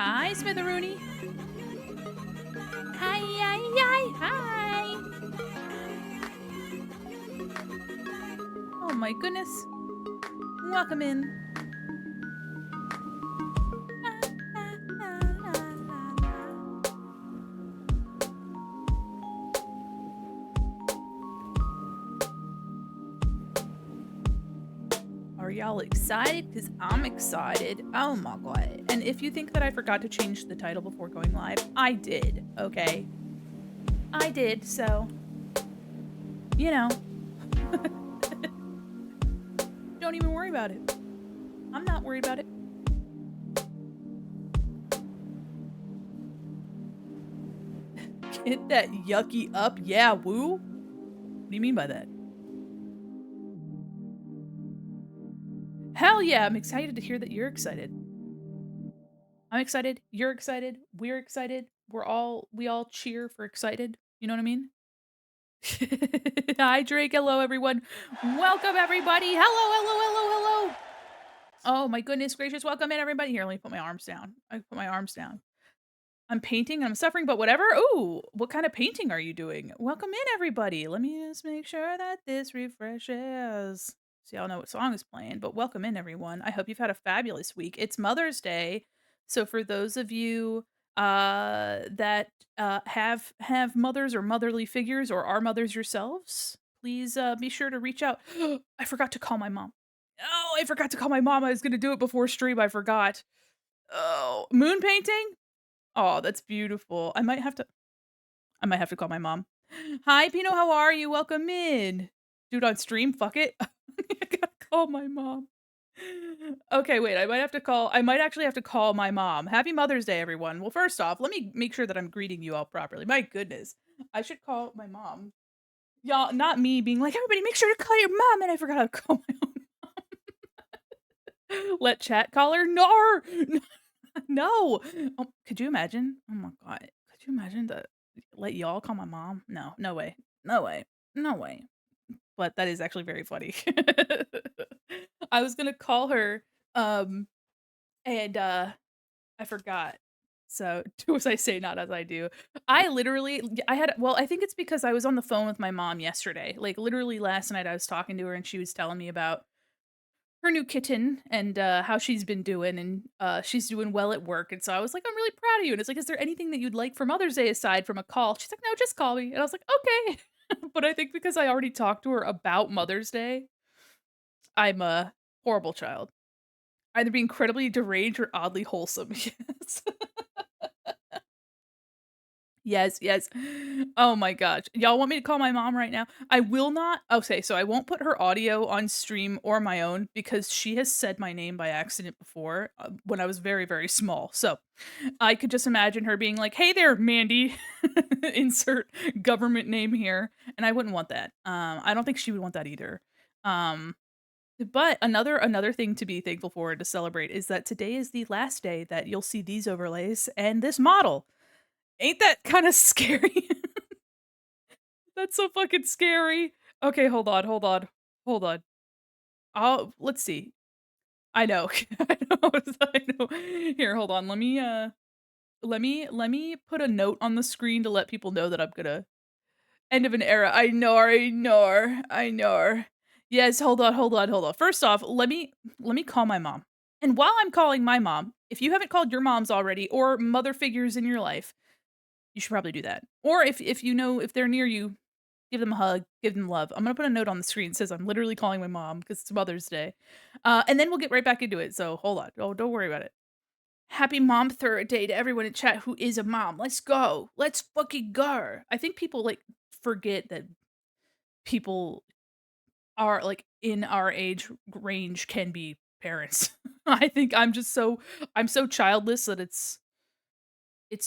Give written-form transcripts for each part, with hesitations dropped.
Hi, Smitheroony. Hi, hi, hi, hi. Oh my goodness. Welcome in. Are y'all excited? Because I'm excited. Oh my god. And if you think that I forgot to change the title before going live, I did, okay? I did, so, you know, don't even worry about it. I'm not worried about it. Get that yucky up. Yeah, woo? What do you mean by that? Hell yeah, I'm excited to hear that you're excited. I'm excited, you're excited, we're excited. We all cheer for excited. You know what I mean? Hi, Drake. Hello, everyone. Welcome, everybody. Hello, hello, hello, hello. Oh my goodness gracious. Welcome in, everybody. Here, let me put my arms down. I put my arms down. I'm painting, I'm suffering, but whatever. Ooh, what kind of painting are you doing? Welcome in, everybody. Let me just make sure that this refreshes. So y'all know what song is playing, but welcome in, everyone. I hope you've had a fabulous week. It's Mother's Day. So for those of you that have mothers or motherly figures or are mothers yourselves, please be sure to reach out. I forgot to call my mom. Oh, I forgot to call my mom. I was going to do it before stream. I forgot. Oh, moon painting? Oh, that's beautiful. I might have to call my mom. Hi, Pino, how are you? Welcome in. Dude, on stream, fuck it. I gotta call my mom. Okay, wait, I might actually have to call my mom. Happy Mother's Day, everyone. Well, first off, let me make sure that I'm greeting you all properly. My goodness. I should call my mom. Y'all, not me being like, everybody make sure to call your mom, and I forgot how to call my own. Let chat call her? No! No. Oh, could you imagine? Oh my god. Could you imagine that let y'all call my mom? No, no way. No way. No way. But that is actually very funny. I was gonna call her, um, and I forgot. So do as I say, not as I do. I literally I think it's because I was on the phone with my mom yesterday. Like literally last night I was talking to her and she was telling me about her new kitten and how she's been doing and she's doing well at work, and so I was like, I'm really proud of you. And it's like, is there anything that you'd like for Mother's Day aside from a call? She's like, no, just call me. And I was like, okay. But I think because I already talked to her about Mother's Day, I'm a horrible child, either be incredibly deranged or oddly wholesome. Yes. Yes, yes. Oh my gosh. Y'all want me to call my mom right now? I will not. Okay, so I won't put her audio on stream or my own because she has said my name by accident before when I was very, very small. So I could just imagine her being like, "Hey there, Mandy," insert government name here, and I wouldn't want that. I don't think she would want that either. Um, but another thing to be thankful for and to celebrate is that today is the last day that you'll see these overlays and this model. Ain't that kind of scary? That's so fucking scary. Okay, hold on, hold on, hold on. Let's see. I know, I know, I know. Here, hold on. Let me put a note on the screen to let people know that I'm gonna end of an era. I know. Yes, hold on, hold on, hold on. First off, let me call my mom. And while I'm calling my mom, if you haven't called your moms already or mother figures in your life, you should probably do that. Or if you know if they're near you, give them a hug, give them love. I'm gonna put a note on the screen that says I'm literally calling my mom because it's Mother's Day. And then we'll get right back into it. So hold on. Oh, don't worry about it. Happy Mom Third Day to everyone in chat who is a mom. Let's go. Let's fucking go. I think people like forget that people are like in our age range can be parents. I think I'm so childless that it's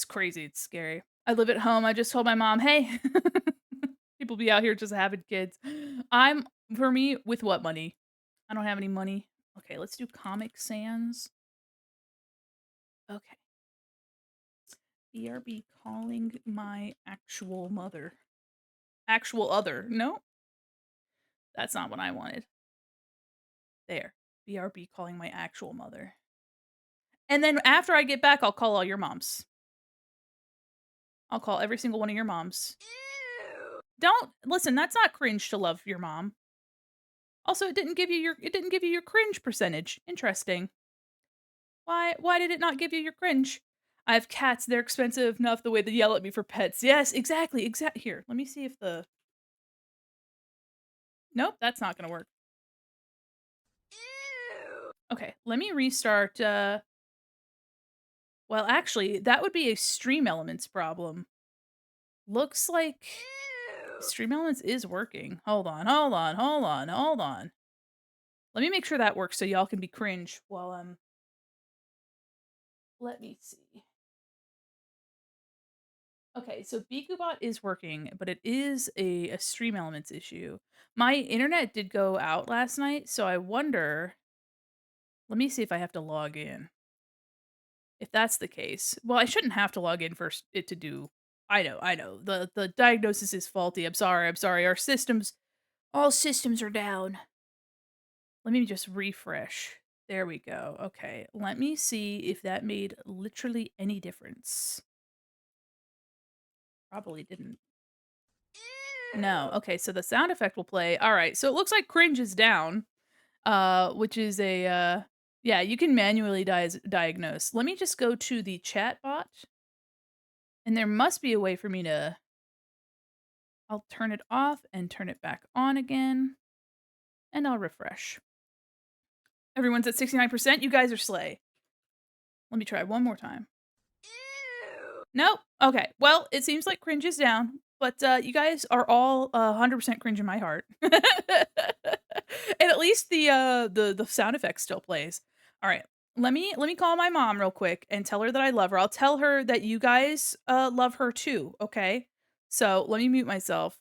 crazy. It's scary. I live at home. I just told my mom, "Hey, people be out here just having kids." I'm for me with what money? I don't have any money. Okay, let's do Comic Sans. Okay. BRB calling my actual mother. Actual other. No, that's not what I wanted. There. BRB calling my actual mother. And then after I get back, I'll call all your moms. I'll call every single one of your moms. Don't listen, that's not cringe to love your mom. Also, it didn't give you your cringe percentage. Interesting. Why did it not give you your cringe? I have cats, they're expensive enough the way they yell at me for pets. Yes, exactly, here, let me see if the nope, that's not gonna work. Okay, let me restart, well, actually, that would be a Stream Elements problem. Looks like Stream Elements is working. Hold on, hold on, hold on, hold on. Let me make sure that works so y'all can be cringe while, let me see. Okay, so BikuBot is working, but it is a Stream Elements issue. My internet did go out last night, so I wonder let me see if I have to log in. If that's the case well, I shouldn't have to log in for it to do I know. The diagnosis is faulty. I'm sorry. Our systems all systems are down. Let me just refresh. There we go. Okay, let me see if that made literally any difference. Probably didn't. No. Okay, so the sound effect will play. Alright, so it looks like cringe is down, which is a, yeah, you can manually diagnose. Let me just go to the chat bot, and there must be a way for me to I'll turn it off and turn it back on again, and I'll refresh. Everyone's at 69%, you guys are slay. Let me try one more time. Nope. Okay. Well, it seems like cringe is down, but you guys are all 100% cringe in my heart. And at least the sound effect still plays. All right. Let me call my mom real quick and tell her that I love her. I'll tell her that you guys love her too, okay? So, let me mute myself.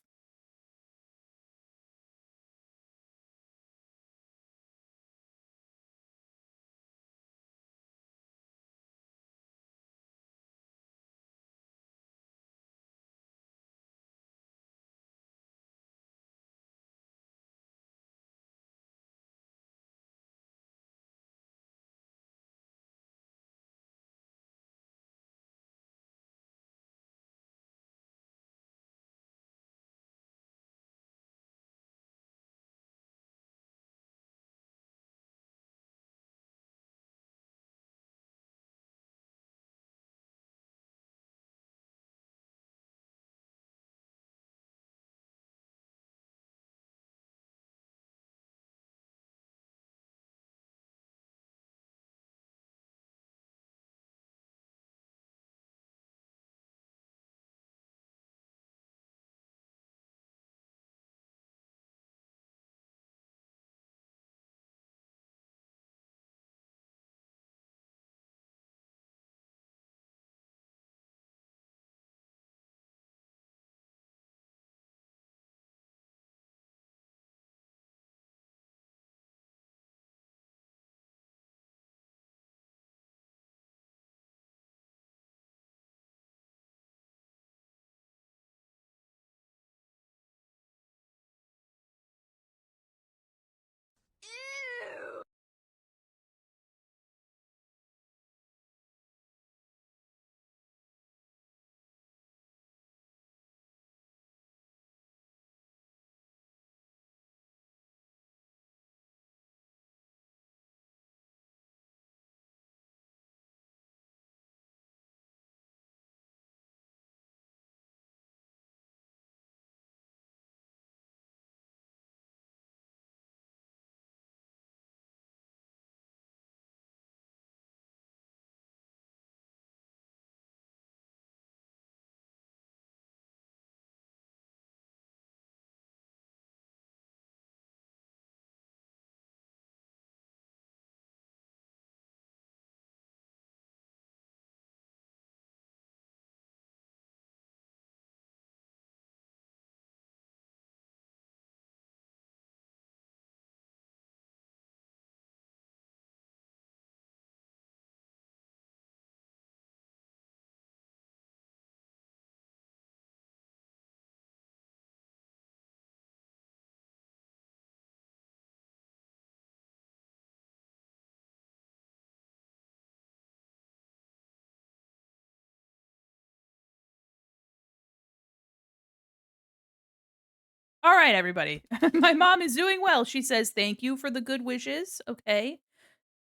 All right, everybody. My mom is doing well. She says thank you for the good wishes. Okay.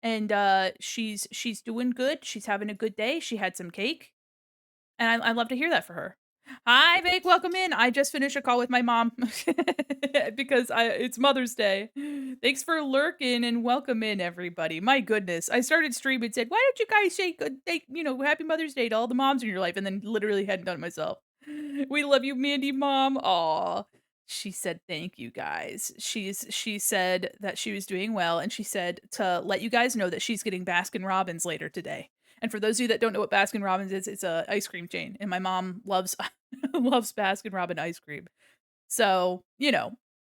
And she's doing good. She's having a good day. She had some cake. And I love to hear that for her. Hi, Vic. Welcome in. I just finished a call with my mom because it's Mother's Day. Thanks for lurking and welcome in, everybody. My goodness, I started stream and said, "Why don't you guys say good day? Happy Mother's Day to all the moms in your life?" And then literally hadn't done it myself. We love you, Mandy, Mom. Aw. She said, "Thank you, guys." She said that she was doing well, and she said to let you guys know that she's getting Baskin Robbins later today. And for those of you that don't know what Baskin Robbins is, it's a ice cream chain, and my mom loves loves Baskin Robbins ice cream. So,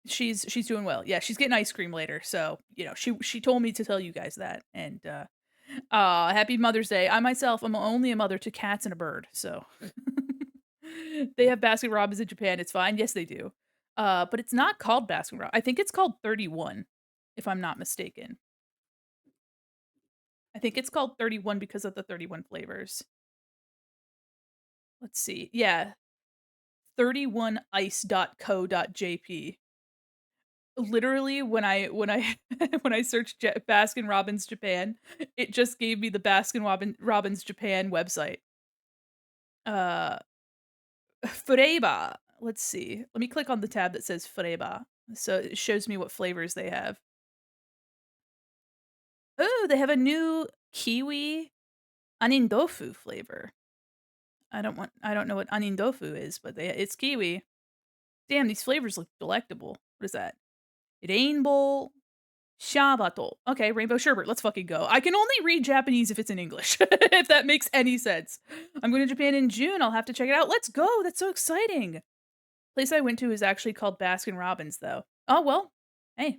she's doing well. Yeah, she's getting ice cream later. So, she told me to tell you guys that. And happy Mother's Day. I myself am only a mother to cats and a bird. So they have Baskin Robbins in Japan. It's fine. Yes, they do. But it's not called Baskin Robbins. I think it's called 31, if I'm not mistaken. I think it's called 31 because of the 31 flavors. Let's see. Yeah, 31ice.co.jp. Literally, when I when I searched Baskin Robbins Japan, it just gave me the Robbins Japan website. Uh, Fureba. Let's see. Let me click on the tab that says Fureba. So it shows me what flavors they have. Oh, they have a new kiwi anindofu flavor. I don't know what anindofu is, but it's kiwi. Damn, these flavors look delectable. What is that? Rainbow Shabato. Okay, rainbow sherbet. Let's fucking go. I can only read Japanese if it's in English, if that makes any sense. I'm going to Japan in June. I'll have to check it out. Let's go. That's so exciting. Place I went to is actually called Baskin Robbins, though. Oh, well. Hey.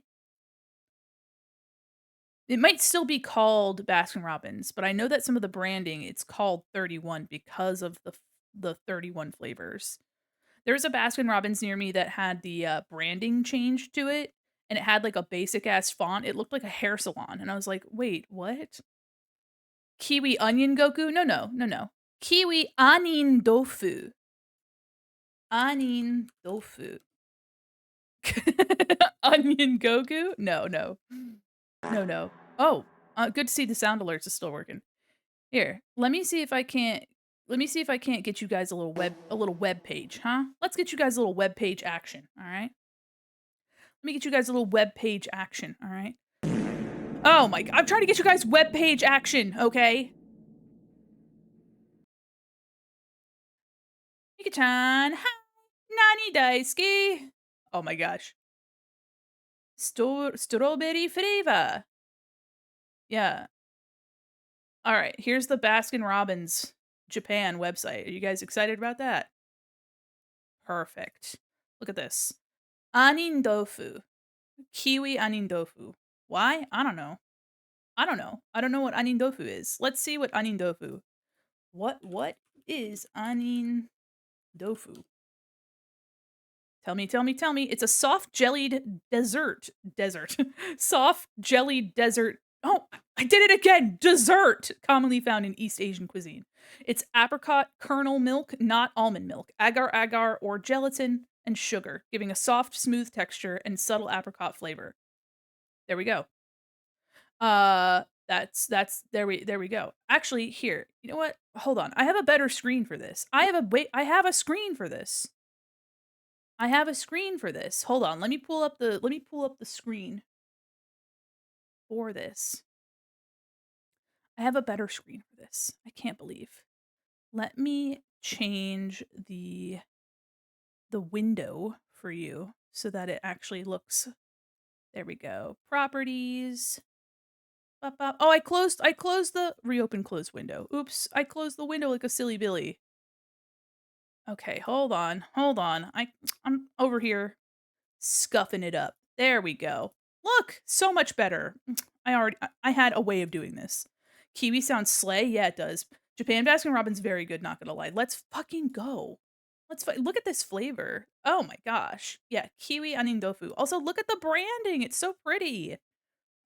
It might still be called Baskin Robbins, but I know that some of the branding, it's called 31 because of the 31 flavors. There was a Baskin Robbins near me that had the, branding changed to it, and it had, like, a basic ass font. It looked like a hair salon, and I was like, "Wait, what? Kiwi onion Goku? No, no, no, no. Kiwi anin dofu. Anin dofu. Onion Goku? No, no. No, no. Oh, good to see the sound alerts is still working. Here, let me see if I can't get you guys a little web page, huh? Let's get you guys a little web page action, all right? Let me get you guys a little web page action, all right? Oh my I'm trying to get you guys web page action, okay? Mika-chan, hi, nani daisuki? Oh my gosh. Strawberry flavor. Yeah. All right, here's the Baskin Robbins Japan website. Are you guys excited about that? Perfect. Look at this. Anindofu. Kiwi anindofu. Why? I don't know. I don't know. I don't know what anindofu is. Let's see what anindofu. What is anindofu? Tell me, tell me, tell me. It's a soft jellied dessert. Soft jellied dessert. Oh, I did it again. Dessert, commonly found in East Asian cuisine. It's apricot kernel milk, not almond milk, agar agar or gelatin and sugar, giving a soft, smooth texture and subtle apricot flavor. There we go. That's there we go. Actually, here. You know what? Hold on. I have a better screen for this. I have a screen for this. I have a screen for this. Hold on. Let me pull up the screen for this. I have a better screen for this. I can't believe. Let me change the window for you so that it actually looks. There we go. Properties. Bop, bop. Oh, I closed the reopen close window. Oops, I closed the window like a silly Billy. Okay, hold on. Hold on. I'm over here scuffing it up. There we go. Look, so much better. I had a way of doing this. Kiwi sounds slay. Yeah, it does. Japan Baskin Robbins very good, not gonna lie. Let's fucking go. Look at this flavor. Oh my gosh. Yeah, kiwi onion tofu. Also, look at the branding. It's so pretty.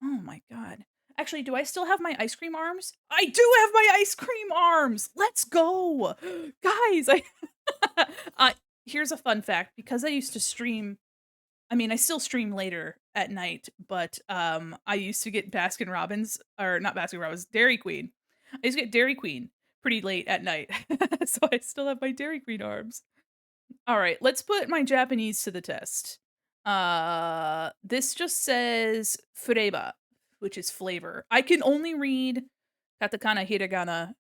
Oh my god. Actually, do I still have my ice cream arms? I do have my ice cream arms. Let's go. Guys, I here's a fun fact because I used to stream I mean, I still stream later at night, but, I used to get Baskin Robbins or not Baskin Robbins, Dairy Queen. I used to get Dairy Queen pretty late at night, so I still have my Dairy Queen arms. Alright, let's put my Japanese to the test. This just says "fureba," which is flavor. I can only read katakana, hiragana,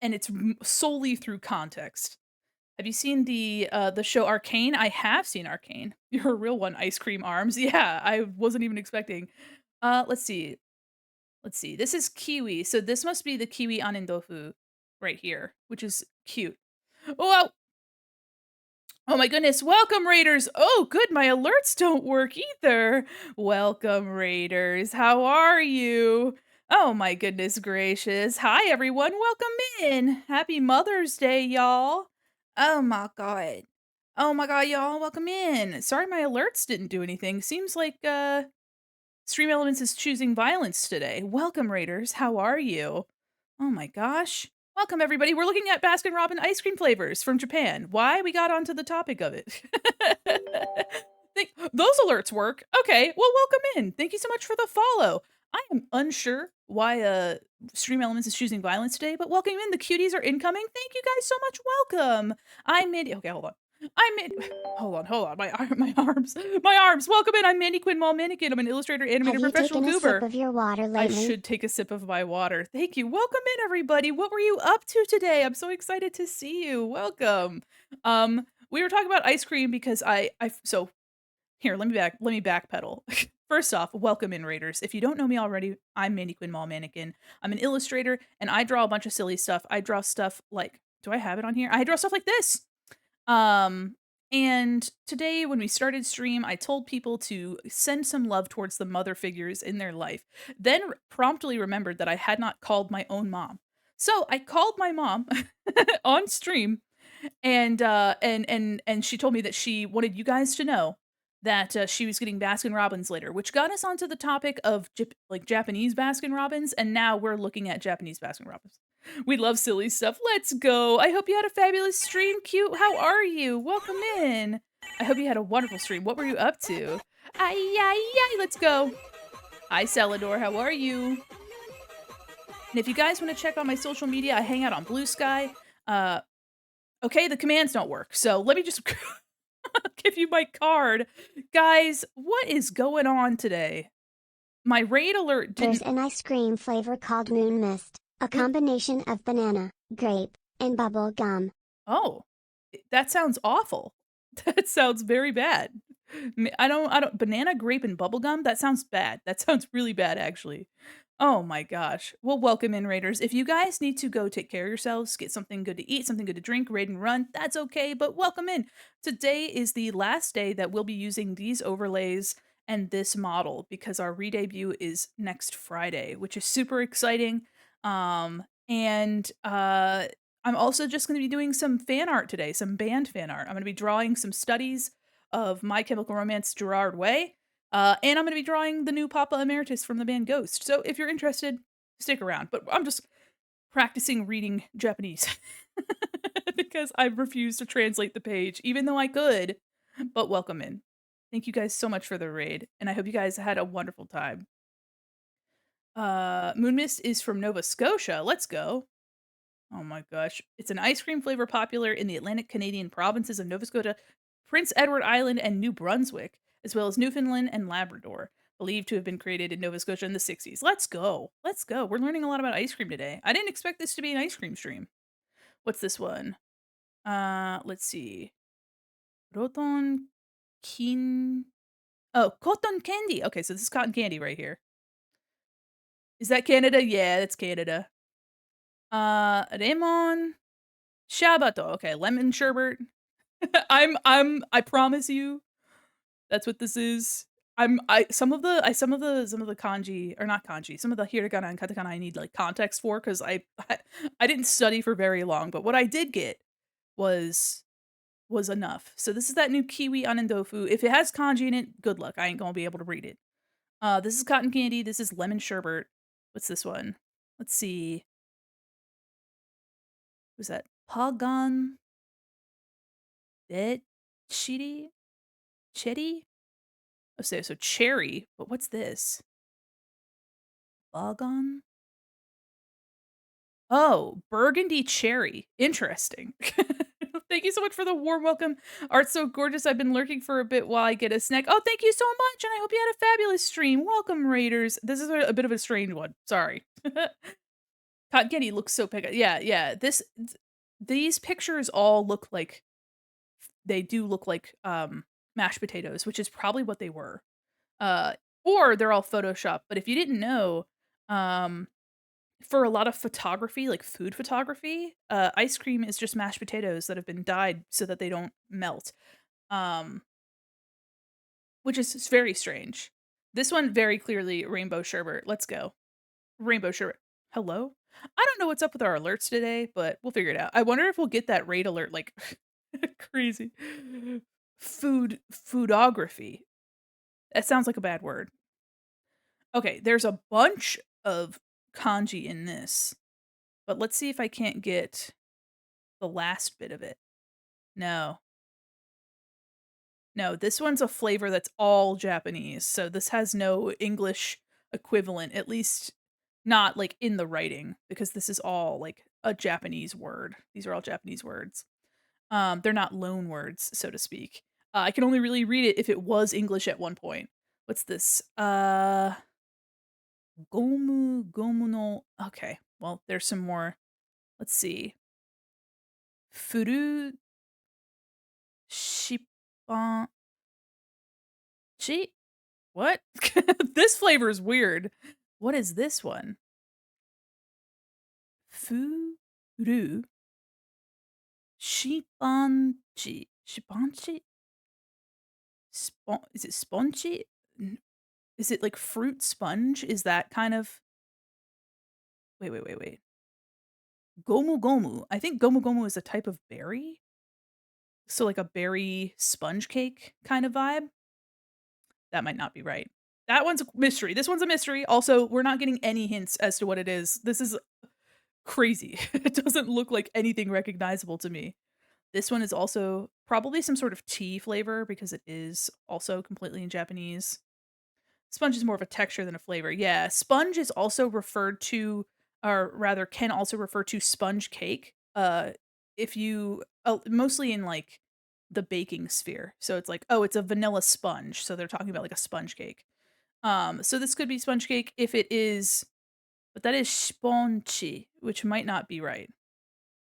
and it's solely through context. Have you seen the show Arcane? I have seen Arcane. You're a real one, ice cream arms. Yeah, I wasn't even expecting. Let's see. Let's see. This is kiwi, so this must be the kiwi anendofu right here, which is cute. Oh, oh my goodness, welcome Raiders! Oh, good, my alerts don't work either. Welcome Raiders, how are you? Oh my goodness gracious. Hi everyone, welcome in. Happy Mother's Day, y'all. Oh my god. Oh my god, y'all, welcome in. Sorry my alerts didn't do anything. Seems like Stream Elements is choosing violence today. Welcome Raiders, how are you? Oh my gosh. Welcome, everybody. We're looking at Baskin Robbins ice cream flavors from Japan. Why? We got onto the topic of it. Those alerts work. Okay, well, welcome in. Thank you so much for the follow. I am unsure why Stream Elements is choosing violence today, but welcome in. The cuties are incoming. Thank you guys so much. Welcome. I'm Mandy. Okay, hold on. I'm Mandy. Hold on. My arms. My arms. Welcome in. I'm Mandy Quinn Mall Mannequin. I'm an illustrator, Have animator, you professional taken a goober. sip of your water I lately? should take a sip of my water. Thank you. Welcome in, everybody. What were you up to today? I'm so excited to see you. Welcome. We were talking about ice cream because so here, let me backpedal. First off, welcome in Raiders. If you don't know me already, I'm Mandy Quinn Mall Mannequin. I'm an illustrator and I draw a bunch of silly stuff. I draw stuff like, do I have it on here? I draw stuff like this. Um, and today when we started stream, I told people to send some love towards the mother figures in their life. Then promptly remembered that I had not called my own mom. So I called my mom on stream and she told me that she wanted you guys to know that, she was getting Baskin Robbins later, which got us onto the topic of Japanese Baskin Robbins, and now we're looking at Japanese Baskin Robbins. We love silly stuff. Let's go. I hope you had a fabulous stream. Cute. How are you? Welcome in. I hope you had a wonderful stream. What were you up to? Ay, ay, ay. Let's go. Hi, Salador. How are you? And if you guys want to check out my social media, I hang out on Blue Sky. Uh, okay, the commands don't work. So let me just give you my card. Guys, what is going on today? My raid alert There's didn't. an ice cream flavor called Moon Mist, a combination of banana, grape, and bubble gum. Oh, that sounds awful. That sounds very bad. I don't, banana, grape, and bubblegum? That sounds bad. That sounds really bad, actually. Oh my gosh. Well, welcome in, Raiders. If you guys need to go take care of yourselves, get something good to eat, something good to drink, raid and run, that's okay, but welcome in. Today is the last day that we'll be using these overlays and this model because our re-debut is next Friday, which is super exciting. I'm also just going to be doing some fan art today, some band fan art. I'm going to be drawing some studies of My Chemical Romance Gerard Way, and I'm going to be drawing the new Papa Emeritus from the band Ghost. So if you're interested, stick around. But I'm just practicing reading Japanese because I refuse to translate the page, even though I could. But welcome in. Thank you guys so much for the raid, and I hope you guys had a wonderful time. Moon Mist is from Nova Scotia. Let's go. Oh my gosh. It's an ice cream flavor popular in the Atlantic Canadian provinces of Nova Scotia, Prince Edward Island, and New Brunswick, as well as Newfoundland and Labrador, believed to have been created in Nova Scotia in the 60s. Let's go. Let's go. We're learning a lot about ice cream today. I didn't expect this to be an ice cream stream. What's this one? Let's see. Roton kin Oh, cotton candy. Okay, so this is cotton candy right here. Is that Canada? Yeah, that's Canada. Lemon Shabato. Okay, lemon sherbet. I promise you that's what this is. Some of the kanji or not kanji, some of the hiragana and katakana I need like context for because I didn't study for very long, but what I did get was enough. So this is that new kiwi anendofu. If it has kanji in it, good luck. I ain't gonna be able to read it. This is cotton candy. This is lemon sherbet. What's this one? Let's see. Was that Pagan Det Chiri? Chetty? So cherry, but what's this? Boggon? Oh, burgundy cherry. Interesting. Thank you so much for the warm welcome. Art's so gorgeous. I've been lurking for a bit while I get a snack. Oh, thank you so much, and I hope you had a fabulous stream. Welcome, Raiders. This is a bit of a strange one. Sorry. Cotton candy looks so big. Yeah, yeah. These pictures all look like they do look like mashed potatoes, which is probably what they were. Uh, or they're all Photoshop. But if you didn't know, um, for a lot of photography, like food photography, ice cream is just mashed potatoes that have been dyed so that they don't melt, um, which is very strange. This one very clearly rainbow sherbet. Let's go. Rainbow sherbet. Hello? I don't know what's up with our alerts today, but we'll figure it out. I wonder if we'll get that raid alert like crazy. Foodography. That sounds like a bad word. Okay, there's a bunch of kanji in this, but let's see if I can't get the last bit of it. No. No, this one's a flavor that's all Japanese, so this has no English equivalent, at least not, like, in the writing, because this is all, like, a Japanese word. These are all Japanese words. They're not loan words, so to speak. I can only really read it if it was English at one point. What's this? Gomu no okay, well, there's some more. Let's see. Furu shippan chi what? This flavor is weird. What is this one? Furu shippanchi. Shippanchi? Is it spongy? Is it like fruit sponge? Is that kind of wait. Gomu gomu. I think gomu gomu is a type of berry? So, like a berry sponge cake kind of vibe? That might not be right. That one's a mystery. This one's a mystery. Also, we're not getting any hints as to what it is. This is crazy. It doesn't look like anything recognizable to me. This one is also probably some sort of tea flavor because it is also completely in Japanese. Sponge is more of a texture than a flavor. Yeah, sponge is also referred to, or rather can also refer to sponge cake. If you mostly in like the baking sphere. So it's like, oh, it's a vanilla sponge. So they're talking about like a sponge cake. So this could be sponge cake if it is, but that is spongy, which might not be right.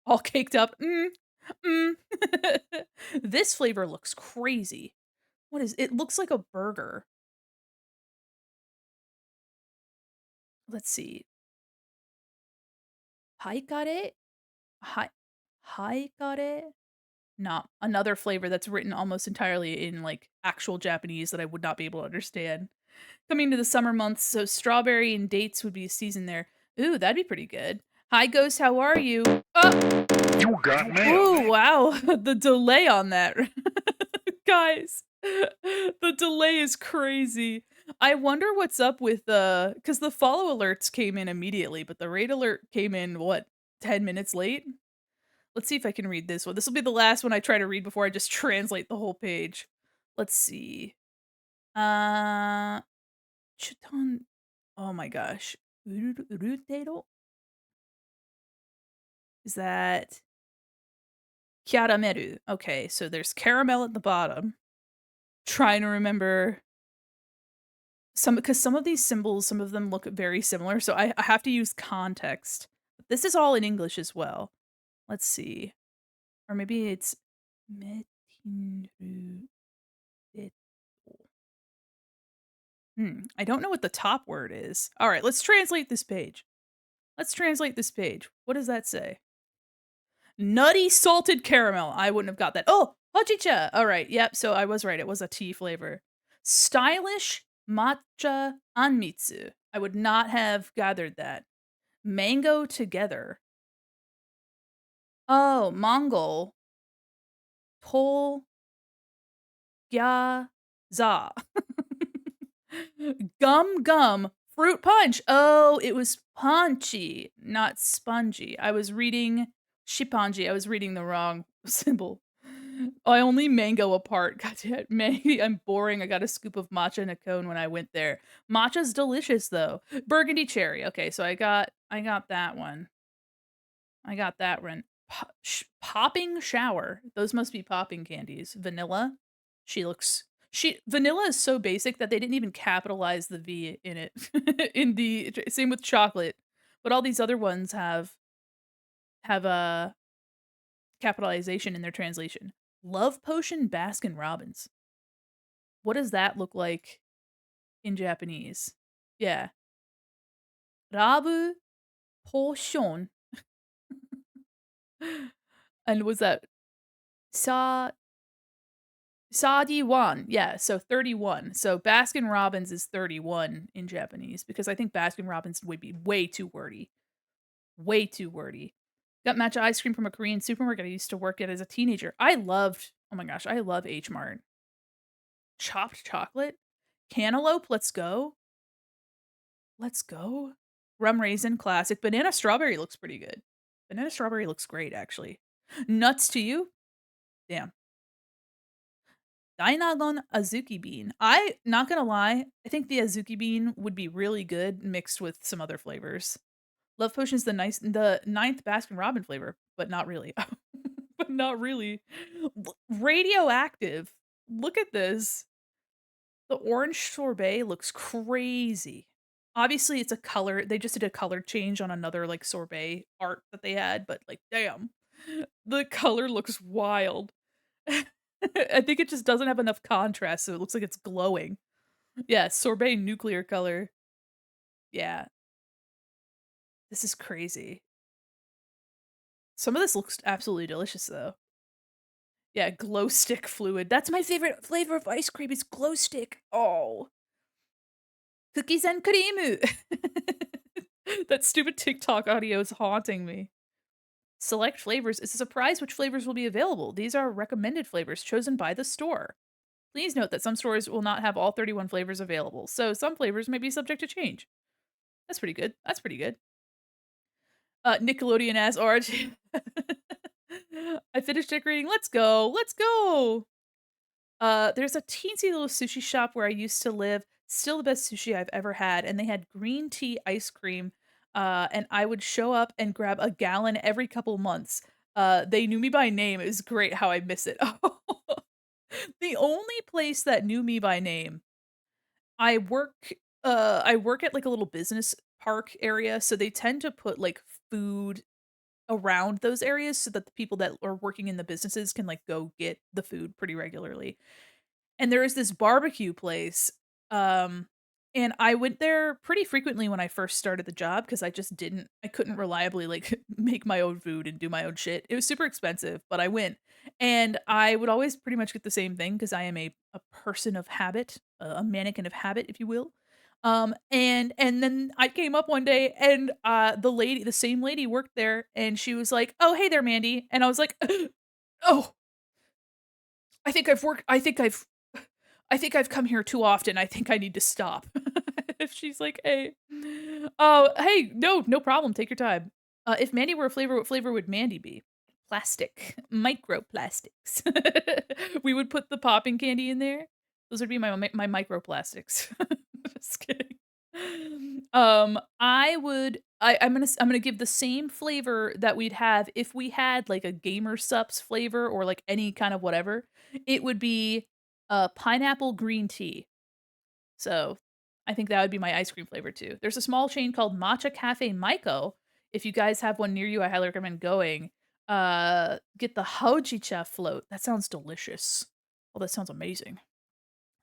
All caked up. Mm. This flavor looks crazy. What is it? Looks like a burger. Let's see. Haikare? Hai haikare? No, another flavor that's written almost entirely in, like, actual Japanese that I would not be able to understand. Coming to the summer months, so strawberry and dates would be a season there. Ooh, that'd be pretty good. Hi, Ghost, how are you? Oh! You got mail. Ooh, wow, the delay on that. Guys, the delay is crazy. I wonder what's up with because the follow alerts came in immediately, but the raid alert came in, what, 10 minutes late? Let's see if I can read this one. This will be the last one I try to read before I just translate the whole page. Let's see. Uh, Chuton oh my gosh. Urutero? Is that Chiarameru? Okay, so there's caramel at the bottom. Trying to remember some because some of these symbols, some of them look very similar, so I have to use context. This is all in English as well. Let's see. Or maybe it's Metinru I don't know what the top word is. Alright, let's translate this page. Let's translate this page. What does that say? Nutty salted caramel. I wouldn't have got that. Oh, hojicha. Alright, yep, so I was right. It was a tea flavor. Stylish matcha anmitsu. I would not have gathered that. Mango together. Oh, Mongol. Tol gya za. Gum. Fruit punch. Oh, it was punchy, not spongy. I was reading shippanji. I was reading the wrong symbol. I only mango apart. God damn, maybe I'm boring. I got a scoop of matcha in a cone when I went there. Matcha's delicious though. Burgundy cherry. Okay, so I got that one. I got that one. Popping shower. Those must be popping candies. Vanilla. She vanilla is so basic that they didn't even capitalize the V in it. In the same with chocolate. But all these other ones have a capitalization in their translation. Love potion Baskin Robbins. What does that look like in Japanese? Yeah. Rabu potion. And was that sa Sadi-wan, yeah, so 31. So Baskin Robbins is 31 in Japanese because I think Baskin Robbins would be way too wordy. Way too wordy. Got matcha ice cream from a Korean supermarket I used to work at as a teenager. I loved oh my gosh, I love H Mart. Chopped chocolate? Cantaloupe, let's go. Let's go. Rum raisin, classic. Banana strawberry looks pretty good. Banana strawberry looks great, actually. Nuts to you? Damn. Dainagon Azuki bean. I not gonna lie, I think the Azuki bean would be really good mixed with some other flavors. Love Potion's the ninth Baskin Robin flavor, but not really. But not really. Radioactive. Look at this. The orange sorbet looks crazy. Obviously, it's a color they just did a color change on another, like, sorbet art that they had, but, like, damn. The color looks wild. I think it just doesn't have enough contrast, so it looks like it's glowing. Yeah, sorbet nuclear color. Yeah, this is crazy. Some of this looks absolutely delicious, though. Yeah, glow stick fluid. That's my favorite flavor of ice cream is glow stick. Oh, cookies and creamu. That stupid TikTok audio is haunting me. Select flavors. It's a surprise which flavors will be available. These are recommended flavors chosen by the store. Please note that some stores will not have all 31 flavors available, so some flavors may be subject to change. That's pretty good. That's pretty good. Nickelodeon ass orange. I finished decorating. Let's go. Let's go. There's a teensy little sushi shop where I used to live. Still the best sushi I've ever had, and they had green tea ice cream. And I would show up and grab a gallon every couple months. They knew me by name. It was great how I miss it. The only place that knew me by name I work I work at, like, a little business park area, so they tend to put, like, food around those areas so that the people that are working in the businesses can, like, go get the food pretty regularly. And there is this barbecue place, um, and I went there pretty frequently when I first started the job because I couldn't reliably, like, make my own food and do my own shit. It was super expensive, but I went, and I would always pretty much get the same thing because I am a person of habit, a mannequin of habit, if you will. And then I came up one day and, the same lady worked there, and she was like, "Oh, hey there, Mandy," and I was like, "Oh, I think I've come here too often. I think I need to stop." If she's like, "Hey, oh, hey, no problem. Take your time." If Mandy were a flavor, what flavor would Mandy be? Plastic, microplastics. We would put the popping candy in there. Those would be my microplastics. Just kidding. I'm gonna give the same flavor that we'd have if we had like a gamer sups flavor or like any kind of whatever. It would be pineapple green tea. So, I think that would be my ice cream flavor too. There's a small chain called Matcha Cafe Maiko. If you guys have one near you, I highly recommend going. Get the hojicha float. That sounds delicious. Oh, that sounds amazing.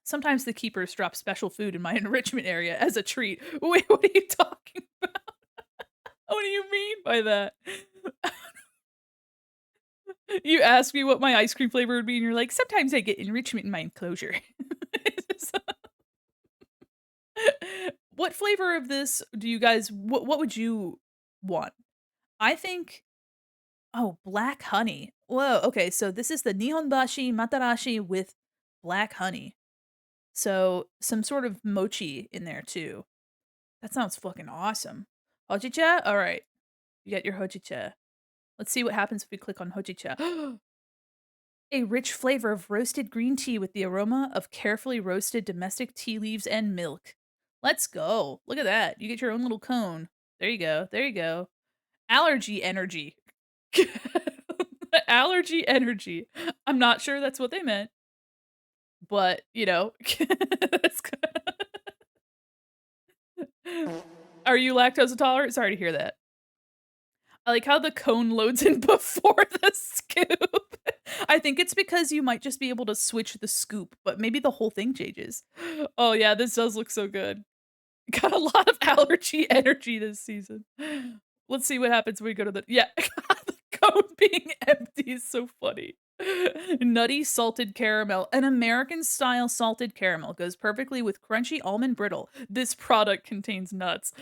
Sometimes the keepers drop special food in my enrichment area as a treat. Wait, what are you talking about? What do you mean by that? You ask me what my ice cream flavor would be, and you're like, "Sometimes I get enrichment in my enclosure." What flavor of this do you guys what would you want? I think oh, black honey. Whoa, okay, so this is the Nihonbashi Matarashi with black honey. So, some sort of mochi in there too. That sounds fucking awesome. Hojicha? Alright, you got your hojicha. Let's see what happens if we click on hojicha. A rich flavor of roasted green tea with the aroma of carefully roasted domestic tea leaves and milk. Let's go. Look at that. You get your own little cone. There you go. There you go. Allergy energy. Allergy energy. I'm not sure that's what they meant, but that's Are you lactose intolerant? Sorry to hear that. I like how the cone loads in before the scoop. I think it's because you might just be able to switch the scoop, but maybe the whole thing changes. Oh yeah, this does look so good. Got a lot of allergy energy this season. Let's see what happens when we go to the the cone being empty is so funny. Nutty salted caramel. An American style salted caramel goes perfectly with crunchy almond brittle. This product contains nuts.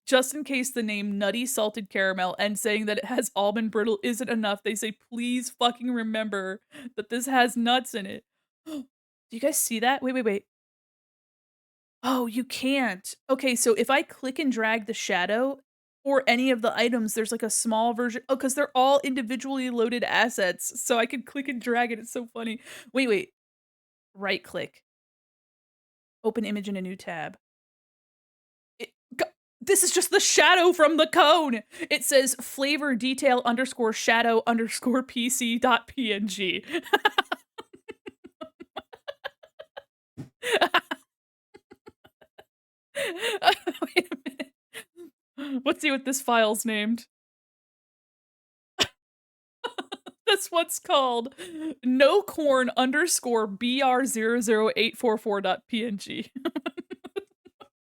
Just in case the name Nutty Salted Caramel and saying that it has almond brittle isn't enough, they say, "Please fucking remember that this has nuts in it." Do you guys see that? Wait, wait, wait. Oh, you can't. Okay, so if I click and drag the shadow or any of the items, there's like a small version. Oh, because they're all individually loaded assets. So I can click and drag it. It's so funny. Wait, wait. Right click. Open image in a new tab. It g This is just the shadow from the cone. It says flavor detail underscore shadow underscore PC dot PNG. Wait a minute. Let's see what this file's named. This one's called no corn underscore BR00844 dot PNG.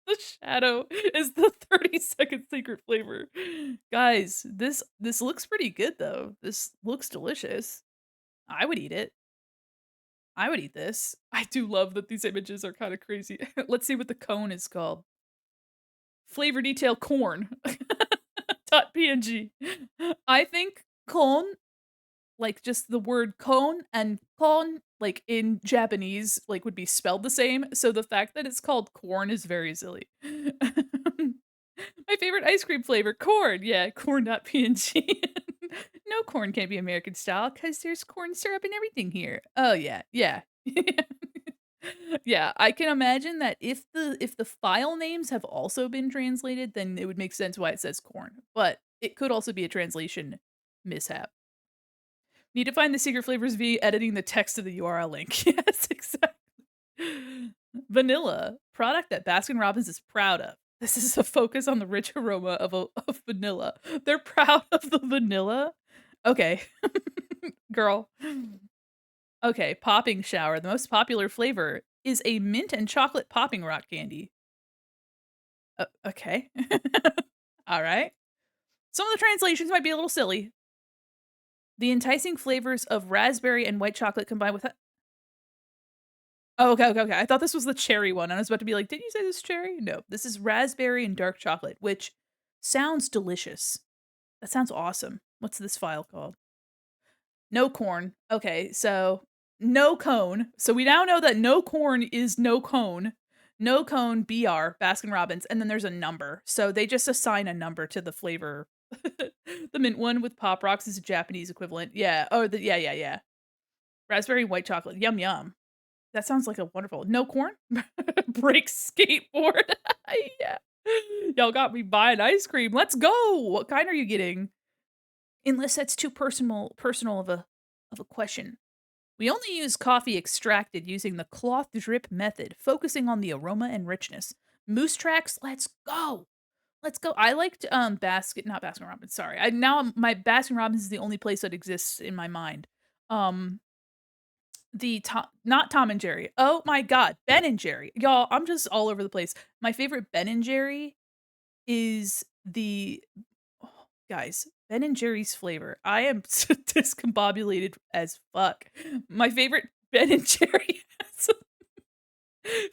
The shadow is the 30-second secret flavor. Guys, this looks pretty good though. This looks delicious. I would eat it. I would eat this. I do love that these images are kind of crazy. Let's see what the cone is called. Flavor detail corn. .png. I think cone, like just the word cone and con, like in Japanese, like would be spelled the same. So the fact that it's called corn is very silly. My favorite ice cream flavor, corn. Yeah, corn.png. No, corn can't be American style because there's corn syrup and everything here. Oh yeah, yeah. Yeah, I can imagine that if the file names have also been translated, then it would make sense why it says corn. But it could also be a translation mishap. Need to find the secret flavors via editing the text of the URL link. Yes, exactly. Vanilla, product that Baskin-Robbins is proud of. This is a focus on the rich aroma of vanilla. They're proud of the vanilla? Okay. Girl. Okay, popping shower. The most popular flavor is a mint and chocolate popping rock candy. Okay. Alright. Some of the translations might be a little silly. The enticing flavors of raspberry and white chocolate combined with Oh, okay, okay, okay. I thought this was the cherry one. I was about to be like, "Didn't you say this is cherry?" No, this is raspberry and dark chocolate, which sounds delicious. That sounds awesome. What's this file called? No corn. Okay, so no cone. So we now know that no corn is no cone. No cone BR Baskin Robbins, and then there's a number. So they just assign a number to the flavor. The mint one with Pop Rocks is a Japanese equivalent. Yeah. Oh, yeah, yeah, yeah. Raspberry white chocolate. Yum yum. That sounds like a wonderful no corn? Break skateboard. Yeah. Y'all got me buying ice cream. Let's go. What kind are you getting? Unless that's too personal of a question. We only use coffee extracted using the cloth drip method, focusing on the aroma and richness. Moose tracks, let's go. Let's go. I liked not Baskin Robbins, sorry. I now my Baskin Robbins is the only place that exists in my mind. Um the Tom not Tom and Jerry. Oh my god, Ben and Jerry. Y'all, I'm just all over the place. My favorite Ben and Jerry is the oh, guys, Ben and Jerry's flavor. I am discombobulated as fuck. My favorite Ben and Jerry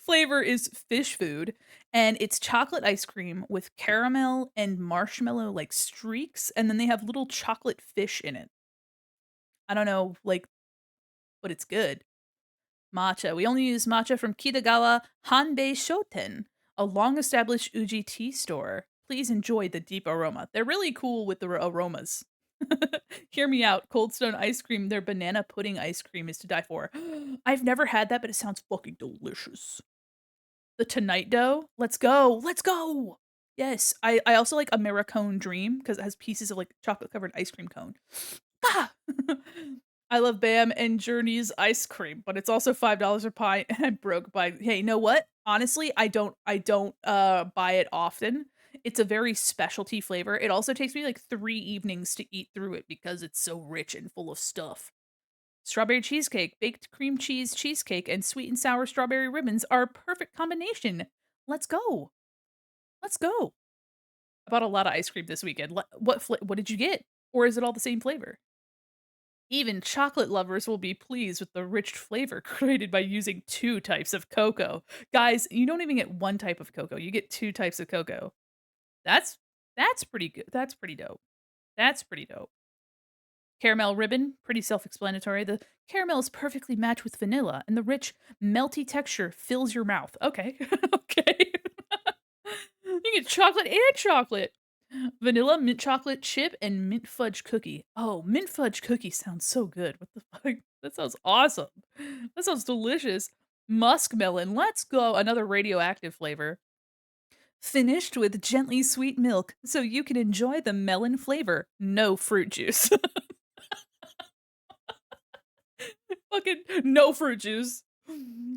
flavor is fish food, and it's chocolate ice cream with caramel and marshmallow like streaks, and then they have little chocolate fish in it. I don't know, like, but it's good. Matcha. We only use matcha from Kitagawa Hanbei Shoten, a long-established Uji tea store. Please enjoy the deep aroma. They're really cool with the aromas. Hear me out. Cold Stone ice cream, their banana pudding ice cream is to die for. I've never had that, but it sounds fucking delicious. The Tonight Dough? Let's go. Let's go. Yes. I also like Americone Dream because it has pieces of, like, chocolate-covered ice cream cone. Ah! I love Bam and Journey's ice cream, but it's also $5 a pint, and I'm broke by hey, you know what? Honestly, I don't buy it often. It's a very specialty flavor. It also takes me, like, 3 evenings to eat through it because it's so rich and full of stuff. Strawberry cheesecake, baked cream cheese cheesecake, and sweet and sour strawberry ribbons are a perfect combination. Let's go. Let's go. I bought a lot of ice cream this weekend. What did you get? Or is it all the same flavor? Even chocolate lovers will be pleased with the rich flavor created by using 2 types of cocoa. Guys, you don't even get 1 type of cocoa, you get 2 types of cocoa. That's that's pretty good. That's pretty dope. That's pretty dope. Caramel ribbon, pretty self-explanatory. The caramel is perfectly matched with vanilla, and the rich, melty texture fills your mouth. Okay. Okay. You get chocolate and chocolate. Vanilla, mint chocolate chip, and mint fudge cookie. Oh, mint fudge cookie sounds so good. What the fuck? That sounds awesome. That sounds delicious. Muskmelon, let's go. Another radioactive flavor. Finished with gently sweet milk, so you can enjoy the melon flavor. No fruit juice. Fucking no fruit juice.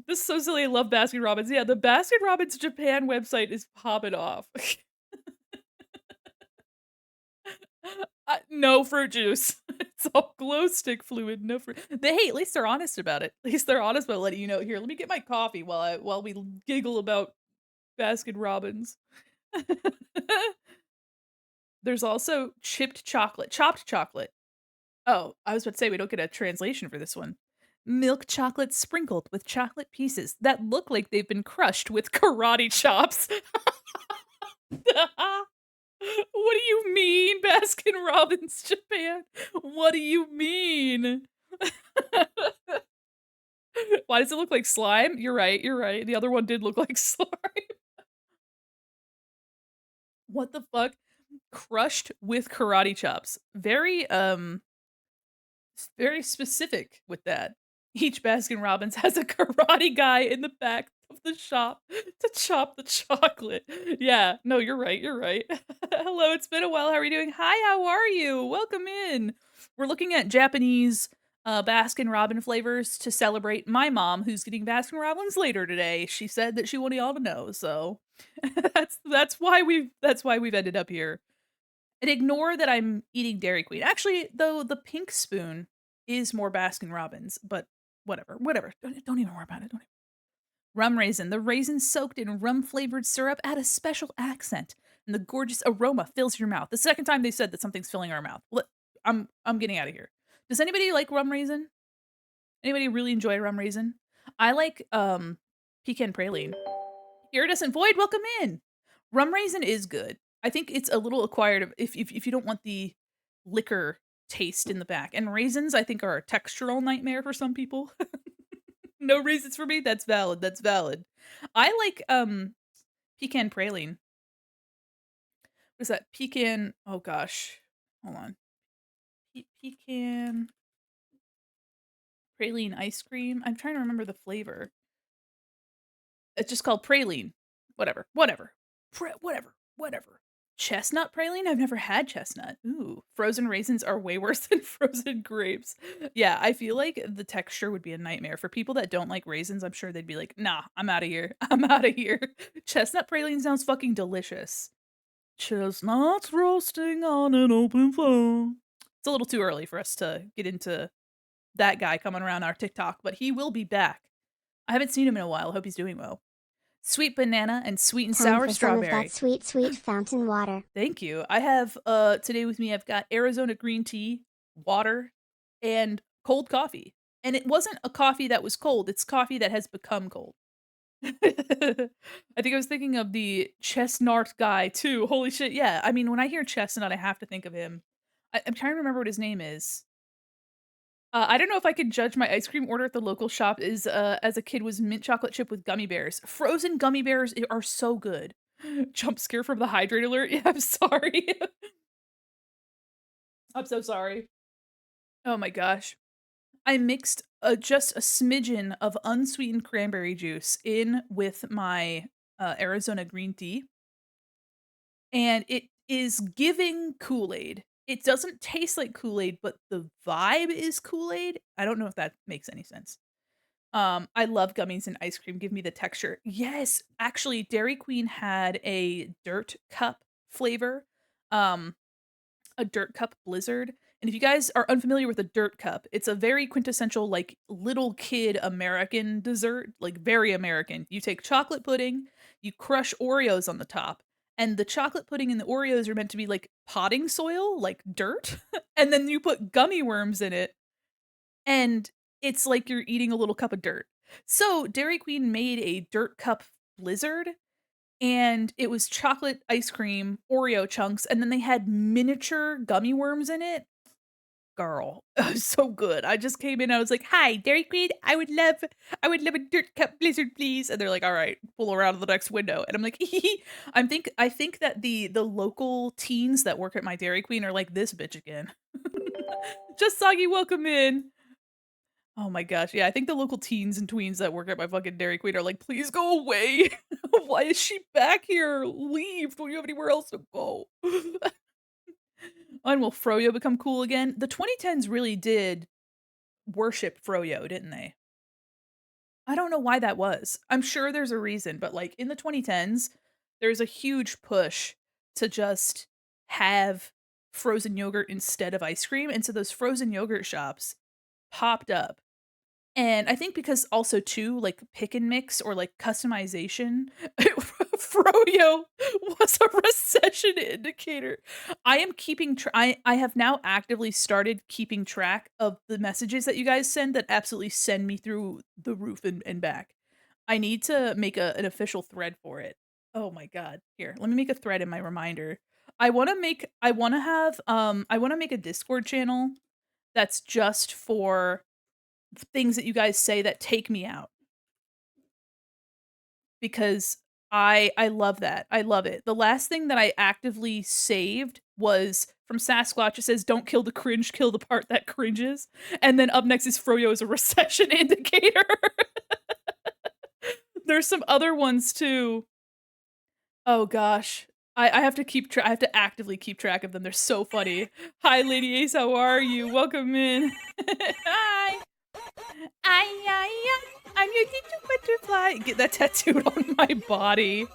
This is so silly. I love Baskin Robbins. Yeah, the Baskin Robbins Japan website is popping off. No fruit juice. It's all glow stick fluid, no fruit. Hey, at least they're honest about it. At least they're honest about letting you know. Here, let me get my coffee while we giggle about Baskin Robbins. There's also chopped chocolate. Oh, I was about to say we don't get a translation for this one. Milk chocolate sprinkled with chocolate pieces that look like they've been crushed with karate chops. What do you mean, Baskin Robbins Japan? What do you mean? Why does it look like slime? You're right, you're right. The other one did look like slime. What the fuck? Crushed with karate chops. Very specific with that. Each Baskin Robbins has a karate guy in the back of the shop to chop the chocolate. Yeah, no, you're right, you're right. Hello, it's been a while. How are you doing? Hi, how are you? Welcome in. We're looking at Japanese Baskin Robbin flavors to celebrate my mom, who's getting Baskin Robbins later today. She said that she wanted y'all to know, so that's why we've ended up here. And ignore that I'm eating Dairy Queen. Actually, though, the pink spoon is more Baskin Robbins, but whatever, whatever. Don't even worry about it. Don't even. Rum raisin. The raisins soaked in rum flavored syrup add a special accent, and the gorgeous aroma fills your mouth. The second time they said that something's filling our mouth. I'm getting out of here. Does anybody like rum raisin? Anybody really enjoy rum raisin? I like pecan praline. Iridescent Void, welcome in. Rum raisin is good. I think it's a little acquired if you don't want the liquor taste in the back. And raisins, I think, are a textural nightmare for some people. No reasons for me. That's valid. That's valid. I like pecan praline. What is that? Pecan. Oh gosh, hold on. Pecan praline ice cream. I'm trying to remember the flavor. It's just called praline. Whatever. Whatever. Whatever. Whatever. Chestnut praline? I've never had chestnut. Ooh, frozen raisins are way worse than frozen grapes. Yeah, I feel like the texture would be a nightmare. For people that don't like raisins, I'm sure they'd be like, "Nah, I'm out of here. I'm out of here." Chestnut praline sounds fucking delicious. Chestnuts roasting on an open fire. It's a little too early for us to get into that guy coming around our TikTok, but he will be back. I haven't seen him in a while. Hope he's doing well. Sweet banana and sweet and Time sour for some of that strawberry. sweet, sweet fountain water. Thank you. I have today with me I've got Arizona green tea, water, and cold coffee. And it wasn't a coffee that was cold, it's coffee that has become cold. I think I was thinking of the chestnut guy too. Holy shit. Yeah. I mean, when I hear chestnut, I have to think of him. I'm trying to remember what his name is. I don't know if I could judge my ice cream order at the local shop is as a kid was mint chocolate chip with gummy bears. Frozen gummy bears are so good. Jump scare from the hydrate alert. Yeah, I'm sorry. I'm so sorry. Oh my gosh. I mixed, just a smidgen of unsweetened cranberry juice in with my, Arizona green tea, and it is giving Kool-Aid. It doesn't taste like Kool-Aid, but the vibe is Kool-Aid. I don't know if that makes any sense. I love gummies and ice cream, give me the texture. Yes, actually, Dairy Queen had a dirt cup flavor, um, a dirt cup blizzard, and if you guys are unfamiliar with a dirt cup, it's a very quintessential, like, little kid American dessert, like, very American. You take chocolate pudding, you crush Oreos on the top, and the chocolate pudding and the Oreos are meant to be like potting soil, like dirt, and then you put gummy worms in it, and it's like you're eating a little cup of dirt. So, Dairy Queen made a dirt cup blizzard, and it was chocolate ice cream, Oreo chunks, and then they had miniature gummy worms in it. Girl, it was so good. I just came in, I was like, "Hi, Dairy Queen, I would love a dirt cup blizzard, please." And they're like, "Alright, pull around to the next window." And I'm like, I think that the local teens that work at my Dairy Queen are like, "This bitch again." Just soggy welcome in. Oh my gosh, yeah, I think the local teens and tweens that work at my fucking Dairy Queen are like, "Please go away. Why is she back here? Leave. Don't you have anywhere else to go?" And will Froyo become cool again? The 2010s really did worship Froyo, didn't they? I don't know why that was. I'm sure there's a reason, but, like, in the 2010s, there's a huge push to just have frozen yogurt instead of ice cream, and so those frozen yogurt shops popped up. And I think because also too, like, pick and mix or, like, customization, Froyo was a recession indicator. I have now actively started keeping track of the messages that you guys send that absolutely send me through the roof and back. I need to make an official thread for it. Oh my god. Here, let me make a thread in my reminder. I wanna make a Discord channel that's just for things that you guys say that take me out because I love that. I love it. The last thing that I actively saved was from Sasquatch. It says, "Don't kill the cringe, kill the part that cringes." And then up next is Froyo is a recession indicator. There's some other ones too. Oh gosh. I have to I have to actively keep track of them. They're so funny. "Hi, Lady Ace, how are you? Welcome in." "Hi. I'm your little butterfly." Get that tattooed on my body.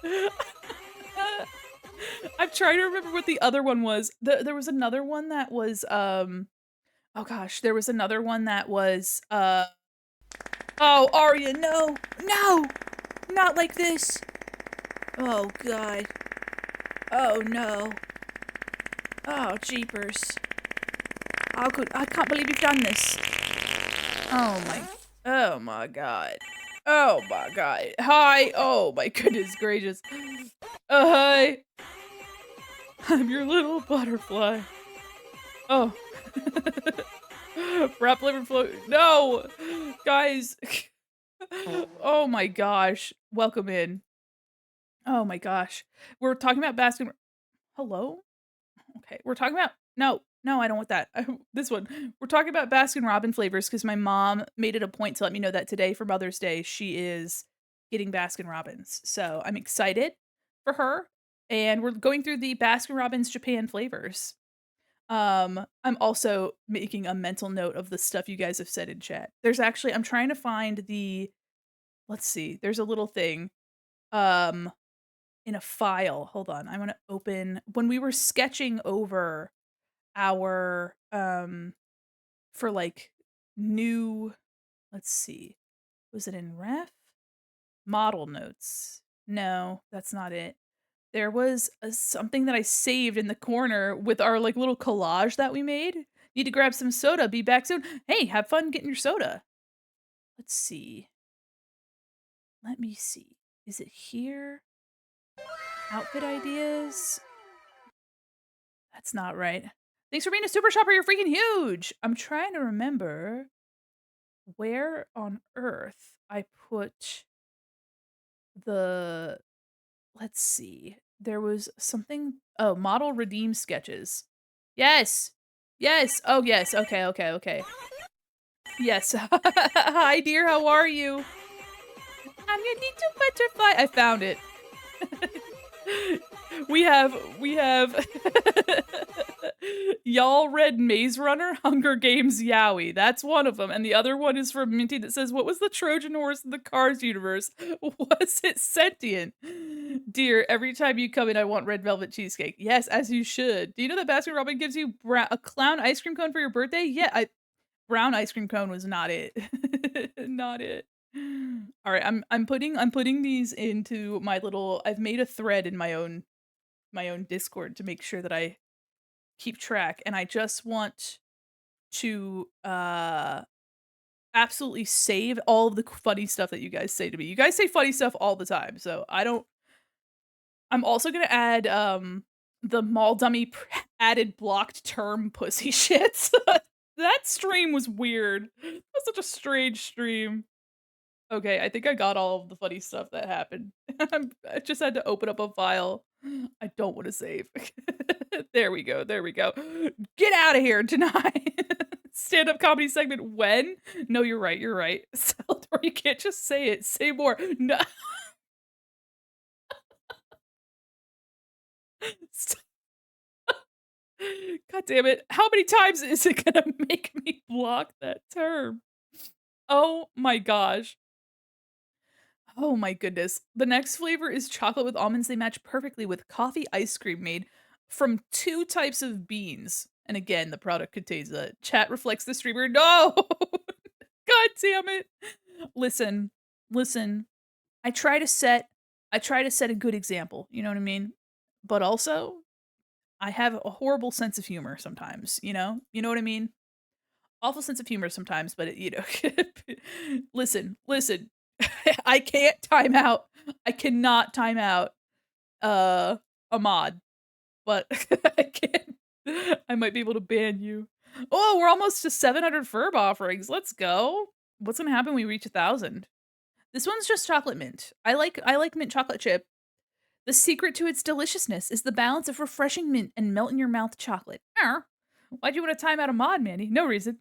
I'm trying to remember what the other one was. There was another one that was, oh gosh, there was another one that was, oh, Arya, no, no, not like this. Oh god. Oh no. Oh, jeepers. I can't believe you've done this. Oh my god. Oh my god. Hi. Oh my goodness gracious. Hi. I'm your little butterfly. Oh. Wrap liver float. No! Guys. Oh my gosh. Welcome in. Oh my gosh. We're talking about Baskin Hello? Okay. We're talking about no, no, I don't want that. This one. We're talking about Baskin Robin flavors because my mom made it a point to let me know that today for Mother's Day she is getting Baskin Robbins. So I'm excited for her, and we're going through the Baskin Robbins Japan flavors. I'm also making a mental note of the stuff you guys have said in chat. I'm trying to find let's see. There's a little thing um in a file. Hold on. I want to open when we were sketching over our for like new let's see. Was it in ref? Model notes. No, that's not it. There was something that I saved in the corner with our like little collage that we made. Need to grab some soda. Be back soon. Hey, have fun getting your soda. Let's see. Let me see. Is it here? Outfit ideas? That's not right. Thanks for being a super shopper. You're freaking huge. I'm trying to remember where on earth I put the let's see. There was something oh, model redeem sketches. Yes. Yes. Oh, yes. Okay, okay, okay. Yes. Hi, dear. How are you? I'm your little butterfly. I found it. We have y'all read Maze Runner, Hunger Games Yowie. That's one of them, and the other one is from Minty that says, "What was the Trojan horse in the Cars universe? Was it sentient?" Dear, every time you come in, I want red velvet cheesecake. Yes, as you should. Do you know that Baskin Robbins gives you a clown ice cream cone for your birthday? Yeah, brown ice cream cone was not it. Not it. Alright, I'm putting these into my little I've made a thread in my own Discord to make sure that I keep track, and I just want to, absolutely save all of the funny stuff that you guys say to me. You guys say funny stuff all the time, so I'm also gonna add, the mall dummy added blocked term pussy shits. That stream was weird. It was such a strange stream. Okay, I think I got all of the funny stuff that happened. I just had to open up a file I don't wanna save. There we go, there we go. Get out of here tonight. Stand-up comedy segment when? No, you're right, you're right. Salvatore, you can't just say it, say more. No. God damn it. How many times is it gonna make me block that term? Oh my gosh. Oh my goodness. The next flavor is chocolate with almonds. They match perfectly with coffee ice cream made from 2 types of beans. And again, the product contains a chat reflects the streamer. No! God damn it. Listen, listen. I try to set I try to set a good example, you know what I mean? But also, I have a horrible sense of humor sometimes, you know? You know what I mean? Awful sense of humor sometimes, but listen, listen. I can't time out. I cannot time out, uh, a mod, but I can I might be able to ban you. Oh, we're almost to 700 Furb offerings. Let's go. What's gonna happen when we reach 1,000? This one's just chocolate mint. I like mint chocolate chip. The secret to its deliciousness is the balance of refreshing mint and melt in your mouth chocolate. Why'd you want to time out a mod, Manny? No reason.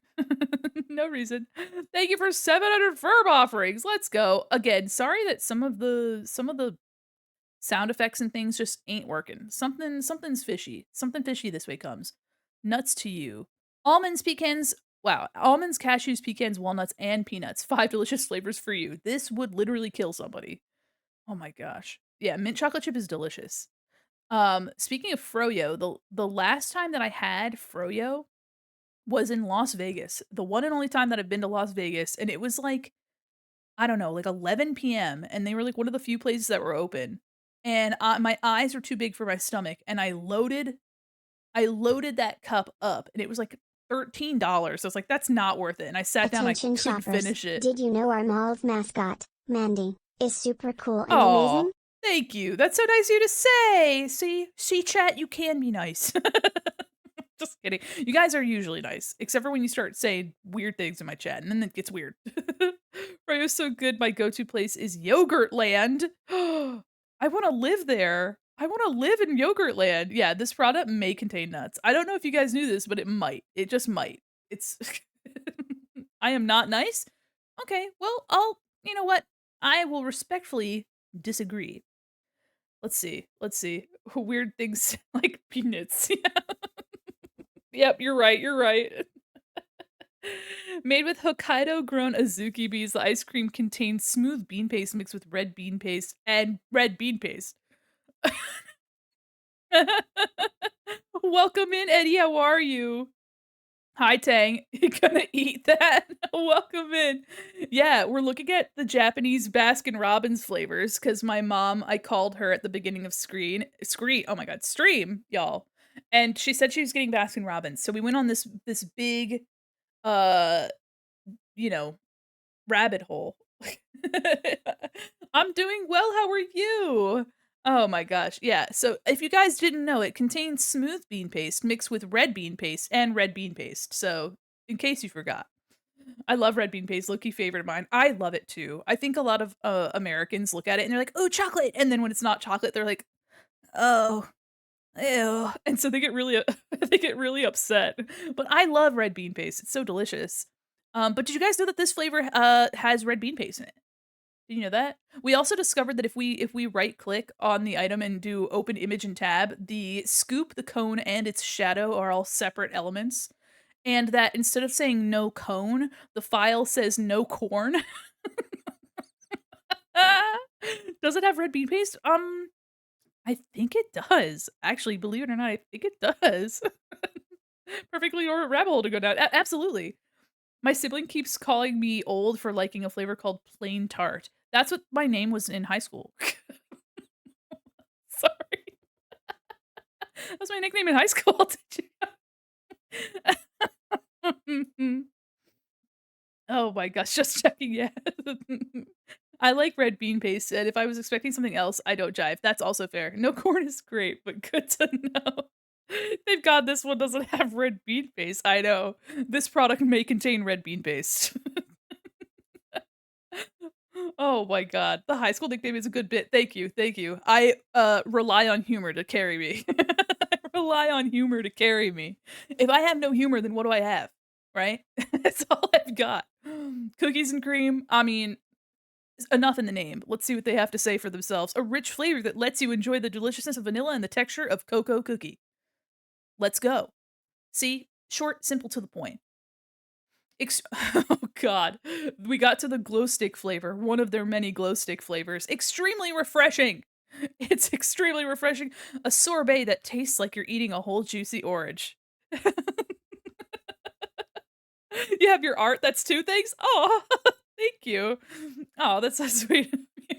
No reason. Thank you for 700 Furb offerings. Let's go. Again, sorry that some of the sound effects and things just ain't working. Something's fishy. Something fishy this way comes. Nuts to you. Almonds, pecans. Wow. Almonds, cashews, pecans, walnuts, and peanuts. 5 delicious flavors for you. This would literally kill somebody. Oh my gosh. Yeah, mint chocolate chip is delicious. Speaking of froyo, the last time that I had froyo was in Las Vegas. The one and only time that I've been to Las Vegas, and it was like, I don't know, like 11 PM, and they were like one of the few places that were open. And my eyes were too big for my stomach, and I loaded that cup up, and it was like $13. I was like, "That's not worth it." And I sat down, I Attention couldn't shoppers, finish it. did you know our mall's mascot, Mandy, is super cool and Aw, amazing? thank you. That's so nice of you to say. See, chat, you can be nice. Just kidding. You guys are usually nice, except for when you start saying weird things in my chat, and then it gets weird. Froyo's so good. My go-to place is Yogurt Land. I want to live there. I want to live in Yogurt Land. Yeah, this product may contain nuts. I don't know if you guys knew this, but it might. It just might. It's. I am not nice. Okay, well, I'll. You know what? I will respectfully disagree. Let's see. Let's see. Weird things like peanuts. Yep, you're right, you're right. Made with Hokkaido-grown Azuki bees, the ice cream contains smooth bean paste mixed with red bean paste and red bean paste. Welcome in, Eddie, how are you? Hi, Tang. You gonna eat that? Welcome in. Yeah, we're looking at the Japanese Baskin Robbins flavors because my mom, I called her at the beginning of oh my god, stream, y'all. And she said she was getting Baskin Robbins. So we went on this big uh, you know, rabbit hole. I'm doing well, how are you? Oh my gosh, yeah, so if you guys didn't know, it contains smooth bean paste mixed with red bean paste and red bean paste, so in case you forgot. I love red bean paste, low-key favorite of mine. I love it too. I think a lot of, Americans look at it and they're like, "Oh, chocolate," and then when it's not chocolate, they're like, "Oh." Ew, and so they get really they get really upset. But I love red bean paste, it's so delicious. But did you guys know that this flavor, has red bean paste in it? Did you know that? We also discovered that if we right click on the item and do open image and tab, the scoop, the cone, and its shadow are all separate elements, and that instead of saying "no cone," the file says "no corn." Does it have red bean paste? I think it does. Actually, believe it or not, I think it does. Perfectly or rabbit hole to go down. Absolutely. My sibling keeps calling me old for liking a flavor called plain tart. That's what my name was in high school. Sorry. That was my nickname in high school. Did you? Oh my gosh, just checking, yeah. I like red bean paste, and if I was expecting something else, I don't jive. That's also fair. No corn is great, but good to know. Thank God this one doesn't have red bean paste. I know. This product may contain red bean paste. Oh my god. The high school nickname is a good bit. Thank you, thank you. I, rely on humor to carry me. I rely on humor to carry me. If I have no humor, then what do I have? Right? That's all I've got. Cookies and cream, I mean, enough in the name. Let's see what they have to say for themselves. A rich flavor that lets you enjoy the deliciousness of vanilla and the texture of cocoa cookie. Let's go. See? Short, simple, to the point. Oh god. We got to the glow stick flavor, one of their many glow stick flavors. Extremely refreshing. It's extremely refreshing. A sorbet that tastes like you're eating a whole juicy orange. You have your art, that's 2 things? Oh, thank you. Oh, that's so sweet of you.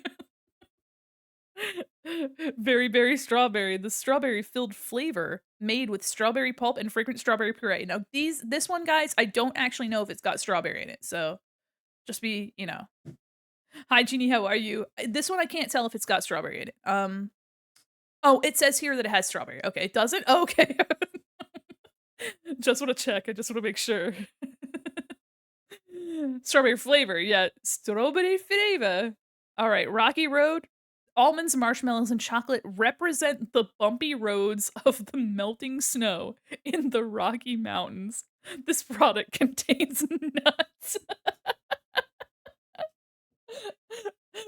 Very berry strawberry, the strawberry-filled flavor made with strawberry pulp and fragrant strawberry puree. Now this one, guys, I don't actually know if it's got strawberry in it, so just be, "Hi, Jeannie, how are you?" This one, I can't tell if it's got strawberry in it. Oh, it says here that it has strawberry. Okay, does it? Oh, okay. Just wanna check, I just wanna make sure. Strawberry flavor, yeah, strawberry flavor. Alright, Rocky Road. Almonds, marshmallows, and chocolate represent the bumpy roads of the melting snow in the Rocky Mountains. This product contains nuts.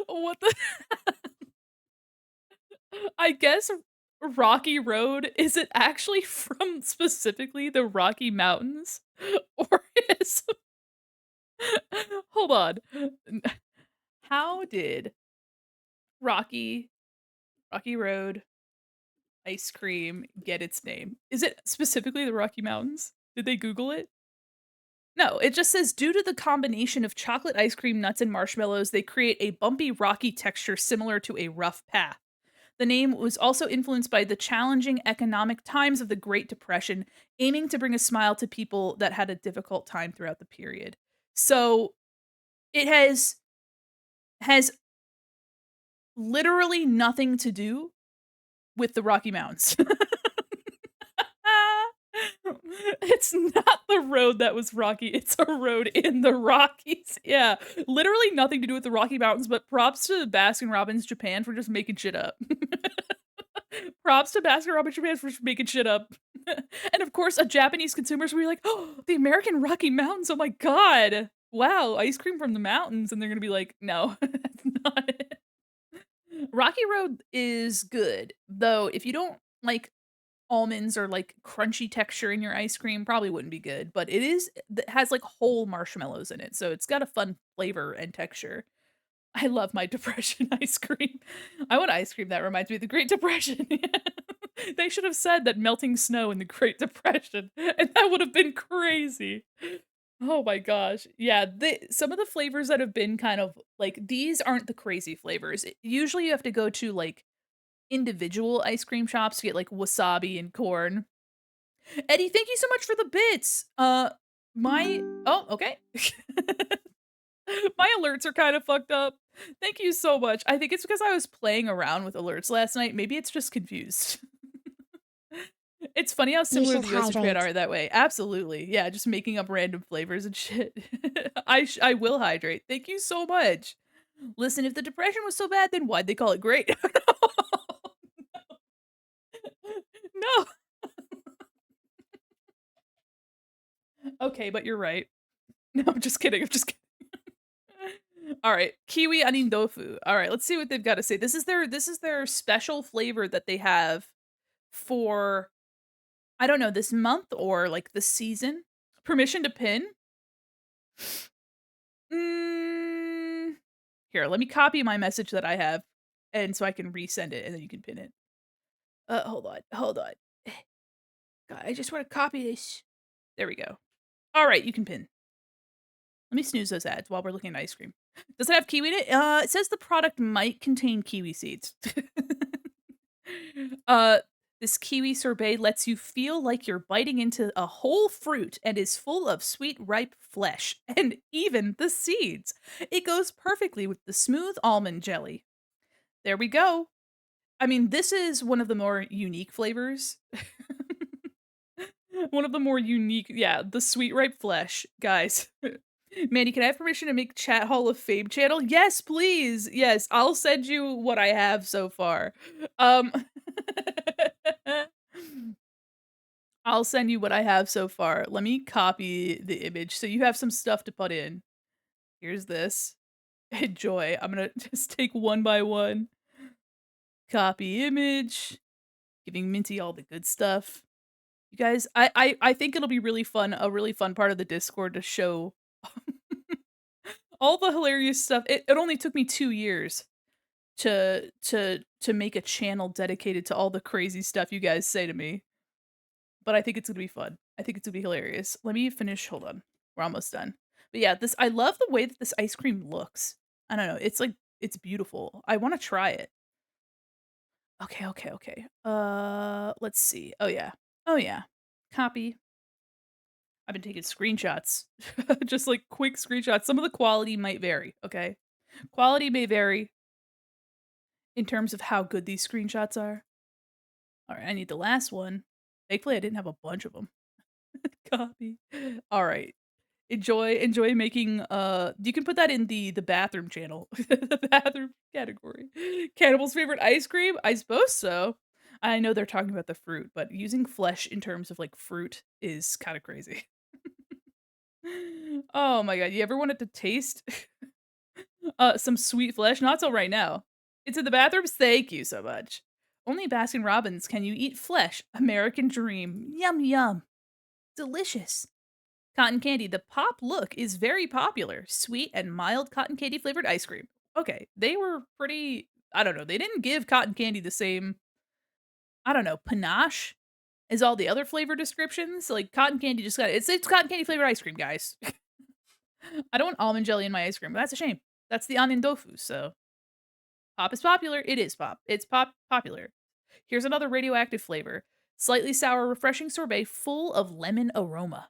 What the I guess Rocky Road, is it actually from specifically the Rocky Mountains? Or is hold on. How did Rocky Rocky Road ice cream get its name? Is it specifically the Rocky Mountains? Did they Google it? No, it just says due to the combination of chocolate ice cream, nuts, and marshmallows, they create a bumpy, rocky texture similar to a rough path. The name was also influenced by the challenging economic times of the Great Depression, aiming to bring a smile to people that had a difficult time throughout the period. So it has literally nothing to do with the Rocky Mountains. It's not the road that was rocky, it's a road in the Rockies. Yeah, literally nothing to do with the Rocky Mountains, but props to Baskin-Robbins Japan for just making shit up. Props to Baskin-Robbins Japan for just making shit up. And of course, Japanese consumers will be like, "Oh, the American Rocky Mountains, oh my god. Wow, ice cream from the mountains," and they're gonna be like, "No, that's not it." Rocky Road is good, though if you don't like almonds or, like, crunchy texture in your ice cream, probably wouldn't be good, but it has, like, whole marshmallows in it, so it's got a fun flavor and texture. I love my depression ice cream. I want ice cream that reminds me of the Great Depression. They should have said that melting snow in the Great Depression, and that would have been crazy. Oh my gosh. Yeah, some of the flavors that have been kind of like these aren't the crazy flavors. Usually you have to go to, like, individual ice cream shops to get, like, wasabi and corn. Eddie, thank you so much for the bits. My oh, okay. My alerts are kind of fucked up. Thank you so much. I think it's because I was playing around with alerts last night. Maybe it's just confused. It's funny how You similar should the US and Japan hydrate. are that way. Absolutely. Yeah, just making up random flavors and shit. I will hydrate. Thank you so much. Listen, if the depression was so bad, then why'd they call it great? No, Okay, but you're right. No, I'm just kidding, I'm just kidding. Alright, kiwi onion tofu. Alright, let's see what they've got to say. This is their special flavor that they have for, I don't know, this month or, like, the season. Permission to pin? Mm, here, let me copy my message that I have, and so I can resend it, and then you can pin it. Hold on, hold on. God, I just wanna copy this. There we go. Alright, you can pin. Let me snooze those ads while we're looking at ice cream. Does it have kiwi in it? It says the product might contain kiwi seeds. uh, this kiwi sorbet lets you feel like you're biting into a whole fruit and is full of sweet, ripe flesh and even the seeds. It goes perfectly with the smooth almond jelly. There we go. I mean, this is one of the more unique flavors. One of the more unique, yeah, the sweet ripe flesh, guys. Mandy, can I have permission to make Chat Hall of Fame channel? Yes, please. Yes, I'll send you what I have so far. Um I'll send you what I have so far. Let me copy the image so you have some stuff to put in. Here's this. Enjoy. I'm gonna just take one by one. Copy image, giving Minty all the good stuff. You guys, I think it'll be really fun, a really fun part of the Discord to show all the hilarious stuff. It only took me 2 years to make a channel dedicated to all the crazy stuff you guys say to me, but I think it's gonna be fun. I think it's gonna be hilarious. Let me finish, hold on. We're almost done. But yeah, this, I love the way that this ice cream looks. I don't know, it's like, it's beautiful. I wanna try it. Okay, okay, okay. Let's see. Oh yeah. Oh yeah. Copy. I've been taking screenshots. Just like quick screenshots. Some of the quality might vary, okay? Quality may vary in terms of how good these screenshots are. Alright, I need the last one. Thankfully, I didn't have a bunch of them. Copy. Alright. Enjoy making, you can put that in the bathroom channel. The bathroom category. Cannibal's favorite ice cream? I suppose so. I know they're talking about the fruit, but using flesh in terms of, like, fruit is kinda crazy. Oh my god, you ever wanted to taste, some sweet flesh? Not till right now. It's in the bathrooms? Thank you so much. Only Baskin Robbins can you eat flesh. American dream. Yum yum. Delicious. Cotton candy. The pop look is very popular. Sweet and mild cotton candy flavored ice cream. Okay, they were pretty, I don't know, they didn't give cotton candy the same, I don't know, panache as all the other flavor descriptions. Like cotton candy just got, it's cotton candy flavored ice cream, guys. I don't want almond jelly in my ice cream, but that's a shame. That's the onion tofu, so pop is popular. It is pop. It's popular. Here's another radioactive flavor. Slightly sour, refreshing sorbet full of lemon aroma.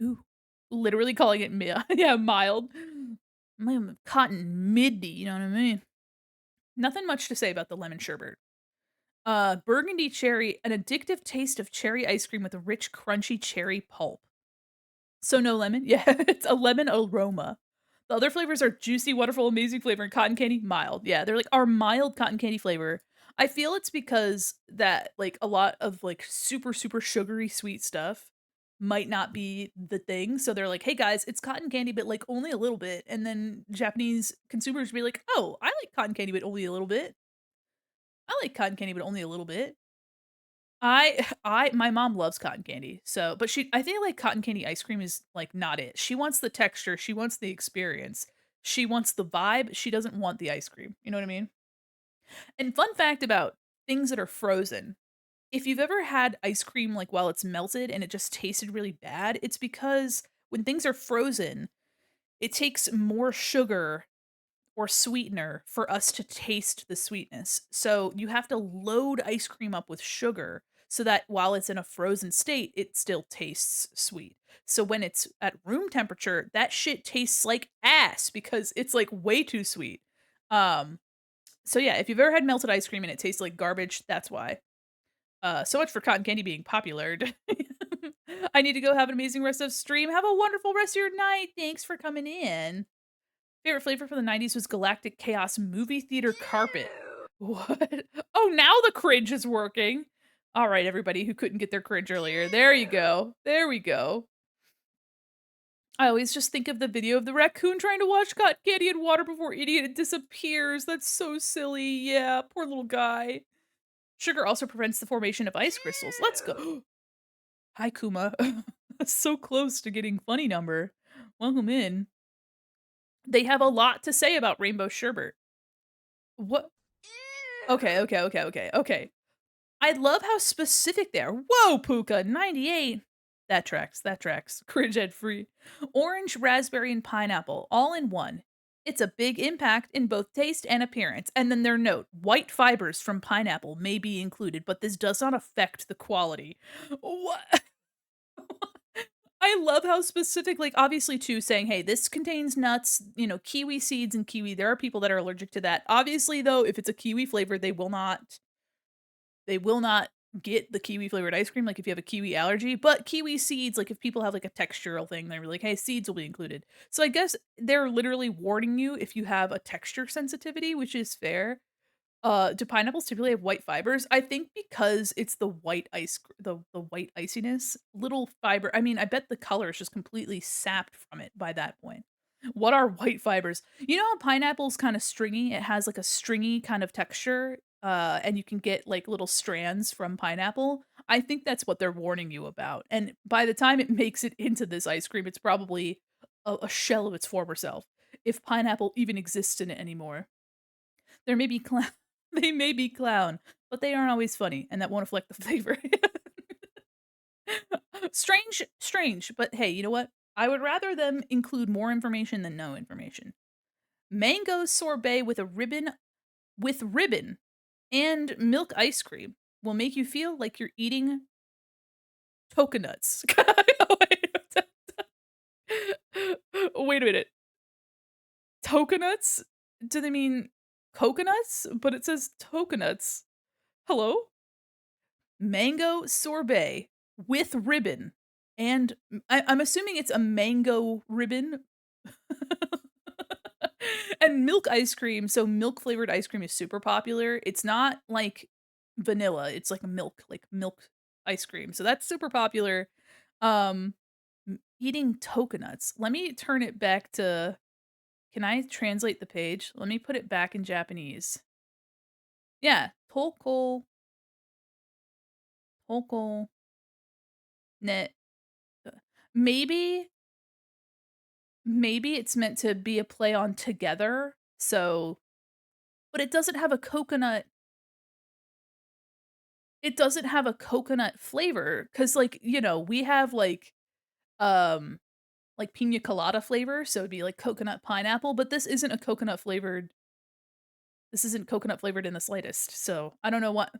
Ooh. Literally calling it yeah, mild. Cotton middy, you know what I mean? Nothing much to say about the lemon sherbet. Burgundy cherry, an addictive taste of cherry ice cream with a rich, crunchy cherry pulp. So no lemon? Yeah, it's a lemon aroma. The other flavors are juicy, wonderful, amazing flavor, and cotton candy, mild. Yeah, they're like our mild cotton candy flavor. I feel it's because that, like, a lot of, like, super, super sugary sweet stuff might not be the thing. So they're like, hey guys, it's cotton candy, but like only a little bit. And then Japanese consumers be like, oh, I like cotton candy, but only a little bit. I like cotton candy, but only a little bit. My mom loves cotton candy, so but I feel like cotton candy ice cream is, like, not it. She wants the texture, she wants the experience, she wants the vibe, she doesn't want the ice cream, you know what I mean? And fun fact about things that are frozen, if you've ever had ice cream, like, while it's melted and it just tasted really bad, it's because when things are frozen, it takes more sugar or sweetener for us to taste the sweetness. So you have to load ice cream up with sugar so that while it's in a frozen state, it still tastes sweet. So when it's at room temperature, that shit tastes like ass because it's like way too sweet. Um so yeah, if you've ever had melted ice cream and it tastes like garbage, that's why. So much for cotton candy being popular. I need to go have an amazing rest of stream. Have a wonderful rest of your night. Thanks for coming in. Favorite flavor from the '90s was Galactic Chaos movie theater carpet. What? Oh, now the cringe is working. All right, everybody who couldn't get their cringe earlier. There you go. There we go. I always just think of the video of the raccoon trying to wash cotton candy in water before eating it. It disappears. That's so silly. Yeah, poor little guy. Sugar also prevents the formation of ice crystals. Let's go. Hi, Kuma. So close to getting funny number. Welcome in. They have a lot to say about rainbow sherbet. What? Okay, okay, okay, okay, okay. I love how specific they are. Whoa, Puka, 98. That tracks, that tracks. Cringe head free. Orange, raspberry, and pineapple, all in one. It's a big impact in both taste and appearance. And then their note, white fibers from pineapple may be included, but this does not affect the quality. What? I love how specific, like, obviously, too, saying, hey, this contains nuts, kiwi seeds and kiwi. There are people that are allergic to that. Obviously, though, if it's a kiwi flavor, they will not get the kiwi flavored ice cream, like, if you have a kiwi allergy, but kiwi seeds, like, if people have, like, a textural thing, they're like, "Hey, seeds will be included." So I guess they're literally warning you if you have a texture sensitivity, which is fair. Do pineapples typically have white fibers? I think because it's the white the white iciness, little fiber I mean, I bet the color is just completely sapped from it by that point. What are white fibers? You know how pineapple's kinda stringy? It has, like, a stringy kind of texture, and you can get, like, little strands from pineapple? I think that's what they're warning you about, and by the time it makes it into this ice cream, it's probably a shell of its former self, if pineapple even exists in it anymore. There may be clown they may be clown, but they aren't always funny, and that won't affect the flavor. Strange, strange, but hey, you know what? I would rather them include more information than no information. Mango sorbet with ribbon and milk ice cream will make you feel like you're eating coconuts. Wait a minute. Toconuts? Do they mean coconuts? But it says toconuts. Hello? Mango sorbet with ribbon, and I'm assuming it's a mango ribbon, and milk ice cream, so milk flavored ice cream is super popular. It's not like vanilla, it's like milk ice cream, so that's super popular. Eating coconuts. Let me turn it back to can I translate the page? Let me put it back in Japanese. Yeah, toko net. Maybe Maybe it's meant to be a play on together, so but it doesn't have a coconut flavor, because we have, um, piña colada flavor, so it'd be, like, coconut pineapple, but this isn't coconut flavored in the slightest, so I don't know what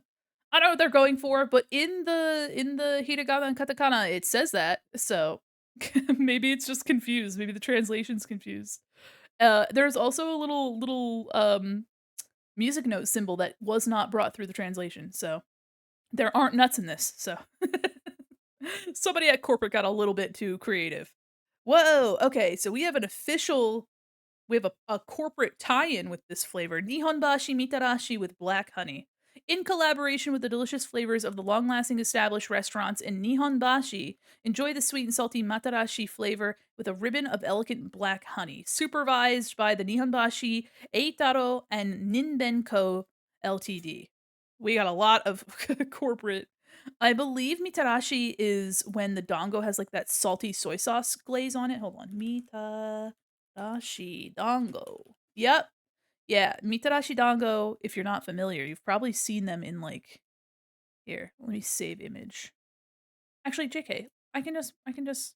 they're going for, but in the hiragana and katakana, it says that, so maybe it's just confused, maybe the translation's confused. There's also a little music note symbol that was not brought through the translation, so there aren't nuts in this, so somebody at corporate got a little bit too creative. Whoa, okay, so we have a corporate tie-in with this flavor, Nihonbashi Mitarashi with black honey. In collaboration with the delicious flavors of the long-lasting established restaurants in Nihonbashi, enjoy the sweet and salty Matarashi flavor with a ribbon of elegant black honey. Supervised by the Nihonbashi Eitaro and Ninbenko Ltd. We got a lot of corporate. I believe Mitarashi is when the dango has like that salty soy sauce glaze on it. Hold on. Mitarashi dango. Yep. Yeah, Mitarashi dango, if you're not familiar, you've probably seen them in like here, let me save image. Actually, JK, I can just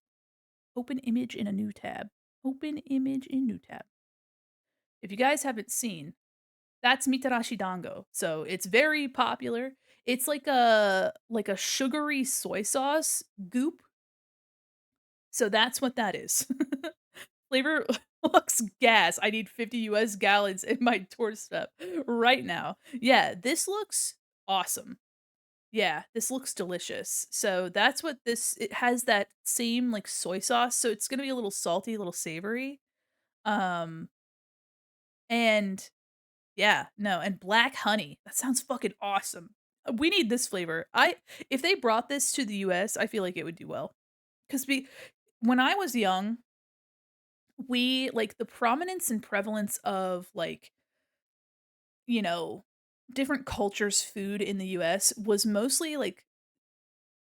open image in a new tab. Open image in new tab. If you guys haven't seen, that's Mitarashi dango. So it's very popular. It's like a sugary soy sauce goop. So that's what that is. Flavor looks gas. I need 50 US gallons in my doorstep right now. Yeah, this looks awesome. Yeah, this looks delicious. So that's what this it has that same like soy sauce, so it's gonna be a little salty, a little savory. Um, and yeah, no, and black honey. That sounds fucking awesome. We need this flavor. If they brought this to the US, I feel like it would do well. Because when I was young we like, the prominence and prevalence of, like, you know, different cultures' food in the US was mostly, like,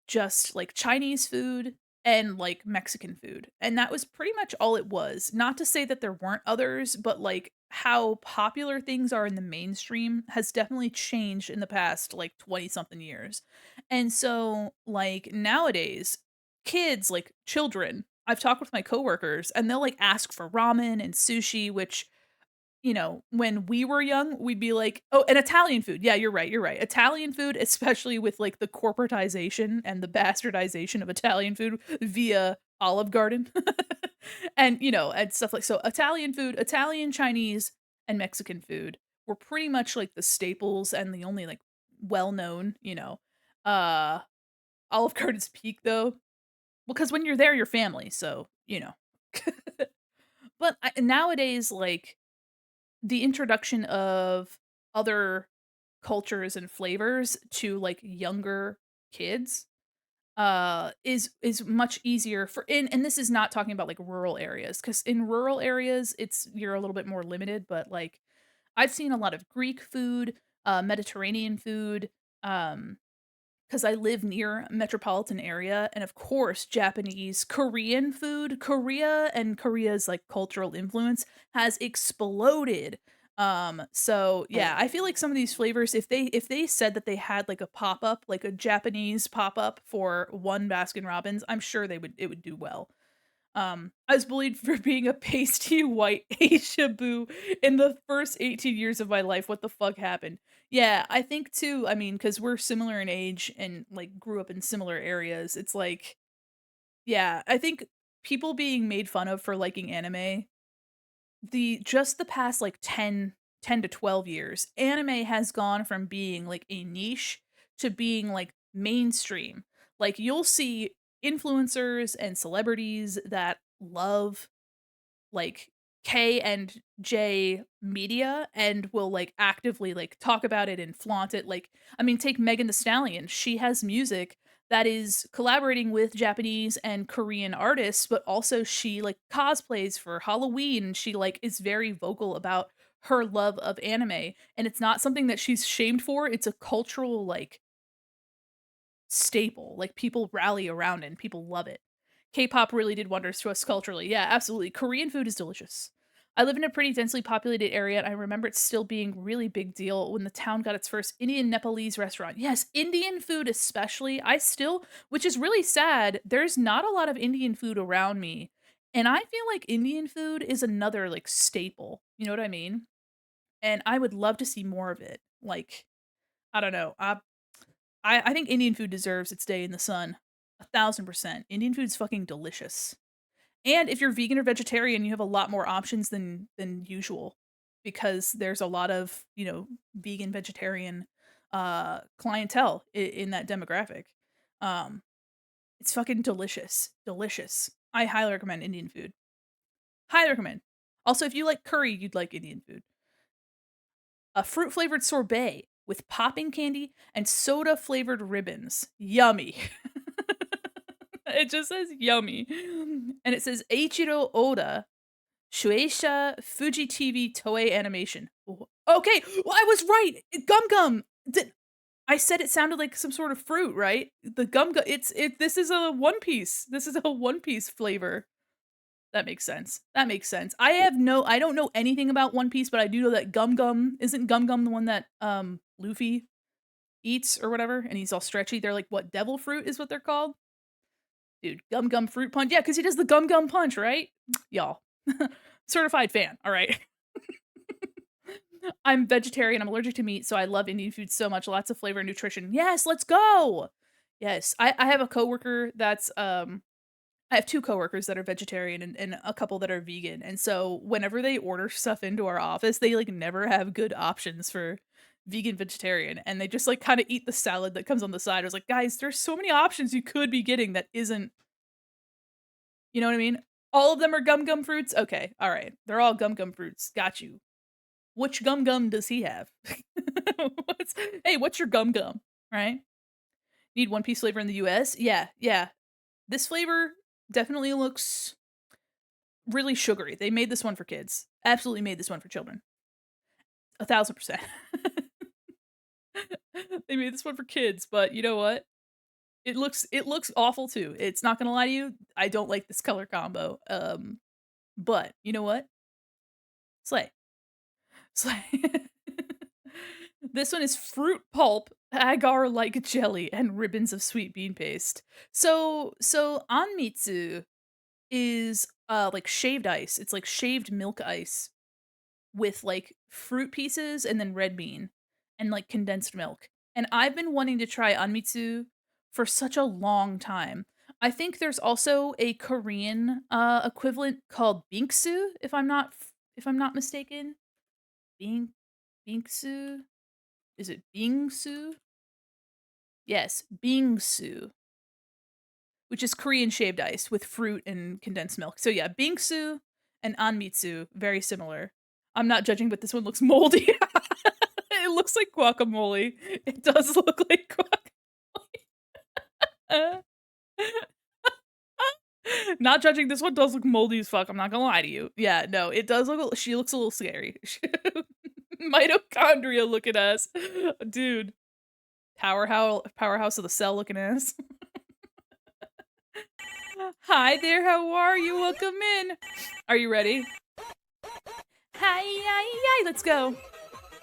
just, like, Chinese food and, like, Mexican food, and that was pretty much all it was. Not to say that there weren't others, but, like, how popular things are in the mainstream has definitely changed in the past, like, 20 something years. And so, like, nowadays, kids, like, children I've talked with my coworkers, and they'll, like, ask for ramen and sushi, which when we were young, we'd be like, "Oh, and Italian food." Yeah, you're right. Italian food, especially with, like, the corporatization and the bastardization of Italian food via Olive Garden. And stuff like so Italian food, Italian, Chinese, and Mexican food were pretty much, like, the staples and the only, like, well-known, uh, Olive Garden's peak, though, because when you're there, you're family, so. But nowadays, like the introduction of other cultures and flavors to, like, younger kids, is much easier for and this is not talking about, like, rural areas, because in rural areas, you're a little bit more limited, but, like, I've seen a lot of Greek food, Mediterranean food, um 'cause I live near a metropolitan area, and of course, Japanese, Korean food, Korea's, like, cultural influence has exploded. So, yeah, I feel like some of these flavors, if they said that they had, like, a pop-up, like a Japanese pop-up for one Baskin Robbins, I'm sure it would do well. I was bullied for being a pasty white Asia boo in the first 18 years of my life. What the fuck happened? Yeah, I think too, I mean, because 'cause we're similar in age and, like, grew up in similar areas, it's like yeah, I think people being made fun of for liking anime, the past, like, 10 to 12 years, anime has gone from being, like, a niche to being, like, mainstream. Like, you'll see influencers and celebrities that love like K and J media and will like actively like talk about it and flaunt it. Like, I mean, take Megan the Stallion. She has music that is collaborating with Japanese and Korean artists, but also she like cosplays for Halloween. She like is very vocal about her love of anime. And it's not something that she's shamed for. It's a cultural like staple, like, people rally around it and people love it. K-pop really did wonders to us culturally. Yeah, absolutely. Korean food is delicious. I live in a pretty densely populated area, and I remember it still being really big deal when the town got its first Indian Nepalese restaurant. Yes, Indian food especially. Which is really sad, there's not a lot of Indian food around me, and I feel like Indian food is another, like, staple, you know what I mean? And I would love to see more of it. Like, I don't know, I think Indian food deserves its day in the sun. 1,000%. Indian food's fucking delicious. And if you're vegan or vegetarian, you have a lot more options than usual because there's a lot of, vegan, vegetarian, clientele in that demographic. Um, it's fucking delicious. Delicious. I highly recommend Indian food. Highly recommend. Also, if you like curry, you'd like Indian food. A fruit flavored sorbet with popping candy and soda flavored ribbons. Yummy. It just says yummy. And it says Eiichiro Oda, Shueisha Fuji TV Toei Animation. Okay, well, I was right. Gum Gum. I said it sounded like some sort of fruit, right? The Gum Gum. This is a One Piece. This is a One Piece flavor. That makes sense. That makes sense. I don't know anything about One Piece, but I do know that Gum Gum isn't Gum Gum the one that Luffy eats or whatever, and he's all stretchy. They're like what devil fruit is what they're called? Dude, Gum Gum Fruit Punch. Yeah, because he does the Gum Gum Punch, right? Y'all. Certified fan. All right. I'm vegetarian. I'm allergic to meat, so I love Indian food so much. Lots of flavor and nutrition. Yes, let's go. Yes. I have a coworker that's I have 2 coworkers that are vegetarian and a couple that are vegan, and so whenever they order stuff into our office, they, like, never have good options for vegan, vegetarian, and they just, like, kinda eat the salad that comes on the side. I was like, "Guys, there's so many options you could be getting that isn't" you know what I mean? All of them are Gum Gum fruits? Okay, alright. They're all Gum Gum fruits. Got you. Which Gum Gum does he have? What's Hey, what's your Gum Gum? Right? Need One Piece flavor in the US? Yeah, yeah. This flavor definitely looks really sugary. They made this one for kids. Absolutely made this one for children. 1,000%. They made this one for kids, but you know what? It looks awful too. It's not gonna lie to you, I don't like this color combo, but you know what? Slay. Slay. This one is fruit pulp, agar-like jelly, and ribbons of sweet bean paste. So anmitsu is, like shaved ice. It's like shaved milk ice with, like, fruit pieces and then red bean and, like, condensed milk. And I've been wanting to try anmitsu for such a long time. I think there's also a Korean, equivalent called bingsu, if I'm not mistaken. Bing bingsu? Is it bingsu? Yes, bingsu, which is Korean shaved ice with fruit and condensed milk. So yeah, bingsu and anmitsu, very similar. I'm not judging, but this one looks moldy. It looks like guacamole. It does look like guac. Not judging, this one does look moldy as fuck, I'm not gonna lie to you. Yeah, no, it does look she looks a little scary. Mitochondria looking ass. Dude, powerhouse of the cell looking ass. Hi there, how are you? Welcome in. Are you ready? Hi, hi, hi, let's go.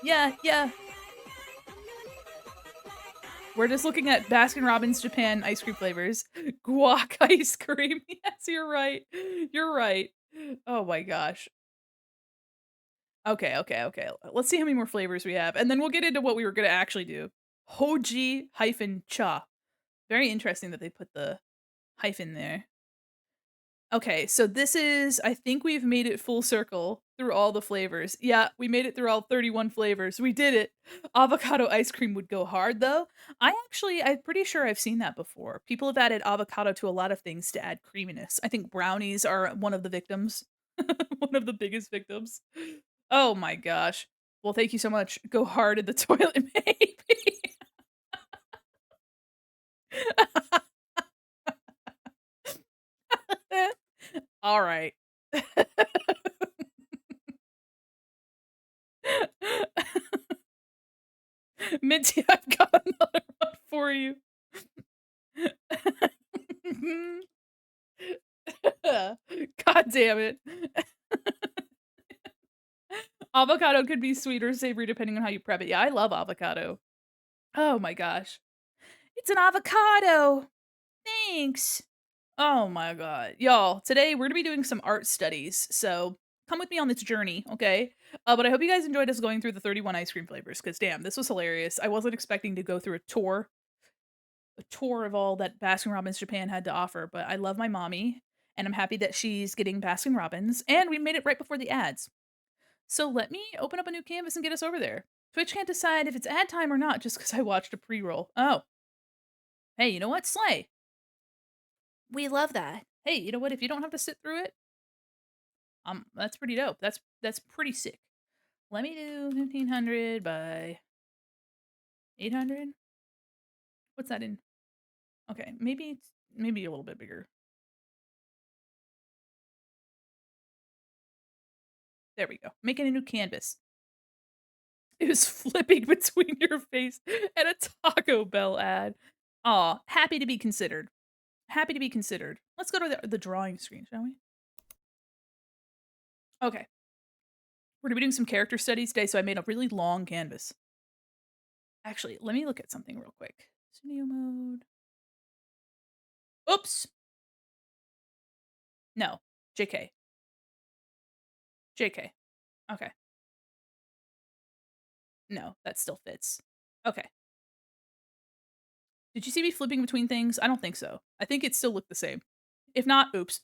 Yeah, yeah. We're just looking at Baskin-Robbins Japan ice cream flavors. Guac ice cream. Yes, you're right. You're right. Oh my gosh. Okay, okay, okay. Let's see how many more flavors we have, and then we'll get into what we were gonna actually do. Hoji hyphen cha. Very interesting that they put the hyphen there. Okay, so this is I think we've made it full circle through all the flavors. Yeah, we made it through all 31 flavors. We did it. Avocado ice cream would go hard though. I'm pretty sure I've seen that before. People have added avocado to a lot of things to add creaminess. I think brownies are one of the victims. One of the biggest victims. Oh my gosh. Well, thank you so much. Go hard in the toilet, maybe. All right. Minty, I've got another one for you. God damn it. Avocado could be sweet or savory depending on how you prep it. Yeah, I love avocado. Oh my gosh. It's an avocado. Thanks. Oh my god. Y'all, today we're gonna be doing some art studies, so come with me on this journey, okay? But I hope you guys enjoyed us going through the 31 ice cream flavors, because damn, this was hilarious. I wasn't expecting to go through a tour of all that Baskin Robbins Japan had to offer, but I love my mommy, and I'm happy that she's getting Baskin Robbins, and we made it right before the ads. So let me open up a new canvas and get us over there. Twitch can't decide if it's ad time or not just because I watched a pre-roll. Oh, hey, you know what? Slay. We love that. Hey, you know what? If you don't have to sit through it, that's pretty dope. That's pretty sick. Let me do 1500 by 800. What's that in? Okay, maybe a little bit bigger. There we go. Making a new canvas. It was flipping between your face and a Taco Bell ad. Aw, happy to be considered. Happy to be considered. Let's go to the drawing screen, shall we? Okay. We're gonna be doing some character studies today, so I made a really long canvas. Actually, let me look at something real quick. Studio mode. Oops. No. JK. JK. Okay. No, that still fits. Okay. Did you see me flipping between things? I don't think so. I think it still looked the same. If not, oops.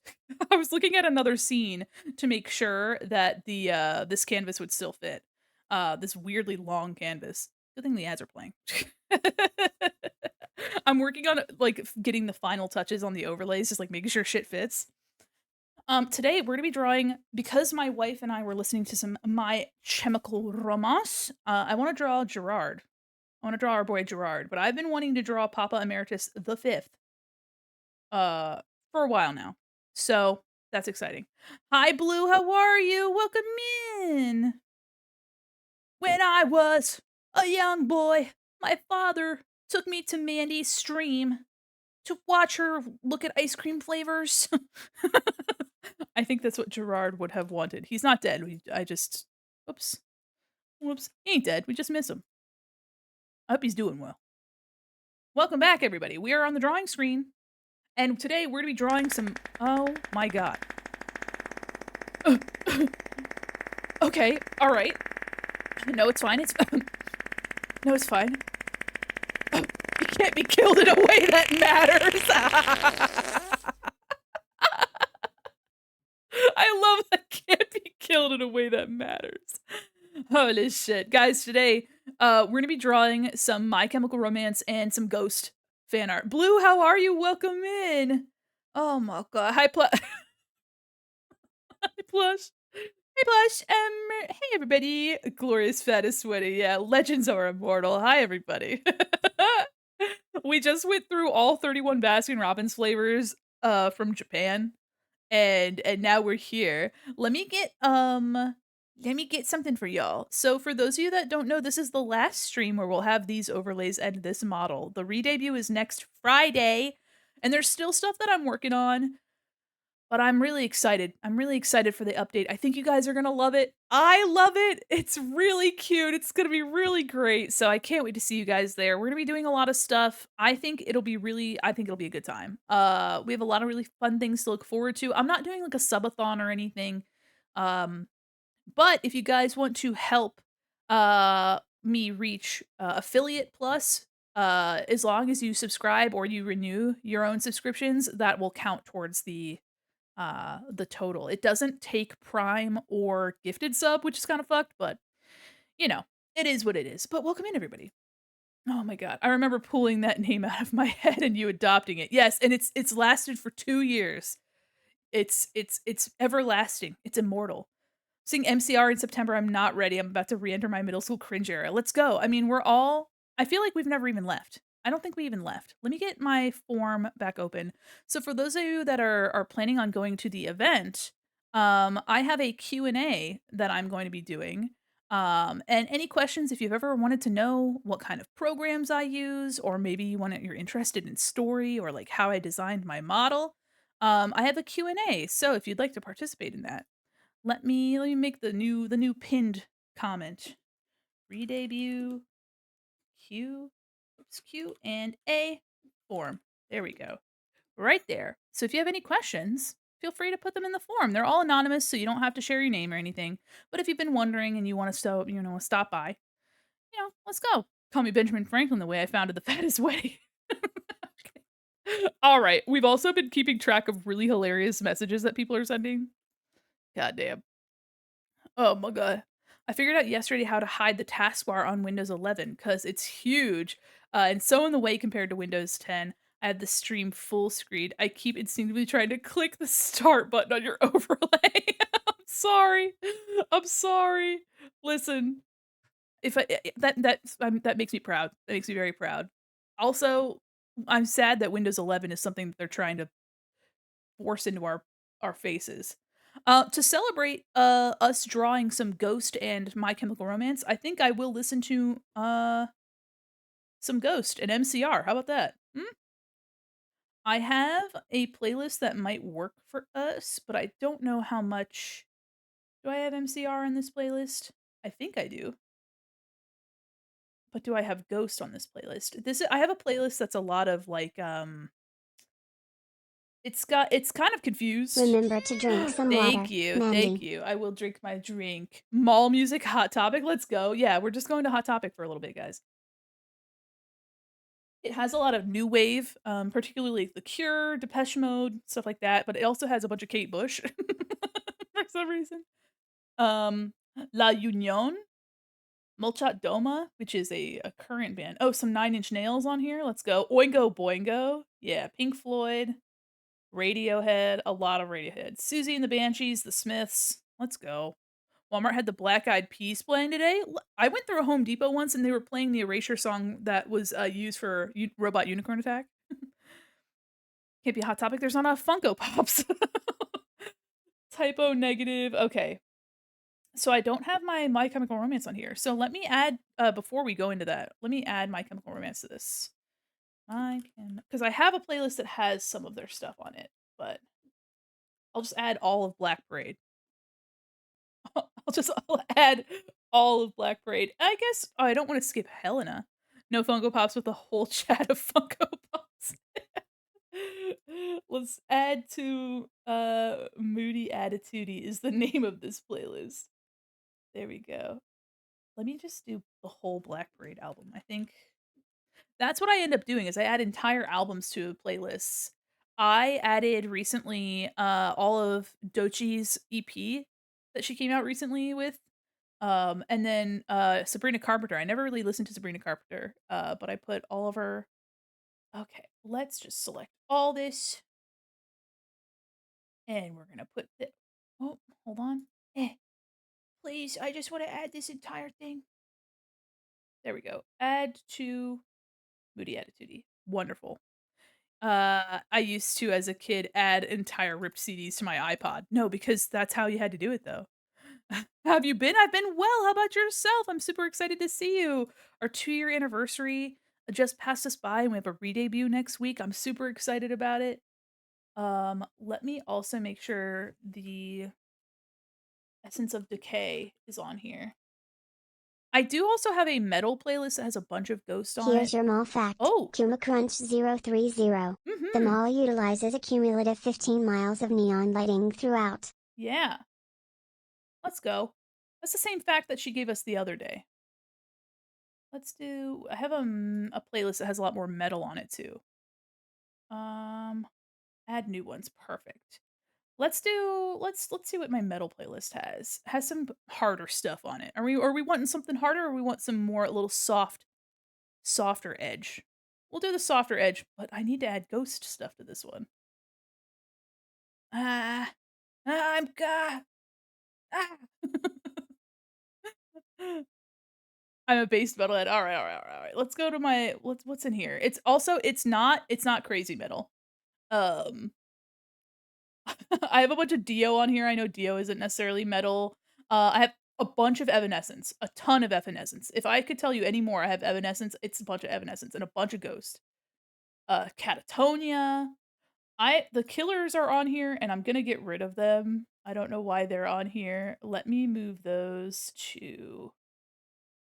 I was looking at another scene to make sure that this canvas would still fit. This weirdly long canvas. Good thing the ads are playing. I'm working on like getting the final touches on the overlays, just like making sure shit fits. Today we're gonna be drawing because my wife and I were listening to some My Chemical Romance. I want to draw Gerard. I want to draw our boy Gerard, but I've been wanting to draw Papa Emeritus the Fifth, uh, for a while now. So That's exciting. Hi, Blue, how are you? Welcome in. When I was a young boy, my father took me to Mandy's stream to watch her look at ice cream flavors. I think that's what Gerard would have wanted. He's not dead. I just, oops, whoops, he ain't dead. We just miss him. I hope he's doing well. Welcome back, everybody. We are on the drawing screen, and today we're gonna be drawing some. Oh my god. Okay, all right. No, it's fine. It's no, it's fine. You can't be killed in a way that matters. I love that can't be killed in a way that matters. Holy shit. Guys, today, we're gonna be drawing some My Chemical Romance and some Ghost fan art. Blue, how are you? Welcome in. Oh my god. Hi, Plush. Hey, Plush. Hey, everybody. Glorious, fat, and sweaty. Yeah, legends are immortal. Hi, everybody. We just went through all 31 Baskin Robbins flavors, from Japan, and now we're here. Let me get something for y'all. So for those of you that don't know, this is the last stream where we'll have these overlays and this model. The re-debut is next Friday, and there's still stuff that I'm working on, but I'm really excited. I'm really excited for the update. I think you guys are gonna love it. I love it. It's really cute. It's gonna be really great. So I can't wait to see you guys there. We're gonna be doing a lot of stuff. I think it'll be a good time. We have a lot of really fun things to look forward to. I'm not doing like a subathon or anything. Um, but if you guys want to help me reach affiliate plus, as long as you subscribe or you renew your own subscriptions, that will count towards the total. It doesn't take Prime or gifted sub, which is kind of fucked, but you know, it is what it is. But welcome in, everybody. Oh my god, I remember pulling that name out of my head and you adopting it. Yes, and it's lasted for 2 years. It's everlasting. It's immortal. Seeing MCR in September, I'm not ready. I'm about to re-enter my middle school cringe era. Let's go. I mean, I feel like we've never even left. I don't think we even left. Let me get my form back open. So for those of you that are planning on going to the event, I have a Q&A that I'm going to be doing. And any questions, if you've ever wanted to know what kind of programs I use, or maybe you're interested in story or like how I designed my model, I have a Q&A. So if you'd like to participate in that, let me make the new pinned comment. Re-debut Q and A form. There we go. Right there. So if you have any questions, feel free to put them in the form. They're all anonymous, so you don't have to share your name or anything. But if you've been wondering and you want to stop by, let's go. Call me Benjamin Franklin the way I founded the fattest way. All right. We've also been keeping track of really hilarious messages that people are sending. God damn. Oh my god. I figured out yesterday how to hide the taskbar on Windows 11 because it's huge and so in the way compared to Windows 10. I had the stream full screen. I keep instinctively trying to click the start button on your overlay. I'm sorry. I'm sorry. Listen, if I that makes me proud. That makes me very proud. Also, I'm sad that Windows 11 is something that they're trying to force into our faces. To celebrate us drawing some Ghost and My Chemical Romance, I think I will listen to some Ghost and MCR. How about that? Hmm? I have a playlist that might work for us, but I don't know how much. Do I have MCR in this playlist? I think I do. But do I have Ghost on this playlist? I have a playlist that's a lot of like it's kind of confused. Remember to drink some Thank water, you, thank Mandy. you. I will drink my drink. Mall music, Hot Topic, let's go. Yeah, we're just going to Hot Topic for a little bit, guys. It has a lot of new wave, particularly The Cure, Depeche Mode, stuff like that, but it also has a bunch of Kate Bush for some reason. Um, La Union, Molchat Doma, which is a current band. Oh, some Nine Inch Nails on here. Let's go. Oingo Boingo. Yeah, Pink Floyd. Radiohead, a lot of Radiohead. Susie and the Banshees, The Smiths. Let's go. Walmart had the Black Eyed Peas playing today. I went through a Home Depot once and they were playing the Erasure song that was used for Robot Unicorn Attack. Can't be a Hot Topic. There's not enough Funko Pops. Typo negative. Okay. So I don't have My Chemical Romance on here. So let me add before we go into that, let me add My Chemical Romance to this. I can because I have a playlist that has some of their stuff on it, but I'll just add all of Black Parade. I'll add all of Black Parade. I guess oh, I don't wanna skip Helena. No Funko Pops with a whole chat of Funko Pops. Let's add to, Moody Attitudey is the name of this playlist. There we go. Let me just do the whole Black Parade album. I think that's what I end up doing is I add entire albums to playlists. I added recently, all of Doechie's EP that she came out recently with, and then, Sabrina Carpenter. I never really listened to Sabrina Carpenter, but I put all of her okay, let's just select all this, and we're gonna put the oh, hold on. Please, I just wanna add this entire thing. There we go. Add to Moody Attitude. Wonderful. I used to, as a kid, add entire ripped CDs to my iPod. No, because that's how you had to do it, though. How have you been? I've been well. How about yourself? I'm super excited to see you. Our 2-year anniversary just passed us by, and we have a re-debut next week. I'm super excited about it. Let me also make sure the Essence of Decay is on here. I do also have a metal playlist that has a bunch of Ghost on Here's it. your mall fact. Oh, Kuma Crunch 030. The mhm. mall utilizes a cumulative 15 miles of neon lighting throughout. Yeah, let's go. That's the same fact that she gave us the other day. Let's do I have, a playlist that has a lot more metal on it too. Um, add new ones, perfect. Let's see what my metal playlist has. Has some harder stuff on it. Are we wanting something harder or we want some more a little softer edge? We'll do the softer edge, but I need to add ghost stuff to this one. Ah, I'm ga ah. I'm a bass metalhead. Alright, alright, alright, alright. Let's go to my what's in here? It's not crazy metal. Um, I have a bunch of Dio on here. I know Dio isn't necessarily metal. I have a bunch of Evanescence, a ton of Evanescence. If I could tell you any more, I have Evanescence. It's a bunch of Evanescence and a bunch of Ghost. Catatonia. The Killers are on here, and I'm gonna get rid of them. I don't know why they're on here. Let me move those to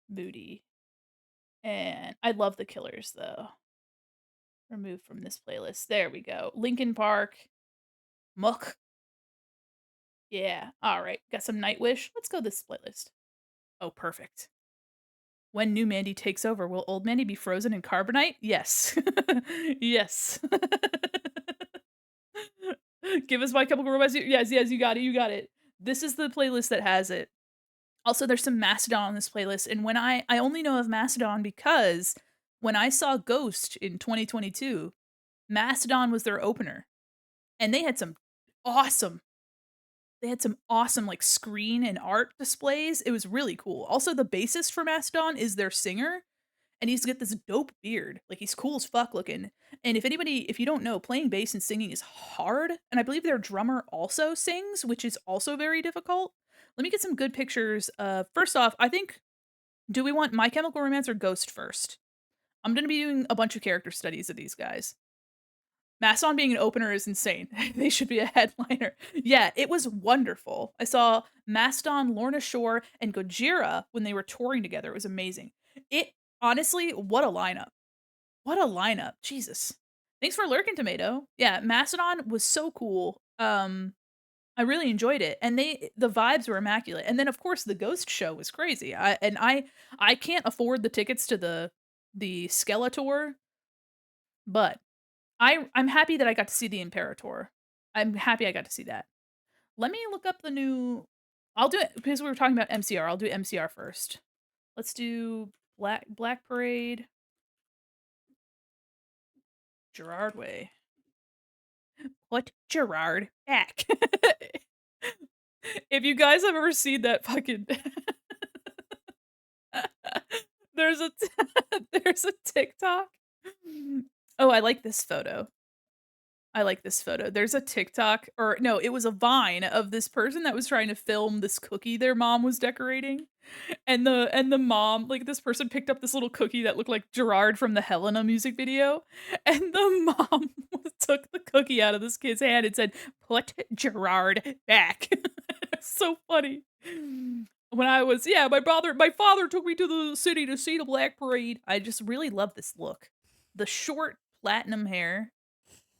Moody. And I love the Killers though. Remove from this playlist. There we go. Linkin Park. Muck. Yeah. All right. Got some Nightwish. Let's go this playlist. Oh, perfect. When new Mandy takes over, will old Mandy be frozen in carbonite? Yes. Yes. Give us My Chemical Romance. Yes, yes, you got it. You got it. This is the playlist that has it. Also, there's some Mastodon on this playlist, and when I only know of Mastodon because when I saw Ghost in 2022, Mastodon was their opener, and awesome they had some awesome, like, screen and art displays. It was really cool. Also, the bassist for Mastodon is their singer, and he's got this dope beard. Like, he's cool as fuck looking. And if you don't know, playing bass and singing is hard, and I believe their drummer also sings, which is also very difficult. Let me get some good pictures. First off, I think do we want My Chemical Romance or Ghost first? I'm gonna be doing a bunch of character studies of these guys. Mastodon being an opener is insane. They should be a headliner. Yeah, it was wonderful. I saw Mastodon, Lorna Shore, and Gojira when they were touring together. It was amazing. It honestly, what a lineup. What a lineup. Jesus. Thanks for lurking, Tomato. Yeah, Mastodon was so cool. I really enjoyed it. And the vibes were immaculate. And then of course the Ghost show was crazy. I can't afford the tickets to the Skeletor, but I'm happy that I got to see the Imperator. I'm happy I got to see that. Let me look up the new I'll do it because we were talking about MCR. I'll do MCR first. Let's do Black Parade, Gerard Way. Put Gerard back. If you guys have ever seen that fucking there's a t- there's a TikTok. Oh, I like this photo. I like this photo. There's a TikTok or no, it was a Vine of this person that was trying to film this cookie their mom was decorating. And the mom, like, this person picked up this little cookie that looked like Gerard from the Helena music video, and the mom took the cookie out of this kid's hand and said, "Put Gerard back." It's so funny. When I was yeah, my father took me to the city to see the Black Parade. I just really love this look. The short platinum hair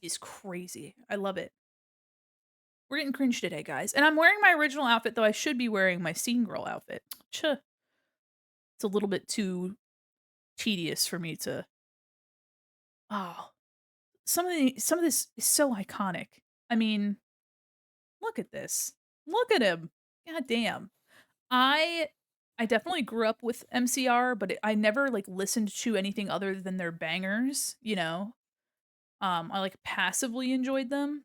is crazy. I love it. We're getting cringe today, guys. And I'm wearing my original outfit, though I should be wearing my scene girl outfit. It's a little bit too tedious for me to oh, some of this is so iconic. I mean, look at this. Look at him. God damn. I I definitely grew up with MCR, but I never like listened to anything other than their bangers, you know. I like passively enjoyed them,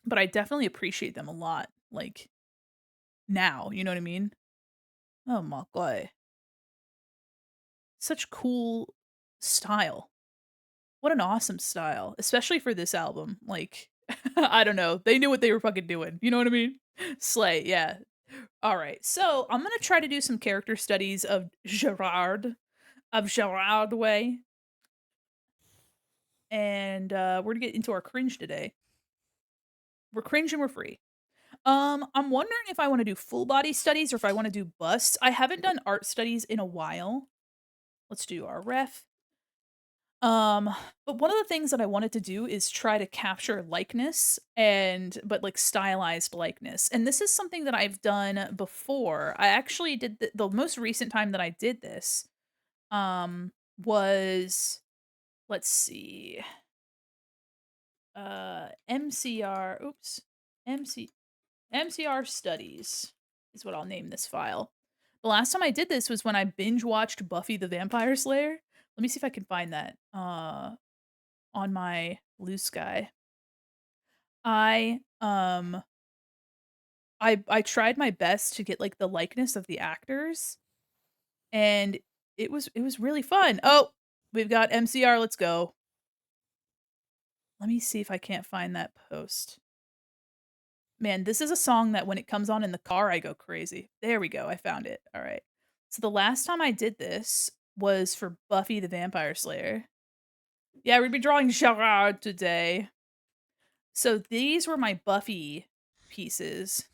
but I definitely appreciate them a lot. Like now, you know what I mean? Oh my god. Such cool style. What an awesome style, especially for this album. Like, I don't know. They knew what they were fucking doing. You know what I mean? Slay, yeah. All right. So I'm gonna try to do some character studies of Gerard Way, and we're gonna get into our cringe today. We're cringe and we're free. I'm wondering if I want to do full body studies or if I want to do busts. I haven't done art studies in a while. Let's do our ref. Um, but one of the things that I wanted to do is try to capture likeness but like stylized likeness. And this is something that I've done before. I actually did the most recent time that I did this was let's see. MCR, oops. MC MCR studies is what I'll name this file. The last time I did this was when I binge watched Buffy the Vampire Slayer. Let me see if I can find that. On my Blue Sky. I, um I tried my best to get, like, the likeness of the actors, and it was really fun. Oh, we've got MCR, let's go. Let me see if I can't find that post. Man, this is a song that when it comes on in the car, I go crazy. There we go, I found it, alright. So the last time I did this was for Buffy the Vampire Slayer. Yeah, we'd be drawing Gerard today. So these were my Buffy pieces.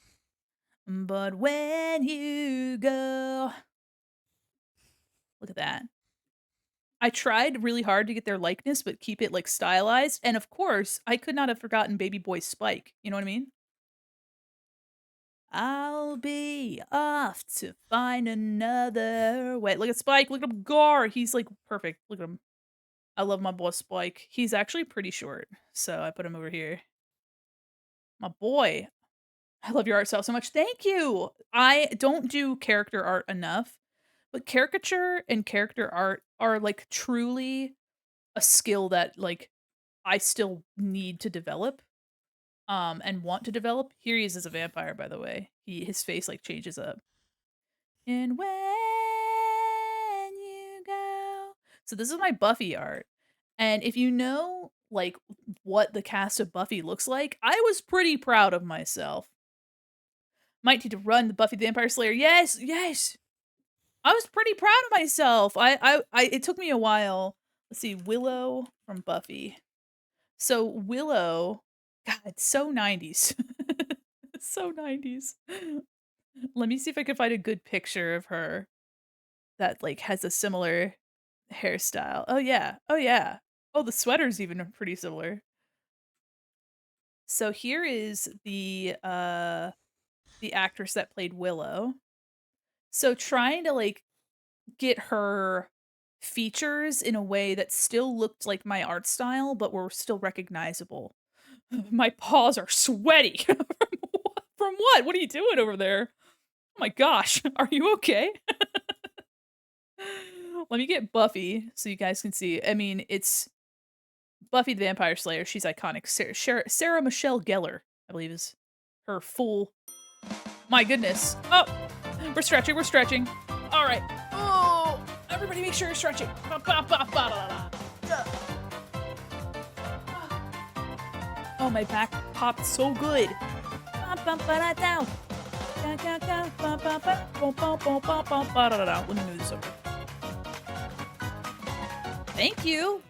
But when you go look at that. I tried really hard to get their likeness, but keep it, like, stylized, and of course, I could not have forgotten baby boy Spike, you know what I mean? I'll be off to find another way look at Spike, look at him gar, he's, like, perfect, look at him. I love my boy Spike. He's actually pretty short, so I put him over here. My boy. I love your art style so much. Thank you. I don't do character art enough, but caricature and character art are like truly a skill that like I still need to develop and want to develop. Here he is as a vampire by the way. His face like changes up. And when you go. So this is my Buffy art. And if you know like what the cast of Buffy looks like, I was pretty proud of myself. Might need to run the Buffy the Vampire Slayer. Yes, yes. I was pretty proud of myself. It took me a while. Let's see, Willow from Buffy. So Willow, God, it's so 90s. It's so 90s. Let me see if I can find a good picture of her that like has a similar hairstyle. Oh yeah. Oh yeah. Oh, the sweater's even pretty similar. So here is the actress that played Willow. So trying to like get her features in a way that still looked like my art style, but were still recognizable. My paws are sweaty. From what? What are you doing over there? Oh my gosh. Are you okay? Let me get Buffy so you guys can see. I mean, it's Buffy the Vampire Slayer. She's iconic. Sarah Michelle Gellar, I believe is her full. My goodness. Oh, we're stretching. We're stretching. All right. Oh, everybody make sure you're stretching. Oh Oh, my back popped so good. Let me move this over. Thank you.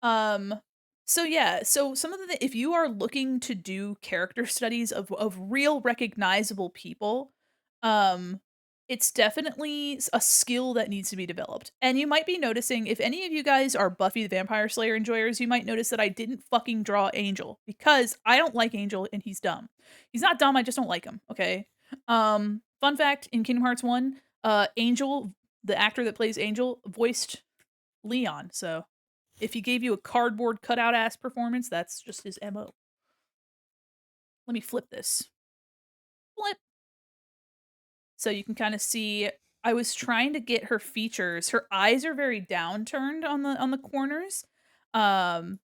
So yeah, so some of the if you are looking to do character studies of real recognizable people, um, it's definitely a skill that needs to be developed. And you might be noticing if any of you guys are Buffy the Vampire Slayer enjoyers, you might notice that I didn't fucking draw Angel because I don't like Angel and he's dumb. He's not dumb, I just don't like him, okay? Fun fact in Kingdom Hearts 1, Angel, the actor that plays Angel, voiced Leon, so if he gave you a cardboard cutout ass performance, that's just his MO. Let me flip this. Flip. So you can kind of see I was trying to get her features. Her eyes are very downturned on the corners. Um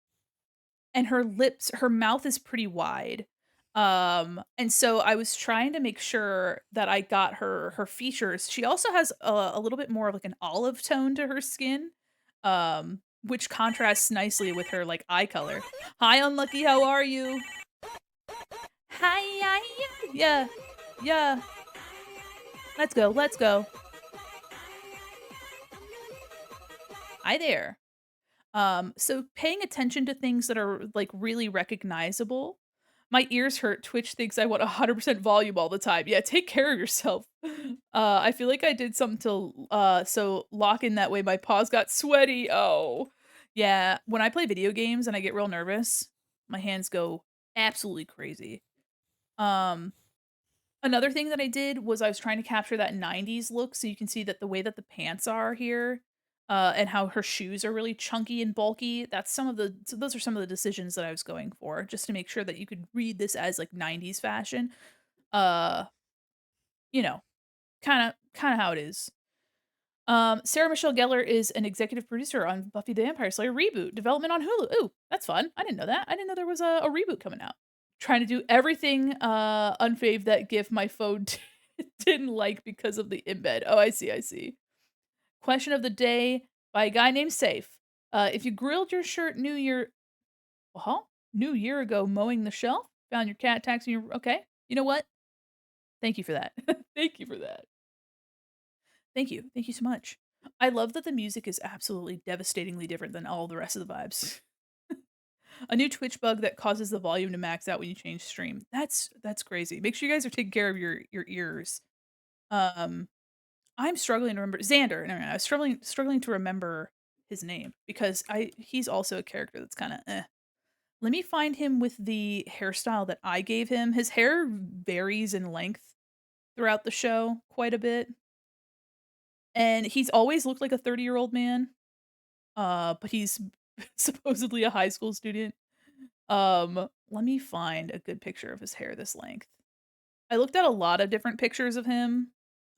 and her lips, her mouth is pretty wide. And so I was trying to make sure that I got her features. She also has a little bit more of like an olive tone to her skin. Which contrasts nicely with her like eye color. Hi Unlucky, how are you? Hi, yeah. Yeah. Let's go. Let's go. Hi there. So paying attention to things that are like really recognizable. My ears hurt. Twitch thinks I want 100% volume all the time. Yeah, take care of yourself. I feel like I did something to so lock in that way. My paws got sweaty. Oh. Yeah, when I play video games and I get real nervous, my hands go absolutely crazy. Um Another thing that I did was I was trying to capture that 90s look, so you can see that the way that the pants are here, and how her shoes are really chunky and bulky, that's some of the so those are some of the decisions that I was going for, just to make sure that you could read this as, like, 90s fashion. Uh, you know, kinda how it is. Sarah Michelle Gellar is an executive producer on Buffy the Vampire Slayer reboot, development on Hulu. Ooh, that's fun. I didn't know that. I didn't know there was a reboot coming out. Trying to do everything, unfave that GIF my phone didn't like because of the embed. Oh, I see, I see. Question of the day by a guy named Safe. If you grilled your shirt huh? New year ago mowing the shelf, found your cat tags in your okay. You know what? Thank you for that. Thank you for that. Thank you. Thank you so much. I love that the music is absolutely devastatingly different than all the rest of the vibes. A new Twitch bug that causes the volume to max out when you change stream. That's crazy. Make sure you guys are taking care of your ears. Um, I'm struggling to remember Xander. No, I was struggling to remember his name because he's also a character that's kind of eh. Let me find him with the hairstyle that I gave him. His hair varies in length throughout the show quite a bit. And he's always looked like a 30-year-old man. But he's supposedly a high school student. Let me find a good picture of his hair this length. I looked at a lot of different pictures of him.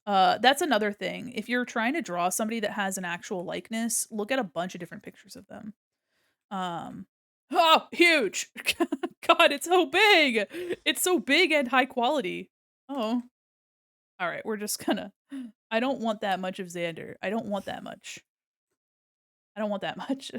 That's another thing. If you're trying to draw somebody that has an actual likeness, look at a bunch of different pictures of them. Oh, huge! God, it's so big! It's so big and high quality. Oh. Alright, we're just gonna I don't want that much of Xander. I don't want that much. I don't want that much.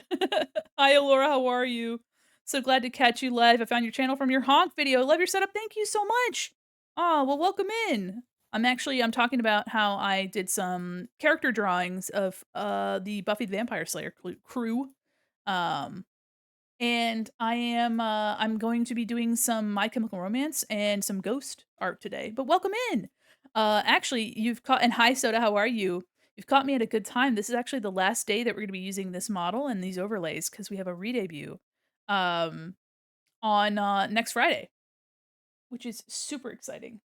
Hi, Alora, how are you? So glad to catch you live. I found your channel from your honk video. Love your setup. Thank you so much. Oh, well, welcome in. I'm talking about how I did some character drawings of the Buffy the Vampire Slayer crew. Um and I'm going to be doing some My Chemical Romance and some Ghost art today. But welcome in. Actually, you've caught and hi Soda, how are you? You've caught me at a good time. This is actually the last day that we're going to be using this model and these overlays because we have a re-debut um, on next Friday, which is super exciting.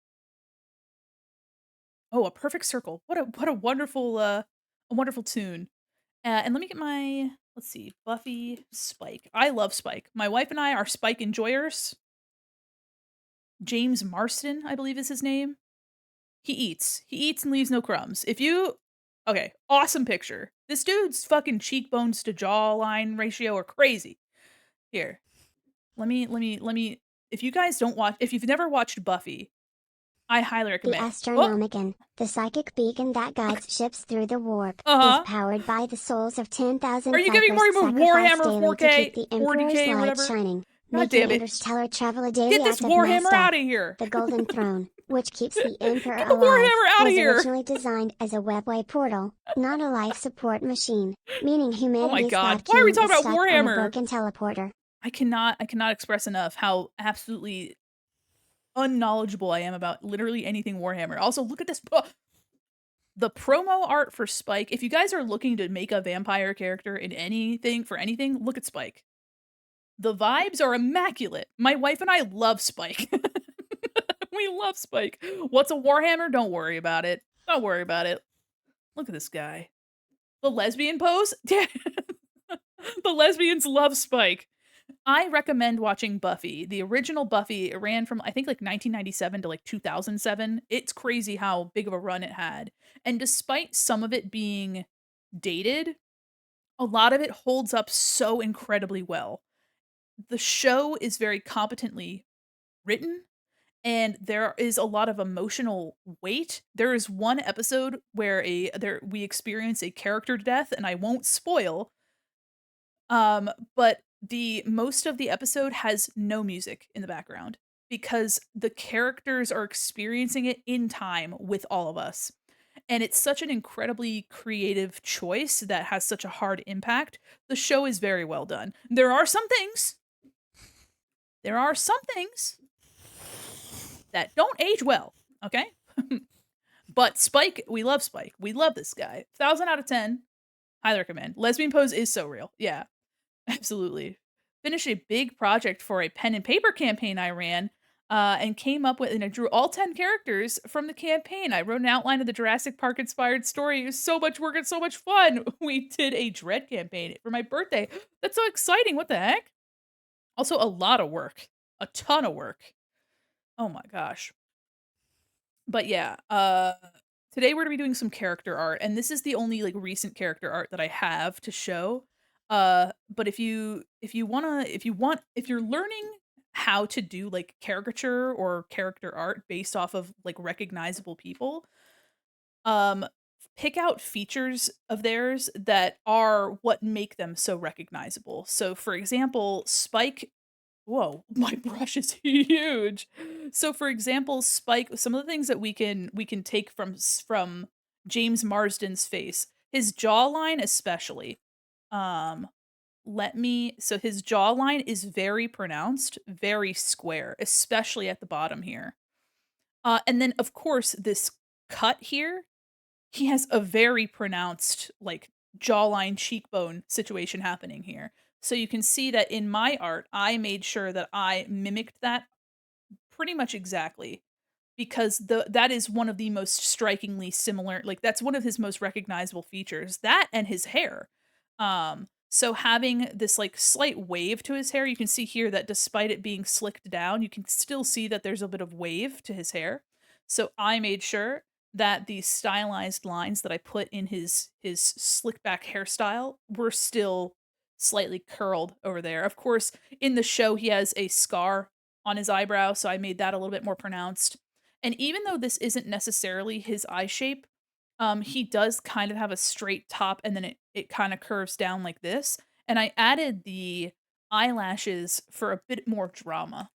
Oh, a perfect circle! What a wonderful tune. And let me get my let's see, Buffy Spike. I love Spike. My wife and I are Spike enjoyers. James Marston, I believe is his name. He eats. He eats and leaves no crumbs. If you okay, awesome picture. This dude's fucking cheekbones to jawline ratio are crazy. Here. Let me if you guys don't watch if you've never watched Buffy, I highly The recommend. Oh, Astronomicon, the psychic beacon that guides ships through the warp, uh-huh. is powered by the souls of 10,000 Are you giving vipers more sacrificed Warhammer daily to 4K, keep the Emperor's 40K or light whatever? shining. God making damn it. interstellar travel a daily Get this act of mass Warhammer death. out of here. The Golden Throne, which keeps the Emperor Get the alive, Warhammer out of was here. originally designed as a webway portal, not a life support machine, meaning Oh my humanity's god. God Why are we King talking is about stuck on a Warhammer? broken teleporter. I cannot express enough how absolutely unknowledgeable I am about literally anything Warhammer. Also, look at this. The promo art for Spike. If you guys are looking to make a vampire character in anything for anything, look at Spike. The vibes are immaculate. My wife and I love Spike. We love Spike. What's a Warhammer? Don't worry about it. Don't worry about it. Look at this guy. The lesbian pose? The lesbians love Spike. I recommend watching Buffy. The original Buffy, it ran from I think like 1997 to like 2007. It's crazy how big of a run it had. And despite some of it being dated, a lot of it holds up so incredibly well. The show is very competently written and there is a lot of emotional weight. There is one episode where a there we experience a character death and I won't spoil, but the most of the episode has no music in the background because the characters are experiencing it in time with all of us. And it's such an incredibly creative choice that has such a hard impact. The show is very well done. There are some things that don't age well, okay? But Spike, we love Spike. We love this guy. 1,000 out of 10. Highly recommend. Lesbian Pose is so real. Yeah. Absolutely. Finished a big project for a pen and paper campaign I ran, and came up with and I drew all 10 characters from the campaign. I wrote an outline of the Jurassic Park inspired story. It was so much work and so much fun. We did a Dread campaign for my birthday. That's so exciting. What the heck? Also, a lot of work. A ton of work. Oh my gosh. But yeah, today we're gonna be doing some character art, and this is the only like recent character art that I have to show. But if you're learning how to do like caricature or character art based off of like recognizable people, um, pick out features of theirs that are what make them so recognizable. So, for example, Spike. Whoa, my brush is huge. So, for example, Spike, some of the things that we can take from James Marsden's face, his jawline especially. Um, let me so his jawline is very pronounced, very square, especially at the bottom here. And then of course this cut here, he has a very pronounced like jawline cheekbone situation happening here. So you can see that in my art, I made sure that I mimicked that pretty much exactly because that is one of the most strikingly similar, like that's one of his most recognizable features, that and his hair. So having this like slight wave to his hair, you can see here that despite it being slicked down, you can still see that there's a bit of wave to his hair. So I made sure that the stylized lines that I put in his slick back hairstyle were still slightly curled over there. Of course, in the show he has a scar on his eyebrow, so I made that a little bit more pronounced. And even though this isn't necessarily his eye shape, he does kind of have a straight top and then it kind of curves down like this. And I added the eyelashes for a bit more drama.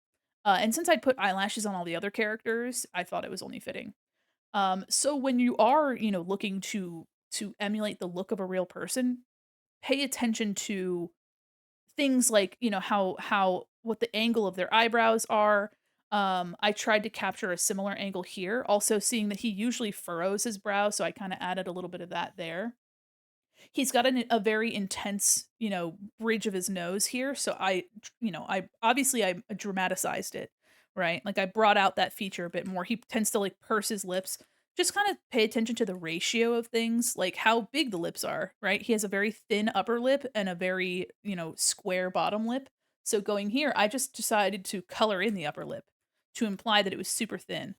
And since I put eyelashes on all the other characters, I thought it was only fitting. So when you are, looking to emulate the look of a real person, pay attention to things like, how what the angle of their eyebrows are. I tried to capture a similar angle here, also seeing that he usually furrows his brow, so I kinda added a little bit of that there. He's got a very intense, bridge of his nose here, so I dramatized it, right? Like, I brought out that feature a bit more. He tends to, like, purse his lips. Just kinda pay attention to the ratio of things, like how big the lips are, right? He has a very thin upper lip and a very, square bottom lip. So going here, I just decided to color in the upper lip to imply that it was super thin.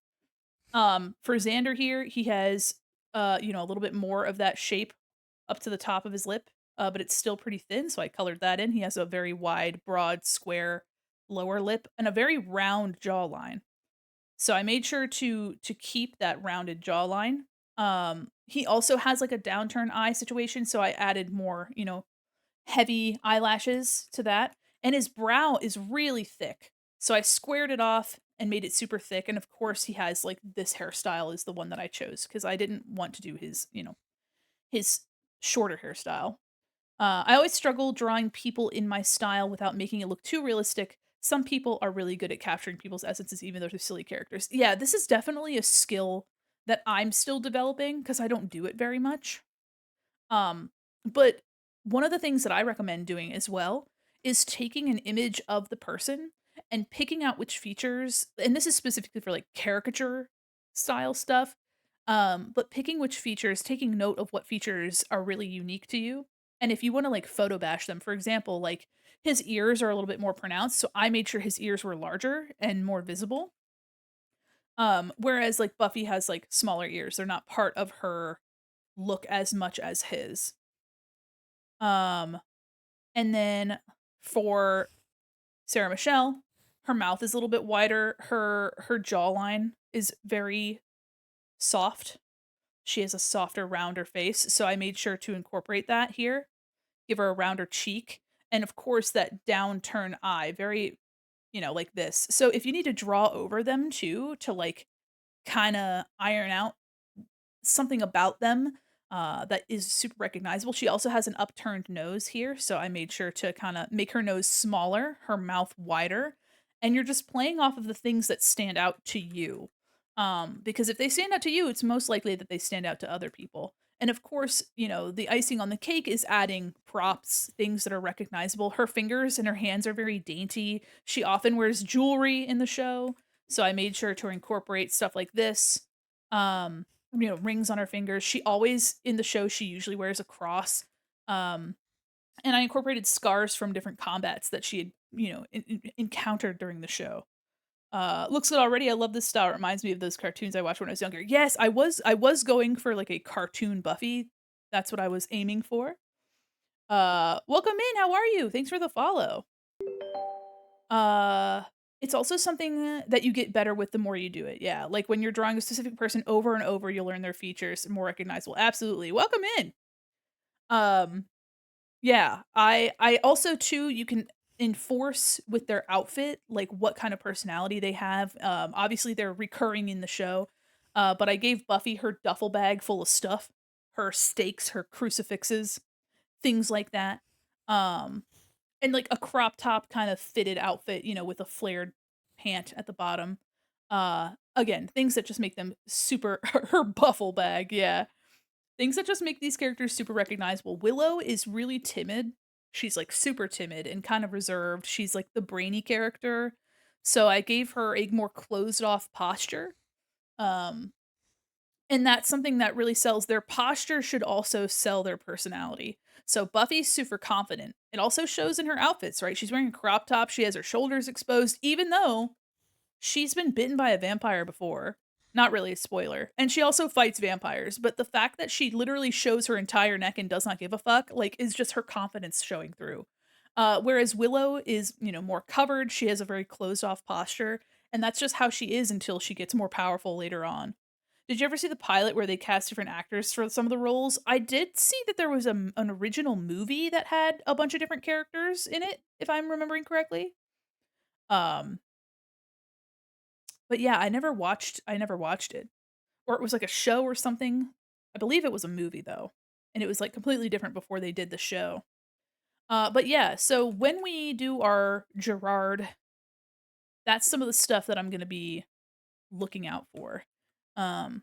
For Xander here, he has, a little bit more of that shape up to the top of his lip, but it's still pretty thin, so I colored that in. He has a very wide, broad, square lower lip and a very round jawline. So I made sure to keep that rounded jawline. He also has like a downturn eye situation, so I added more, heavy eyelashes to that. and his brow is really thick. So I squared it off and made it super thick, and of course he has, like, this hairstyle is the one that I chose because I didn't want to do his, his shorter hairstyle. I always struggle drawing people in my style without making it look too realistic. Some people are really good at capturing people's essences, even though they're silly characters. Yeah, this is definitely a skill that I'm still developing because I don't do it very much. Um, but one of the things that I recommend doing as well is taking an image of the person and picking out which features, and this is specifically for like caricature style stuff, but picking which features, taking note of what features are really unique to you. And if you want to like photo bash them, for example, like his ears are a little bit more pronounced, so I made sure his ears were larger and more visible. Whereas like Buffy has like smaller ears, they're not part of her look as much as his. Um, and then for Sarah Michelle, her mouth is a little bit wider. Her jawline is very soft. She has a softer, rounder face, so I made sure to incorporate that here. Give her a rounder cheek, and of course that downturn eye, very, like this. So if you need to draw over them too to like kind of iron out something about them, that is super recognizable. She also has an upturned nose here, so I made sure to kinda make her nose smaller, her mouth wider, and you're just playing off of the things that stand out to you. Because if they stand out to you, it's most likely that they stand out to other people. And of course, the icing on the cake is adding props, things that are recognizable. Her fingers and her hands are very dainty. She often wears jewelry in the show, so I made sure to incorporate stuff like this. Um Rings on her fingers. She always in the show, she usually wears a cross. Um, and I incorporated scars from different combats that she had, encountered during the show. Looks good already. I love this style. It reminds me of those cartoons I watched when I was younger. Yes, I was going for like a cartoon Buffy. That's what I was aiming for. Welcome in. How are you? Thanks for the follow. Uh, it's also something that you get better with the more you do it. Yeah, like when you're drawing a specific person over and over, you'll learn their features more recognizable. Absolutely. Welcome in. Um, yeah, I also too you can enforce with their outfit like what kind of personality they have. Obviously they're recurring in the show. But I gave Buffy her duffel bag full of stuff, her stakes, her crucifixes, things like that. Um and, like, a crop top kind of fitted outfit, with a flared pant at the bottom. Again, things that just make them super her buffle bag, yeah. Things that just make these characters super recognizable. Willow is really timid. She's, like, super timid and kind of reserved. She's, like, the brainy character. So I gave her a more closed off posture. Um and that's something that really sells their posture should also sell their personality. So Buffy's super confident. It also shows in her outfits, right? She's wearing a crop top, she has her shoulders exposed, even though she's been bitten by a vampire before. Not really a spoiler. And she also fights vampires, but the fact that she literally shows her entire neck and does not give a fuck, like, is just her confidence showing through. Whereas Willow is, more covered. She has a very closed off posture, and that's just how she is until she gets more powerful later on. Did you ever see the pilot where they cast different actors for some of the roles? I did see that there was an original movie that had a bunch of different characters in it, if I'm remembering correctly. Um, but yeah, I never watched it. Or it was like a show or something. I believe it was a movie though, and it was like completely different before they did the show. But yeah, so when we do our Gerard, that's some of the stuff that I'm gonna be looking out for. Um,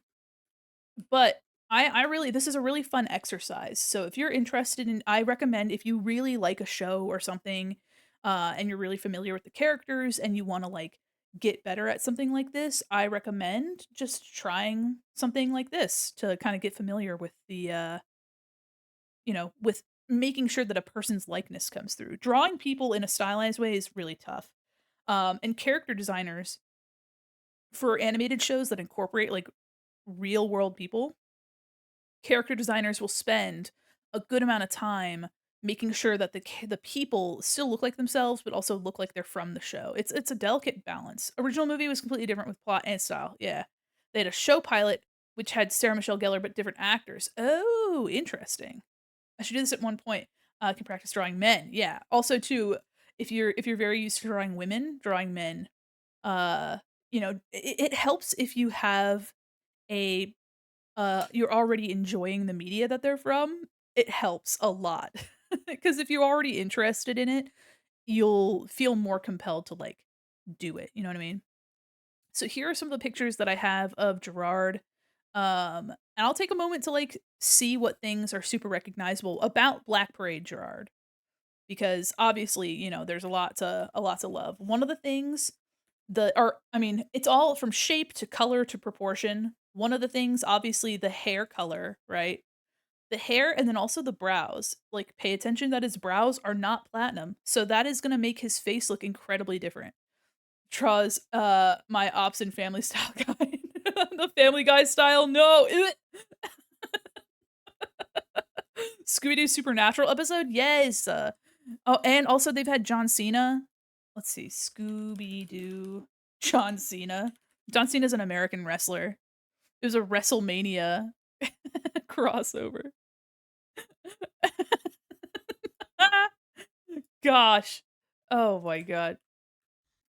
But I really this is a really fun exercise. So if you're interested in I recommend if you really like a show or something, and you're really familiar with the characters and you wanna, like, get better at something like this, I recommend just trying something like this to kinda get familiar with with making sure that a person's likeness comes through. Drawing people in a stylized way is really tough. And character designers for animated shows that incorporate, like, real world people, character designers will spend a good amount of time making sure that the people still look like themselves, but also look like they're from the show. It's a delicate balance. Original movie was completely different with plot and style. Yeah, they had a show pilot which had Sarah Michelle Gellar but different actors. Oh, interesting. I should do this at one point. Can practice drawing men. Yeah. Also, too, if you're very used to drawing women, drawing men, uh, it helps if you have a you're already enjoying the media that they're from. It helps a lot. Because if you're already interested in it, you'll feel more compelled to, like, do it, you know what I mean? So here are some of the pictures that I have of Gerard, and I'll take a moment to, like, see what things are super recognizable about Black Parade Gerard, because obviously, there's a lot to love. One of the things I mean, it's all from shape to color to proportion. One of the things, obviously, the hair color, right? The hair and then also the brows. Like, pay attention that his brows are not platinum. So that is gonna make his face look incredibly different. Draws, my Ops and Family Style guy. The Family Guy style, no! Scooby-Doo Supernatural episode? Yes! Oh, and also they've had John Cena. Let's see, Scooby-Doo John Cena. John Cena's an American wrestler. It was a WrestleMania crossover. Gosh. Oh my god.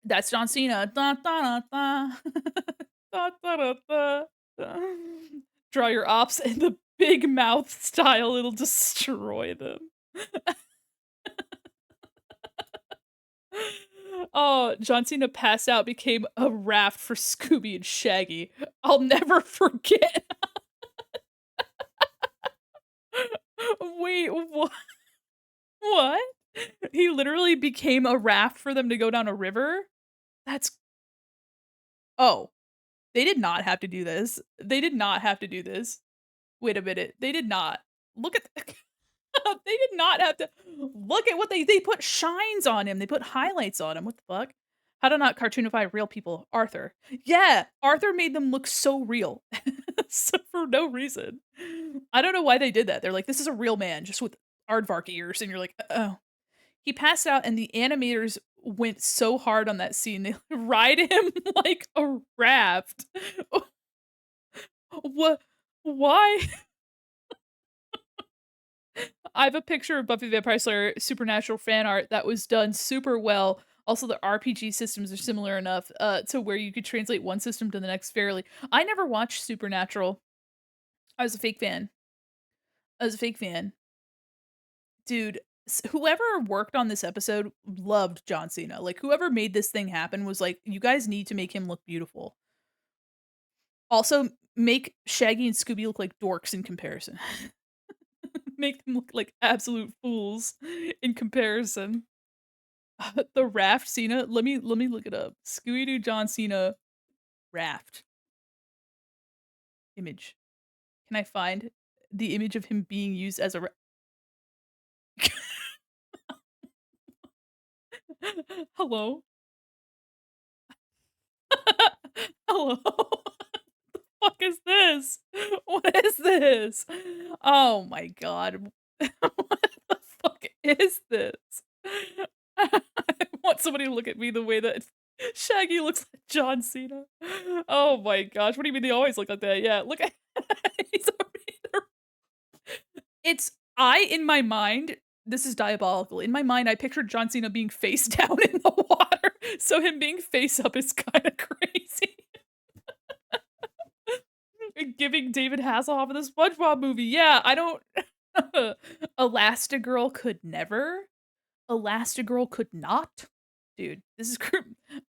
That's John Cena. Da, da, da, da. Da, da, da, da. Da. Draw your ops in the big mouth style, it'll destroy them. Oh, John Cena passed out, became a raft for Scooby and Shaggy. I'll never forget. Wait, what? He literally became a raft for them to go down a river? That's Oh, they did not have to do this. They did not have to do this. Wait a minute, they did not. Look at they did not have to look at what they put shines on him, they put highlights on him, what the fuck? How to not cartoonify real people, Arthur. Yeah, Arthur made them look so real. So for no reason. I don't know why they did that, they're like, "This is a real man just with aardvark ears," and you're like, "Oh." He passed out and the animators went so hard on that scene, they ride him like a raft. What? Why? I have a picture of Buffy the Vampire Slayer Supernatural fan art that was done super well. Also, the RPG systems are similar enough to where you could translate one system to the next fairly. I never watched Supernatural. I was a fake fan. I was a fake fan. Dude, whoever worked on this episode loved John Cena. Like, whoever made this thing happen was like, you guys need to make him look beautiful. Also, make Shaggy and Scooby look like dorks in comparison. Make them look like absolute fools in comparison. The Raft Cena, let me look it up. Scooby Doo John Cena Raft image. Can I find the image of him being used as a Hello? Hello? Fuck is this? What is this? Oh my god. What the fuck is this? I want somebody to look at me the way that Shaggy looks like John Cena. Oh my gosh, what do you mean they always look like that? Yeah, look at he's already there. It's I in my mind, this is diabolical. In my mind, I pictured John Cena being face down in the water, so him being face up is kinda crazy. Giving David Hasselhoff in the SpongeBob movie. Yeah, I don't Elastigirl could never. Elastigirl could not. Dude, this is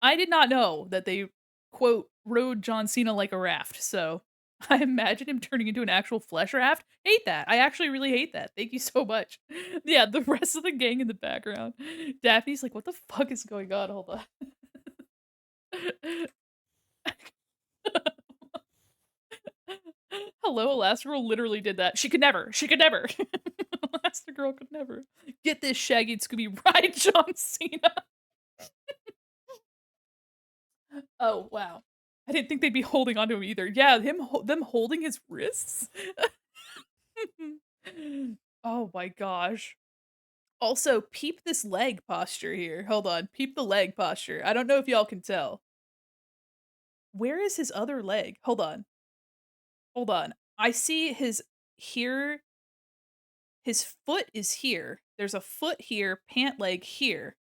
I did not know that they quote rode John Cena like a raft. So I imagine him turning into an actual flesh raft. Hate that. I actually really hate that. Thank you so much. Yeah, the rest of the gang in the background. Daphne's like, what the fuck is going on? Hold on. Hello, Elastigirl literally did that. She could never. She could never. Elastigirl could never. Get this Shaggy and Scooby ride John Cena. Oh, wow. I didn't think they'd be holding onto him either. Yeah, them holding his wrists? Oh my gosh. Also, peep this leg posture here. Hold on. Peep the leg posture. I don't know if y'all can tell. Where is his other leg? Hold on. Hold on. I see his here. His foot is here. There's a foot here, pant leg here.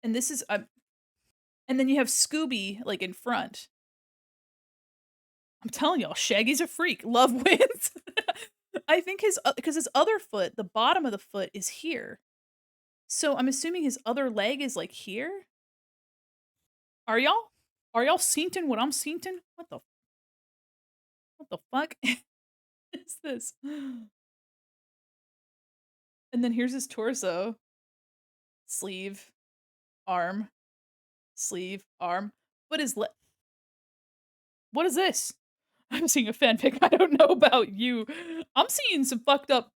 and this is and then you have Scooby, like, in front. I'm telling y'all, Shaggy's a freak. Love wins. I think his because his other foot, the bottom of the foot is here. So I'm assuming his other leg is, like, here? Are y'all? Are y'all seeing what I'm seeing? What the fuck is this? And then here's his torso. Sleeve, arm, sleeve, arm. What is le what is this? I'm seeing a fanfic. I don't know about you. I'm seeing some fucked up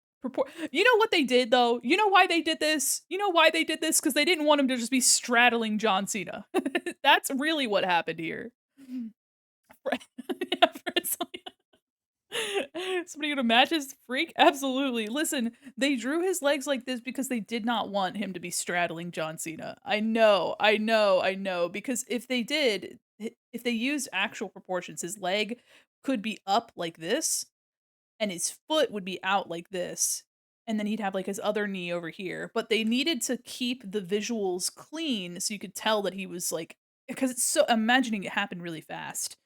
you know what they did though? You know why they did this? You know why they did this? Because they didn't want him to just be straddling John Cena. That's really what happened here. Fre yeah, Fred's somebody gonna match his freak? Absolutely. Listen, they drew his legs like this because they did not want him to be straddling John Cena. I know, I know, I know. Because if they did, if they used actual proportions, his leg could be up like this, and his foot would be out like this. And then he'd have like his other knee over here. But they needed to keep the visuals clean so you could tell that he was like, because it's so, imagining it happened really fast,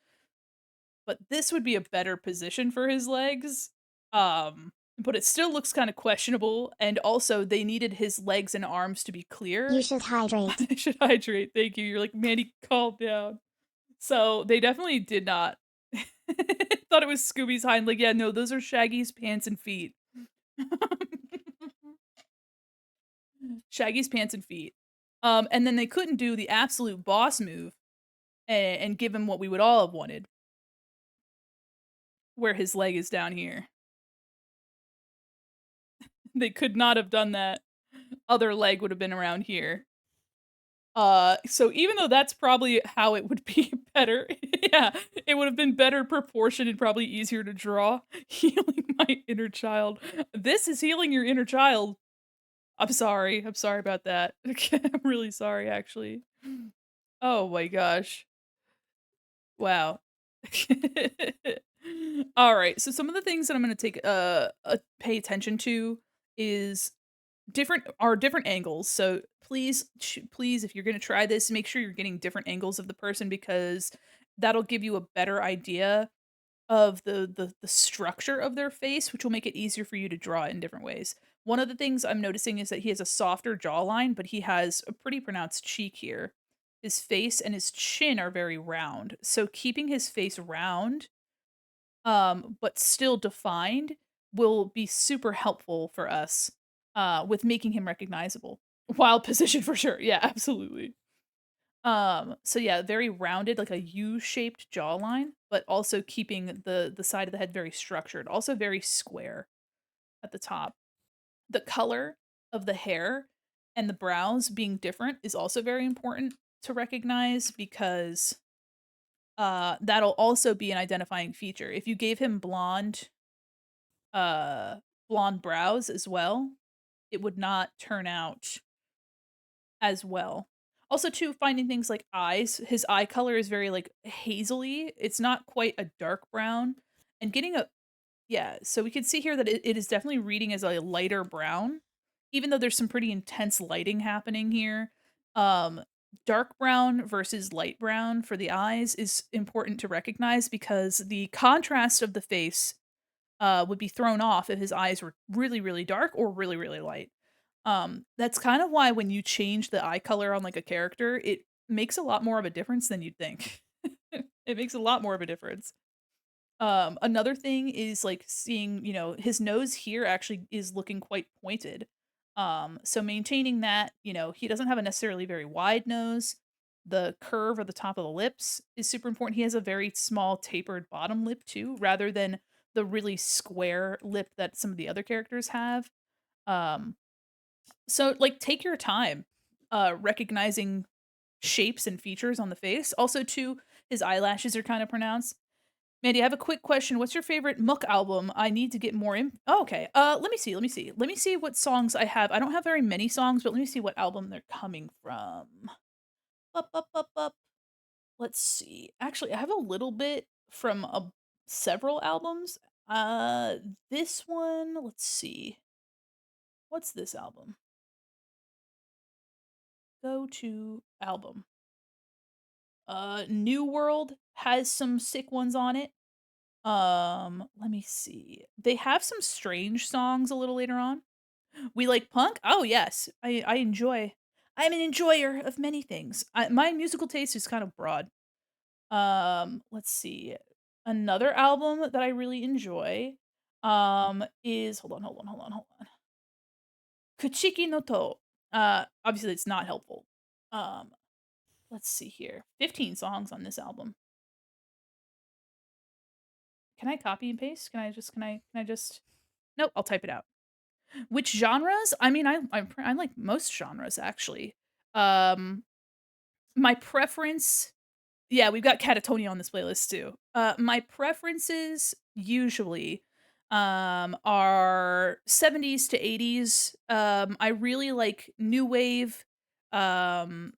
but this would be a better position for his legs. But it still looks kind of questionable. And also, they needed his legs and arms to be You clear. should hydrate. They should hydrate. Thank you. You're like, Manny, calm down. So they definitely did not. Thought it was Scooby's hind leg. Yeah, no, those are Shaggy's pants and feet. Shaggy's pants and feet. And then they couldn't do the absolute boss move and give him what we would all have wanted, where his leg is down here. They could not have done that. Other leg would have been around here. So even though that's probably how it would be better, yeah, it would have been better proportioned and probably easier to draw. Healing my inner child. This is healing your inner child. I'm sorry. I'm sorry about that. I'm really sorry, actually. Oh my gosh. Wow. All right. So some of the things that I'm going to take pay attention to is different angles. So please please if you're going to try this, make sure you're getting different angles of the person because that'll give you a better idea of the structure of their face, which will make it easier for you to draw in different ways. One of the things I'm noticing is that he has a softer jawline, but he has a pretty pronounced cheek here. His face and his chin are very round. So keeping his face round, but still defined will be super helpful for us, with making him recognizable. While positioned for sure. Yeah, absolutely. So yeah, very rounded, like a U-shaped jawline, but also keeping the side of the head very structured. Also very square at the top. The color of the hair and the brows being different is also very important to recognize because that'll also be an identifying feature. If you gave him uh blonde brows as well, it would not turn out as well. Also, too, finding things like eyes. His eye color is very like hazily. It's not quite a dark brown. And getting a yeah, so we can see here that it is definitely reading as a lighter brown, even though there's some pretty intense lighting happening here. Um, Dark brown versus light brown for the eyes is important to recognize because the contrast of the face would be thrown off if his eyes were really, really dark or really, really light. That's kind of why when you change the eye color on like a character, it makes a lot more of a difference than you'd think. It makes a lot more of a difference. Another thing is like seeing, his nose here actually is looking quite pointed. So maintaining that, he doesn't have a necessarily very wide nose. The curve or the top of the lips is super important. He has a very small tapered bottom lip too, rather than the really square lip that some of the other characters have. Um, so like take your time recognizing shapes and features on the face. Also too, his eyelashes are kind of pronounced. Mandy, I have a quick question. What's your favorite Mook album? I need to get more in. Oh, okay. Let me see. Let me see. Let me see what songs I have. I don't have very many songs, but let me see what album they're coming from. Up, up, up, up. Let's see. Actually, I have a little bit from several albums. Uh, this one. Let's see. What's this album? go-to album. New World has some sick ones on it. Let me see. They have some strange songs a little later on. We like punk? Oh, yes. I enjoy I'm an enjoyer of many things. My musical taste is kind of broad. Let's see. Another album that I really enjoy, is hold on. Kuchiki no To. Obviously, it's not helpful. Um, let's see here. 15 songs on this album. Can I copy and paste? Can I just Nope, I'll type it out. Which genres? I mean, I like most genres, actually. Um, my preference Yeah, we've got Catatonia on this playlist too. My preferences usually, are 70s to 80s. I really like new wave, um,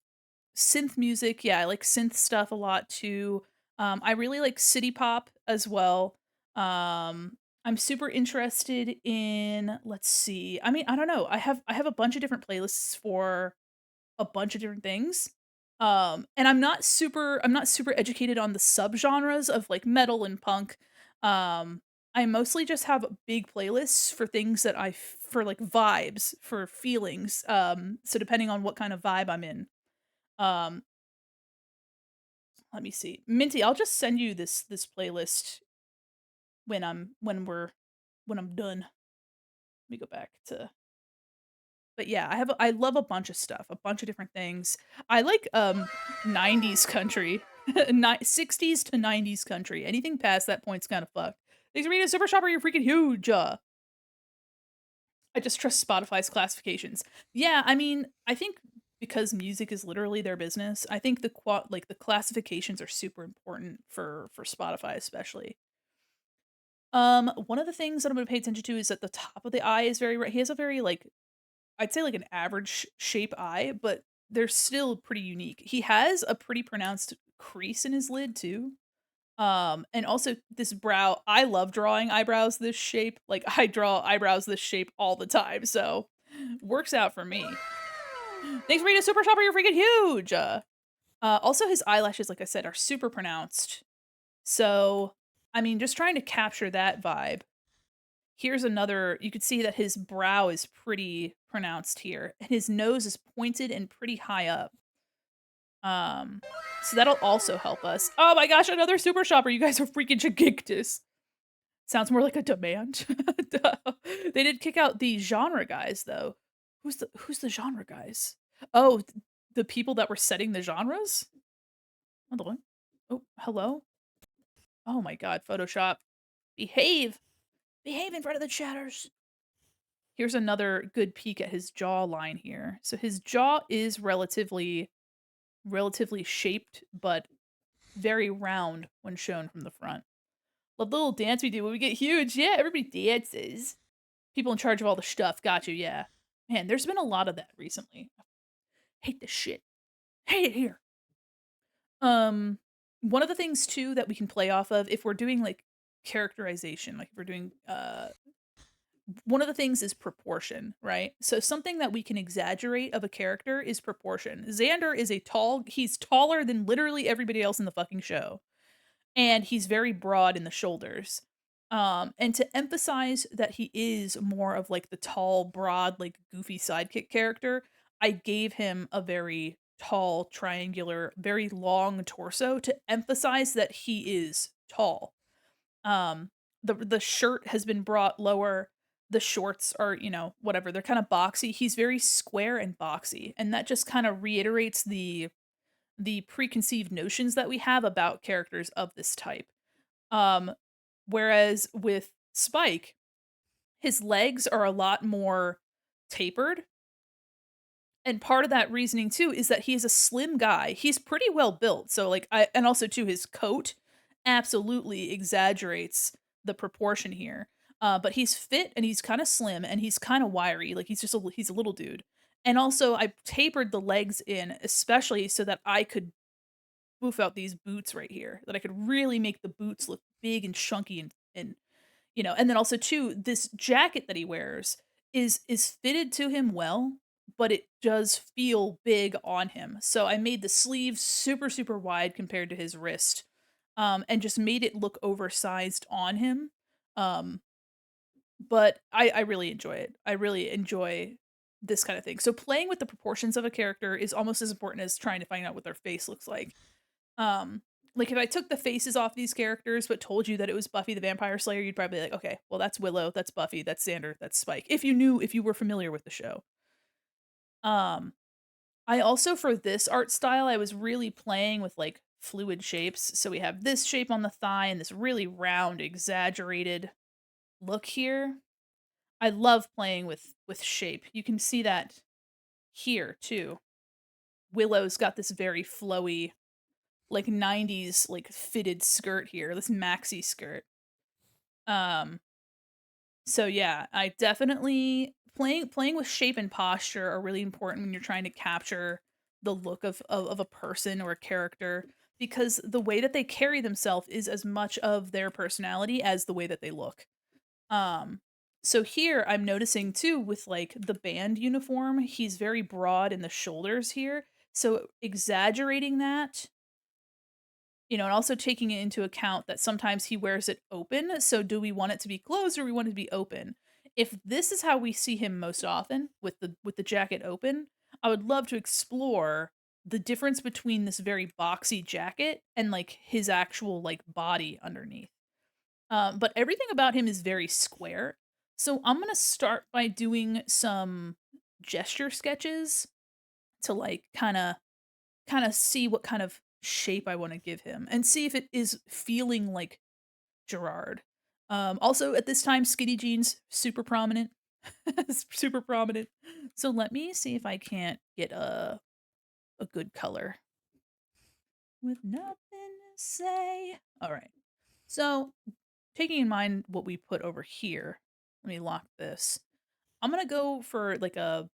synth music. Yeah, I like synth stuff a lot too. I really like city pop as well. I'm super interested in, let's see. I mean, I don't know. I have a bunch of different playlists for a bunch of different things. And I'm not super educated on the subgenres of like metal and punk. I mostly just have big playlists for things that for like vibes, for feelings. So depending on what kind of vibe I'm in. Um, let me see. Minty, I'll just send you this playlist when I'm done. Let me go back to But yeah, I love a bunch of stuff, a bunch of different things. I like, 90s country, 60s to 90s country. Anything past that point's kinda fucked. Thanks for being a super shopper, you're freaking huge, I just trust Spotify's classifications. Yeah, I mean, I think because music is literally their business, I think the classifications are super important for Spotify especially. One of the things that I'm gonna pay attention to is that the top of the eye is very he has a very, like, I'd say like an average shape eye, but they're still pretty unique. He has a pretty pronounced crease in his lid too. And also this brow. I love drawing eyebrows this shape. Like I draw eyebrows this shape all the time, so works out for me. Thanks for being a super shopper. You're freaking huge. Also his eyelashes, like I said, are super pronounced. So I mean, just trying to capture that vibe. Here's another you could see that his brow is pretty pronounced here, and his nose is pointed and pretty high up. Um, so that'll also help us. Oh my gosh, another super shopper. You guys are freaking gigantus. Sounds more like a demand. Duh. They did kick out the genre guys though. Who's the genre guys? Oh, the people that were setting the genres? Hold on. Oh, hello? Oh my god, Photoshop. Behave. Behave in front of the chatters. Here's another good peek at his jawline here. So his jaw is relatively shaped, but very round when shown from the front. Love the little dance we do when we get huge. Yeah, everybody dances. People in charge of all the stuff. Got you, yeah. Man, there's been a lot of that recently. Hate this shit. Hate it here. Um, one of the things too that we can play off of if we're doing like characterization, like if we're doing one of the things is proportion, right? So something that we can exaggerate of a character is proportion. Xander is he's taller than literally everybody else in the fucking show. And he's very broad in the shoulders. And to emphasize that he is more of like the tall, broad, like goofy sidekick character, I gave him a very tall, triangular, very long torso to emphasize that he is tall. Um, the shirt has been brought lower. The shorts are, whatever. They're kind of boxy. He's very square and boxy, and that just kind of reiterates the preconceived notions that we have about characters of this type. Um, whereas with Spike, his legs are a lot more tapered, and part of that reasoning too is that he's a slim guy. He's pretty well built. So like and also too his coat absolutely exaggerates the proportion here. But he's fit and he's kind of slim and he's kind of wiry. Like he's a little dude. And also I tapered the legs in especially so that I could boof out these boots right here. That I could really make the boots look big and chunky and and then also too this jacket that he wears is fitted to him well, but it does feel big on him. So I made the sleeves super, super wide compared to his wrist, and just made it look oversized on him. Um, but I really enjoy it. I really enjoy this kind of thing. So playing with the proportions of a character is almost as important as trying to find out what their face looks like. Um, like if I took the faces off these characters but told you that it was Buffy the Vampire Slayer, you'd probably be like, "Okay, well that's Willow, that's Buffy, that's Xander, that's Spike." If you were familiar with the show. Um, I also for this art style, I was really playing with like fluid shapes. So we have this shape on the thigh and this really round, exaggerated look here. I love playing with shape. You can see that here too. Willow's got this very flowy, like 90s like fitted skirt here, this maxi skirt. Um, so yeah, I definitely playing with shape and posture are really important when you're trying to capture the look of a person or a character because the way that they carry themselves is as much of their personality as the way that they look. Um, so here I'm noticing too with like the band uniform, he's very broad in the shoulders here. So exaggerating that, and also taking it into account that sometimes he wears it open. So do we want it to be closed or we want it to be open? If this is how we see him most often with the jacket open, I would love to explore the difference between this very boxy jacket and like his actual like body underneath. But everything about him is very square. So I'm gonna start by doing some gesture sketches to like kind of see what kind of shape I want to give him and see if it is feeling like Gerard. Also at this time, skinny jeans super prominent, super prominent. So let me see if I can't get a good color with nothing to say. All right. So taking in mind what we put over here, let me lock this. I'm gonna go for like a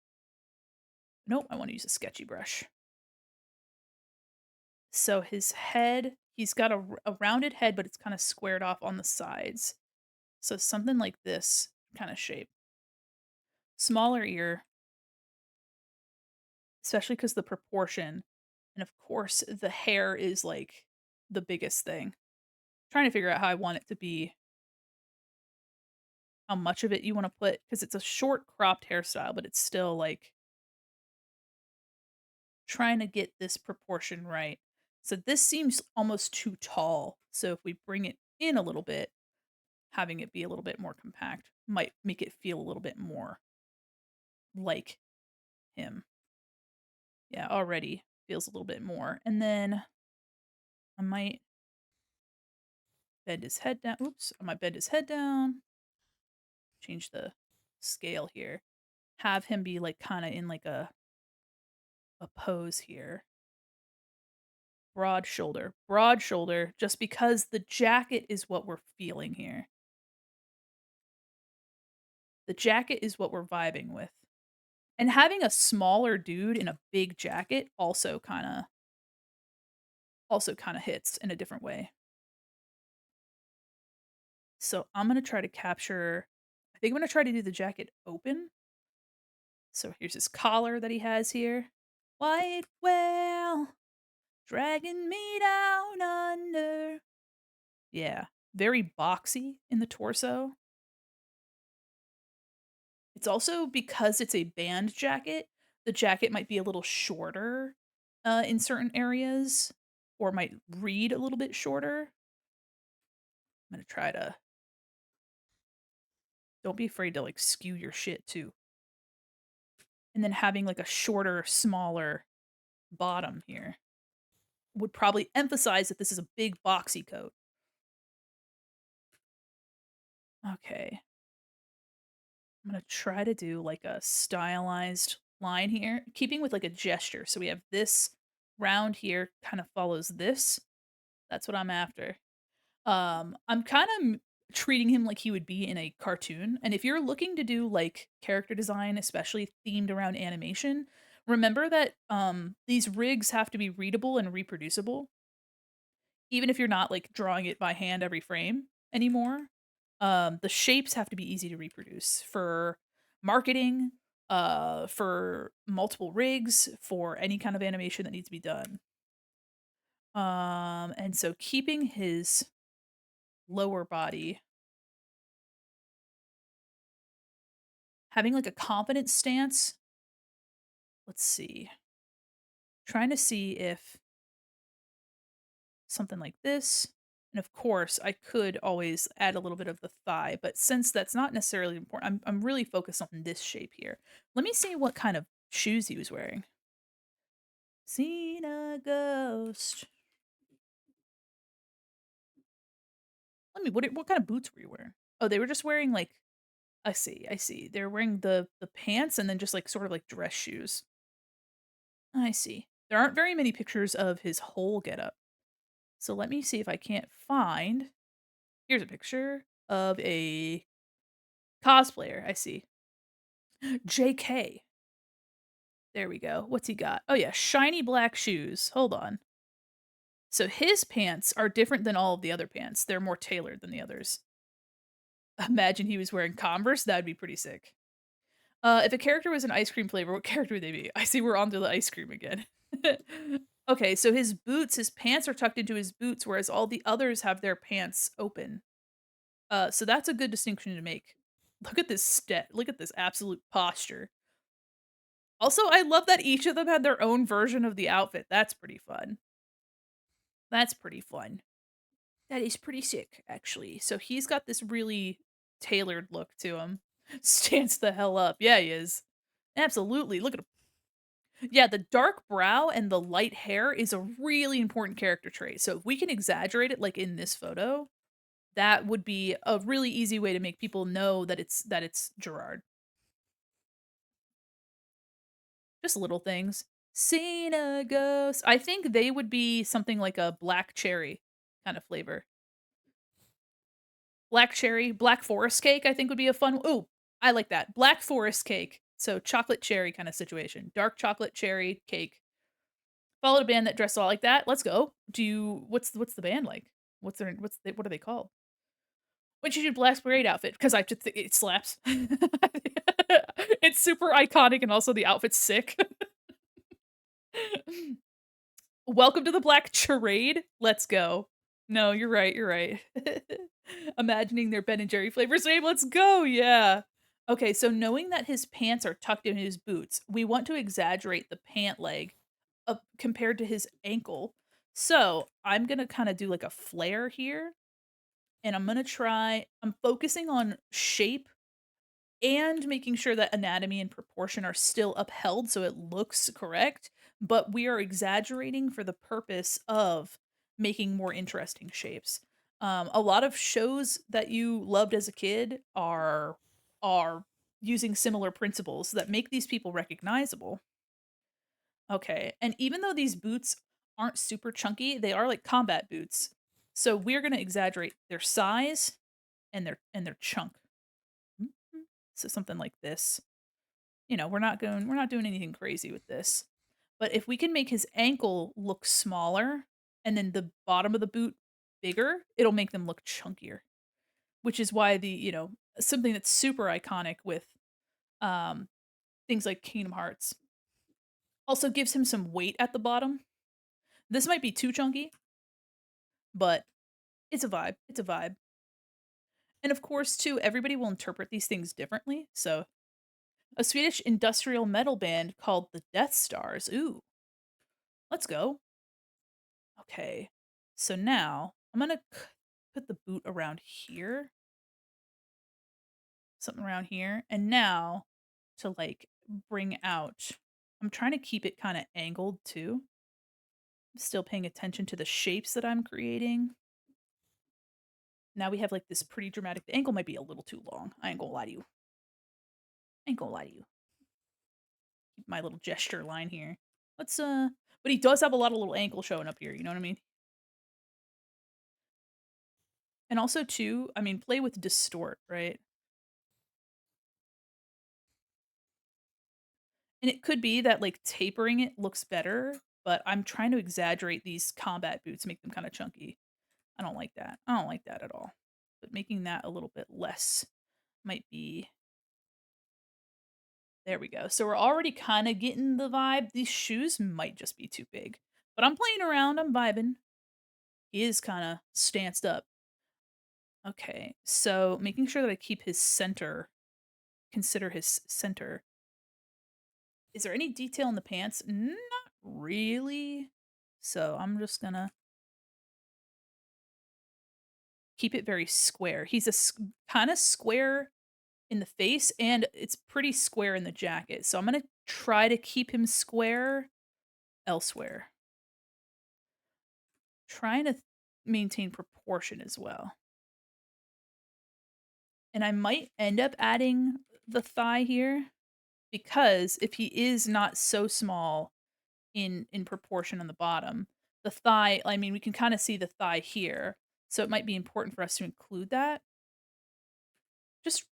nope, I want to use a sketchy brush. So his head, he's got a rounded head, but it's kind of squared off on the sides. So something like this kind of shape. Smaller ear, especially because the proportion. And of course, the hair is like the biggest thing. Trying to figure out how I want it to be, how much of it you want to put, because it's a short cropped hairstyle, but it's still like trying to get this proportion right. So this seems almost too tall. So if we bring it in a little bit, having it be a little bit more compact might make it feel a little bit more like him. Yeah, already feels a little bit more. And then I might bend his head down. Oops, I might bend his head down, change the scale here. Have him be like kind of in like a pose here. Broad shoulder, just because the jacket is what we're feeling here. The jacket is what we're vibing with. And having a smaller dude in a big jacket also kind of hits in a different way. So I'm gonna try to capture I think I'm gonna try to do the jacket open. So here's his collar that he has here. White whale dragging me down under. Yeah, very boxy in the torso. It's also because it's a band jacket, the jacket might be a little shorter in certain areas or might read a little bit shorter. I'm gonna try to don't be afraid to like skew your shit too. And then having like a shorter, smaller bottom here would probably emphasize that this is a big boxy coat. Okay. I'm gonna try to do like a stylized line here, keeping with like a gesture. So we have this round here kind of follows this. That's what I'm after. I'm kind of treating him like he would be in a cartoon. And if you're looking to do like character design, especially themed around animation, remember that these rigs have to be readable and reproducible. Even if you're not like drawing it by hand every frame anymore, the shapes have to be easy to reproduce for marketing, for multiple rigs, for any kind of animation that needs to be done. And so keeping his lower body, having like a confident stance. Let's see. Trying to see if something like this. And of course, I could always add a little bit of the thigh, but since that's not necessarily important, I'm really focused on this shape here. Let me see what kind of shoes he was wearing. Seen a ghost. Let me. What kind of boots were you wearing? Oh, they were just wearing like. I see. They're wearing the pants and then just like sort of like dress shoes. I see. There aren't very many pictures of his whole getup. So let me see if I can't find. Here's a picture of a cosplayer. I see. JK. There we go. What's he got? Oh yeah, shiny black shoes. Hold on. So his pants are different than all of the other pants. They're more tailored than the others. Imagine he was wearing Converse. That'd be pretty sick. If a character was an ice cream flavor, what character would they be? I see we're onto the ice cream again. Okay, so his pants are tucked into his boots, whereas all the others have their pants open. So that's a good distinction to make. Look at this absolute posture. Also, I love that each of them had their own version of the outfit. That's pretty fun. That's pretty fun. That is pretty sick, actually. So he's got this really tailored look to him. Stands the hell up. Yeah, he is. Absolutely. Look at him. Yeah, the dark brow and the light hair is a really important character trait. So if we can exaggerate it like in this photo, that would be a really easy way to make people know that it's Gerard. Just little things. Seen a ghost. I think they would be something like a black cherry kind of flavor. Black cherry, black forest cake, I think would be a fun. Ooh, I like that. Black forest cake. So chocolate cherry kind of situation. Dark chocolate cherry cake. Followed a band that dressed all like that. Let's go. Do you what's the band like? What are they called? What you should Black Parade outfit because I just think it slaps. It's super iconic and also the outfit's sick. Welcome to the Black Charade. Let's go. No, you're right, you're right. Imagining their Ben& and Jerry flavors name, let's go, yeah. Okay, so knowing that his pants are tucked in his boots, we want to exaggerate the pant leg up compared to his ankle. So, I'm gonna kinda do like a flare here, and I'm focusing on shape and making sure that anatomy and proportion are still upheld so it looks correct, but we are exaggerating for the purpose of making more interesting shapes. A lot of shows that you loved as a kid are using similar principles that make these people recognizable. Okay, and even though these boots aren't super chunky, they are like combat boots. So we're going to exaggerate their size and their chunk. Mhm. So something like this. You know, we're not doing anything crazy with this. But if we can make his ankle look smaller and then the bottom of the boot bigger, it'll make them look chunkier. Which is why something that's super iconic with um things like Kingdom Hearts also gives him some weight at the bottom. This might be too chunky, but it's a vibe. It's a vibe. And of course, too, everybody will interpret these things differently. So a Swedish industrial metal band called the Death Stars. Ooh, let's go. Okay. So now I'm going to put the boot around here, something around here. And now to like bring out, I'm trying to keep it kind of angled too. I'm still paying attention to the shapes that I'm creating. Now we have like this pretty dramatic, the ankle might be a little too long. I ain't gonna lie to you. I ain't gonna lie to you. Keep my little gesture line here. Let's, but he does have a lot of little ankle showing up here. You know what I mean? And also too, I mean, play with distort, right? And it could be that, like, tapering it looks better, but I'm trying to exaggerate these combat boots, make them kinda chunky. I don't like that. I don't like that at all. But making that a little bit less might be There we go. So we're already kinda getting the vibe. These shoes might just be too big, but I'm playing around, I'm vibing. He is kinda stanced up. Okay, so making sure that I keep his center consider his center. Is there any detail in the pants? Not really. So I'm just gonna keep it very square. He's kinda square in the face, and it's pretty square in the jacket. So I'm gonna try to keep him square elsewhere. Trying to maintain proportion as well. And I might end up adding the thigh here because if he is not so small in proportion on the bottom, the thigh, I mean, we can kind of see the thigh here. So it might be important for us to include that. Just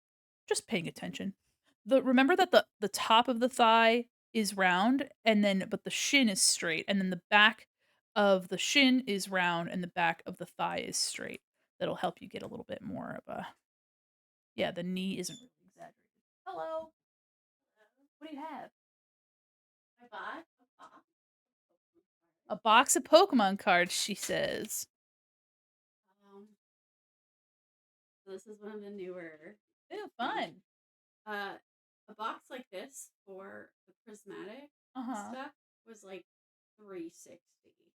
just paying attention. Remember that the top of the thigh is round and then but the shin is straight and then the back of the shin is round and the back of the thigh is straight. That'll help you get a little bit more of a yeah, the knee isn't really exaggerated. Hello. What do you have? I bought a box. A box of Pokemon cards, she says. Um, so this is one of the newer. Ew, fun. A box like this for the prismatic Uh-huh. stuff was like $360.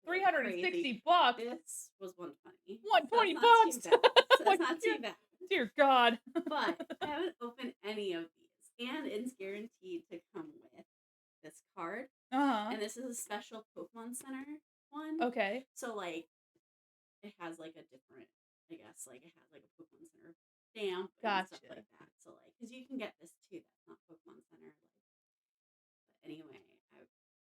$360. This was $120. 120 bucks. bucks. So that's not too bad. Dear God. But I haven't opened any of these, and it's guaranteed to come with this card. Uh-huh. And this is a special Pokemon Center one. Okay. So like, it has like a different, I guess, like it has like a Pokemon Center stamp and stuff Gotcha. like that. So like, because you can get this too, that's not Pokemon Center. Like, but anyway,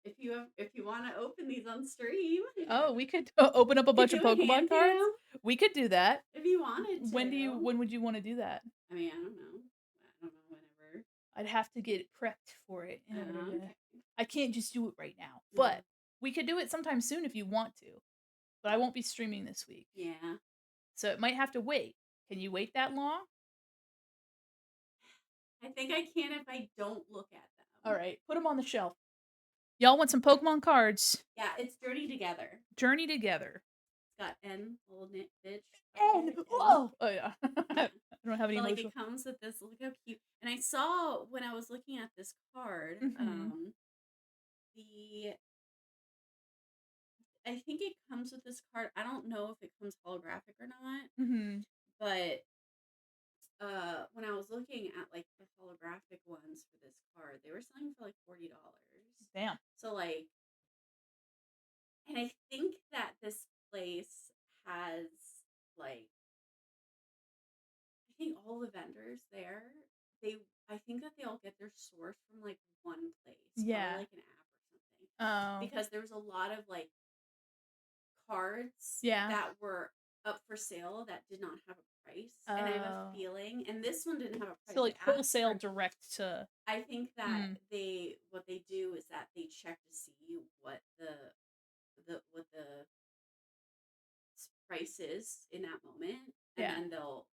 if you want to open these on stream, Oh, we could open up a bunch of do a Pokemon hand cards. cam We could do that. if you wanted to. When would you want to do that? I mean, I don't know. Whenever. I'd have to get prepped for it in order to. Okay. I can't just do it right now, but we could do it sometime soon if you want to. But I won't be streaming this week, Yeah. so it might have to wait. Can you wait that long? I think I can if I don't look at them. All right, put them on the shelf. Y'all want some Pokemon cards? Yeah, it's Journey Together. Journey Together. It's got N, little knit bitch. And whoa! Oh yeah. I don't have any But like emotional. it comes with this. Look how cute. And I saw when I was looking at this card, the I think it comes with this card. I don't know if it comes holographic or not. But when I was looking at like the holographic ones for this card, they were selling for like $40. Damn. So like, and I think that this place has like, I think all the vendors there, I think that they all get their source from like one place, Yeah. probably like an app or something. Oh. Because there was a lot of like cards Yeah. that were up for sale that did not have a price, and I have a feeling, and this one didn't have a price. So like wholesale direct to. I think that what they do is that they check to see what the price is in that moment, and then they'll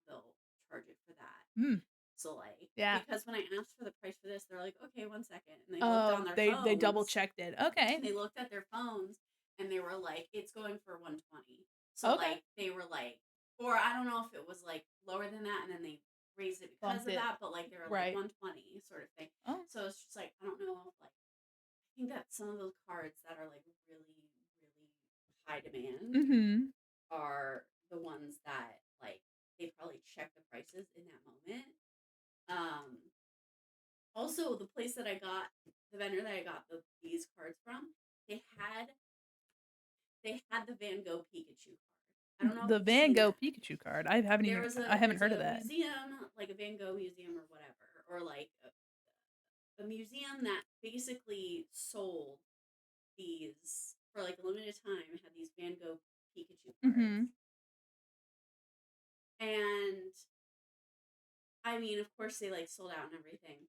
charge it for that. So like, because when I asked for the price for this, they're like, okay, 1 second, and they looked on their phones. They double checked it. Okay. And they looked at their phones, and they were like, it's going for 120. So like, they were like, or I don't know if it was like lower than that, and then they raised it because of that, but like they were like 120 sort of thing. Oh. So it's just like, I don't know if like, I think that some of those cards that are like really, really high demand are the ones that like they probably check the prices in that moment. Also, the place that I got, the vendor that I got these cards from, they had the Van Gogh Pikachu card. I don't know the Van Gogh Pikachu card. I haven't heard of that. Museum, like a Van Gogh museum or whatever, or like a museum that basically sold these for like a limited time. Had these Van Gogh Pikachu cards, and I mean, of course, they like sold out and everything.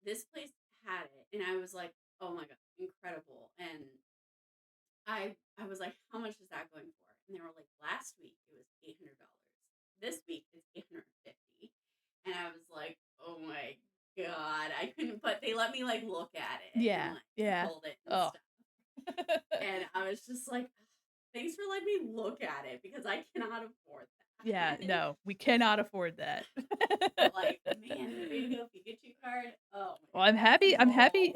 This place had it, and I was like, oh my god, incredible! And I was like, how much is that going for? And they were like, last week it was $800. This week it's $850. And I was like, oh my god, I couldn't. But they let me like look at it and Yeah, like yeah. hold it and Oh. stuff. And I was just like, thanks for letting me look at it because I cannot afford Yeah, that. no, we cannot afford that. But like, man, the way to go if you get your card. Oh my Well, god, that's a goal.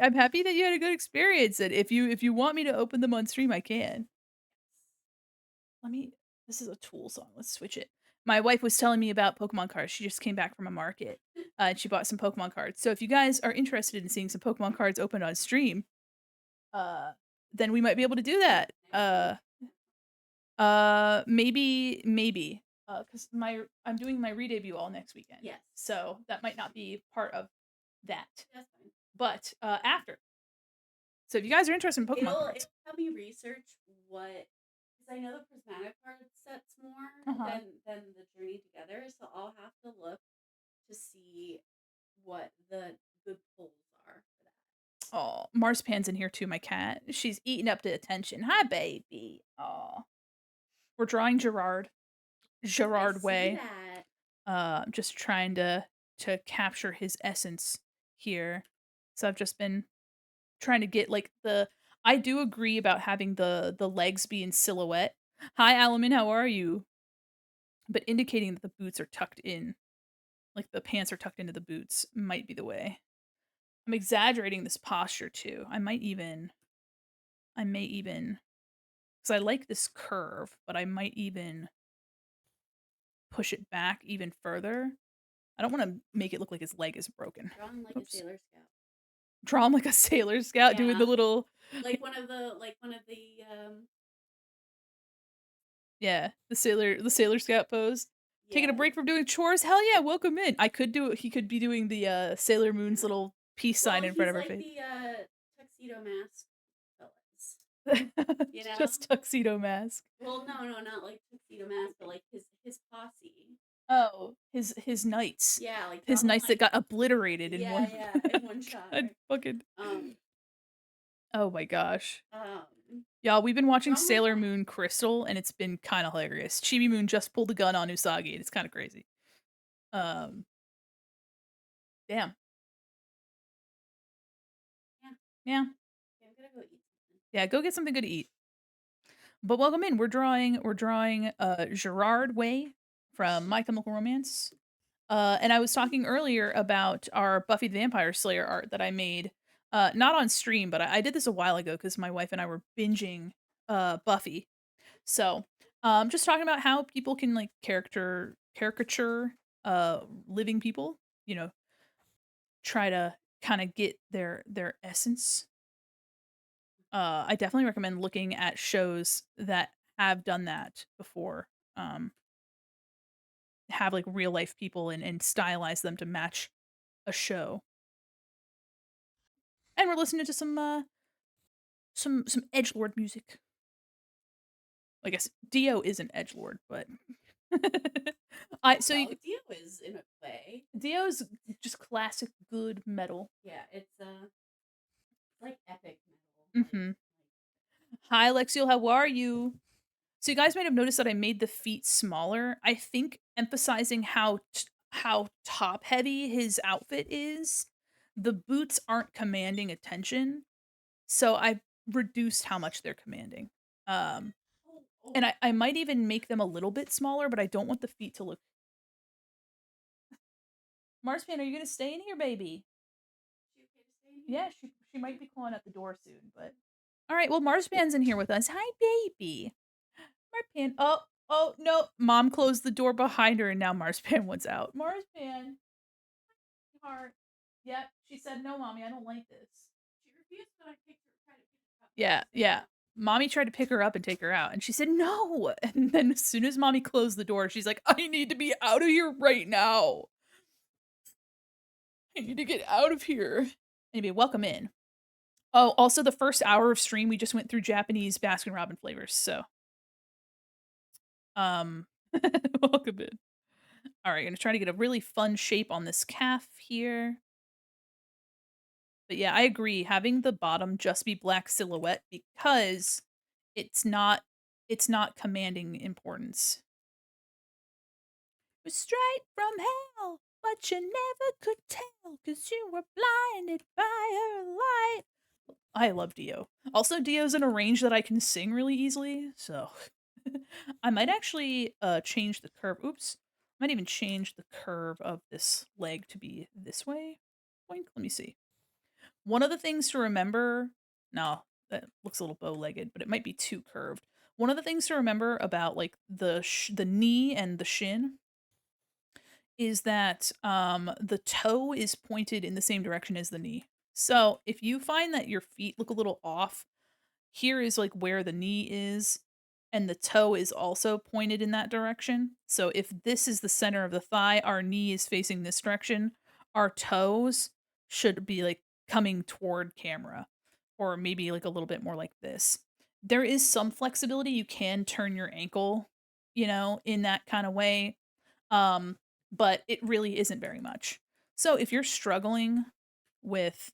I'm happy that you had a good experience, and if you want me to open them on stream, I can. Let me this is a Tool song, let's switch it. My wife was telling me about Pokemon cards, she just came back from a market, and she bought some Pokemon cards. So if you guys are interested in seeing some Pokemon cards opened on stream, uh, then we might be able to do that. Next week. Maybe, because my I'm doing my re-debut all next weekend, Yes. so that might not be part of that, That's fine. but, after. So if you guys are interested in Pokemon It'll cards. help me research what because I know the prismatic card sets more Uh-huh. than the journey together, so I'll have to look to see what the good pulls are for that. Oh, Marzipan's in here too, my cat. She's eating up the attention. Hi, baby. Oh, we're drawing I Gerard see Way. that. I'm just trying to capture his essence here. So I've just been trying to get like the I do agree about having the legs be in silhouette. Hi, Alamin, how are you? But indicating that the boots are tucked in, like the pants are tucked into the boots, might be the way. I'm exaggerating this posture too. I may even, because I like this curve, but I might even push it back even further. I don't want to make it look like his leg is broken. Drawing like a Oops. Sailor Scout. Draw him like a Sailor Scout doing the Yeah. little, Like one of the yeah, the Sailor Scout pose. Taking a yeah. break from doing chores? Hell yeah, welcome in. I could do he could be doing the Sailor Moon's Yeah. little peace Well, sign in front he's of her like face. the tuxedo mask fellas. You know? Just tuxedo mask. Well, no, not like tuxedo mask, but like his posse. Oh, his knights. Yeah, like draw His him knights that like got obliterated in yeah, one yeah, in one shot. God Right? fucking Um, oh my gosh. um, Y'all, we've been watching draw him like Sailor that. Moon Crystal, and it's been kinda hilarious. Chibi Moon just pulled a gun on Usagi, and it's kinda crazy. Um, damn. Yeah, Yeah. okay, I'm gonna go eat something. Yeah, go get something good to eat. But welcome in. We're drawing Gerard Way from My Chemical Romance. And I was talking earlier about our Buffy the Vampire Slayer art that I made. Not on stream, but I did this a while ago because my wife and I were binging Buffy. So just talking about how people can like caricature living people, you know, try to kind of get their essence. I definitely recommend looking at shows that have done that before. Have like real life people and stylize them to match a show. And we're listening to some edgelord music. I guess Dio is an edgelord, but I so you No, Dio is in a way. Dio's just classic good metal. Yeah, it's like epic metal. Mhm. Hi, Lexiel, how are you? So you guys might have noticed that I made the feet smaller. I think emphasizing how top heavy his outfit is, the boots aren't commanding attention, so I reduced how much they're commanding. Um, Oh, oh. and I might even make them a little bit smaller, but I don't want the feet to look. Marspan, are you gonna stay in here, baby? Is she okay to stay in here? Yeah, she might be clawing at the door soon, but all right. Well, Marspan's in here with us. Hi, baby. Marspan. Oh no, Mom closed the door behind her, and now Marspan wants out. Marspan, heart. Yep, she said no, mommy. I don't like this. She refused, but I picked her, tried to pick her up. Yeah, yeah. Mommy tried to pick her up and take her out, and she said no. And then as soon as mommy closed the door, she's like, I need to be out of here right now. I need to get out of here. Anyway, welcome in. Oh, also the first hour of stream, we just went through Japanese Baskin Robbins flavors. So, um, welcome in. All right, gonna try to get a really fun shape on this calf here. But yeah, I agree. Having the bottom just be black silhouette because it's not it's not commanding importance. Straight from hell. but you never could tell 'cause you were blinded by her light. I love Dio. Also, Dio's in a range that I can sing really easily, so I might actually, change the curve oops. Might even change the curve of this leg to be this way. Boink, let me see. One of the things to remember no, that looks a little bow-legged, but it might be too curved. One of the things to remember about, like, the knee and the shin is that, the toe is pointed in the same direction as the knee. So, if you find that your feet look a little off, here is, like, where the knee is, and the toe is also pointed in that direction. So, if this is the center of the thigh, our knee is facing this direction, our toes should be, like, coming toward camera, or maybe, like, a little bit more like this. There is some flexibility, you can turn your ankle, in that kinda way, um, but it really isn't very much. So if you're struggling with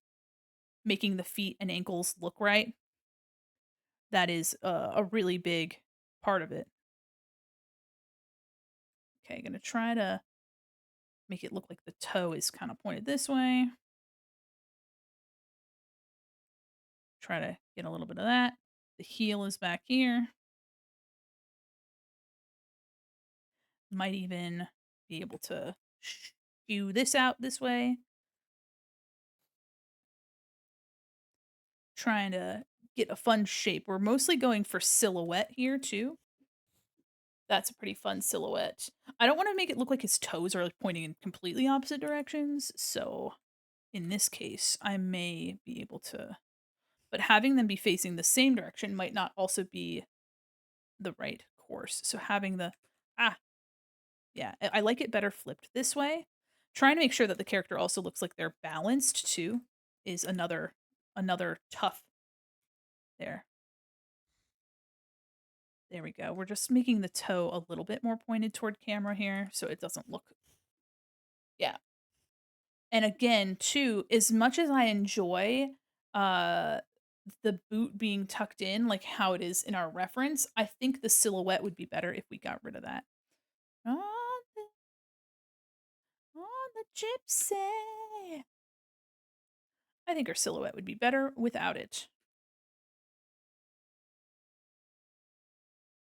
making the feet and ankles look right, that is a really big part of it. Okay, gonna try to make it look like the toe is kind of pointed this way. Try to get a little bit of that. The heel is back here. Might even be able to skew this out this way. Trying to get a fun shape. We're mostly going for silhouette here too. That's a pretty fun silhouette. I don't wanna make it look like his toes are, like, pointing in completely opposite directions, so in this case, I may be able to but having them be facing the same direction might not also be the right course. So having the ah, yeah, I like it better flipped this way. Trying to make sure that the character also looks like they're balanced too is another tough there. There we go. We're just making the toe a little bit more pointed toward camera here so it doesn't look yeah, and again, too, as much as I enjoy, uh, the boot being tucked in, like how it is in our reference, I think the silhouette would be better if we got rid of that. On the on the gypsy. I think our silhouette would be better without it.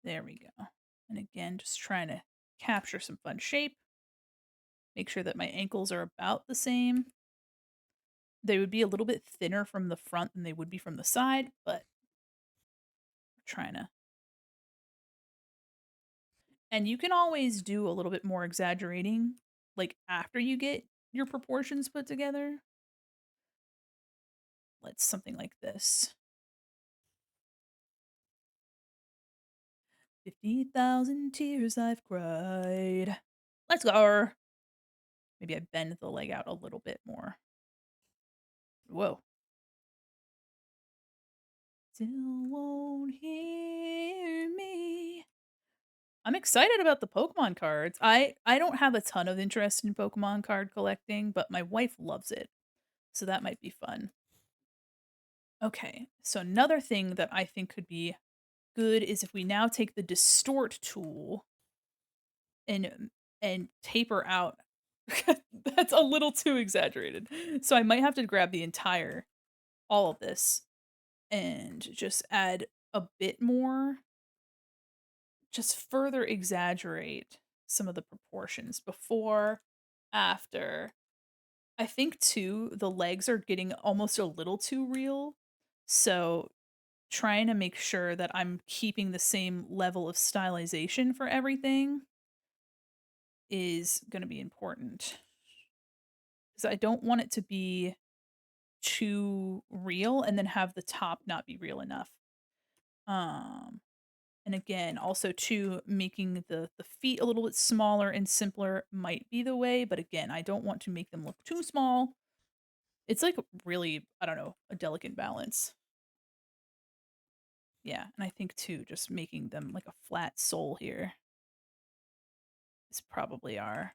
There we go. And again, just trying to capture some fun shape. Make sure that my ankles are about the same. They would be a little bit thinner from the front than they would be from the side, but we're trying to and you can always do a little bit more exaggerating, like, after you get your proportions put together. Let's something like this. 50,000 tears I've cried. Let's go. Maybe I bend the leg out a little bit more. Whoa. Still won't hear me. I'm excited about the Pokemon cards. I don't have a ton of interest in Pokemon card collecting, but my wife loves it. So that might be fun. Okay, so another thing that I think could be good is if we now take the distort tool and taper out. That's a little too exaggerated. So I might have to grab the entire all of this and just add a bit more, just further exaggerate some of the proportions before, after. I think too the legs are getting almost a little too real. So trying to make sure that I'm keeping the same level of stylization for everything is gonna be important. Because I don't want it to be too real and then have the top not be real enough. Um, and again, also too, making the feet a little bit smaller and simpler might be the way, but again, I don't want to make them look too small. It's like really, I don't know, a delicate balance. Yeah, and I think too, just making them like a flat sole here is probably our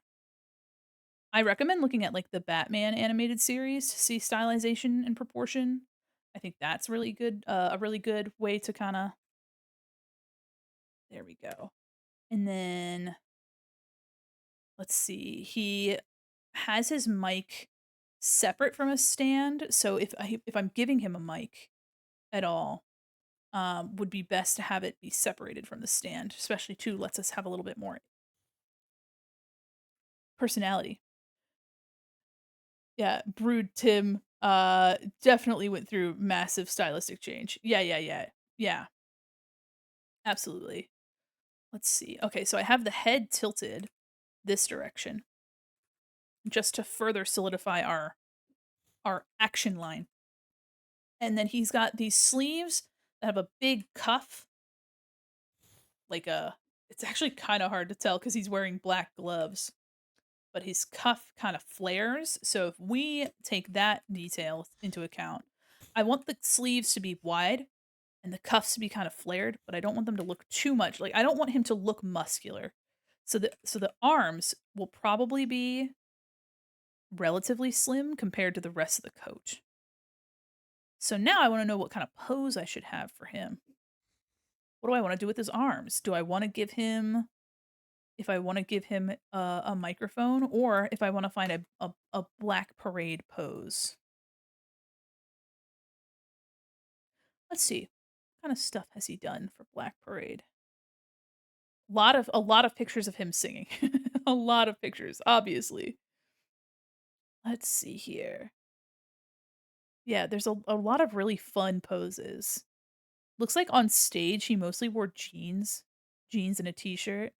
I recommend looking at, like, the Batman animated series to see stylization and proportion. I think that's really good a really good way to kinda there we go. And then, let's see, he has his mic separate from a stand. So if I'm giving him a mic at all, would be best to have it be separated from the stand, especially too lets us have a little bit more personality. Yeah, Brood Tim definitely went through massive stylistic change. Yeah, yeah, yeah. Yeah, absolutely. Let's see. Okay, so I have the head tilted this direction just to further solidify our action line. And then he's got these sleeves that have a big cuff, like a it's actually kind of hard to tell cuz he's wearing black gloves, but his cuff kind of flares. So if we take that detail into account, I want the sleeves to be wide and the cuffs to be kind of flared, but I don't want them to look too much. Like I don't want him to look muscular. So the arms will probably be relatively slim compared to the rest of the coat. So now I want to know what kind of pose I should have for him. What do I want to do with his arms? Do I want to give him if I want to give him a microphone or if I want to find a black parade pose? Let's see. What kind of stuff has he done for Black Parade? A lot of pictures of him singing. A lot of pictures, obviously. Let's see here. Yeah, there's a lot of really fun poses. Looks like on stage he mostly wore jeans and a t-shirt.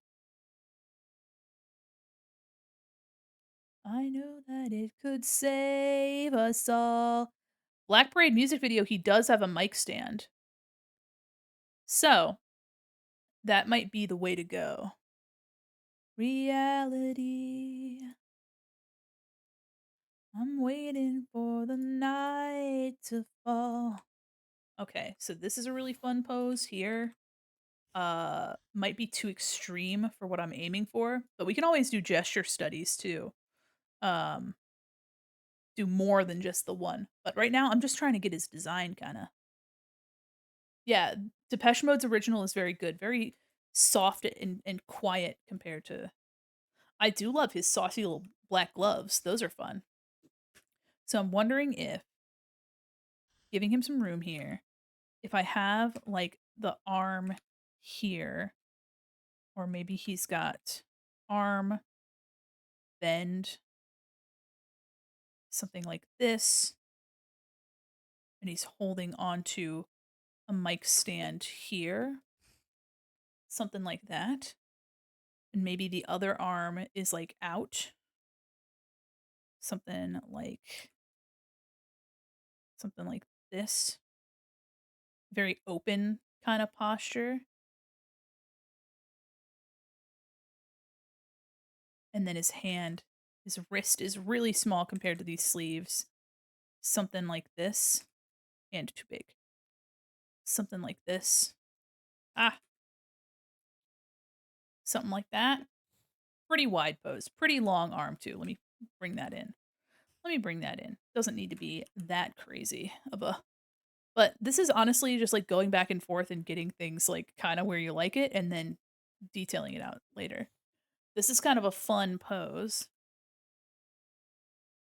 I know that it could save us all. Black Parade music video, he does have a mic stand. So, that might be the way to go. Reality. I'm waiting for the night to fall. Okay, so this is a really fun pose here. Might be too extreme for what I'm aiming for, but we can always do gesture studies too. Um, do more than just the one. But right now I'm just trying to get his design kind of. Yeah, Depeche Mode's original is very good, very soft and quiet compared to I do love his saucy little black gloves. Those are fun. So I'm wondering if giving him some room here, if I have like the arm here, or maybe he's got arm bend, something like this, and he's holding onto a mic stand here, something like that. And maybe the other arm is like out, something like something like this. Very open kind of posture. And then his wrist is really small compared to these sleeves. Something like this, and too big. Something like this. Ah, something like that. Pretty wide pose. Pretty long arm too. Let me bring that in. Let me bring that in. Doesn't need to be that crazy of a but this is honestly just like going back and forth and getting things like kind of where you like it and then detailing it out later. This is kind of a fun pose.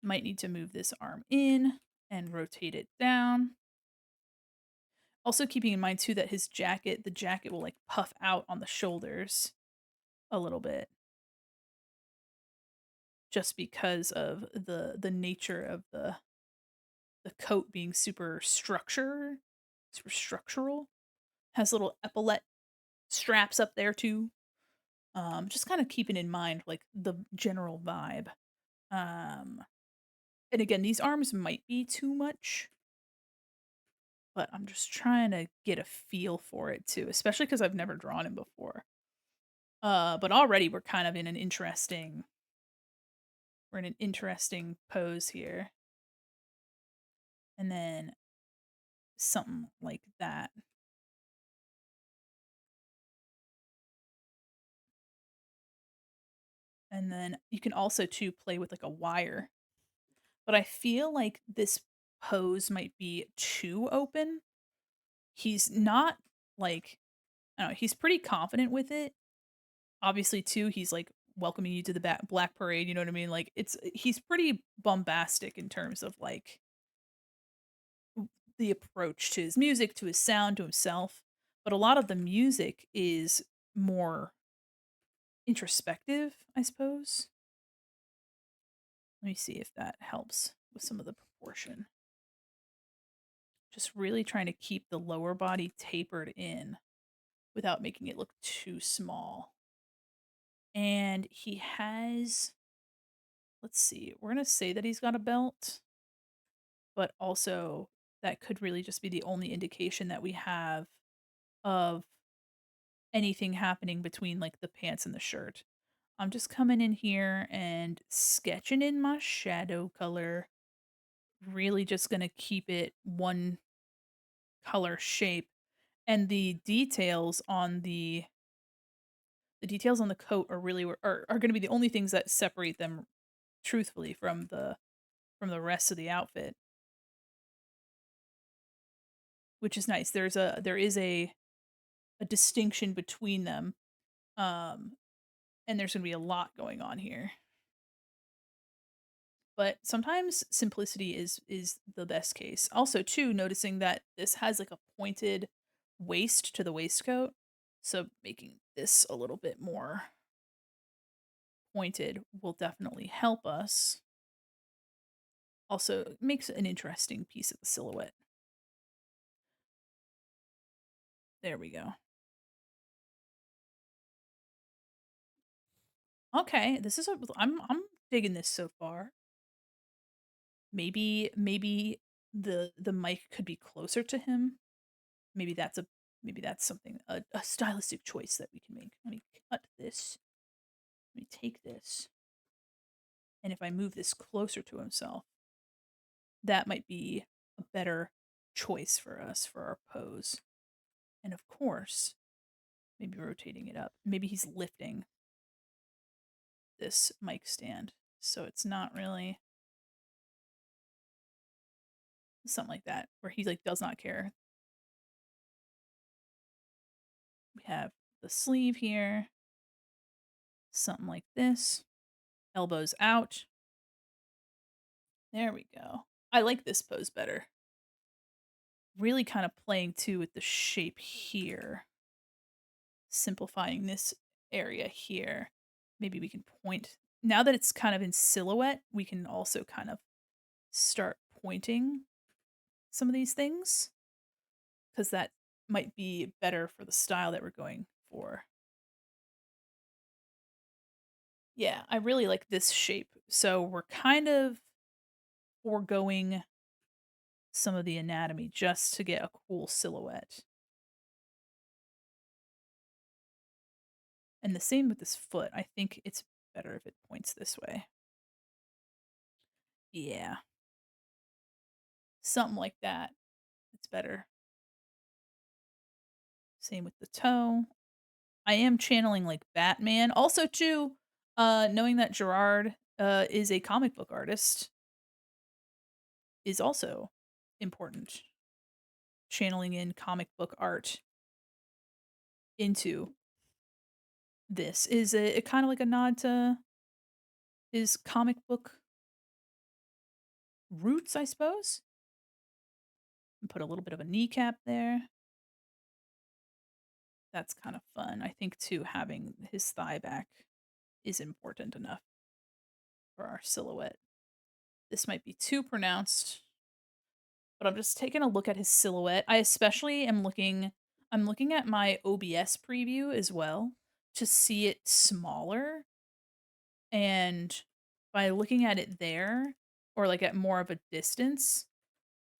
Might need to move this arm in and rotate it down. Also keeping in mind too that the jacket will like puff out on the shoulders a little bit just because of the nature of the coat being super structural. Has little epaulette straps up there too. Just kind of keeping in mind like the general vibe. Um, and again, these arms might be too much, but I'm just trying to get a feel for it too, especially because I've never drawn him before. But already we're in an interesting pose here. And then something like that. And then you can also too play with like a wire. But I feel like this pose might be too open. He's not like I don't know, he's pretty confident with it. Obviously too, he's like welcoming you to the black parade, you know what I mean? Like, he's pretty bombastic in terms of, like, the approach to his music, to his sound, to himself, but a lot of the music is more introspective, I suppose. Let me see if that helps with some of the proportion. Just really trying to keep the lower body tapered in without making it look too small. And he has, let's see, we're going to say that he's got a belt, but also that could really just be the only indication that we have of anything happening between like the pants and the shirt. I'm just coming in here and sketching in my shadow color. Really just going to keep it one color shape, and the details on the coat are really are going to be the only things that separate them truthfully from the rest of the outfit, which is nice. There is a distinction between them. Um and there's going to be a lot going on here. But sometimes simplicity is the best case. Also, too, noticing that this has like a pointed waist to the waistcoat, so making this a little bit more pointed will definitely help us. Also, it makes an interesting piece of the silhouette. There we go. Okay, this is a I'm digging this so far. Maybe the mic could be closer to him. Maybe that's a maybe that's something a stylistic choice that we can make. Let me cut this. Let me take this. And if I move this closer to himself, that might be a better choice for us for our pose. And of course, maybe rotating it up. Maybe he's lifting this mic stand. So it's not really something like that where he like does not care. We have the sleeve here, something like this. Elbows out. There we go. I like this pose better. Really kind of playing too with the shape here. Simplifying this area here. Maybe we can point. Now that it's kind of in silhouette, we can also kind of start pointing some of these things because that might be better for the style that we're going for. Yeah, I really like this shape. So we're kind of foregoing some of the anatomy just to get a cool silhouette. And the same with this foot. I think it's better if it points this way. Yeah, something like that. It's better. Same with the toe. I am channeling like Batman. Also, too, knowing that Gerard is a comic book artist is also important. Channeling in comic book art into this is a kind of like a nod to his comic book roots, I suppose. And put a little bit of a kneecap there. That's kind of fun. I think too having his thigh back is important enough for our silhouette. This might be too pronounced, but I'm just taking a look at his silhouette. I especially am I'm looking at my OBS preview as well to see it smaller, and by looking at it there or like at more of a distance,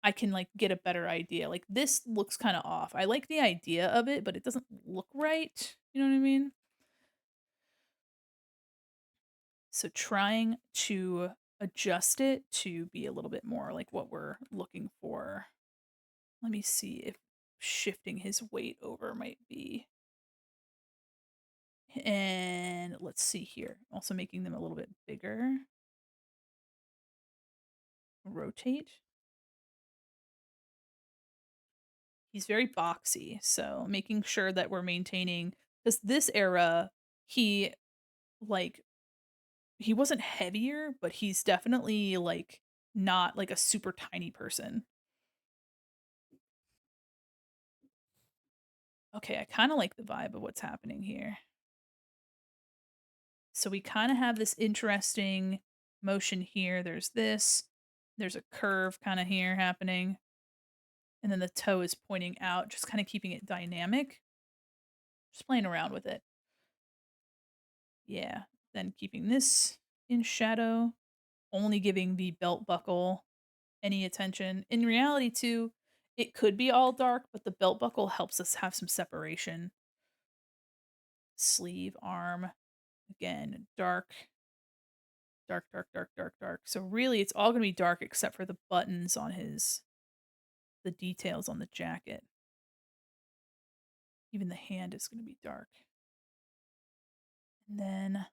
I can like get a better idea. Like this looks kind of off. I like the idea of it, but it doesn't look right. You know what I mean? So trying to adjust it to be a little bit more like what we're looking for. Let me see if shifting his weight over might be. And let's see here. Also making them a little bit bigger. Rotate. He's very boxy, so making sure that we're maintaining because this era he like he wasn't heavier, but he's definitely like not like a super tiny person. Okay, I kind of like the vibe of what's happening here. So we kind of have this interesting motion here. There's this. There's a curve kind of here happening. And then the toe is pointing out, just kind of keeping it dynamic. Just playing around with it. Yeah. Then keeping this in shadow, only giving the belt buckle any attention. In reality, too, it could be all dark, but the belt buckle helps us have some separation. Sleeve, arm, again, dark, dark, dark, dark, dark, dark. So really, it's all going to be dark except for the buttons on the details on the jacket. Even the hand is going to be dark. And then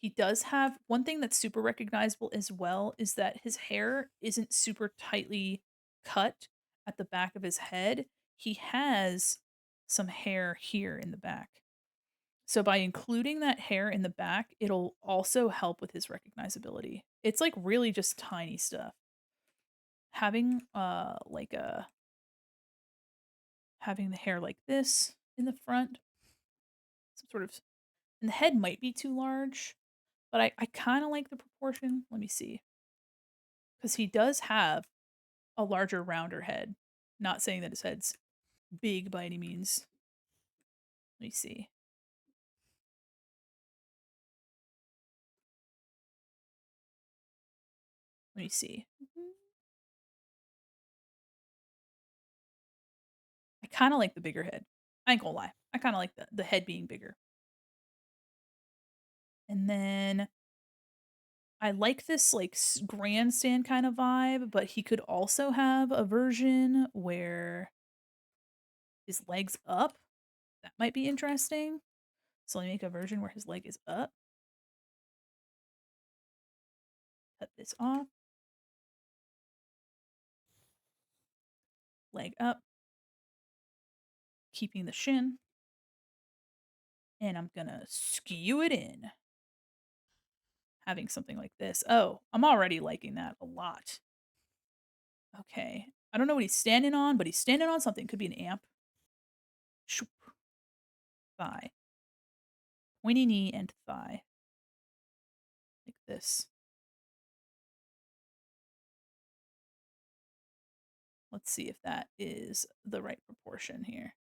he does have one thing that's super recognizable as well is that his hair isn't super tightly cut at the back of his head. He has some hair here in the back. So by including that hair in the back, it'll also help with his recognizability. It's like really just tiny stuff. Having like a having the hair like this in the front, some sort of, and the head might be too large, but I kind of like the proportion. Let me see. Because he does have a larger, rounder head. Not saying that his head's big by any means. Let me see. Let me see. I kind of like the bigger head. I ain't gonna lie. I kind of like the head being bigger. And then I like this like grandstand kind of vibe, but he could also have a version where his leg's up. That might be interesting. So let me make a version where his leg is up. Cut this off. Leg up. Keeping the shin. And I'm gonna skew it in. Having something like this. Oh, I'm already liking that a lot. Okay. I don't know what he's standing on, but he's standing on something. Could be an amp. Shoop. Thigh. Pointy knee and thigh. Like this. Let's see if that is the right proportion here.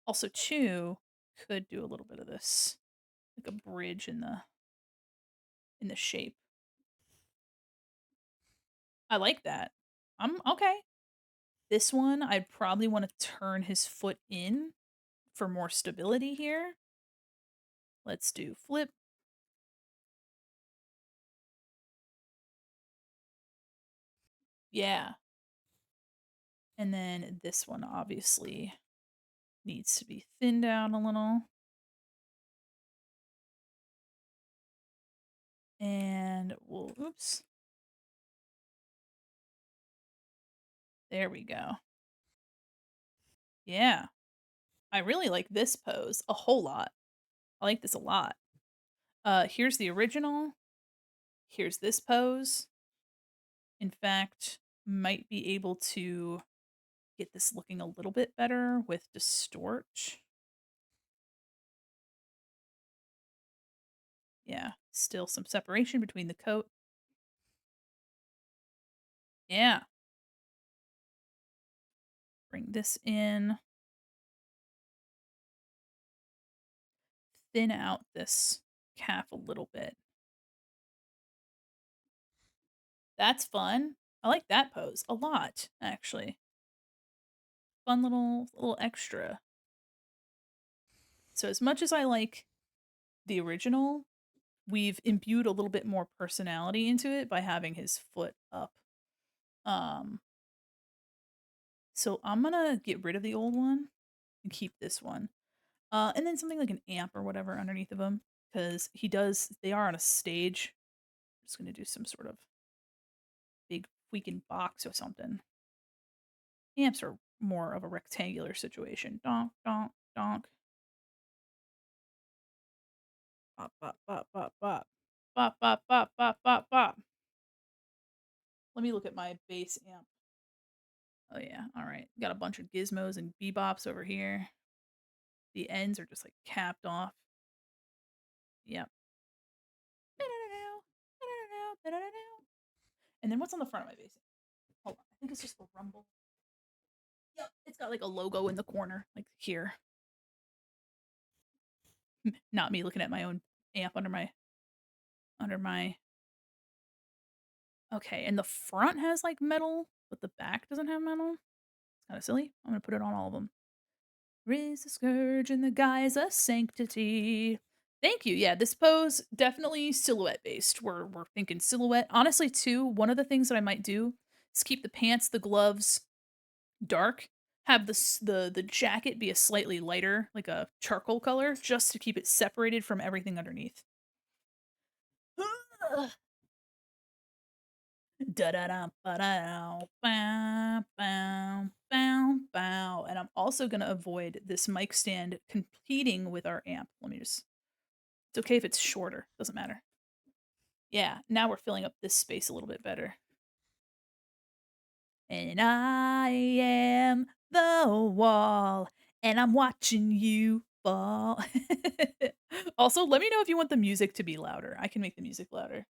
Also, too, could do a little bit of this, like a bridge in the shape. I like that. I'm okay. This one, I'd probably want to turn his foot in for more stability here. Let's do flip. Yeah. And then this one obviously needs to be thinned out a little. And we'll, oops. There we go. Yeah. I really like this pose a whole lot. I like this a lot. Here's the original. Here's this pose. In fact, might be able to get this looking a little bit better with distort. Yeah, still some separation between the coat. Yeah. Bring this in. Thin out this calf a little bit. That's fun. I like that pose a lot, actually. Fun little extra. So as much as I like the original, we've imbued a little bit more personality into it by having his foot up. Um so I'm gonna get rid of the old one and keep this one. And then something like an amp or whatever underneath of him, because they are on a stage. I'm just gonna do some sort of big freaking box or something. Amps are more of a rectangular situation. Donk, donk, donk. Bop, bop, bop, bop, bop. Bop, bop, bop, bop, bop, bop. Let me look at my bass amp. Oh yeah, all right. Got a bunch of gizmos and bebops over here. The ends are just like capped off. Yep. And then what's on the front of my bass amp? Hold on. I think it's just the rumble. Yep. It's got like a logo in the corner, like here. Not me looking at my own amp under my okay, and the front has like metal, but the back doesn't have metal. It's kind of silly. I'm gonna put it on all of them. Raise the scourge in the guise of sanctity. Thank you. Yeah, this pose definitely silhouette based. We're thinking silhouette. Honestly, too, one of the things that I might do is keep the pants, the gloves dark, have the jacket be a slightly lighter, like a charcoal color, just to keep it separated from everything underneath. Da da da ba da bow bow bow bow. And I'm also gonna avoid this mic stand competing with our amp. Let me just. It's okay if it's shorter. Doesn't matter. Yeah, now we're filling up this space a little bit better. And I am the wall, and I'm watching you fall. Also, let me know if you want the music to be louder. I can make the music louder.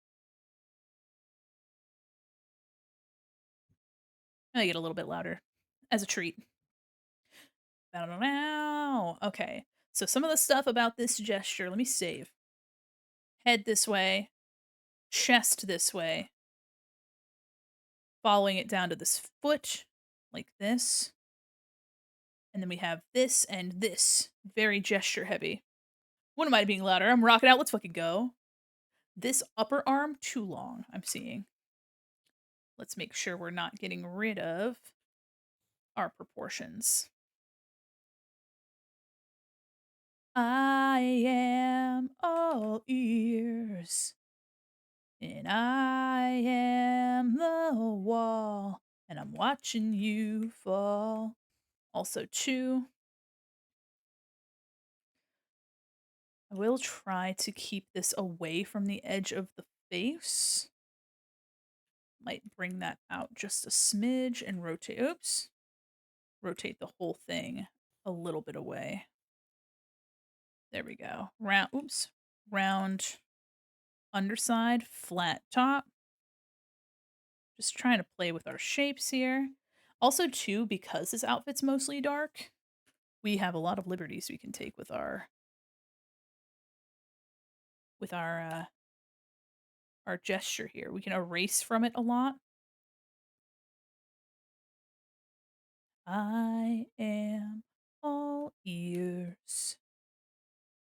I get a little bit louder as a treat. Okay, so some of the stuff about this gesture, let me save. Head this way, chest this way, following it down to this foot, like this. And then we have this and this, very gesture heavy. What am I being louder? I'm rocking out. Let's fucking go. This upper arm, too long, I'm seeing. Let's make sure we're not getting rid of our proportions. I am all ears, and I am the wall, and I'm watching you fall. Also, too, I will try to keep this away from the edge of the face. Might bring that out just a smidge and rotate. Oops. Rotate the whole thing a little bit away. There we go. Round. Oops. Round underside, flat top. Just trying to play with our shapes here. Also, too, because this outfit's mostly dark, we have a lot of liberties we can take with our gesture here. We can erase from it a lot. I am all ears,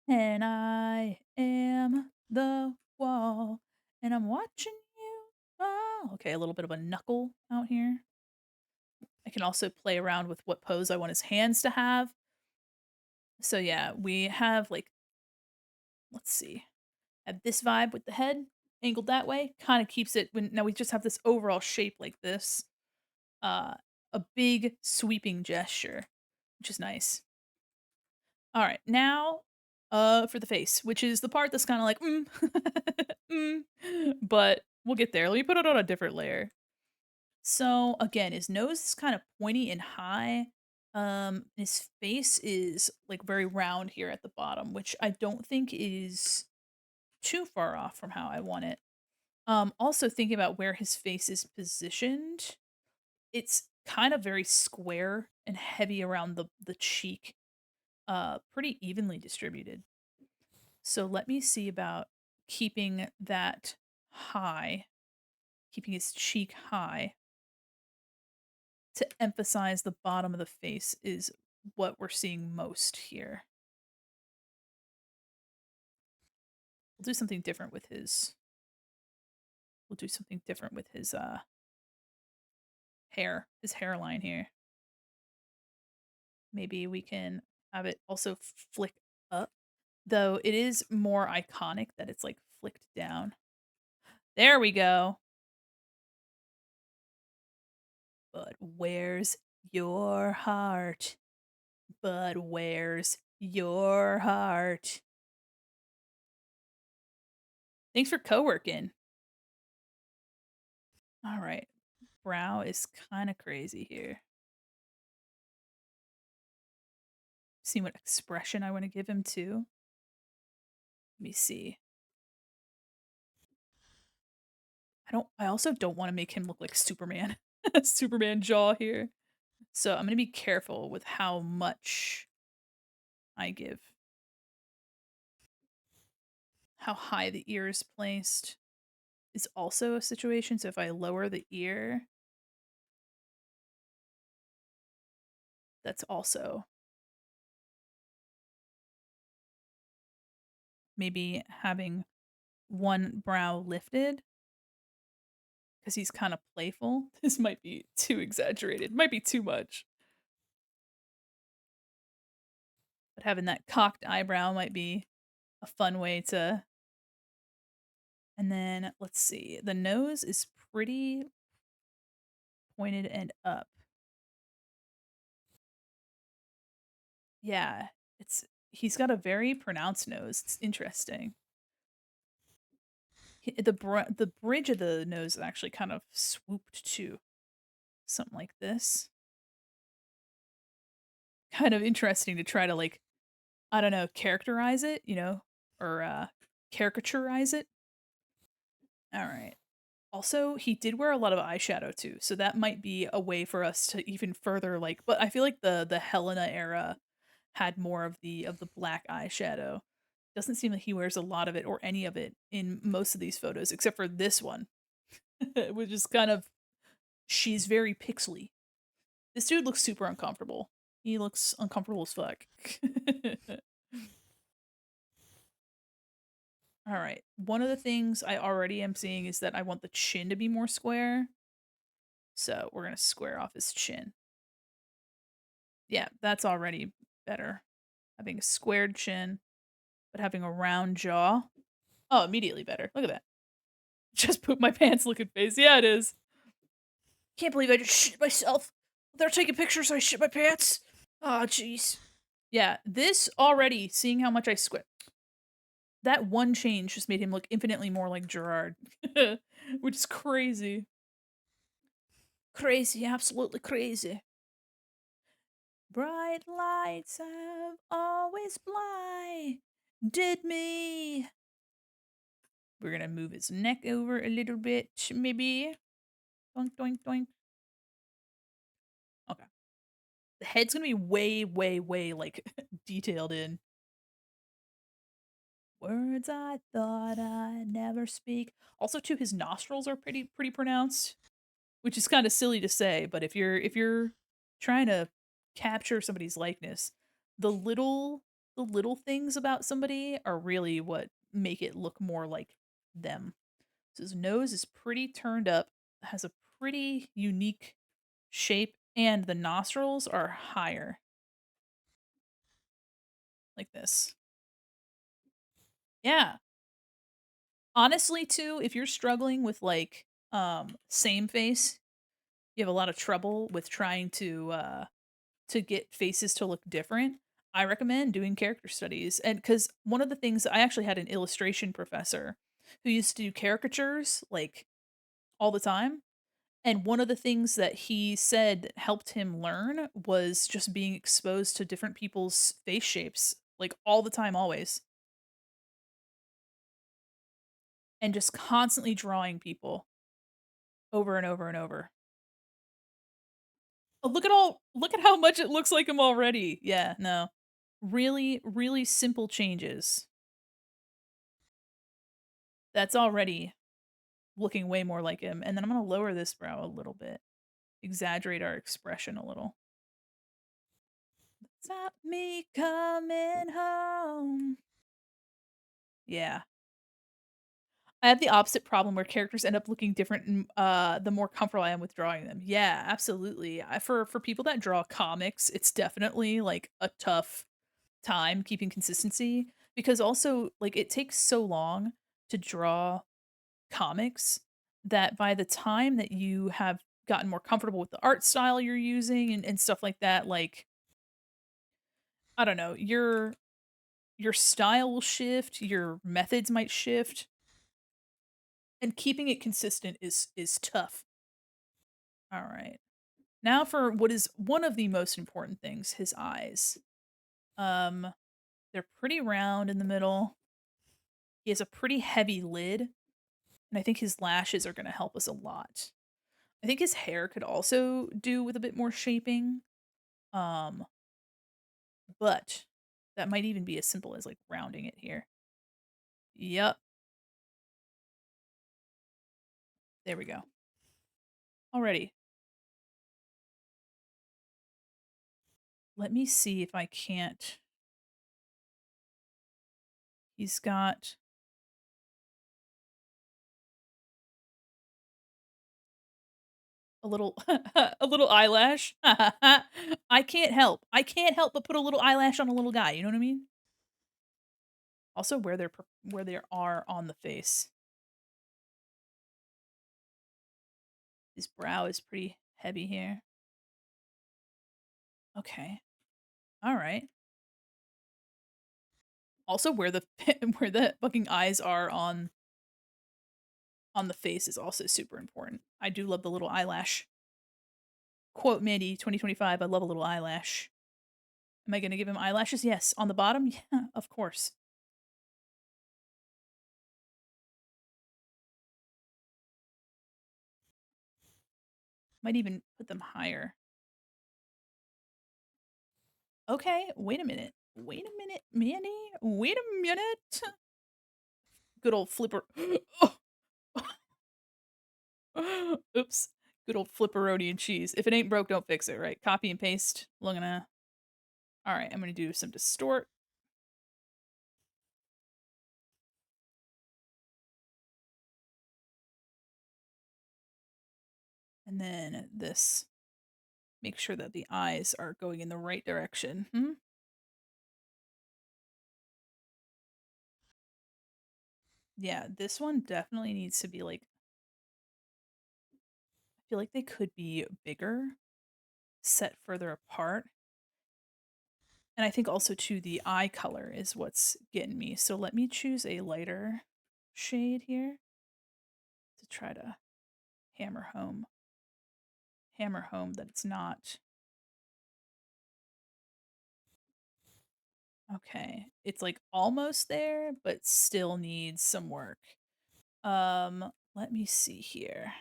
and I am the wall, and I'm watching you fall. Okay, a little bit of a knuckle out here. I can also play around with what pose I want his hands to have. So yeah, we have like, let's see, have this vibe with the head angled that way. Kind of keeps it when now we just have this overall shape like this. A big sweeping gesture, which is nice. All right, now for the face, which is the part that's kind of like but we'll get there. Let me put it on a different layer. So again, his nose is kind of pointy and high. His face is like very round here at the bottom, which I don't think is too far off from how I want it. Also thinking about where his face is positioned, it's kind of very square and heavy around the cheek. Pretty evenly distributed. So let me see about keeping that high, keeping his cheek high to emphasize the bottom of the face is what we're seeing most here. We'll do something different with his hair, his hairline here. Maybe we can have it also flick up, though it is more iconic that it's like flicked down. There we go. But where's Your heart. But where's your heart? Thanks for co-working. All right. Brow is kind of crazy here. See what expression I want to give him too. Let me see. I also don't want to make him look like Superman. Superman jaw here. So I'm gonna be careful with how much I give. How high the ear is placed is also a situation. So if I lower the ear, that's also maybe having one brow lifted because he's kind of playful. This might be too exaggerated. Might be too much. But having that cocked eyebrow might be a fun way to. And then let's see. The nose is pretty pointed and up. Yeah, he's got a very pronounced nose. It's interesting. The bridge of the nose is actually kind of swooped to something like this. Kind of interesting to try to like, I don't know, characterize it, or caricaturize it. All right. Also, he did wear a lot of eyeshadow too, so that might be a way for us to even further like. But I feel like the Helena era had more of the black eyeshadow. Doesn't seem like he wears a lot of it or any of it in most of these photos, except for this one, which is kind of she's very pixely. This dude looks super uncomfortable. He looks uncomfortable as fuck. All right. One of the things I already am seeing is that I want the chin to be more square. So we're going to square off his chin. Yeah, that's already better. Having a squared chin, but having a round jaw. Oh, immediately better. Look at that. Just poop my pants looking face. Yeah, it is. Can't believe I just shit myself. They're taking pictures, so I shit my pants. Oh, jeez. Yeah, this already, seeing how much I squint, that one change just made him look infinitely more like Gerard, which is crazy. Crazy, absolutely crazy. Bright lights have always blinded me. We're gonna move his neck over a little bit, maybe. Doink, doink, doink. Okay. The head's gonna be way, way, way, like, detailed in. Words I thought I'd never speak. Also, too, his nostrils are pretty pronounced, which is kind of silly to say, but if you're trying to capture somebody's likeness, the little things about somebody are really what make it look more like them. So his nose is pretty turned up, has a pretty unique shape, and the nostrils are higher, like this. Yeah. Honestly, too, if you're struggling with like same face, you have a lot of trouble with trying to get faces to look different. I recommend doing character studies. And because one of the things I actually had an illustration professor who used to do caricatures like all the time. And one of the things that he said that helped him learn was just being exposed to different people's face shapes, like all the time, always, and just constantly drawing people over and over and over. Oh, look at how much it looks like him already. Yeah, no. Really, really simple changes. That's already looking way more like him. And then I'm gonna lower this brow a little bit. Exaggerate our expression a little. Stop me coming home. Yeah. I have the opposite problem where characters end up looking different the more comfortable I am with drawing them. Yeah, absolutely. For people that draw comics, it's definitely like a tough time keeping consistency because also like it takes so long to draw comics that by the time that you have gotten more comfortable with the art style you're using and stuff like that, like, I don't know, your style will shift, your methods might shift, and keeping it consistent is tough. All right. Now for what is one of the most important things, his eyes. Um, they're pretty round in the middle. He has a pretty heavy lid, and I think his lashes are gonna help us a lot. I think his hair could also do with a bit more shaping. Um, but that might even be as simple as, like, rounding it here. Yep, there we go. Alrighty. Let me see if I can't he's got a little a little eyelash. I can't help. I can't help but put a little eyelash on a little guy, you know what I mean? Also where they are on the face. His brow is pretty heavy here. Okay. Alright. Also where the where the fucking eyes are on the face is also super important. I do love the little eyelash. Quote Mandy 2025, I love a little eyelash. Am I gonna give him eyelashes? Yes. On the bottom? Yeah, of course. Might even put them higher. Okay, wait a minute. Wait a minute, Mandy. Wait a minute. Good old flipper. Oops. Good old flipperoni and cheese. If it ain't broke, don't fix it, right? Copy and paste. Lungana. All right, I'm going to do some distort. And then this. Make sure that the eyes are going in the right direction. Yeah, this one definitely needs to be like, I feel like they could be bigger, set further apart. And I think also too the eye color is what's getting me. So let me choose a lighter shade here to try to hammer home that it's not. Okay. It's like almost there, but still needs some work. Let me see here.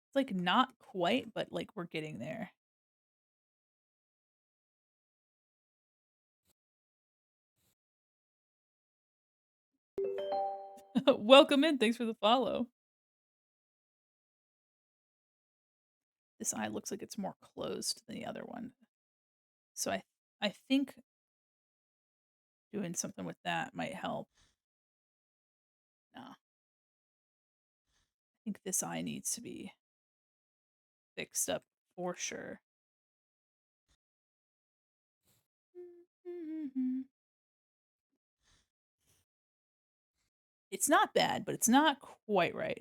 It's like not quite, but like we're getting there. Welcome in. Thanks for the follow. This eye looks like it's more closed than the other one. So I think doing something with that might help. No. I think this eye needs to be fixed up for sure. It's not bad, but it's not quite right.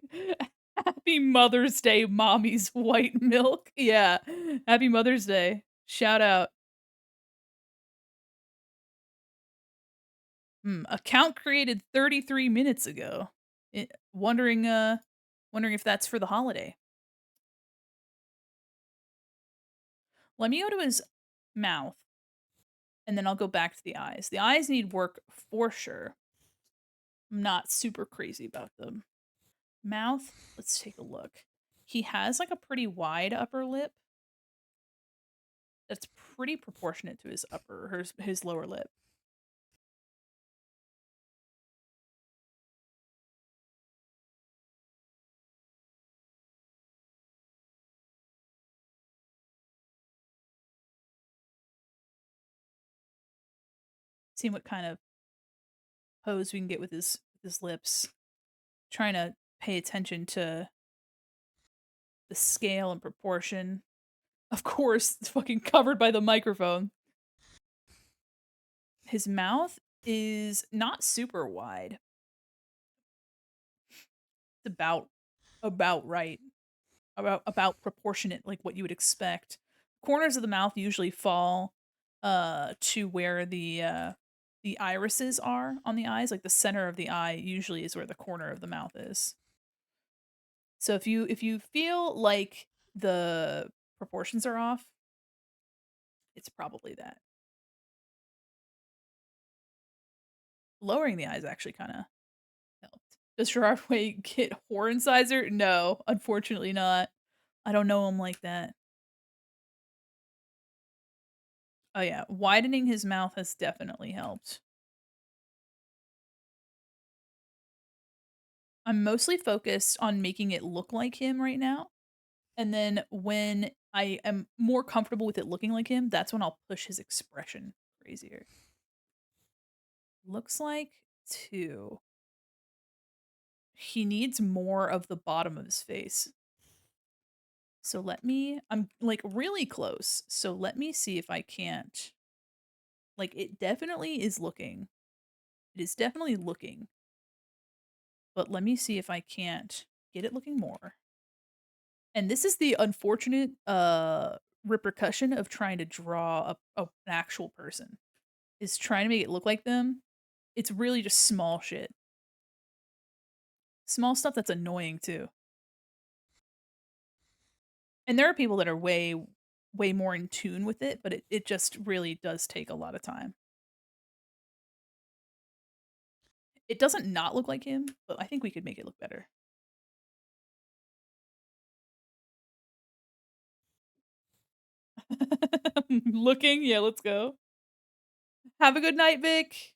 Happy Mother's Day, mommy's white milk. Yeah. Happy Mother's Day. Shout out. Account created 33 minutes ago. Wondering if that's for the holiday. Let me go to his mouth, and then I'll go back to the eyes. The eyes need work for sure. I'm not super crazy about them. Mouth, let's take a look. He has like a pretty wide upper lip. That's pretty proportionate to his lower lip. Seeing what kind of pose we can get with his lips. Trying to pay attention to the scale and proportion. Of course, it's fucking covered by the microphone. His mouth is not super wide. It's about right. about proportionate, like what you would expect. Corners of the mouth usually fall to where the irises are on the eyes, like the center of the eye usually is where the corner of the mouth is. So if you feel like the proportions are off, it's probably that. Lowering the eyes actually kind of helped. Does Gerard Way get horn sizer? No, unfortunately not. I don't know him like that. Oh yeah, widening his mouth has definitely helped. I'm mostly focused on making it look like him right now, and then when I am more comfortable with it looking like him, that's when I'll push his expression crazier. Looks like 2. He needs more of the bottom of his face. So I'm like really close. So let me see if I can't. Like it definitely is looking. It is definitely looking. But let me see if I can't get it looking more. And this is the unfortunate repercussion of trying to draw an actual person. Is trying to make it look like them. It's really just small shit. Small stuff that's annoying too. And there are people that are way more in tune with it, but it just really does take a lot of time. It doesn't not look like him, but I think we could make it look better. Looking? Yeah, let's go. Have a good night, Vic.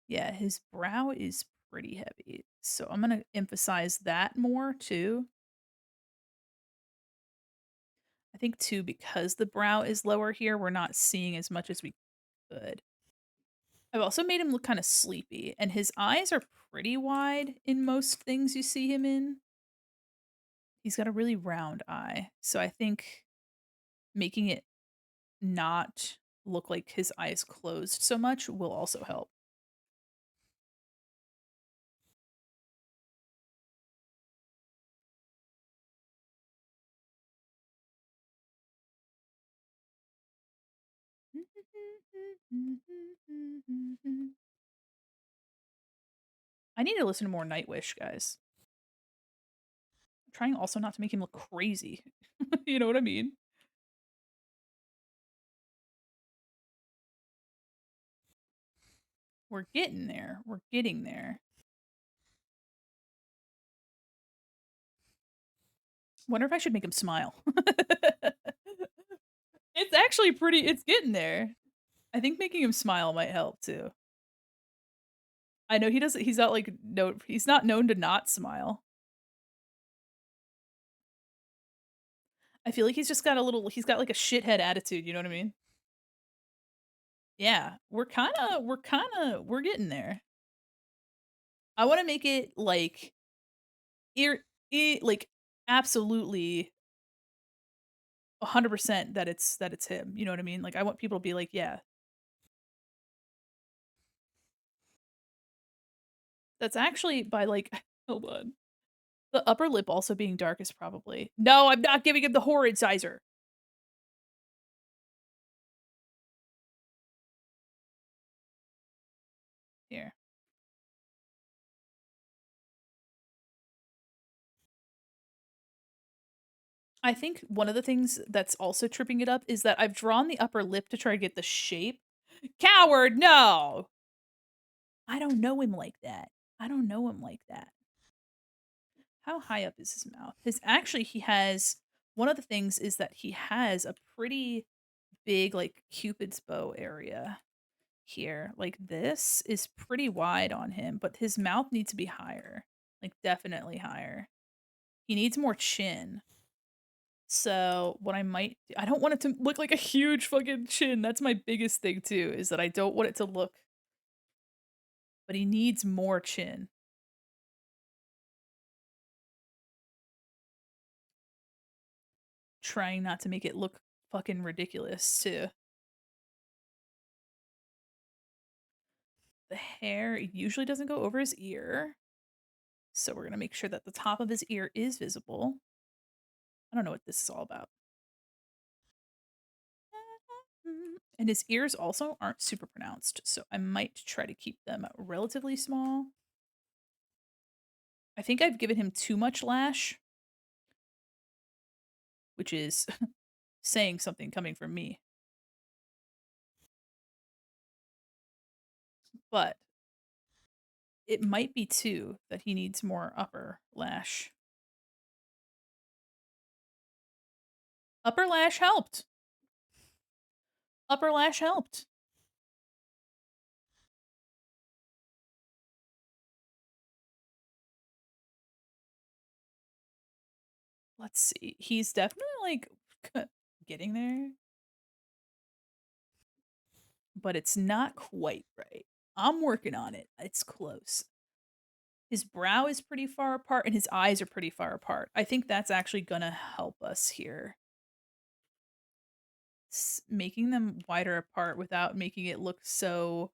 Yeah, his brow is pretty heavy. So I'm going to emphasize that more too. I think too, because the brow is lower here, we're not seeing as much as we could. I've also made him look kind of sleepy, and his eyes are pretty wide in most things you see him in. He's got a really round eye. So I think making it not look like his eyes closed so much will also help. I need to listen to more Nightwish, guys. I'm trying also not to make him look crazy. You know what I mean? We're getting there. We're getting there. Wonder if I should make him smile. It's actually it's getting there. I think making him smile might help too. I know he's not like no he's not known to not smile. I feel like he's got like a shithead attitude, you know what I mean? Yeah, we're getting there. I want to make it like like absolutely 100% that it's him. You know what I mean? Like I want people to be like, yeah, that's actually by like hold on. The upper lip also being dark is probably no. I'm not giving him the horrid sizer here. I think one of the things that's also tripping it up is that I've drawn the upper lip to try to get the shape. Coward, no. I don't know him like that. I don't know him like that. How high up is his mouth? He has one of the things is that he has a pretty big like Cupid's bow area here. Like this is pretty wide on him, but his mouth needs to be higher. Like definitely higher. He needs more chin. So what I don't want it to look like a huge fucking chin. That's my biggest thing too, is that I don't want it to look but he needs more chin. Trying not to make it look fucking ridiculous too. The hair usually doesn't go over his ear, so we're gonna make sure that the top of his ear is visible. I don't know what this is all about. And his ears also aren't super pronounced, so I might try to keep them relatively small. I think I've given him too much lash, which is saying something coming from me. But it might be too that he needs more upper lash. Upper lash helped. Upper lash helped. Let's see. He's definitely like getting there, but it's not quite right. I'm working on it. It's close. His brow is pretty far apart and his eyes are pretty far apart. I think that's actually gonna help us here. Making them wider apart without making it look so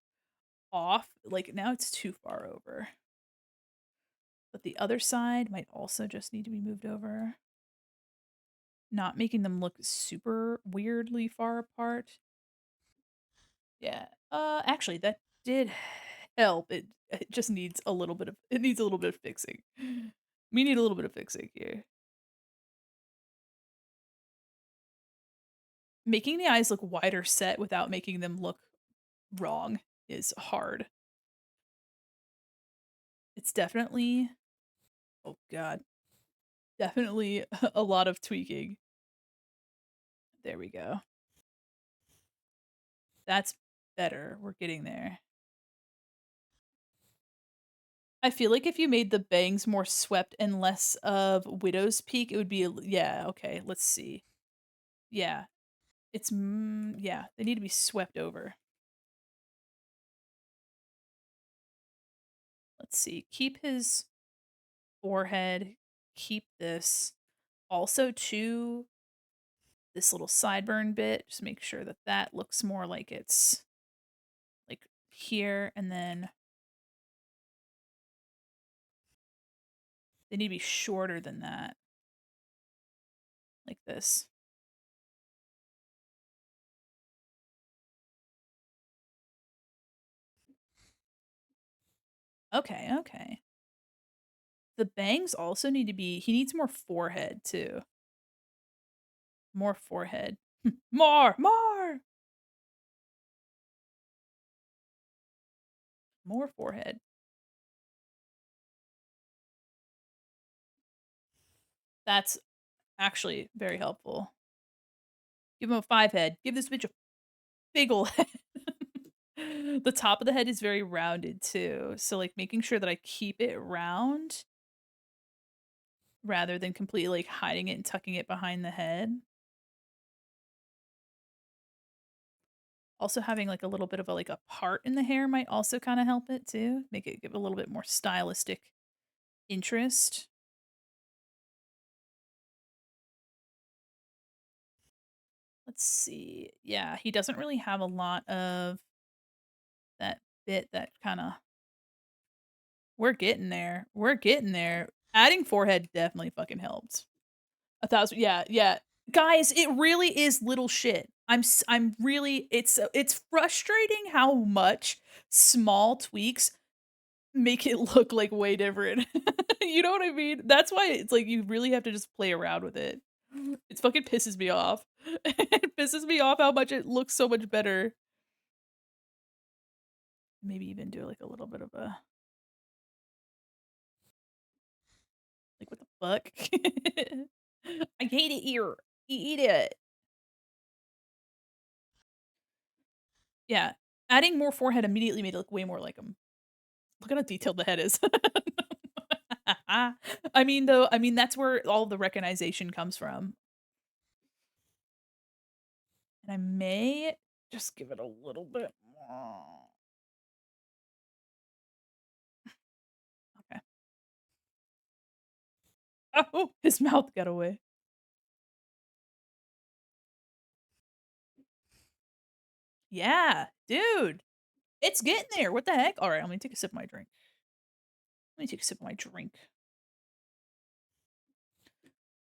off. Like now it's too far over. But the other side might also just need to be moved over. Not making them look super weirdly far apart. Yeah. Actually that did help. It just needs a little bit of fixing. We need a little bit of fixing here. Making the eyes look wider set without making them look wrong is hard. It's definitely oh god, definitely a lot of tweaking. There we go. That's better. We're getting there. I feel like if you made the bangs more swept and less of widow's peak, it would be yeah, okay, let's see. Yeah. Yeah, they need to be swept over. Let's see. Keep his forehead, keep this. Also too this little sideburn bit, just make sure that that looks more like it's like here and then they need to be shorter than that. Like this. Okay, okay. The bangs also need to be he needs more forehead too. More forehead. More! More! More forehead. That's actually very helpful. Give him a 5 head. Give this bitch a big ol' head. The top of the head is very rounded too, so, like, making sure that I keep it round rather than completely, like, hiding it and tucking it behind the head. Also having, like, a little bit of a, like, a part in the hair might also kinda help it too, make it give a little bit more stylistic interest. Let's see. Yeah, he doesn't really have a lot of that bit that kinda we're getting there. We're getting there. Adding forehead definitely fucking helped. 1,000 yeah, yeah. Guys, it really is little shit. I'm really it's frustrating how much small tweaks make it look, like, way different. You know what I mean? That's why it's like you really have to just play around with it. It fucking pisses me off. It pisses me off how much it looks so much better. Maybe even do, like, a little bit of a like, what the fuck? I hate it here. Eat it. Yeah. Adding more forehead immediately made it look way more like him. Look at how detailed the head is. I mean, though, I mean, that's where all the recognition comes from. And I may just give it a little bit more. Okay. Oh, his mouth got away. Yeah, dude. It's getting there. What the heck? All right, let me take a sip of my drink. Let me take a sip of my drink.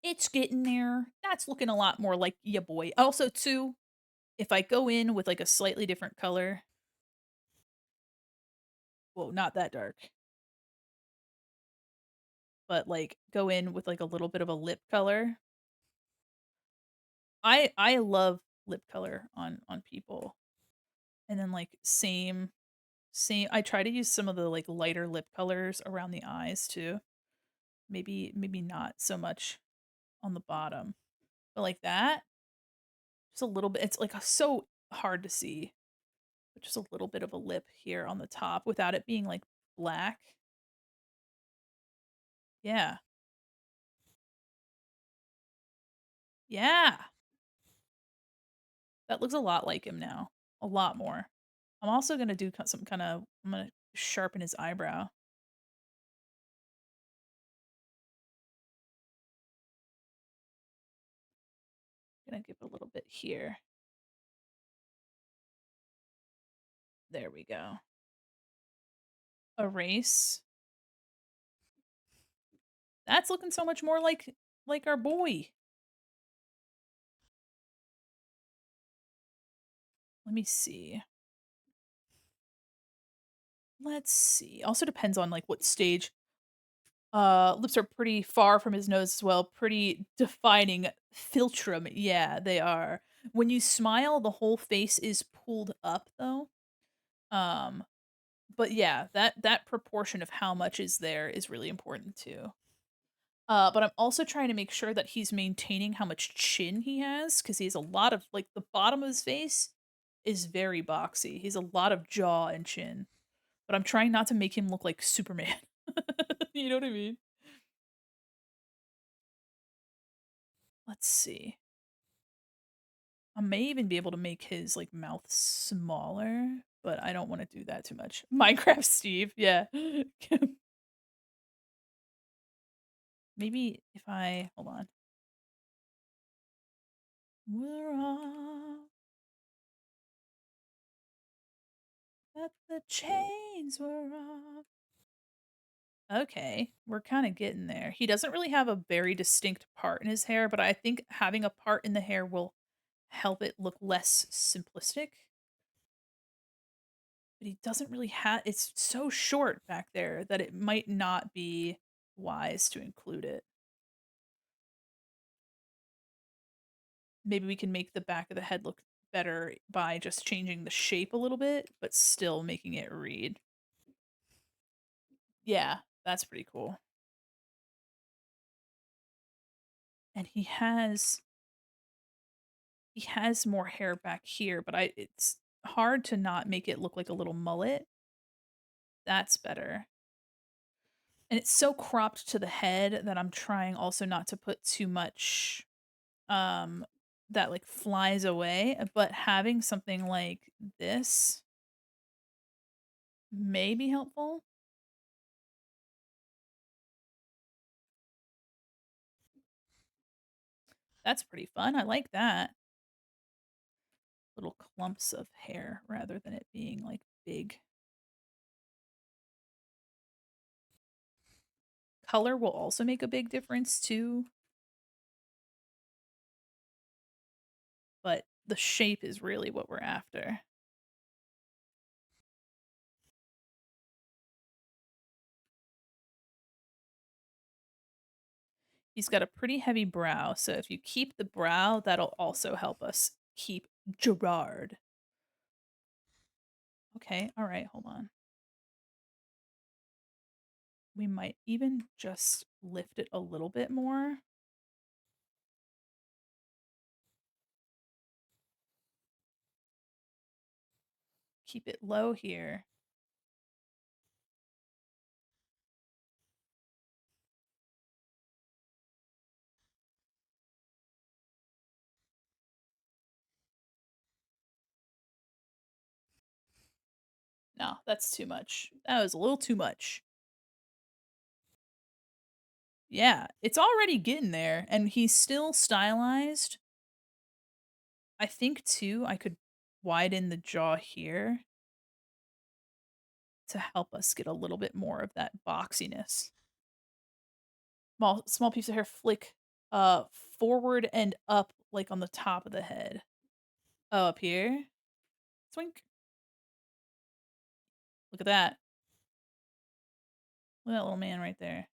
It's getting there. That's looking a lot more like ya boy. Also, too, if I go in with like a slightly different color, well, not that dark, but like go in with like a little bit of a lip color. I love lip color on people. And then like same I try to use some of the like lighter lip colors around the eyes too. Maybe not so much on the bottom. But like that, just a little bit. It's like so hard to see. But just a little bit of a lip here on the top without it being like black. Yeah. Yeah. That looks a lot like him now. A lot more. I'm also gonna do some kind of. I'm gonna sharpen his eyebrow. Gonna give a little bit here. There we go. Erase. That's looking so much more like our boy. Let me see. Let's see. Also depends on like what stage. Lips are pretty far from his nose as well. Pretty defining philtrum. Yeah, they are. When you smile, the whole face is pulled up though. Um, but yeah, that proportion of how much is there is really important too. But I'm also trying to make sure that he's maintaining how much chin he has because he has a lot of like the bottom of his face is very boxy. He's a lot of jaw and chin. But I'm trying not to make him look like Superman. You know what I mean? Let's see. I may even be able to make his like mouth smaller, but I don't want to do that too much. Minecraft Steve, yeah. Maybe if I hold on. We're off at the chains were off. Okay, we're kind of getting there. He doesn't really have a very distinct part in his hair, but I think having a part in the hair will help it look less simplistic. But he doesn't really have it's so short back there that it might not be wise to include it. Maybe we can make the back of the head look better by just changing the shape a little bit, but still making it read. Yeah, that's pretty cool. And he has more hair back here, but I it's hard to not make it look like a little mullet. That's better. And it's so cropped to the head that I'm trying also not to put too much um that like flies away, but having something like this may be helpful. That's pretty fun. I like that. Little clumps of hair rather than it being like big. Color will also make a big difference too, but the shape is really what we're after. He's got a pretty heavy brow, so if you keep the brow, that'll also help us keep Gerard. Okay, all right, hold on. We might even just lift it a little bit more. Keep it low here. No, that's too much. That was a little too much. Yeah, it's already getting there, and he's still stylized. I think too, I could widen the jaw here. to help us get a little bit more of that boxiness. Small piece of hair flick forward and up like on the top of the head. Oh, up here. Swink. Look at that. Look at that little man right there.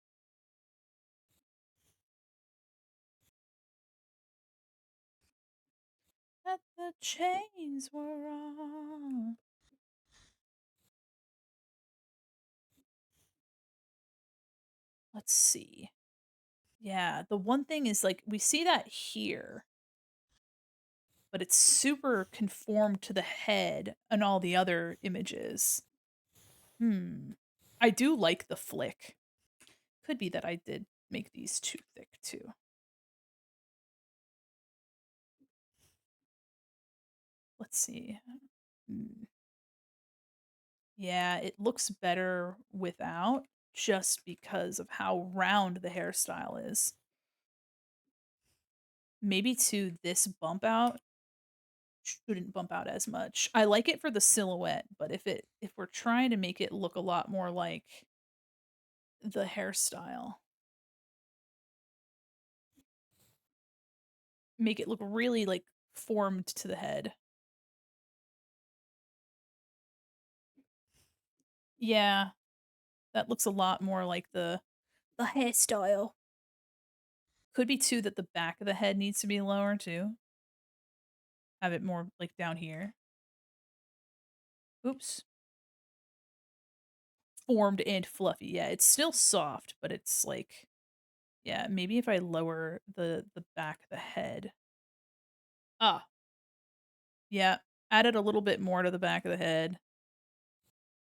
That the chains were on. Let's see. Yeah, the one thing is like we see that here, but it's super conformed to the head and all the other images. I do like the flick. Could be that I did make these too thick too. Let's see. Hmm. Yeah, it looks better without just because of how round the hairstyle is. Maybe too, this bump out shouldn't bump out as much. I like it for the silhouette, but if we're trying to make it look a lot more like the hairstyle, make it look really like formed to the head. Yeah, that looks a lot more like the hairstyle. Could be too that the back of the head needs to be lower too. Have it more like down here. Oops. Formed and fluffy. Yeah, it's still soft, but it's like yeah, maybe if I lower the back of the head. Ah, yeah, added a little bit more to the back of the head.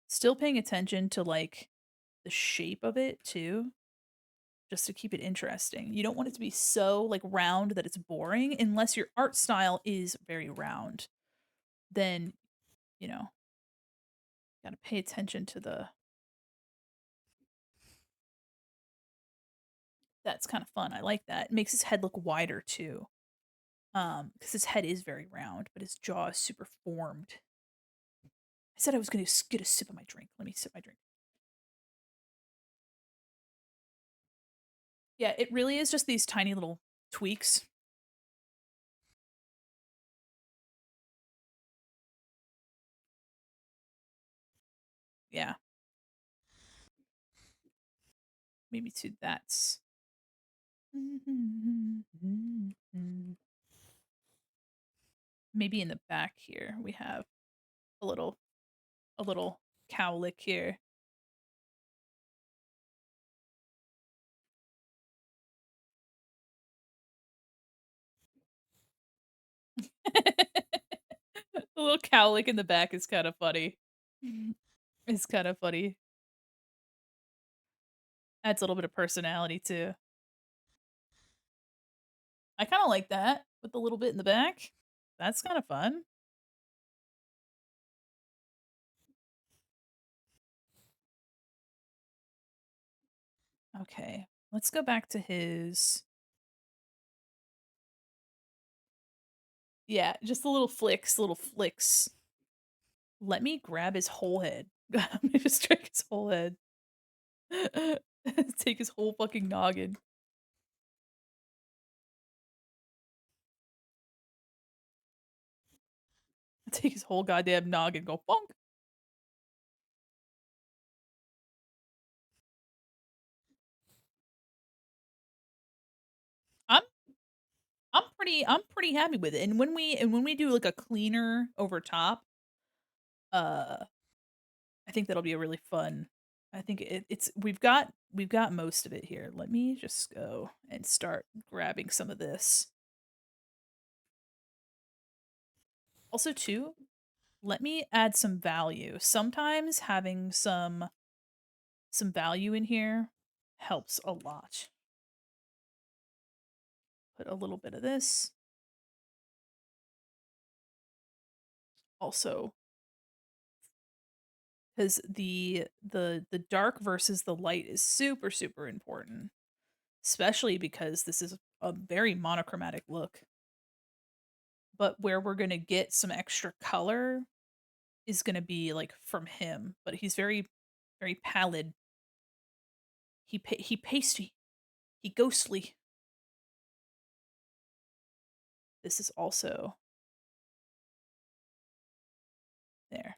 Still paying attention to like the shape of it too, just to keep it interesting. You don't want it to be so like round that it's boring unless your art style is very round. Then, you know, got to pay attention to the that's kind of fun. I like that. It makes his head look wider too. Because his head is very round, but his jaw is super formed. I said I was going to get a sip of my drink. Let me sip my drink. Yeah, it really is just these tiny little tweaks. Yeah, maybe too. That's maybe in the back here we have a little cowlick here. The little cowlick in the back is kind of funny. It's kind of funny. Adds a little bit of personality too. I kind of like that with the little bit in the back. That's kind of fun. Okay, let's go back to his. Yeah, just the little flicks, little flicks. Let me grab his whole head. Let me just take his whole head. Take his whole fucking noggin. Take his whole goddamn noggin. Go bonk. I'm I'm pretty happy with it. And when we do like a cleaner over top, uh I think that'll be a really fun. I think it's we've got most of it here. Let me just go and start grabbing some of this. Also, too, let me add some value. Sometimes having some value in here helps a lot. Put a little bit of this. Also, because the dark versus the light is super super important, especially because this is a very monochromatic look. But where we're gonna get some extra color is gonna be like from him, but he's very very pallid. He pasty. He ghostly. This is also there.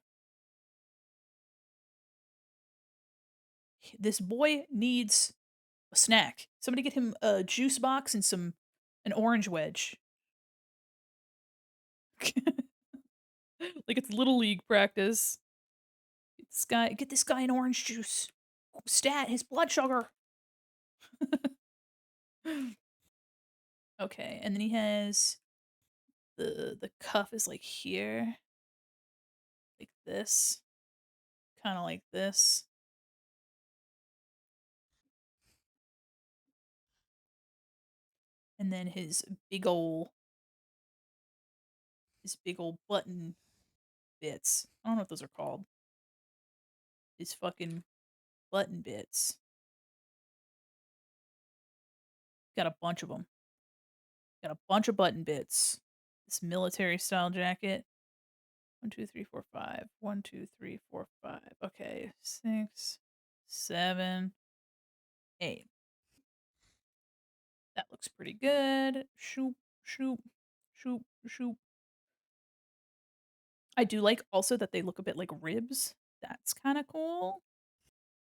This boy needs a snack. Somebody get him a juice box and an orange wedge. Like it's little league practice. Get this guy an orange juice. Stat his blood sugar. Okay, and then he has the cuff is like here, like this, kind of like this. And then his big ol' button bits. I don't know what those are called. His fucking button bits. Got a bunch of them. Got a bunch of button bits. This military style jacket. 1, 2, 3, 4, 5. 1, 2, 3, 4, 5. Okay, 6, 7, 8. That looks pretty good. Shoop, shoop, shoop, shoop. I do like also that they look a bit like ribs. That's kind of cool.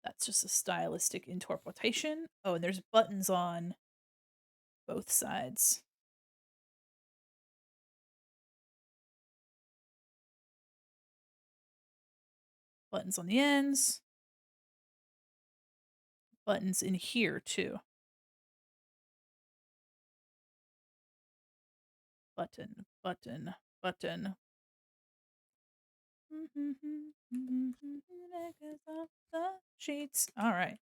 That's just a stylistic interpretation. Oh, and there's buttons on both sides. Buttons on the ends. Buttons in here too. Button, button, button. The sheets. All right.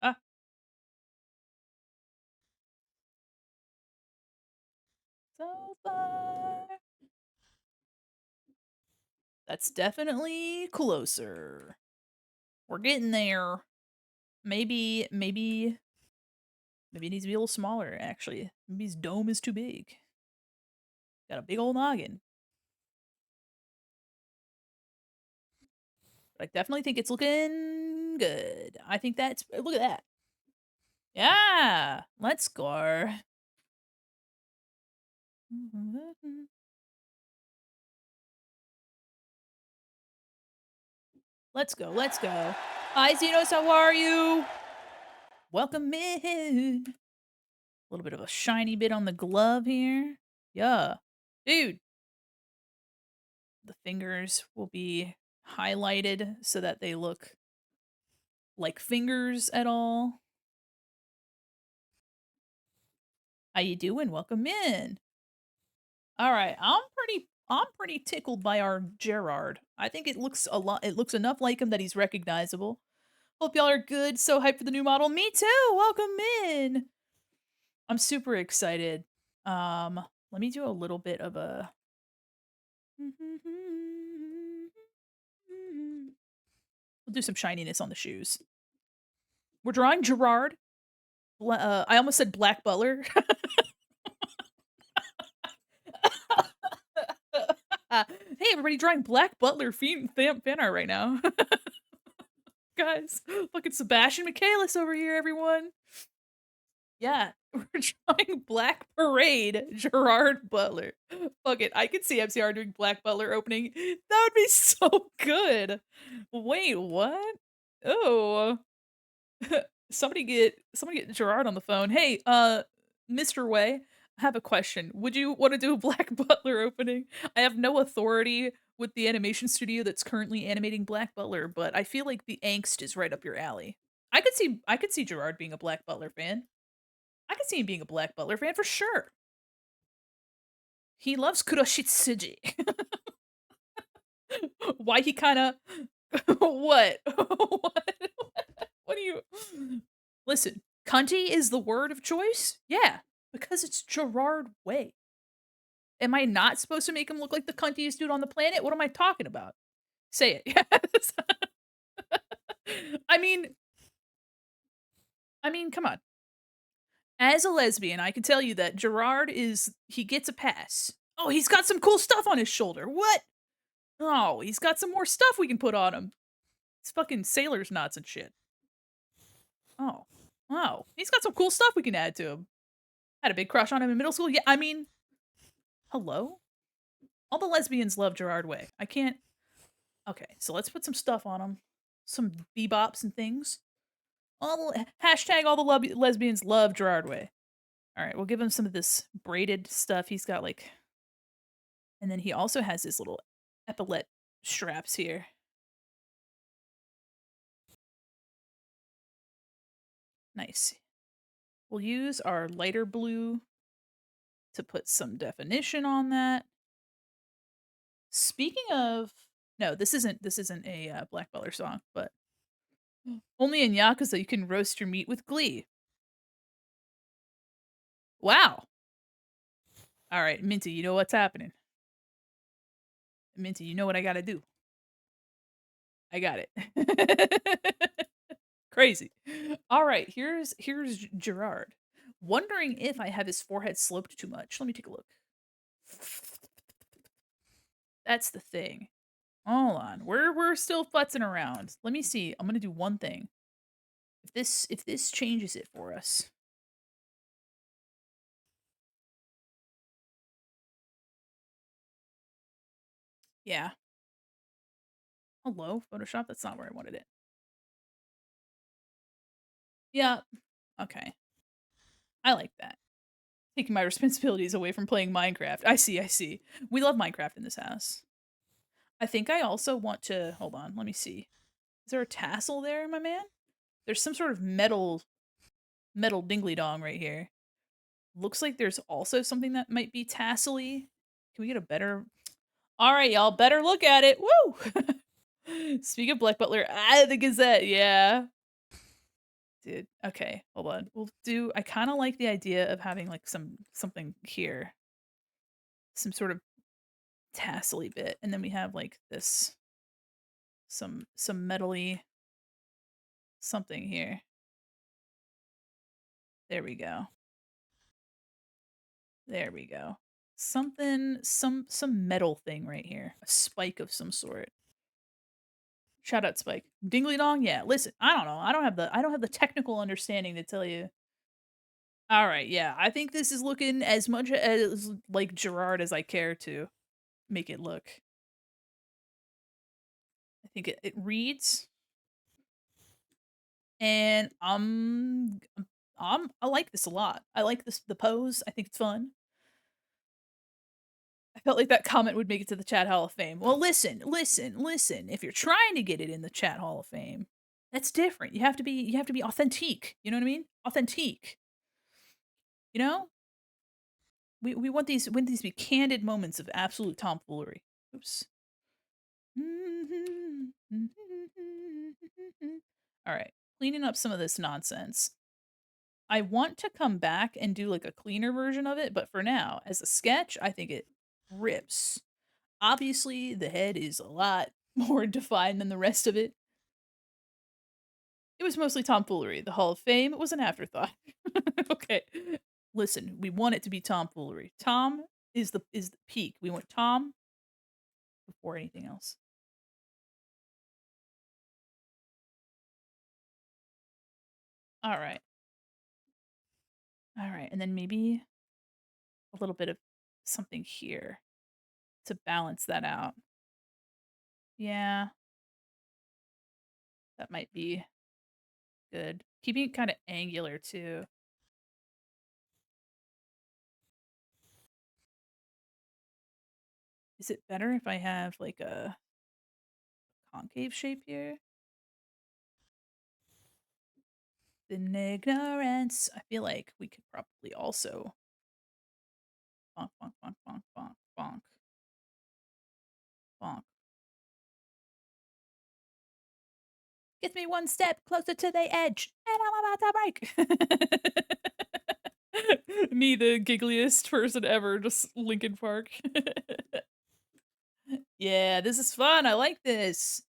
Ah, so far. That's definitely closer. We're getting there. Maybe it needs to be a little smaller, actually. Maybe his dome is too big. Got a big old noggin. But I definitely think it's looking good. I think that's look at that. Yeah, let's go. Let's go, let's go. Hi, Xenos, how are you? Welcome in. A little bit of a shiny bit on the glove here. Yeah. Dude. The fingers will be highlighted so that they look like fingers at all. How you doing? Welcome in. All right, I'm pretty tickled by our Gerard. I think it looks enough like him that he's recognizable. Hope y'all are good. So hyped for the new model. Me too. Welcome in. I'm super excited. Let me do a little bit of a we'll do some shininess on the shoes. We're drawing Gerard. I almost said Black Butler. Hey, everybody, drawing Black Butler fan art right now. Guys, fucking Sebastian Michaelis over here, everyone. Yeah, we're drawing Black Parade Gerard Butler. Fuck it, I could see MCR doing Black Butler opening. That would be so good. Wait, what? Oh. somebody get Gerard on the phone. Hey, Mr. Way, I have a question. Would you want to do a Black Butler opening? I have no authority with the animation studio that's currently animating Black Butler, but I feel like the angst is right up your alley. I could see Gerard being a Black Butler fan. I could see him being a Black Butler fan for sure. He loves Kuroshitsuji. Why he kind of what? What? What do you listen? Cunty is the word of choice. Yeah, because it's Gerard Way. Am I not supposed to make him look like the cuntiest dude on the planet? What am I talking about? Say it. Yes. I mean, come on. As a lesbian, I can tell you that Gerard he gets a pass. Oh, he's got some cool stuff on his shoulder. What? Oh, he's got some more stuff we can put on him. It's fucking sailor's knots and shit. Oh. Wow. He's got some cool stuff we can add to him. Had a big crush on him in middle school. Yeah, I mean, hello? All the lesbians love Gerard Way. I can't. Okay, so let's put some stuff on him. Some bebops and things. Hashtag all the lesbians love Gerard Way. All right, we'll give him some of this braided stuff. He's got like, and then he also has his little epaulette straps here. Nice. We'll use our lighter blue to put some definition on that. Speaking of, no, this isn't a Black Butler song, but only in Yakuza you can roast your meat with glee. Wow. All right, Minty, you know what's happening. Minty, you know what I gotta do. I got it. Crazy. All right, here's Gerard. Wondering if I have his forehead sloped too much. Let me take a look. That's the thing. Hold on. We're still futzing around. Let me see. I'm gonna do one thing. If this changes it for us. Yeah. Hello, Photoshop. That's not where I wanted it. Yeah. Okay. I like that. Taking my responsibilities away from playing Minecraft. I see, I see. We love Minecraft in this house. I think I also want to hold on, let me see. Is there a tassel there, my man? There's some sort of metal dingly dong right here. Looks like there's also something that might be tassely. Can we get a better all right, y'all, better look at it. Woo! Speak of Black Butler, the Gazette, yeah. Dude, okay, hold on. I kind of like the idea of having like something here. Some sort of tassely bit. And then we have like this some metally something here. There we go. There we go. Some metal thing right here. A spike of some sort. Shout out Spike. Dingly dong? Yeah, listen, I don't know. I don't have the technical understanding to tell you. All right, yeah. I think this is looking as much as like Gerard as I care to make it look. I think it reads and I like this a lot. I like the pose. I think it's fun. I felt like that comment would make it to the Chat Hall of Fame. Well, listen. If you're trying to get it in the Chat Hall of Fame, that's different. You have to be authentic. You know what I mean? Authentic. You know? We want these to be candid moments of absolute tomfoolery. Oops. All right. Cleaning up some of this nonsense. I want to come back and do like a cleaner version of it, but for now, as a sketch, I think it rips. Obviously, the head is a lot more defined than the rest of it. It was mostly tomfoolery. The Hall of Fame was an afterthought. Okay. Listen, we want it to be tomfoolery. Tom is the peak. We want Tom before anything else. All right. All right. And then maybe a little bit of something here to balance that out. Yeah, that might be good. Keeping it kind of angular too. Is it better if I have like a concave shape here? In ignorance. I feel like we could probably also bonk, bonk, bonk, bonk, bonk, bonk, bonk. Gets me one step closer to the edge, and I'm about to break. Me, the giggliest person ever, just Linkin Park. Yeah, this is fun. I like this.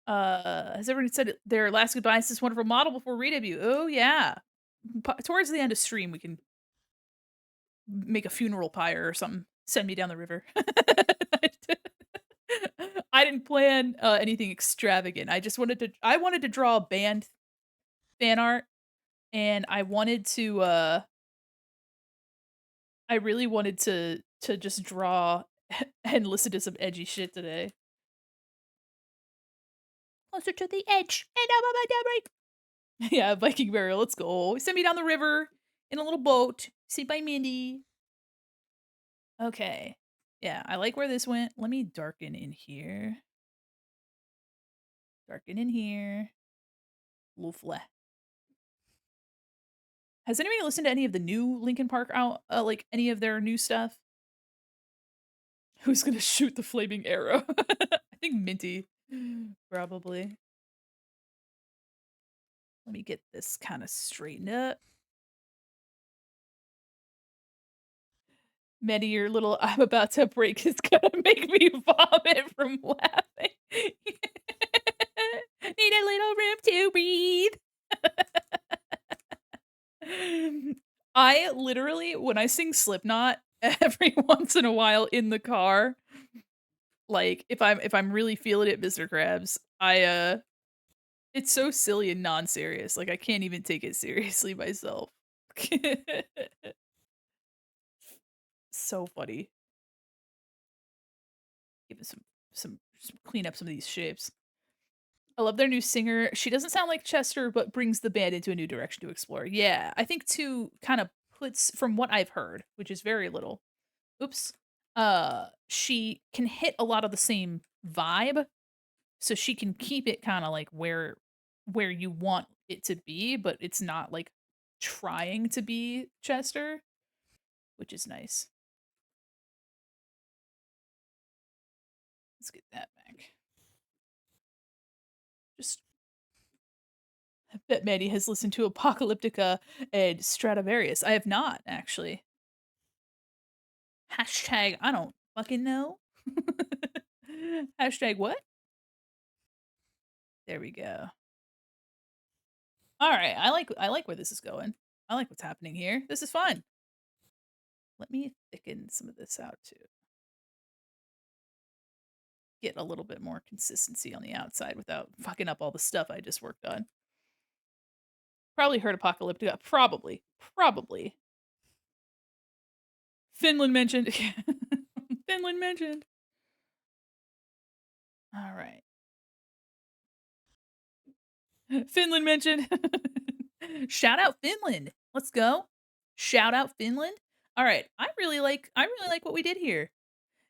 Has everyone said their last goodbyes to this wonderful model before re-debut? Oh yeah. Towards the end of stream, we can make a funeral pyre or something. Send me down the river. I didn't plan, anything extravagant. I wanted to draw a band fan art, and I really wanted to just draw and listen to some edgy shit today. Closer to the edge, and I'm on my right. Yeah, Viking burial, let's go. Send me down the river in a little boat. Sit by Mindy. Okay. Yeah, I like where this went. Let me darken in here. Darken in here. Loofle. Has anybody listened to any of the new Linkin Park out like any of their new stuff? Who's gonna shoot the flaming arrow? I think Minty. Probably. Let me get this kind of straightened up. Medi, your little I'm about to break is gonna make me vomit from laughing. Need a little room to breathe. I literally, when I sing Slipknot, every once in a while in the car, like if I'm really feeling it, Mr. Krabs, it's so silly and non-serious. Like I can't even take it seriously myself. So funny. Give it some clean up some of these shapes. I love their new singer. She doesn't sound like Chester, but brings the band into a new direction to explore. Yeah, I think too kind of puts from what I've heard, which is very little. Oops. She can hit a lot of the same vibe, so she can keep it kind of like where you want it to be, but it's not like trying to be Chester, which is nice. Let's get that back. Just I bet Maddie has listened to Apocalyptica and Stradivarius. I have not, actually. Hashtag I don't fucking know. Hashtag what? There we go. Alright, I like where this is going. I like what's happening here. This is fun. Let me thicken some of this out too. Get a little bit more consistency on the outside without fucking up all the stuff I just worked on. Probably heard Apocalyptica. Probably. Probably. Finland mentioned. Finland mentioned. All right. Finland mentioned. Shout out Finland. Let's go. Shout out Finland. All right. I really like what we did here.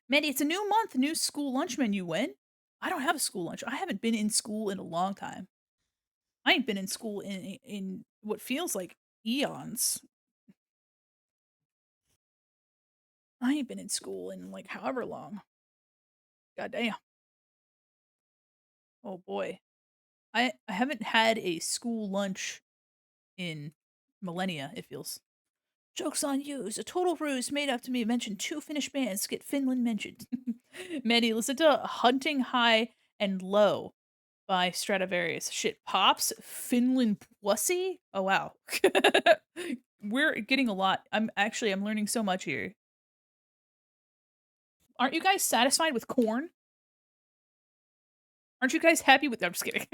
Mandy, it's a new month, new school lunch menu. When? I don't have a school lunch. I haven't been in school in a long time. I ain't been in school in what feels like eons. I ain't been in school in like however long. God damn. Oh boy. I haven't had a school lunch in millennia, it feels. Joke's on you. It's a total ruse made up to me. Mention two Finnish bands. Get Finland mentioned. Mandy, listen to Hunting High and Low by Stradivarius. Shit pops. Finland Pussy? Oh wow. We're getting a lot. I'm learning so much here. Aren't you guys satisfied with corn? Aren't you guys happy with I'm just kidding.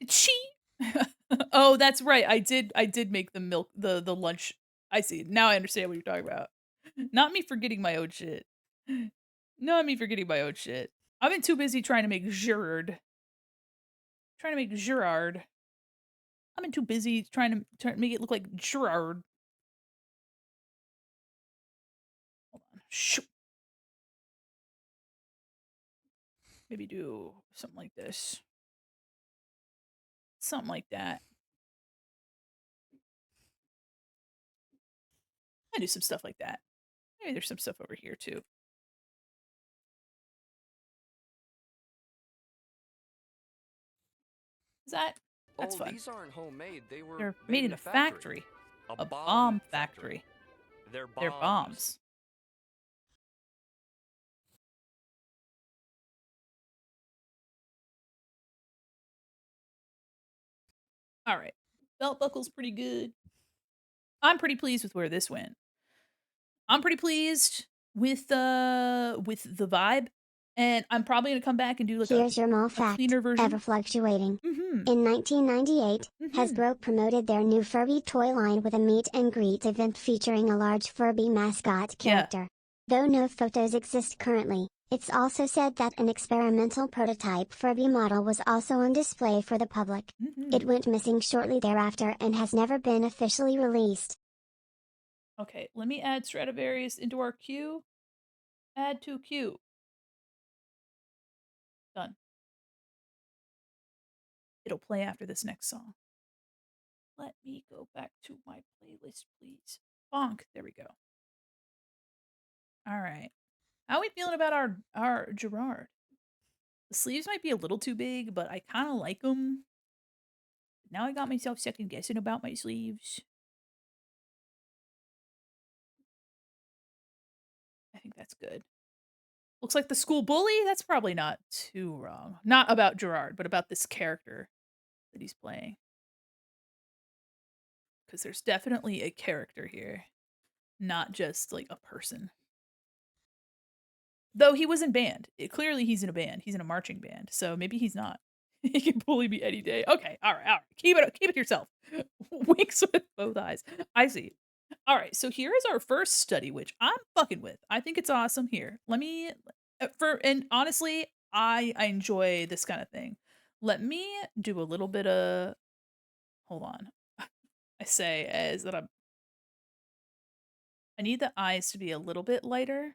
Chi. Oh, that's right. I did make the milk the lunch. I see. Now I understand what you're talking about. Not me forgetting my own shit. Not me forgetting my own shit. I've been too busy trying to make Gerard. Trying to make Gerard. I've been too busy trying to make it look like Gerard. Hold on. Shoo. Maybe do something like this. Something like that. I do some stuff like that. Maybe there's some stuff over here too. That's Oh, fun. these aren't homemade. They were They're made made in in a a factory. factory. A A bomb bomb factory. factory. They're They're bombs. bombs. All right. Belt buckle's pretty good. I'm pretty pleased with where this went. I'm pretty pleased with the vibe, and I'm probably gonna come back and do, like, Here's your mall a fact, cleaner version. ever fluctuating. Mhm. In 1998, Mhm. Hasbro promoted their new Furby toy line with a meet and greet event featuring a large Furby mascot Yeah. character. Though no photos exist currently, it's also said that an experimental prototype Furby model was also on display for the public. It Mhm. went missing shortly thereafter and has never been officially released. Okay, let me add Stradivarius into our queue. Add to queue. Done. It'll play after this next song. Let me go back to my playlist, please. Bonk. There we go. Alright. How are we feeling about our Gerard? The sleeves might be a little too big, but I kinda like them. Now I got myself second guessing about my sleeves. I think that's good. Looks like the school bully? That's probably not too wrong. Not about Gerard, but about this character that he's playing. Because there's definitely a character here, not just, like, a person. Though he was in band. Clearly he's in a band. He's in a marching band, so maybe he's not. He can bully me any day. Okay, alright. Keep it to yourself. Winks with both eyes. I see. Alright, so here is our first study, which I'm fucking with. I think it's awesome. Here, let me for and honestly, I enjoy this kinda thing. Let me do a little bit of hold on. I say as that I need the eyes to be a little bit lighter.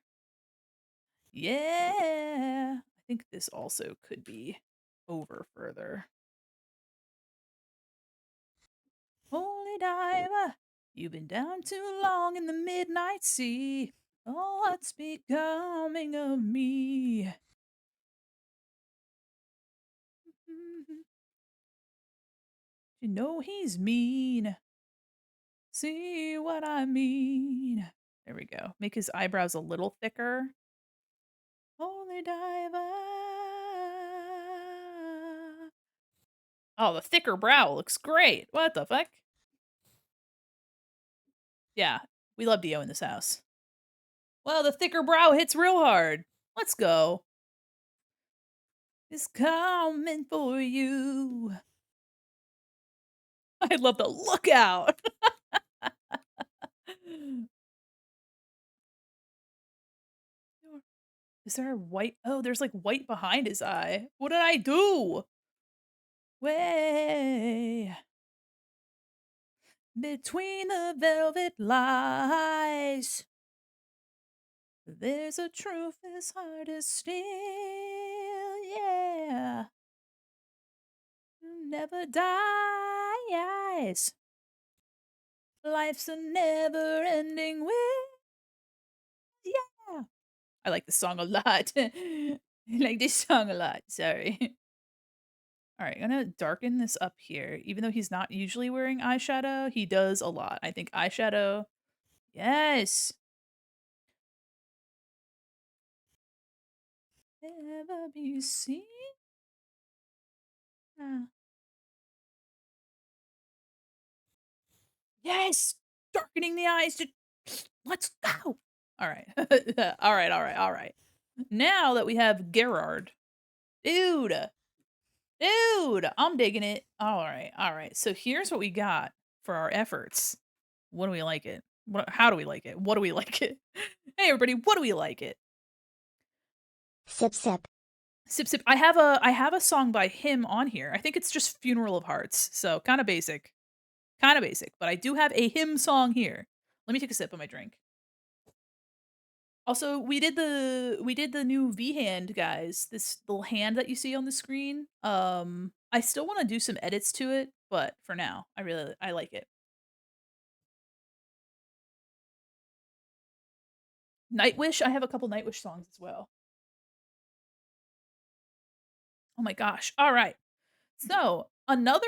Yeah. I think this also could be over further. Holy diver, you've been down too long in the midnight sea. Oh, what's becoming of me? Mhm. You know he's mean. See what I mean? There we go. Make his eyebrows a little thicker. Holy diver. Oh, the thicker brow looks great. What the fuck? Yeah, we love Dio in this house. Well, the thicker brow hits real hard. Let's go. It's coming for you. I love the lookout. Is there a white? Oh, there's like white behind his eye. What did I do? Way between the velvet lies, there's a truth as hard as steel. Yeah, never dies. Life's a never ending way. Yeah. I like this song a lot. I like this song a lot. Sorry. All right, I'm gonna darken this up here. Even though he's not usually wearing eyeshadow, he does a lot. I think eyeshadow, yes. Never be seen. Ah. Yes, darkening the eyes. To let's go. All right, all right. Now that we have Gerard, dude, dude, I'm digging it. All right. So here's what we got for our efforts. What do we like it? How do we like it? What do we like it? Hey everybody, what do we like it? Sip sip. Sip sip. I have a song by him on here. I think it's just Funeral of Hearts. So kind of basic. Kind of basic, but I do have a hymn song here. Let me take a sip of my drink. Also, we did the new V hand, guys. This little hand that you see on the screen. I still want to do some edits to it, but for now, I like it. Nightwish, I have a couple Nightwish songs as well. Oh my gosh. All right. So, another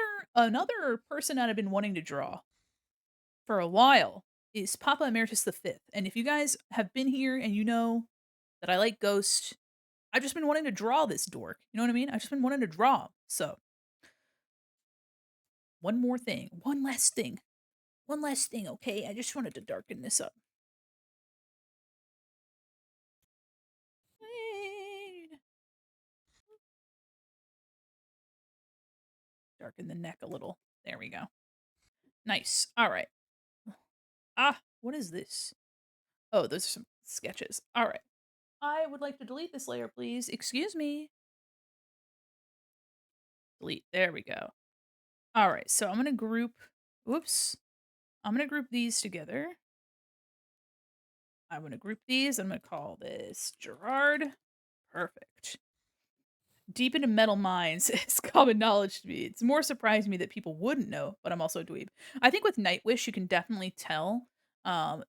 person that I've been wanting to draw for a while is Papa Emeritus the Fifth. And if you guys have been here and you know that I like Ghost, I've just been wanting to draw this dork. You know what I mean? I've just been wanting to draw him. So, one more thing, one last thing. One last thing, okay? I just wanted to darken this up. Darken the neck a little. There we go. Nice. All right. Ah, what is this? Oh, those are some sketches. All right. I would like to delete this layer, please. Excuse me. Delete. There we go. All right. So I'm going to group. Whoops. I'm going to group these together. I'm going to group these. I'm going to call this Gerard. Perfect. Deep into metal minds is common knowledge to me. It's more surprising me that people wouldn't know, but I'm also a dweeb. I think with Nightwish, you can definitely tell.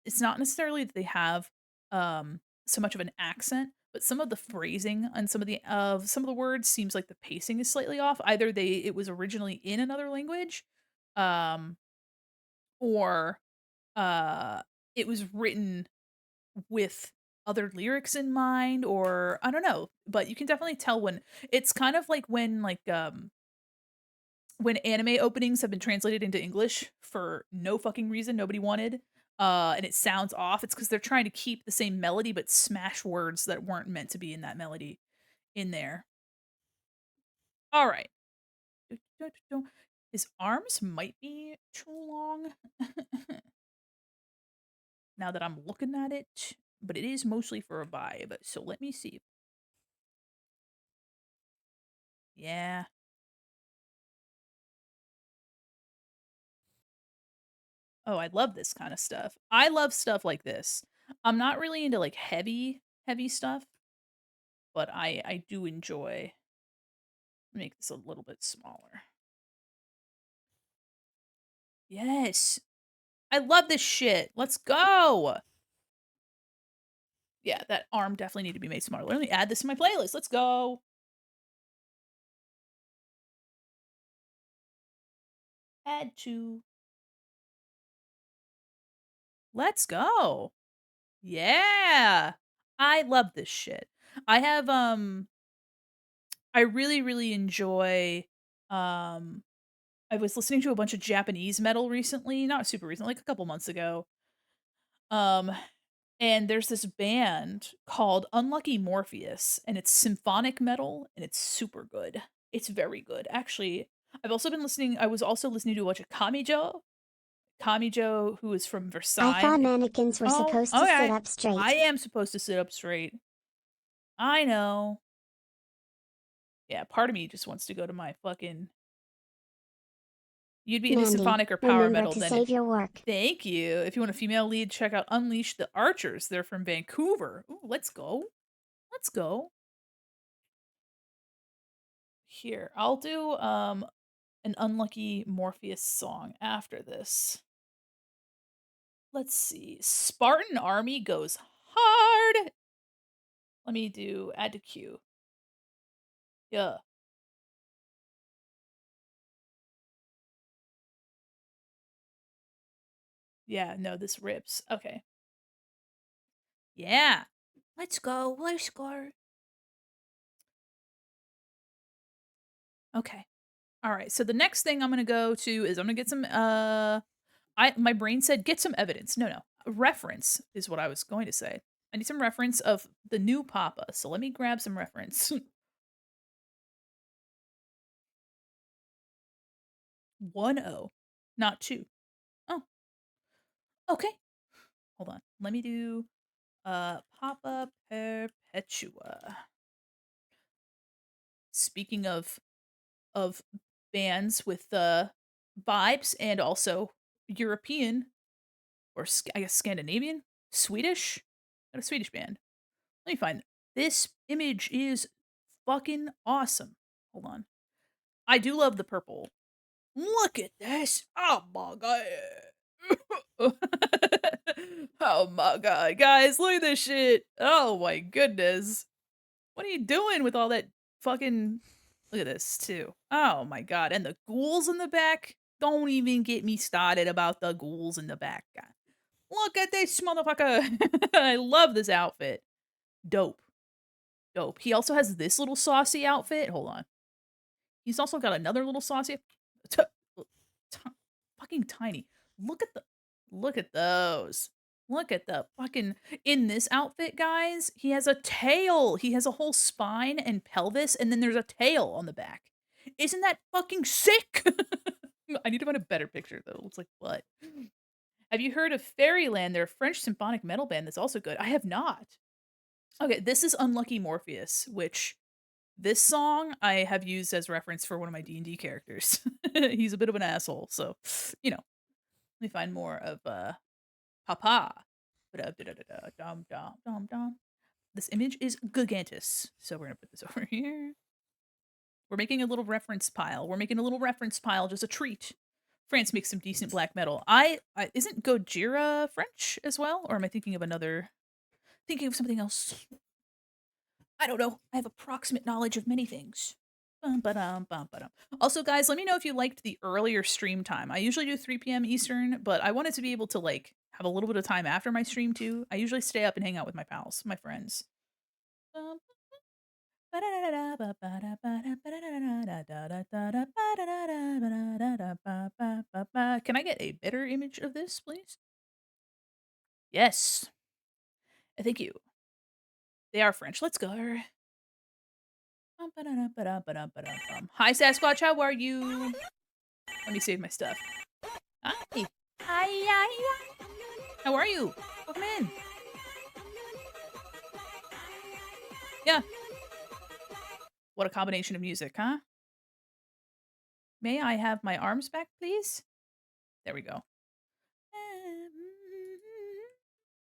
It's not necessarily that they have so much of an accent, but some of the phrasing and some of the words seems like the pacing is slightly off. Either it was originally in another language, um, or uh, it was written with other lyrics in mind, or I don't know, but you can definitely tell when it's kind of like when anime openings have been translated into English for no fucking reason nobody wanted, and it sounds off. It's because 'cause they're trying to keep the same melody but smash words that weren't meant to be in that melody in there. Alright. His arms might be too long now that I'm looking at it, but it is mostly for a vibe, so let me see. Yeah. Oh, I love this kinda stuff. I love stuff like this. I'm not really into, like, heavy stuff, but I do enjoy make this a little bit smaller. Yes. I love this shit. Let's go. Yeah, that arm definitely need to be made smaller. Let me add this to my playlist. Let's go. Add to. Let's go. Yeah. I love this shit. I have, I really, really enjoy, um I was listening to a bunch of Japanese metal recently, not super recent, like a couple months ago. Um, and there's this band called Unlucky Morpheus, and it's symphonic metal, and it's super good. It's very good. Actually, I was also listening to a bunch of Kamijo. Kamijo, who is from I thought Versailles. mannequins were Oh, supposed to sit okay. up I straight. am supposed to sit up straight. I know. Yeah, part of me just wants to go to my fucking you'd be into Mandy, symphonic or power remember metal, to then save your work. thank you. If you want a female lead, check out Unleash the Archers. They're from Vancouver. Ooh, let's go. Let's go. Here, I'll do an Unlucky Morpheus song after this. Let's see. Spartan Army goes hard. Let me do add to queue. Yeah. Yeah, no, this rips. Okay. Yeah. Let's go. Let's go. Okay. All right. So the next thing I'm gonna go to is I'm gonna get some I my brain said get some evidence. No, no. Reference is what I was going to say. I need some reference of the new Papa. So let me grab some reference. 1-0, not 2. Oh, okay. Hold on. Let me do Papa Perpetua. Speaking of bands with vibes and also European or I guess Scandinavian, Swedish, got a Swedish band. Let me find this image is fucking awesome. Hold on. I do love the purple. Look at this. Oh my god. Oh my god, guys, look at this shit. Oh my goodness. What are you doing with all that fucking look at this too. Oh my god, and the ghouls in the back? Don't even get me started about the ghouls in the back. God. Look at this motherfucker. I love this outfit. Dope. Dope. He also has this little saucy outfit. Hold on. He's also got another little saucy t- t- fucking tiny. Look at those. Look at the fucking in this outfit, guys, he has a tail. He has a whole spine and pelvis, and then there's a tail on the back. Isn't that fucking sick? I need to find a better picture, though. It looks like what? Have you heard of Fairyland? They're a French symphonic metal band that's also good. I have not. Okay, this is Unlucky Morpheus, which this song I have used as reference for one of my D&D characters. He's a bit of an asshole, so, you know, let me find more of, Papa. Ba-da-da-da-da-dum, dum, dum, dum. This image is gigantus, so we're gonna put this over here. We're making a little reference pile. We're making a little reference pile, just a treat. France makes some decent black metal. I isn't Gojira French as well? Or am I thinking of something else? I don't know. I have approximate knowledge of many things. Bum, ba-dum, bum, ba-dum. Also, guys, let me know if you liked the earlier stream time. I usually do 3 p.m. Eastern, but I wanted to be able to like have a little bit of time after my stream too. I usually stay up and hang out with my pals, my friends. Bum, can I get a better image of this, please? Yes. Thank you. They are French. Let's go. Hi, Sasquatch. How are you? Let me save my stuff. Hi. Hi. Hi. How are you? Welcome in. Yeah. What a combination of music, huh? May I have my arms back, please? There we go.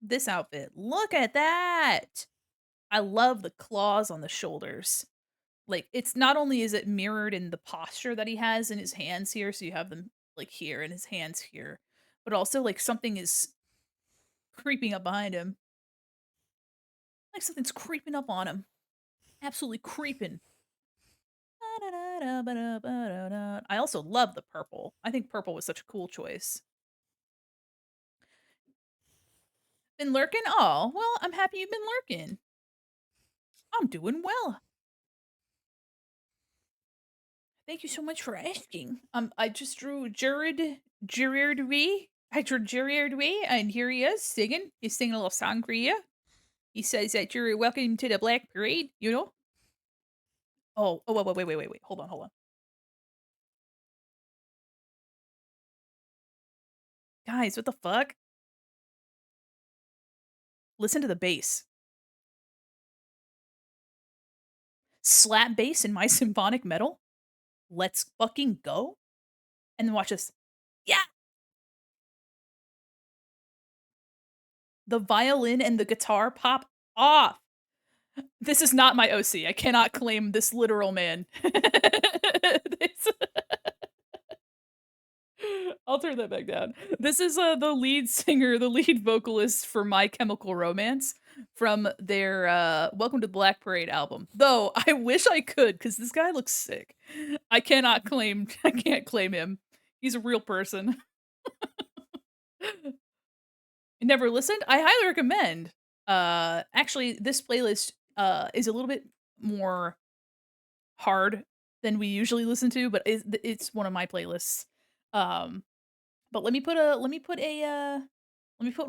This outfit. Look at that. I love the claws on the shoulders. Like, it's not only is it mirrored in the posture that he has in his hands here, so you have them like here and his hands here, but also like something is creeping up behind him. Like something's creeping up on him. Absolutely creeping. I also love the purple. I think purple was such a cool choice. Been lurking? Oh, well, I'm happy you've been lurking. I'm doing well. Thank you so much for asking. I just drew Gerard Way. I drew Gerard Way, and here he is singing. He's singing a little song for you. He says that you're welcome to the Black Parade, you know? Wait. Hold on. Guys, what the fuck? Listen to the bass. Slap bass in my symphonic metal? Let's fucking go? And then watch this. Yeah! The violin and the guitar pop off. This is not my OC. I cannot claim this literal man. This I'll turn that back down. This is, the lead singer, the lead vocalist for My Chemical Romance from their, Welcome to the Black Parade album. Though, I wish I could, because this guy looks sick. I can't claim him. He's a real person. Never listened? I highly recommend. Actually, this playlist, is a little bit more hard than we usually listen to, but it's one of my playlists. Um, but let me put one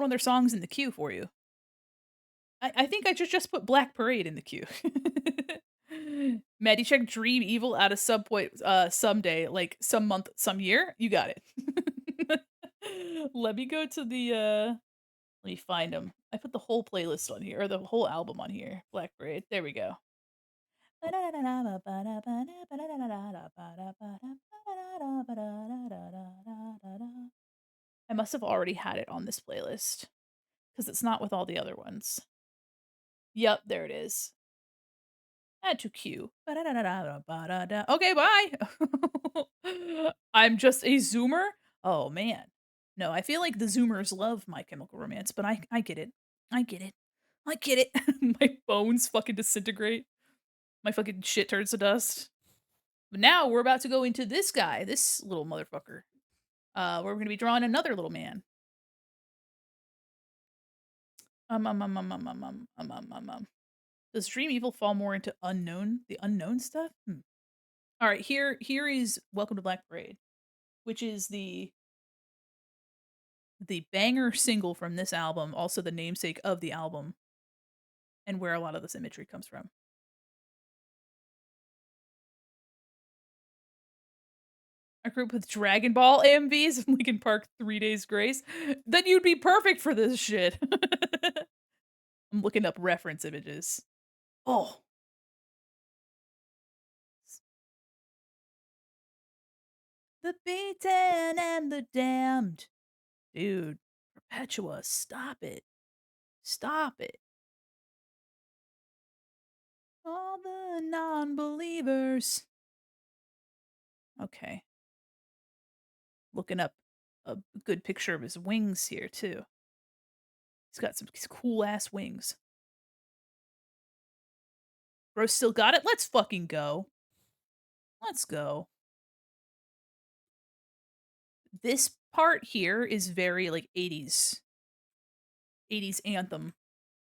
of their songs in the queue for you. I think I should just put Black Parade in the queue. Maddie, check Dream Evil out of some point, someday, like some month, some year. You got it. Let me go to the let me find them. I put the whole playlist on here, or the whole album on here. Black Parade. There we go. I must have already had it on this playlist because it's not with all the other ones. Yep, there it is. Add to queue. Okay, bye. I'm just a zoomer. Oh man. No, I feel like the zoomers love My Chemical Romance, but I get it. I get it. I get it. My bones fucking disintegrate. My fucking shit turns to dust. But now we're about to go into this guy, this little motherfucker. Where we're gonna be drawing another little man. Does Dream Evil fall more into the unknown stuff? All right, here is Welcome to Black Parade, which is the the banger single from this album, also the namesake of the album, and where a lot of this imagery comes from. A group with Dragon Ball AMVs and Linkin Park 3 Days Grace, then you'd be perfect for this shit. I'm looking up reference images. Oh, the beaten and the damned. Dude, Perpetua, stop it. Stop it. All the non-believers. Okay. Looking up a good picture of his wings here, too. He's got some cool ass wings. Bro still got it? Let's fucking go. Let's go. This part here is very like 80s anthem.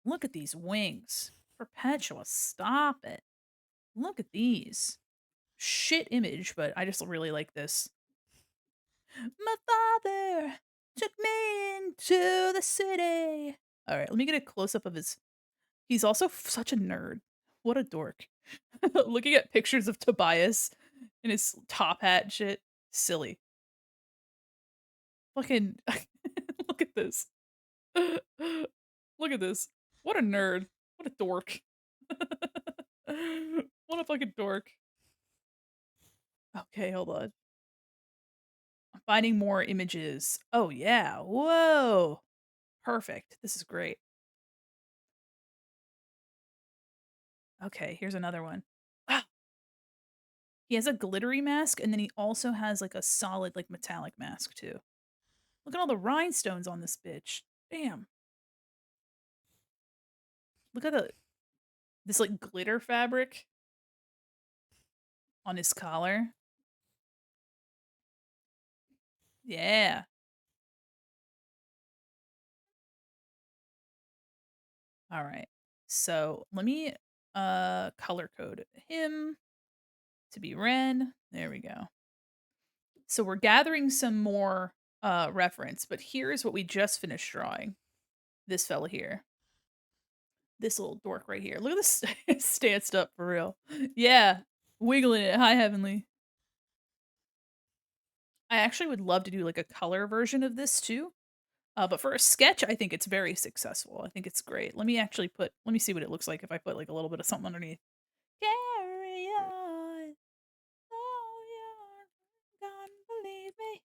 Look at these wings. Perpetua, stop it. Look at these. Shit image, but I just really like this. My father took me into the city. All right, let me get a close up of his. He's also such a nerd. What a dork. Looking at pictures of Tobias in his top hat and shit. Silly. Fucking look at this. Look at this. What a nerd. What a dork. What a fucking dork. Okay, hold on. I'm finding more images. Oh yeah. Whoa. Perfect. This is great. Okay, here's another one. Wow. He has a glittery mask and then he also has like a solid like metallic mask too. Look at all the rhinestones on this bitch. Damn. Look at this like glitter fabric on his collar. Yeah. All right. So let me color code him to be red. There we go. So we're gathering some more reference, but here's what we just finished drawing. This fella here. This little dork right here. Look at this stanced up for real. Yeah. Wiggling it. Hi, Heavenly. I actually would love to do like a color version of this too. But for a sketch, I think it's very successful. I think it's great. Let me see what it looks like if I put like a little bit of something underneath. Carry on. Oh, you're gonna believe me.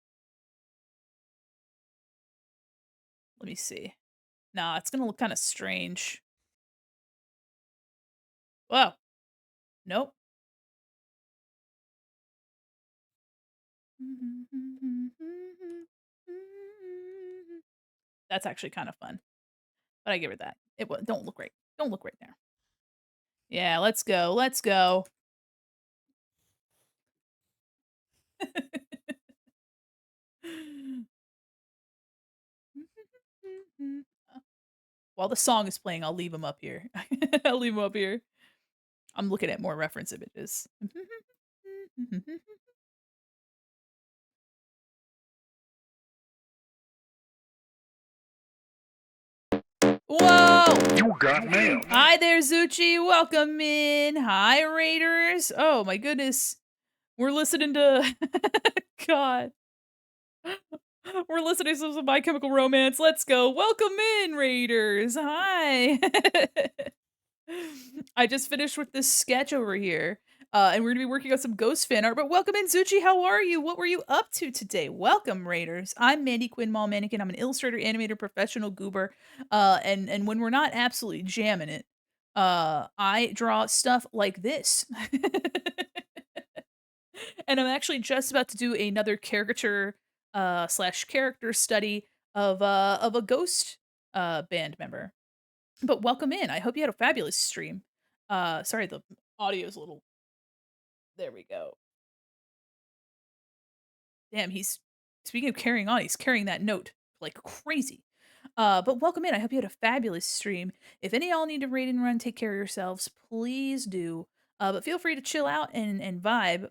Let me see. Nah, it's gonna look kind of strange. Whoa. Nope. That's actually kind of fun. But I give her that. Don't look right. Don't look right there. Yeah, let's go. Let's go. While the song is playing, I'll leave him up here. I'll leave him up here. I'm looking at more reference images. Whoa! You got mail. Hi there, Zuchi. Welcome in. Hi, Raiders. Oh my goodness. We're listening to God. We're listening to some My Chemical Romance. Let's go. Welcome in, Raiders. Hi. I just finished with this sketch over here. And we're gonna be working on some ghost fan art. But welcome in, Zuchi. How are you? What were you up to today? Welcome, Raiders. I'm Mandy Quinn Mall Mannequin. I'm an illustrator, animator, professional goober. And when we're not absolutely jamming it, I draw stuff like this. And I'm actually just about to do another caricature slash character study of a ghost band member. But welcome in. I hope you had a fabulous stream. Sorry, the audio's a little. There we go. Damn, he's speaking of carrying on, he's carrying that note like crazy. But welcome in. I hope you had a fabulous stream. If any of y'all need to raid and run, take care of yourselves, please do. But feel free to chill out and vibe.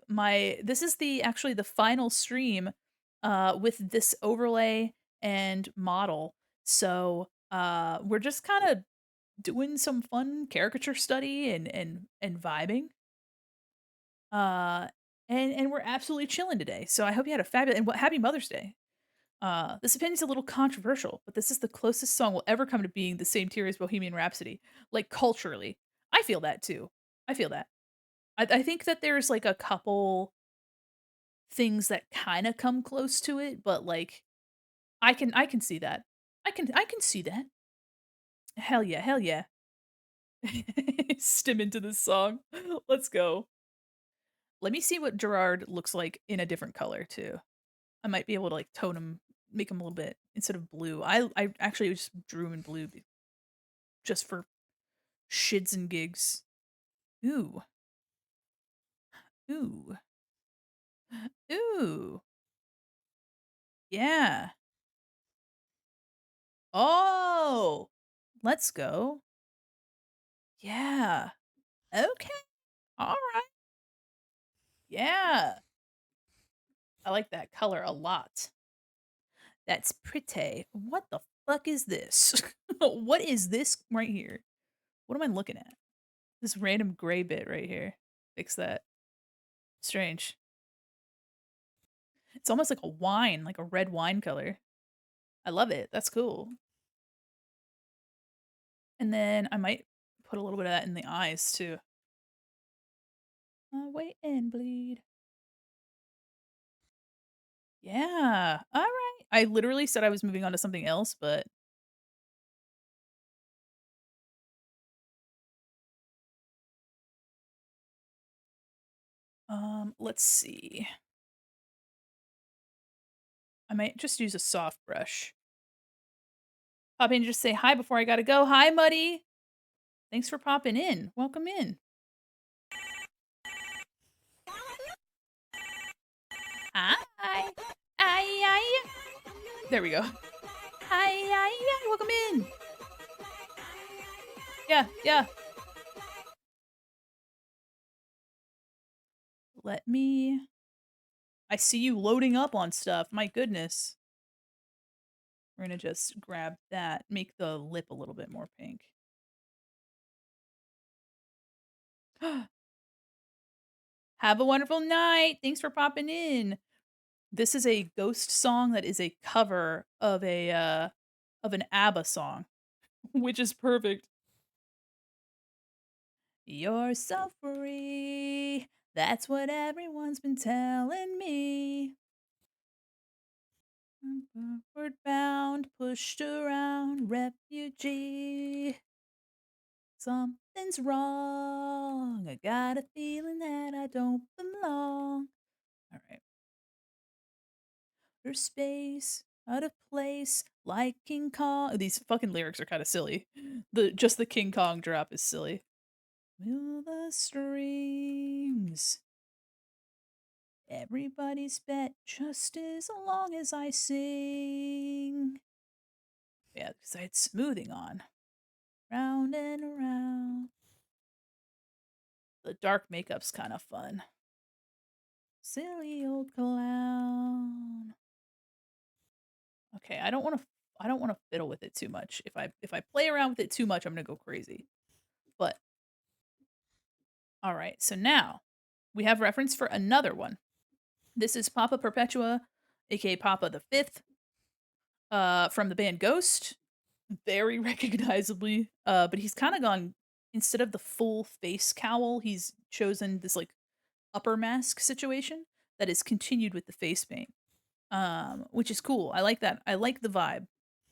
This is actually the final stream with this overlay and model. So, we're just kinda doing some fun caricature study and vibing. Uh, and we're absolutely chilling today. So I hope you had a fabulous and happy Mother's Day. This opinion's a little controversial, but this is the closest song will ever come to being the same tier as Bohemian Rhapsody, like culturally. I feel that too. I feel that. I think that there's like a couple things that kind of come close to it, but like I can see that. I can see that. Hell yeah, hell yeah. Stim into this song. Let's go. Let me see what Gerard looks like in a different color too. I might be able to like tone him, make him a little bit instead of blue. I actually just drew him in blue just for shits and gigs. Ooh, ooh, ooh. Yeah. Oh, let's go. Yeah. Okay. All right. Yeah. I like that color a lot. That's pretty. What the fuck is this? What is this right here? What am I looking at? This random gray bit right here. Fix that. Strange. It's almost like a wine, like a red wine color. I love it. That's cool. And then I might put a little bit of that in the eyes too. Wait and bleed. Yeah. All right. I literally said I was moving on to something else, but let's see. I might just use a soft brush. Pop in and just say hi before I gotta go. Hi, Muddy. Thanks for popping in. Welcome in. Hi. Hi. Hi. There we go. Hi. Hi. Welcome in. Yeah. Yeah. Let me. I see you loading up on stuff. My goodness. We're gonna just grab that, make the lip a little bit more pink. Have a wonderful night. Thanks for popping in. This is a ghost song that is a cover of an ABBA song, which is perfect. You're so free. That's what everyone's been telling me. Backward bound, pushed around, refugee. Something's wrong. I got a feeling that I don't belong. All right. There's space, out of place, like King Kong. These fucking lyrics are kind of silly. The King Kong drop is silly. Will the strings everybody's bet just as long as I sing. Yeah, because I had smoothing on. Round and around. The dark makeup's kind of fun. Silly old clown. Okay, I don't wanna fiddle with it too much. If I play around with it too much, I'm gonna go crazy. But alright, so now we have reference for another one. This is Papa Perpetua, aka Papa the Fifth, from the band Ghost. Very recognizably, but he's kinda gone instead of the full face cowl, he's chosen this, like, upper mask situation that is continued with the face paint, which is cool. I like that. I like the vibe.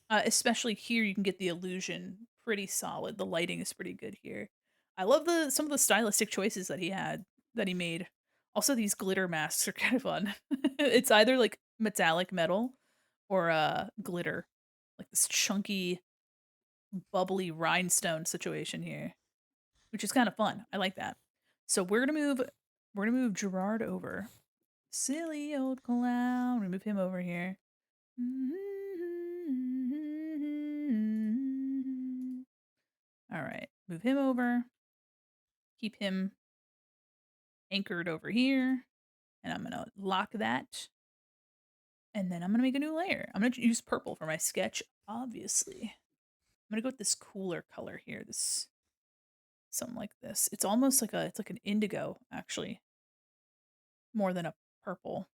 Especially here, you can get the illusion pretty solid. The lighting is pretty good here. I love the some of the stylistic choices that he made. Also, these glitter masks are kind of fun. It's either like metallic metal or glitter, like this chunky, bubbly rhinestone situation here, which is kind of fun. I like that. So we're gonna move Gerard over. Silly old clown. Remove him over here. All right, move him over. Keep him anchored over here. And I'm going to lock that. And then I'm gonna make a new layer. I'm gonna use purple for my sketch, obviously. I'm gonna go with this cooler color here. This something like this. It's almost like it's like an indigo, actually, more than a purple.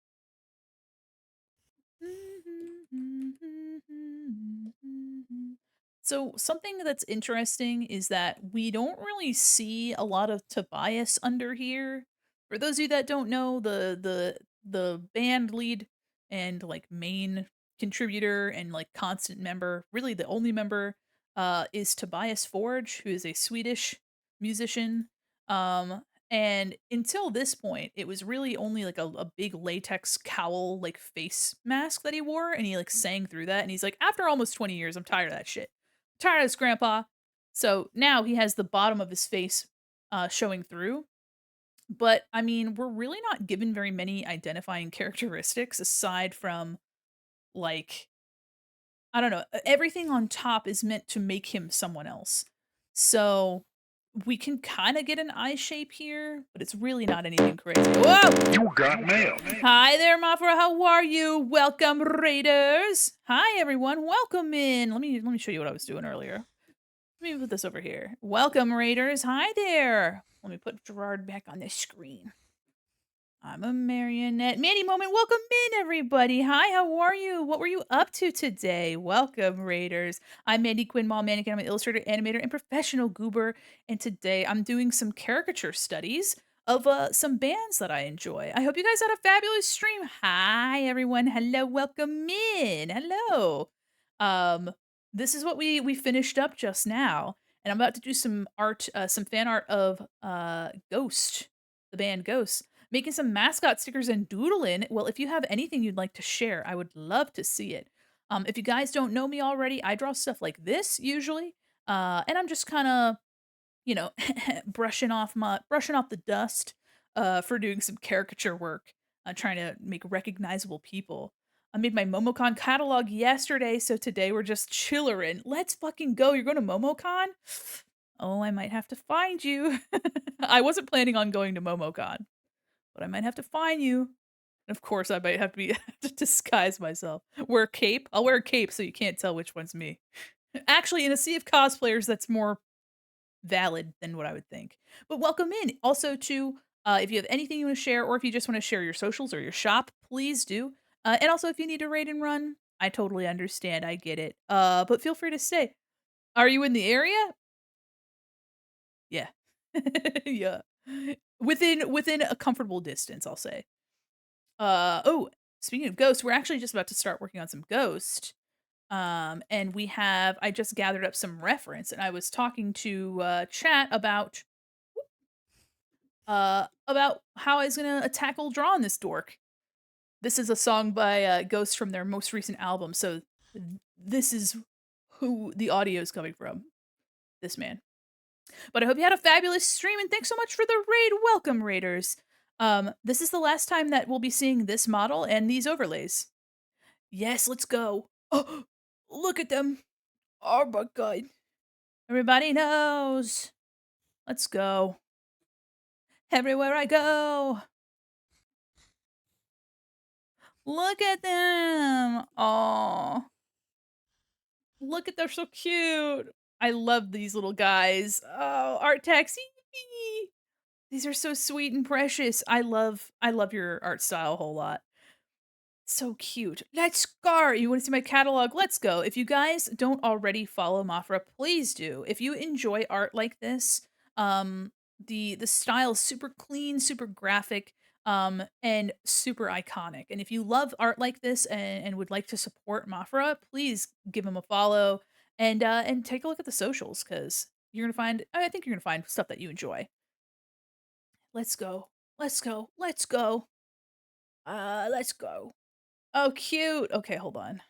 So something that's interesting is that we don't really see a lot of Tobias under here. For those of you that don't know, the band lead and like main contributor and like constant member, really the only member, is Tobias Forge, who is a Swedish musician. Um, and until this point, it was really only like a big latex cowl, like face mask that he wore, and he like sang through that. And he's like, after almost 20 years, I'm tired of that shit. I'm tired of this, grandpa. So now he has the bottom of his face showing through. But I mean, we're really not given very many identifying characteristics aside from like I don't know, everything on top is meant to make him someone else. So, we can kinda get an eye shape here, but it's really not anything crazy. Whoa! You got mail. Hi there, Mafra, how are you? Welcome, raiders! Hi, everyone, welcome in. Let me show you what I was doing earlier. Let me put this over here. Welcome, raiders, hi there! Let me put Gerard back on the screen. I'm a marionette. Manny Moment, welcome in, everybody. Hi, how are you? What were you up to today? Welcome, Raiders. I'm Mandy Quinn Mall Mannequin. I'm an illustrator, animator, and professional goober. And today I'm doing some caricature studies of some bands that I enjoy. I hope you guys had a fabulous stream. Hi, everyone. Hello, welcome in. Hello. Um, this is what we finished up just now, and I'm about to do some art, some fan art of Ghost, the band Ghost. Making some mascot stickers and doodling. Well, if you have anything you'd like to share, I would love to see it. If you guys don't know me already, I draw stuff like this usually, and I'm just kind of, you know, brushing off the dust for doing some caricature work, trying to make recognizable people. I made my MomoCon catalog yesterday, so today we're just chillerin'. Let's fucking go. You're going to MomoCon? Oh, I might have to find you. I wasn't planning on going to MomoCon, but I might have to find you. And of course, I might have to be to disguise myself. Wear a cape. I'll wear a cape so you can't tell which one's me. Actually, in a sea of cosplayers, that's more valid than what I would think. But welcome in. Also, to if you have anything you want to share, or if you just want to share your socials or your shop, please do. And also, if you need to raid and run, I totally understand. I get it. But feel free to stay. Are you in the area? Yeah. Yeah. Within a comfortable distance, I'll say. Oh, speaking of ghosts, we're actually just about to start working on some ghost. And I just gathered up some reference, and I was talking to chat about how I was gonna tackle drawing this dork. This is a song by Ghost from their most recent album, so this is who the audio is coming from. This man. But I hope you had a fabulous stream, and thanks so much for the raid. Welcome, raiders. This is the last time that we'll be seeing this model and these overlays. Yes, let's go. Oh, look at them. Oh my god. Everybody knows. Let's go. Everywhere I go. Look at them. Oh. Look at they're so cute. I love these little guys. Oh, art taxi. These are so sweet and precious. I love your art style a whole lot. So cute. Let's go. You want to see my catalog? Let's go. If you guys don't already follow Mafra, please do. If you enjoy art like this, the style is super clean, super graphic, and super iconic. And if you love art like this and would like to support Mafra, please give him a follow and take a look at the socials because I think you're gonna find stuff that you enjoy. Let's go. Let's go. Let's go. Let's go. Oh, cute. Okay, hold on.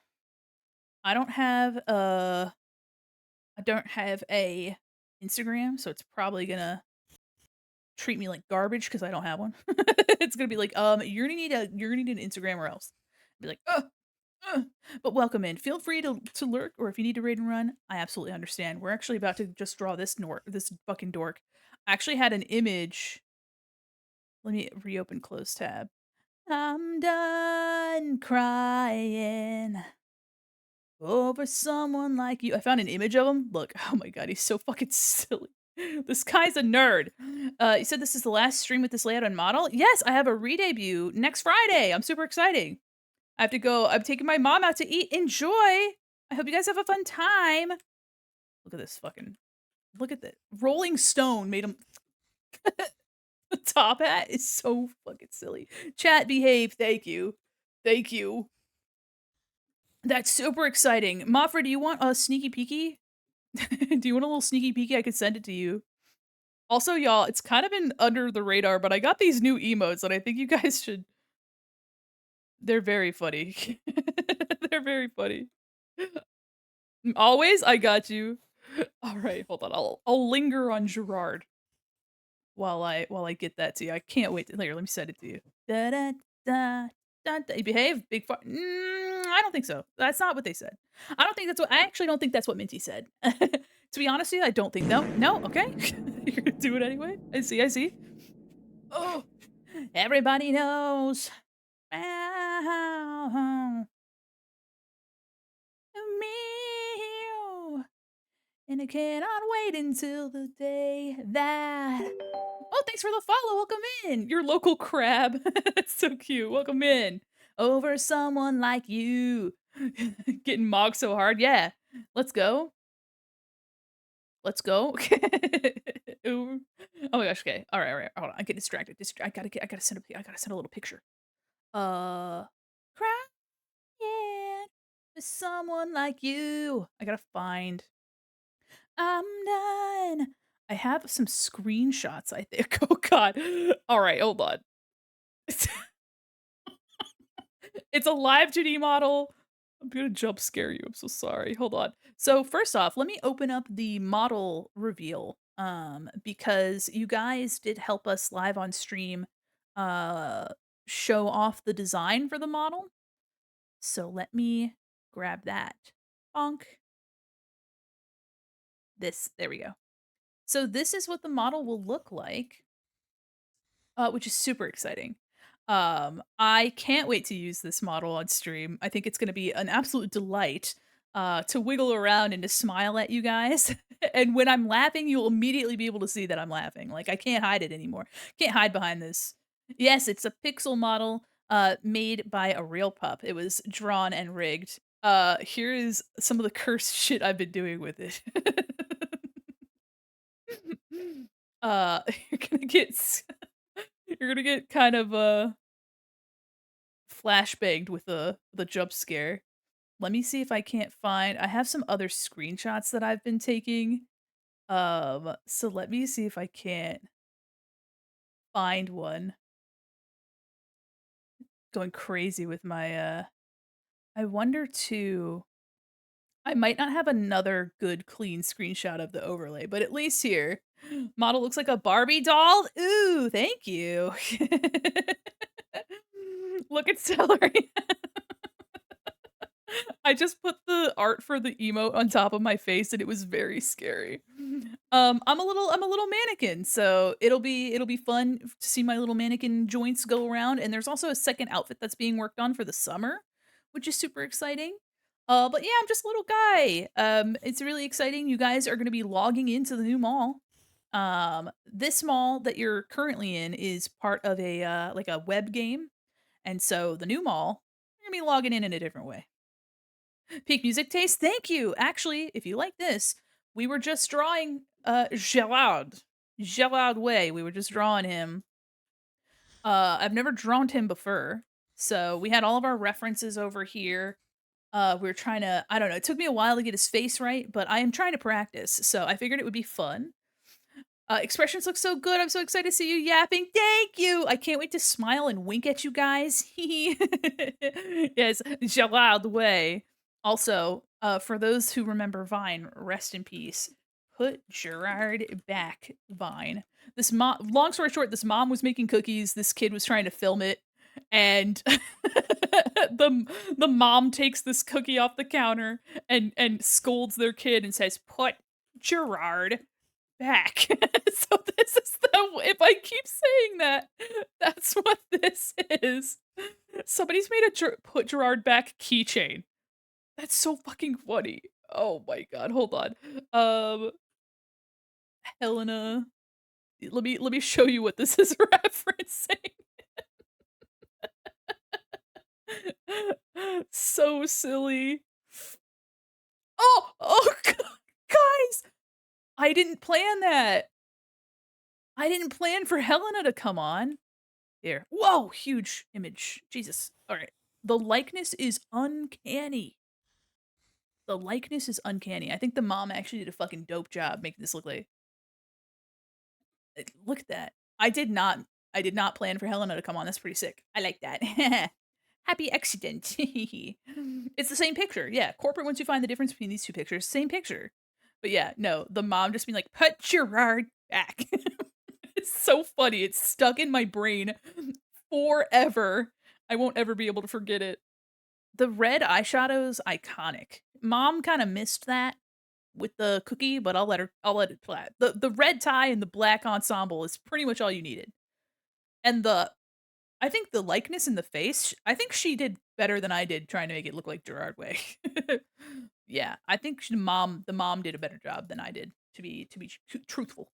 I don't have I don't have a Instagram, so it's probably gonna treat me like garbage because I don't have one. It's gonna be like, you're gonna need an Instagram or else. Be like, uh. But welcome in. Feel free to lurk, or if you need to raid and run, I absolutely understand. We're actually about to just draw this fucking dork. I actually had an image. Let me reopen close tab. I'm done crying over someone like you. I found an image of him. Look, oh my god, he's so fucking silly. This guy's a nerd. You said this is the last stream with this layout and model? Yes, I have a re-debut next Friday. I'm super exciting. I have to go. I'm taking my mom out to eat. Enjoy. I hope you guys have a fun time. Look at this fucking. Look at that. Rolling Stone made him. The top hat is so fucking silly. Chat, behave. Thank you. Thank you. That's super exciting. Mafra, do you want a sneaky peeky? Do you want a little sneaky peeky? I could send it to you. Also, y'all, it's kind of been under the radar, but I got these new emotes that I think you guys should. They're very funny. They're very funny. Always, I got you. All right, hold on. I'll linger on Gerard while I get that to you. I can't wait to here. Let me send it to you. Da da da da. Da. Behave, big fart. I don't think so. That's not what they said. I don't think that's what. I actually don't think that's what Minty said. To be honest with you, I don't think. No, no. Okay, you're gonna do it anyway. I see. I see. Oh, everybody knows. Me. And I cannot wait until the day that. Oh, thanks for the follow. Welcome in. Your local crab. That's so cute. Welcome in. Over someone like you. Getting mocked so hard. Yeah. Let's go. Let's go. Ooh. Oh my gosh. Okay. All right. All right. Hold on. I get distracted. I gotta send a little picture. Crying for someone like you. I gotta find. I'm done. I have some screenshots, I think. Oh god. All right, hold on. It's a live 2D model. I'm gonna jump scare you. I'm so sorry. Hold on. So first off, let me open up the model reveal. Because you guys did help us live on stream uh show off the design for the model. So let me grab that. Bonk. There we go. So this is what the model will look like, which is super exciting. I can't wait to use this model on stream. I think it's going to be an absolute delight to wiggle around and to smile at you guys. And when I'm laughing, you'll immediately be able to see that I'm laughing. Like I can't hide it anymore. Can't hide behind this. Yes, it's a pixel model made by a real pup. It was drawn and rigged. Here is some of the cursed shit I've been doing with it. You're gonna get you're gonna get kind of flashbanged with the jump scare. Let me see if I can't find. I have some other screenshots that I've been taking. So let me see if I can't find one. Going crazy with my I wonder too. I might not have another good clean screenshot of the overlay, but at least here. Model looks like a Barbie doll. Ooh, thank you. Look at celery. I just put the art for the emote on top of my face and it was very scary. I'm a little mannequin, so it'll be fun to see my little mannequin joints go around. And there's also a second outfit that's being worked on for the summer, which is super exciting. But yeah, I'm just a little guy. It's really exciting. You guys are gonna be logging into the new mall. This mall that you're currently in is part of a like a web game. And so the new mall, you're gonna be logging in a different way. Peak music taste, thank you. Actually, if you like this, we were just drawing Gerard. Gerard Way. We were just drawing him. I've never drawn him before. So we had all of our references over here. We were trying to, I don't know, it took me a while to get his face right, but I am trying to practice. So I figured it would be fun. Expressions look so good. I'm so excited to see you yapping. Thank you. I can't wait to smile and wink at you guys. Yes, Gerard Way. Also, for those who remember Vine, rest in peace. Put Gerard back, Vine. This mom, long story short, this mom was making cookies. This kid was trying to film it, and the mom takes this cookie off the counter and scolds their kid and says, "Put Gerard back." So this is the if I keep saying that, that's what this is. Somebody's made a put Gerard back keychain. That's so fucking funny. Oh my god, hold on. Um, Helena, let me show you what this is referencing. So silly. Oh, guys, I didn't plan that. I didn't plan for Helena to come on. Here. Whoa, huge image. Jesus. All right. The likeness is uncanny. The likeness is uncanny. I think the mom actually did a fucking dope job making this look like look at that. I did not plan for Helena to come on. That's pretty sick. I like that. Happy accident. It's the same picture. Yeah. Corporate, once you find the difference between these two pictures, same picture. But yeah, no, the mom just being like, put Gerard back. It's so funny. It's stuck in my brain forever. I won't ever be able to forget it. The red eyeshadow's iconic. Mom kind of missed that with the cookie, but I'll let it flat. The red tie and the black ensemble is pretty much all you needed. And I think the likeness in the face, I think she did better than I did trying to make it look like Gerard Way. Yeah, I think the mom did a better job than I did to be truthful.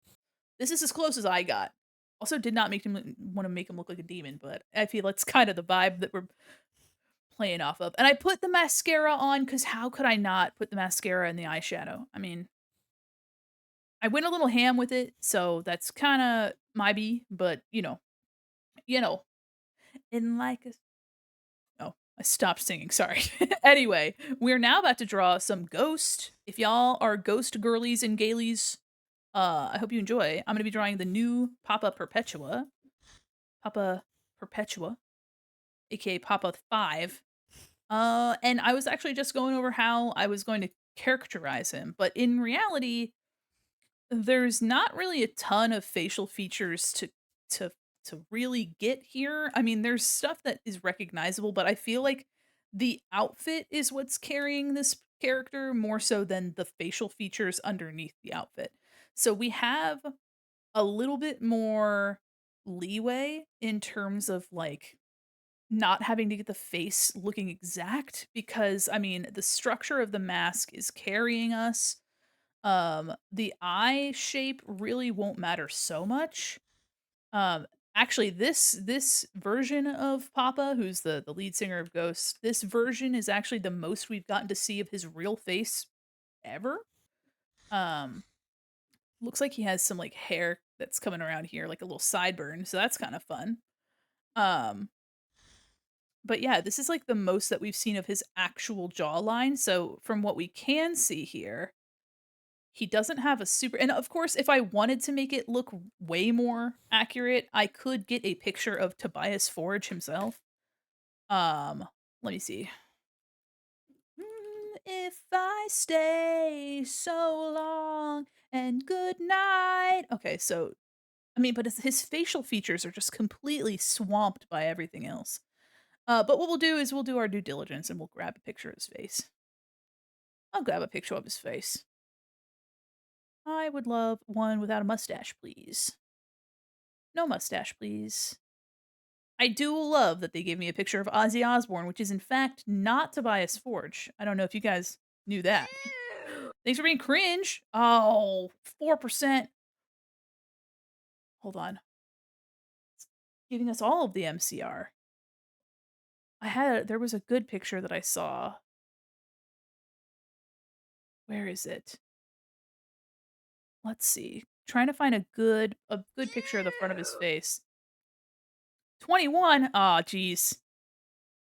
This is as close as I got. Also did not make him want to make him look like a demon, but I feel that's kind of the vibe that we're playing off of. And I put the mascara on because how could I not put the mascara and the eyeshadow? I mean, I went a little ham with it, so that's kind of my B, but you know, in like a oh, I stopped singing, sorry. Anyway, we're now about to draw some ghost. If y'all are ghost girlies and gailies, I hope you enjoy. I'm gonna be drawing the new Papa Perpetua, aka Papa 5. And I was actually just going over how I was going to characterize him, but in reality, there's not really a ton of facial features to to really get here. I mean, there's stuff that is recognizable, but I feel like the outfit is what's carrying this character more so than the facial features underneath the outfit. So we have a little bit more leeway in terms of like not having to get the face looking exact because I mean the structure of the mask is carrying us. The eye shape really won't matter so much. Um Actually this version of Papa, who's the lead singer of Ghost, this version is actually the most we've gotten to see of his real face ever. Um Looks like he has some like hair that's coming around here like a little sideburn, so that's kind of fun. Um but yeah, this is like the most that we've seen of his actual jawline. So from what we can see here, he doesn't have a super and of course, if I wanted to make it look way more accurate, I could get a picture of Tobias Forge himself. Let me see. If I stay so long and good night. Okay, so I mean, but his facial features are just completely swamped by everything else. But what we'll do is we'll do our due diligence and we'll grab a picture of his face. I'll grab a picture of his face. I would love one without a mustache, please. No mustache, please. I do love that they gave me a picture of Ozzy Osbourne, which is in fact not Tobias Forge. I don't know if you guys knew that. Thanks for being cringe. Oh, 4%. Hold on. It's giving us all of the MCR. There was a good picture that I saw. Where is it? Let's see. Trying to find a good picture of the front of his face. 21? Aw, jeez.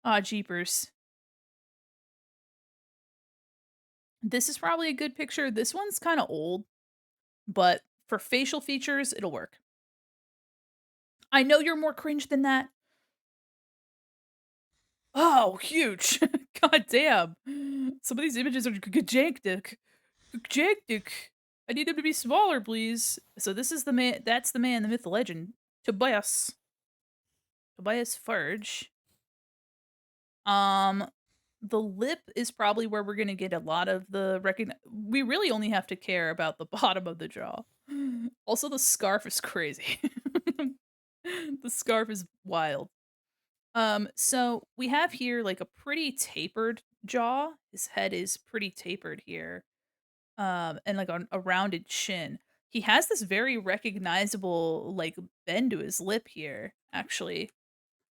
Aw, jeepers. This is probably a good picture. This one's kinda old, but for facial features, it'll work. I know you're more cringe than that. Oh, huge. God damn. Some of these images are gigantic. Gigantic. I need him to be smaller, please. So this is the man, that's the man, the myth, the legend. Tobias. Tobias Forge. Um, the lip is probably where we're gonna get a lot of the we really only have to care about the bottom of the jaw. Also, the scarf is crazy. The scarf is wild. So we have here like a pretty tapered jaw. His head is pretty tapered here. And like on a rounded chin. He has this very recognizable like bend to his lip here, actually,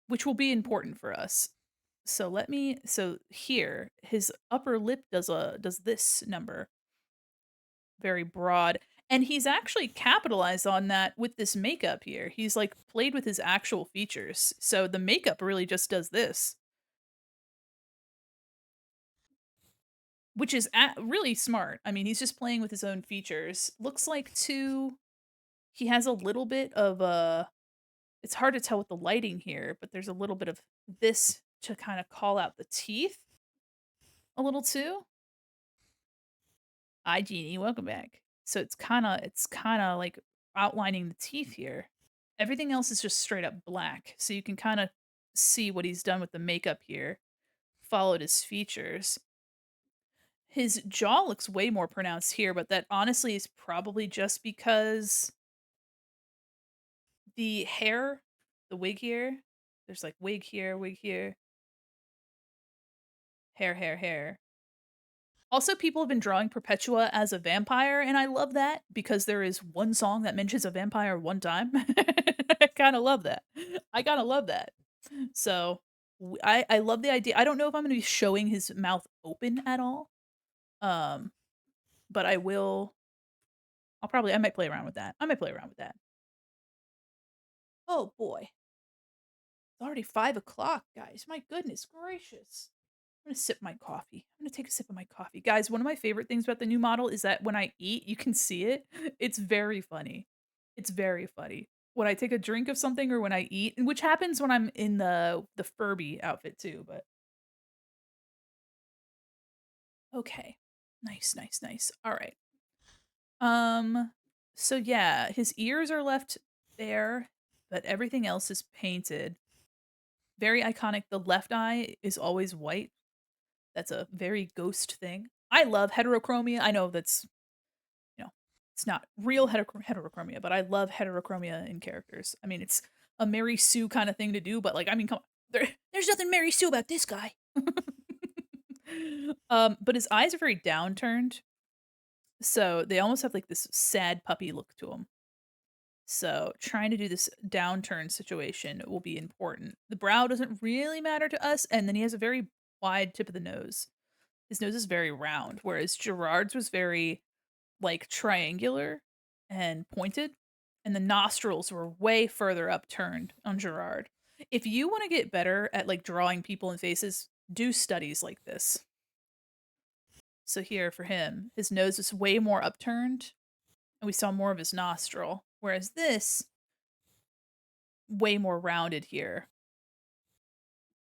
which will be important for us. So here, his upper lip does this number, very broad. And he's actually capitalized on that with this makeup here. He's like played with his actual features. So the makeup really just does this, which is really smart. I mean, he's just playing with his own features. Looks like too he has a little bit of a it's hard to tell with the lighting here, but there's a little bit of this to kind of call out the teeth a little too. Hi, Jeannie, welcome back. So it's kind of like outlining the teeth here. Everything else is just straight up black, so you can kind of see what he's done with the makeup here. Followed his features. His jaw looks way more pronounced here, but that honestly is probably just because the hair, the wig here, there's like wig here, hair. Also, people have been drawing Perpetua as a vampire, and I love that because there is one song that mentions a vampire one time. I kind of love that. I kind of love that. So I love the idea. I don't know if I'm going to be showing his mouth open at all. Um, but I will. I might play around with that. I might play around with that. Oh boy, it's already 5 o'clock, guys. My goodness gracious. I'm gonna sip my coffee. I'm gonna take a sip of my coffee. Guys, one of my favorite things about the new model is that when I eat, you can see it. It's very funny. It's very funny. When I take a drink of something or when I eat, and which happens when I'm in the Furby outfit too, but okay. Nice. All right. Um so yeah, his ears are left there, but everything else is painted. Very iconic. The left eye is always white. That's a very Ghost thing. I love heterochromia. I know that's, you know, it's not real heterochromia, but I love heterochromia in characters. I mean, it's a Mary Sue kind of thing to do, but like, I mean, come on. There's nothing Mary Sue about this guy. But his eyes are very downturned, so they almost have like this sad puppy look to him. So trying to do this downturn situation will be important. The brow doesn't really matter to us, and then he has a very wide tip of the nose. His nose is very round, whereas Gerard's was very like triangular and pointed, and the nostrils were way further upturned on Gerard. If you want to get better at like drawing people and faces, do studies like this. So here for him, his nose is way more upturned, and we saw more of his nostril, whereas this way more rounded here.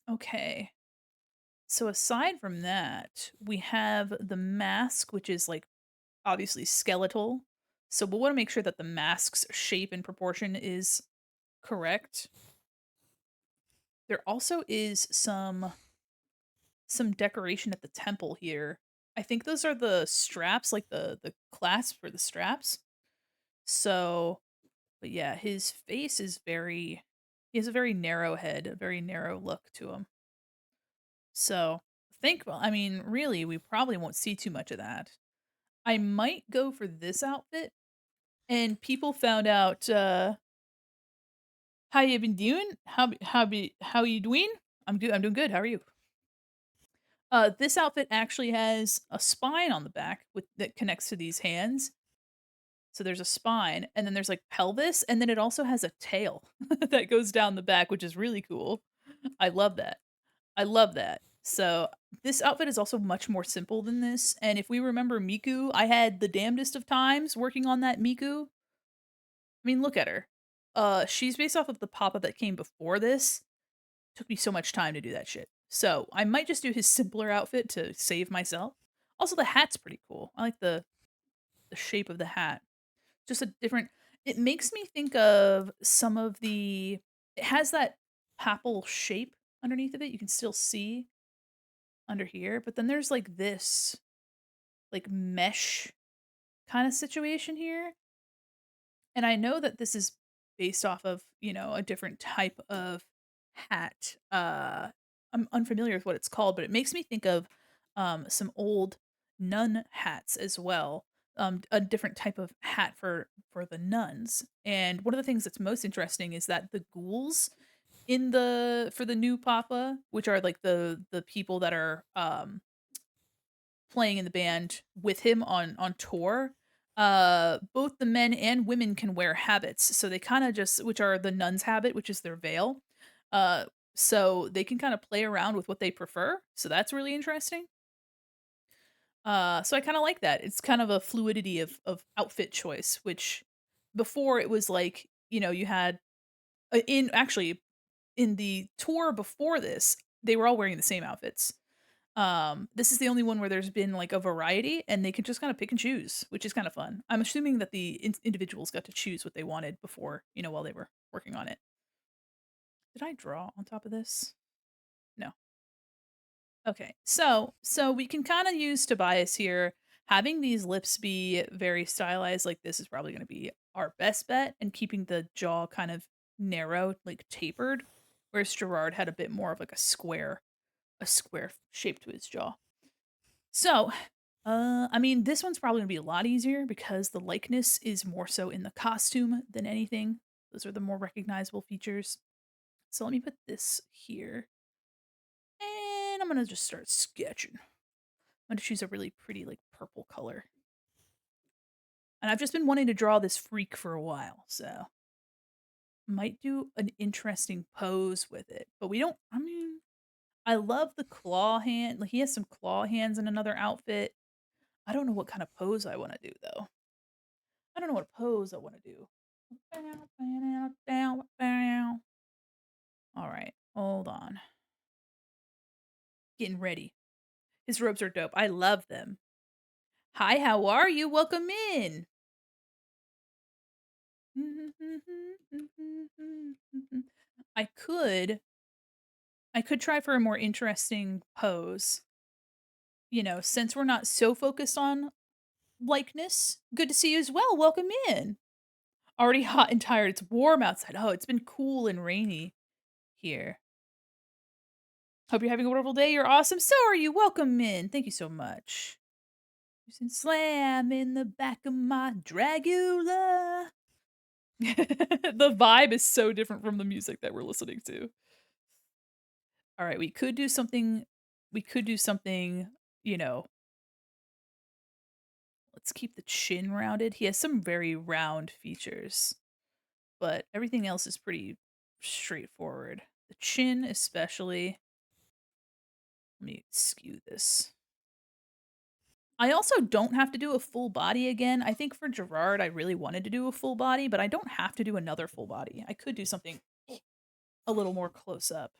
Okay. So aside from that, we have the mask, which is like obviously skeletal. So we'll want to make sure that the mask's shape and proportion is correct. There also is some decoration at the temple here. I think those are the straps, like the clasp for the straps. So, but yeah, his face is very he has a very narrow head, a very narrow look to him. So, think well, I mean, really, we probably won't see too much of that. I might go for this outfit, and people found out how you been doing? How you doing? I'm doing good. How are you? This outfit actually has a spine on the back with that connects to these hands. So there's a spine, and then there's like pelvis, and then it also has a tail that goes down the back, which is really cool. I love that. I love that. So this outfit is also much more simple than this. And if we remember Miku, I had the damnedest of times working on that Miku. I mean, look at her. She's based off of the papa that came before this. Took me so much time to do that shit. So I might just do his simpler outfit to save myself. Also, the hat's pretty cool. I like the shape of the hat. Just a different. It makes me think of some of the. It has that papal shape underneath of it. You can still see under here, but then there's like this, like mesh kind of situation here. And I know that this is based off of, a different type of hat. I'm unfamiliar with what it's called, but it makes me think of some old nun hats as well. A different type of hat for the nuns. And one of the things that's most interesting is that the ghouls in the for the new papa, which are like the people that are playing in the band with him on tour, both the men and women can wear habits. So they kind of just, which are the nun's habit, which is their veil. Uh, so they can kind of play around with what they prefer. So that's really interesting. So I kind of like that. It's kind of a fluidity of outfit choice, which before it was like, you had in actually in the tour before this, they were all wearing the same outfits. This is the only one where there's been, like, a variety, and they can just kinda pick and choose, which is kinda fun. I'm assuming that the individuals got to choose what they wanted before, while they were working on it. Did I draw on top of this? No. Okay. So we can kinda use Tobias here. Having these lips be very stylized like this is probably gonna be our best bet, and keeping the jaw kind of narrow, like, tapered, whereas Gerard had a bit more of, like, a square shape to his jaw. So, I mean, this one's probably gonna be a lot easier because the likeness is more so in the costume than anything. Those are the more recognizable features. So let me put this here, and I'm gonna just start sketching. I'm gonna choose a really pretty, like, purple color. And I've just been wanting to draw this freak for a while, so might do an interesting pose with it. But we don't, I mean, I love the claw hand. Like, he has some claw hands in another outfit. I don't know what kind of pose I wanna do, though. I don't know what pose I wanna do. Alright, hold on. Getting ready. His robes are dope. I love them. Hi, how are you? Welcome in. I could I could try for a more interesting pose, since we're not so focused on likeness. Good to see you as well. Welcome in. Already hot and tired. It's warm outside. Oh, it's been cool and rainy here. Hope you're having a wonderful day. You're awesome. So are you. Welcome in. Thank you so much. Using slam in the back of my Dragula. The vibe is so different from the music that we're listening to. All right, we could do something, you know, let's keep the chin rounded. He has some very round features, but everything else is pretty straightforward. The chin especially. Let me skew this. I also don't have to do a full body again. I think for Gerard, I really wanted to do a full body, but I don't have to do another full body. I could do something a little more close up.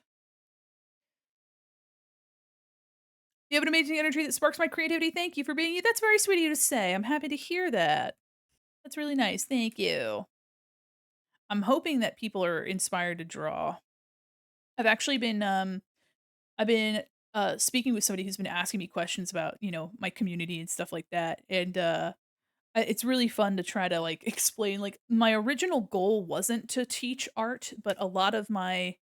You have an amazing energy that sparks my creativity. Thank you for being you. That's very sweet of you to say. I'm happy to hear that. That's really nice. Thank you. I'm hoping that people are inspired to draw. I've actually been I've been speaking with somebody who's been asking me questions about, my community and stuff like that. And it's really fun to try to, like, explain, like, my original goal wasn't to teach art, but a lot of my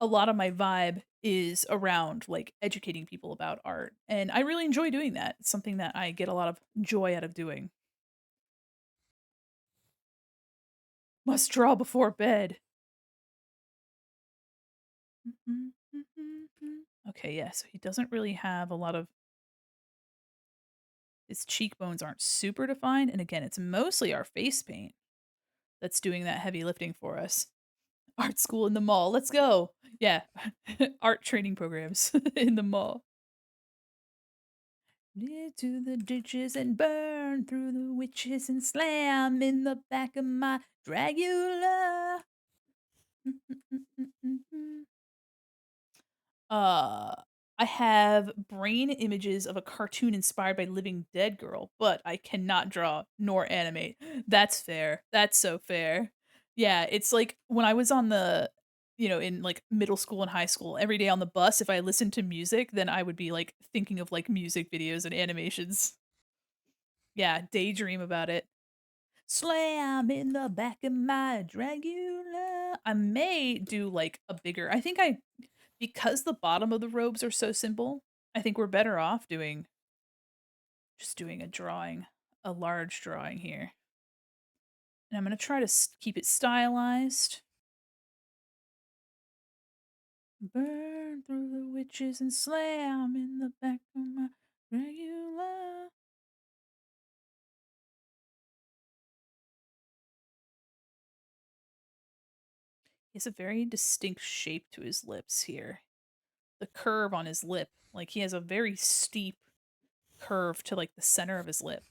vibe is around, like, educating people about art, and I really enjoy doing that. It's something that I get a lot of joy out of doing. Must draw before bed. Okay, yeah, so he doesn't really have a lot of his cheekbones aren't super defined, and again, it's mostly our face paint that's doing that heavy lifting for us. Art school in the mall. Let's go. Yeah. Art training programs in the mall. To the ditches and burn through the witches and slam in the back of my Dragula. Uh, I have brain images of a cartoon inspired by Living Dead Girl, but I cannot draw nor animate. That's fair. That's so fair. Yeah, it's like when I was in like middle school and high school, every day on the bus, if I listened to music, then I would be like thinking of like music videos and animations. Yeah, daydream about it. Slam in the back of my Dragula. I may do, like, a bigger because the bottom of the robes are so simple, I think we're better off doing a drawing, a large drawing here. And I'm gonna try to keep it stylized. Burn through the witches and slam in the back of my regular. He has a very distinct shape to his lips here. The curve on his lip, like he has a very steep curve to like the center of his lip.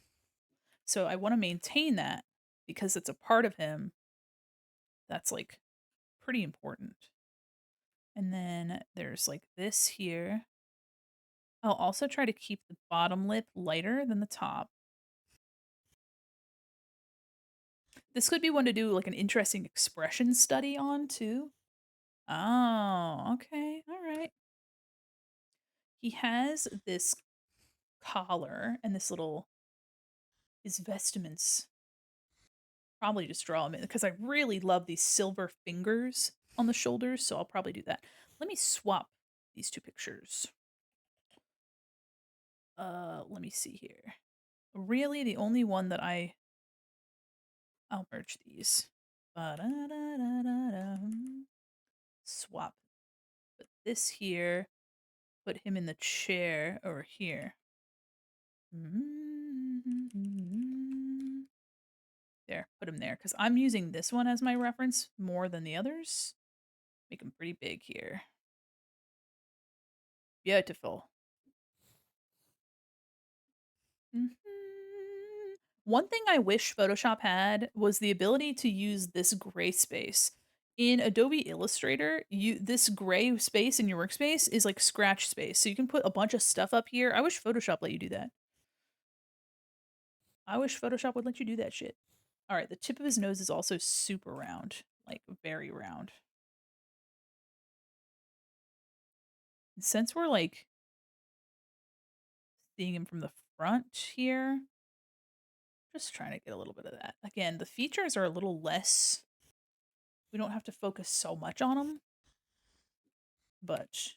So I want to maintain that because it's a part of him that's like pretty important. And then there's like this here. I'll also try to keep the bottom lip lighter than the top. This could be one to do like an interesting expression study on too. Oh, okay. All right. He has this collar and this little his vestments. Probably just draw him in because I really love these silver fingers on the shoulders, so I'll probably do that. Let me swap these two pictures. Let me see here. Really, the only one that I'll merge these. Ba-da-da-da-da-da. Swap. Put this here. Put him in the chair over here. There, put him there because I'm using this one as my reference more than the others. Make him pretty big here. Beautiful. One thing I wish Photoshop had was the ability to use this gray space. In Adobe Illustrator, this gray space in your workspace is like scratch space. So you can put a bunch of stuff up here. I wish Photoshop let you do that. I wish Photoshop would let you do that shit. All right, the tip of his nose is also super round, like very round. And since we're like seeing him from the front here, just trying to get a little bit of that. Again, the features are a little less. We don't have to focus so much on them, but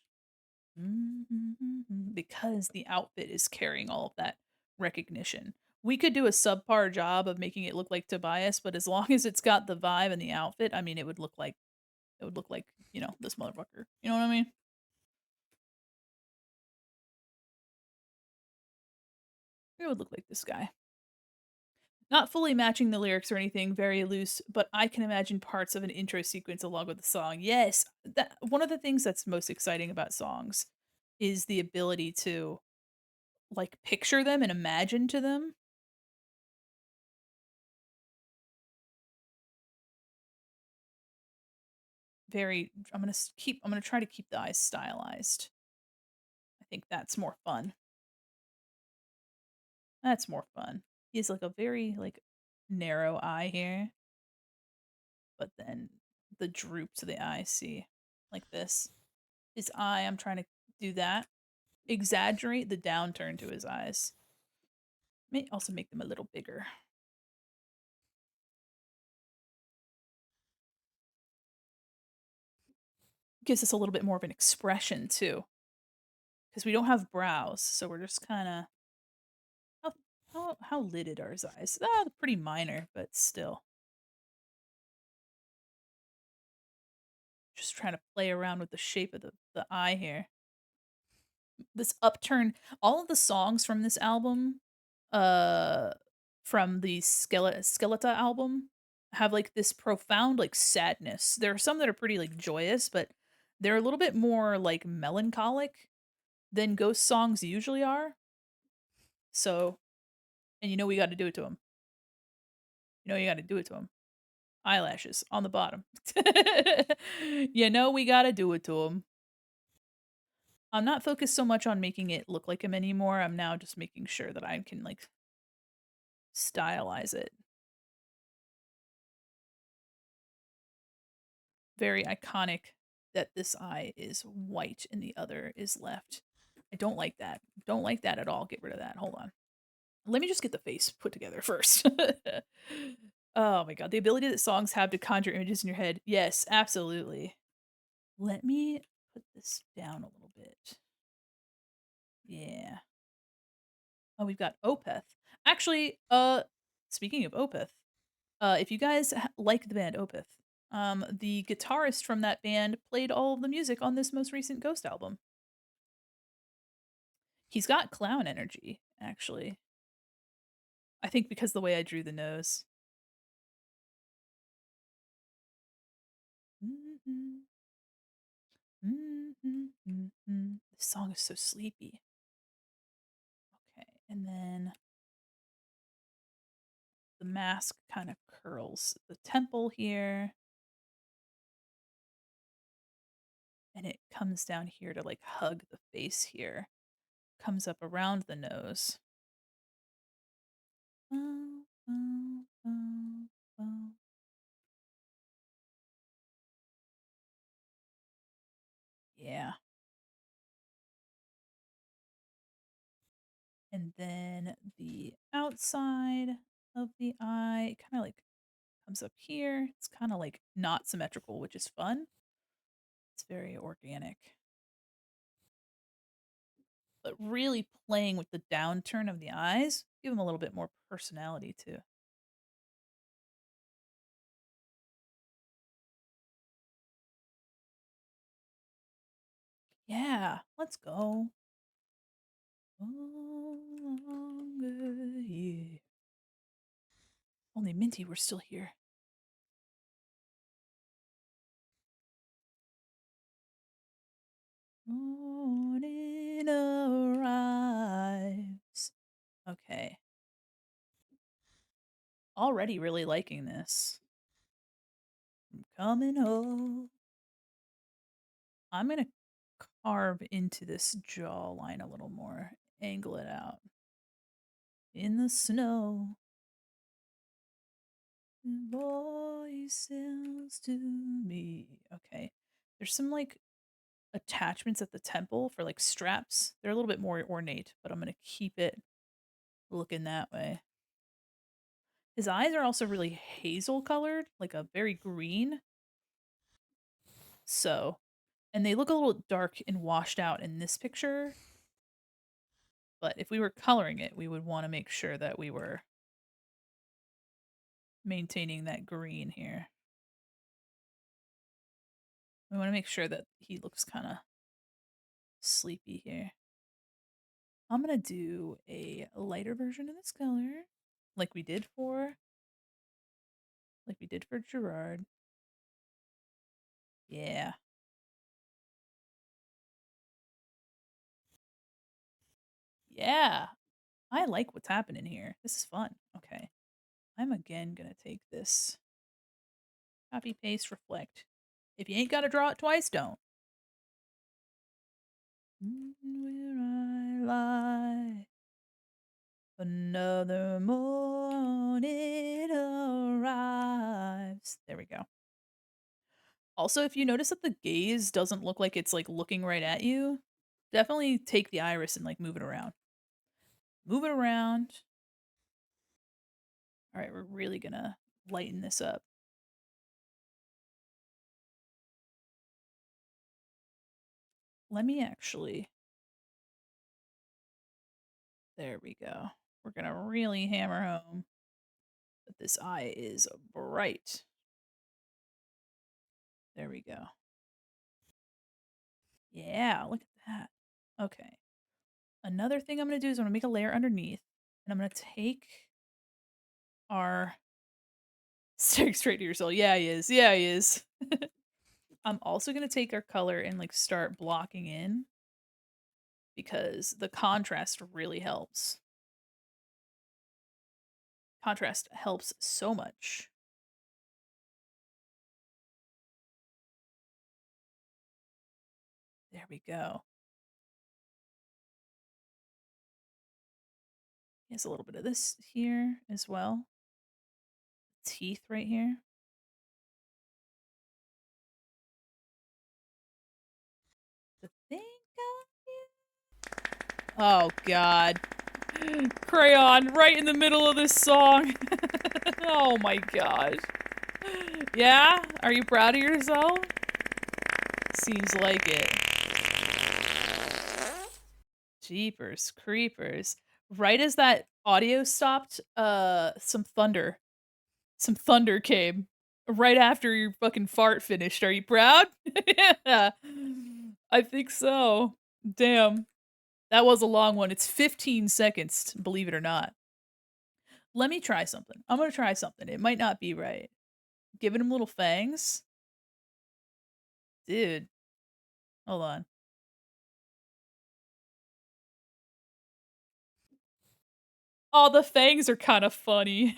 because the outfit is carrying all of that recognition. We could do a subpar job of making it look like Tobias, but as long as it's got the vibe and the outfit, I mean, it would look like this motherfucker. You know what I mean? It would look like this guy. Not fully matching the lyrics or anything, very loose, but I can imagine parts of an intro sequence along with the song. Yes, that one of the things that's most exciting about songs is the ability to like picture them and imagine to them. I'm going to try to keep the eyes stylized. I think that's more fun. That's more fun. He has like a very like narrow eye here, but then the droop to the eye, see, like this. His eye, I'm trying to do that. Exaggerate the downturn to his eyes. May also make them a little bigger. Gives us a little bit more of an expression too. Because we don't have brows, so we're just kind of how lidded are his eyes? Ah, pretty minor, but still. Just trying to play around with the shape of the eye here. This upturn, all of the songs from this album, uh, from the Skeleton album, have like this profound like sadness. There are some that are pretty like joyous, but they're a little bit more like melancholic than ghost songs usually are. So, and we got to do it to him. You got to do it to him. Eyelashes on the bottom. We got to do it to him. I'm not focused so much on making it look like him anymore. I'm now just making sure that I can like stylize it. Very iconic that this eye is white and the other is left. I don't like that. Don't like that at all. Get rid of that. Hold on. Let me just get the face put together first. Oh my god, the ability that songs have to conjure images in your head. Yes, absolutely. Let me put this down a little bit. Yeah. Oh, we've got Opeth. Actually, speaking of Opeth, if you guys like the band Opeth, the guitarist from that band played all of the music on this most recent Ghost album. He's got clown energy, actually. I think because the way I drew the nose. Mhm, mhm. This song is so sleepy. Okay, and then the mask kind of curls the temple here, and it comes down here to like hug the face here. Comes up around the nose. Oh, oh, oh, oh. Yeah. And then the outside of the eye kind of like comes up here. It's kind of like not symmetrical, which is fun. It's very organic. But really playing with the downturn of the eyes, give them a little bit more personality too. Yeah, let's go. Longer here. Only Minty were still here. Morning arrives. Okay. Already really liking this. I'm coming home. I'm gonna carve into this jawline a little more. Angle it out. In the snow. Voices to me. Okay. There's some like attachments at the temple for like straps. They're a little bit more ornate, but I'm gonna keep it looking that way. His eyes are also really hazel colored, like a very green. So, and they look a little dark and washed out in this picture. But if we were coloring it, we would want to make sure that we were maintaining that green here. We want to make sure that he looks kind of sleepy here. I'm going to do a lighter version of this color like we did for Gerard. Yeah. Yeah. I like what's happening here. This is fun. Okay. I'm again going to take this copy paste reflect. If you ain't got to draw it twice, don't. Where I lie, another morning arrives. There we go. Also, if you notice that the gaze doesn't look like it's like looking right at you, definitely take the iris and like move it around. Move it around. All right, we're really gonna lighten this up. Let me actually. There we go. We're gonna really hammer home that this eye is bright. There we go. Yeah, look at that. Okay. Another thing I'm going to do is I'm going to make a layer underneath, and I'm going to take our staring straight to your soul. Yeah, he is. Yeah, he is. I'm also going to take our color and like start blocking in because the contrast really helps. Contrast helps so much. There we go. There's a little bit of this here as well. Teeth right here. To think of you. Oh, God. Crayon right in the middle of this song. Oh my gosh. Yeah? Are you proud of yourself? Seems like it. Jeepers creepers. Right as that audio stopped, some thunder came. Right after your fucking fart finished. Are you proud? Yeah. I think so. Damn. That was a long one. It's 15 seconds, believe it or not. Let me try something. I'm gonna try something. It might not be right. Giving him little fangs? Dude, hold on. Oh, the fangs are kind of funny.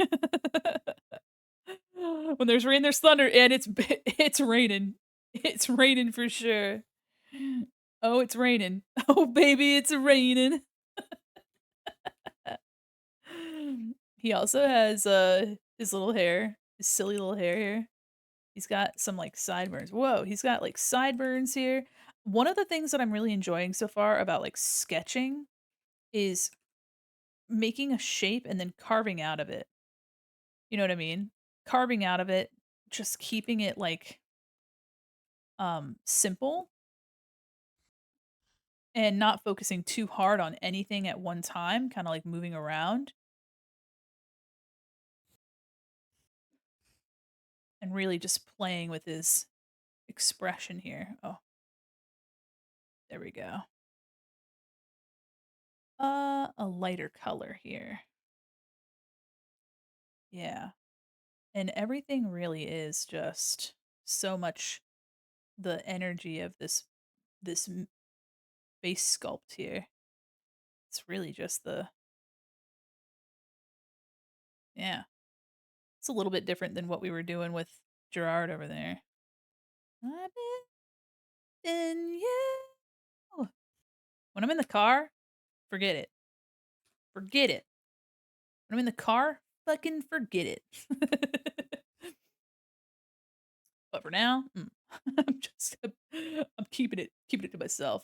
When there's rain, there's thunder, and it's raining. It's raining for sure. Oh, it's raining. Oh, baby, it's raining. He also has, his little hair, his silly little hair here. He's got some, like, sideburns. Whoa, he's got, like, sideburns here. One of the things that I'm really enjoying so far about, like, sketching is making a shape and then carving out of it. You know what I mean? Carving out of it, just keeping it, like, simple and not focusing too hard on anything at one time, kinda, like, moving around and really just playing with his expression here. Oh, there we go. A lighter color here. Yeah. And everything really is just so much the energy of this face sculpt here. It's really just the yeah. It's a little bit different than what we were doing with Gerard over there. I've been you. When I'm in the car, forget it. Forget it. When I'm in the car, fucking forget it. But for now, I'm just I'm keeping it to myself.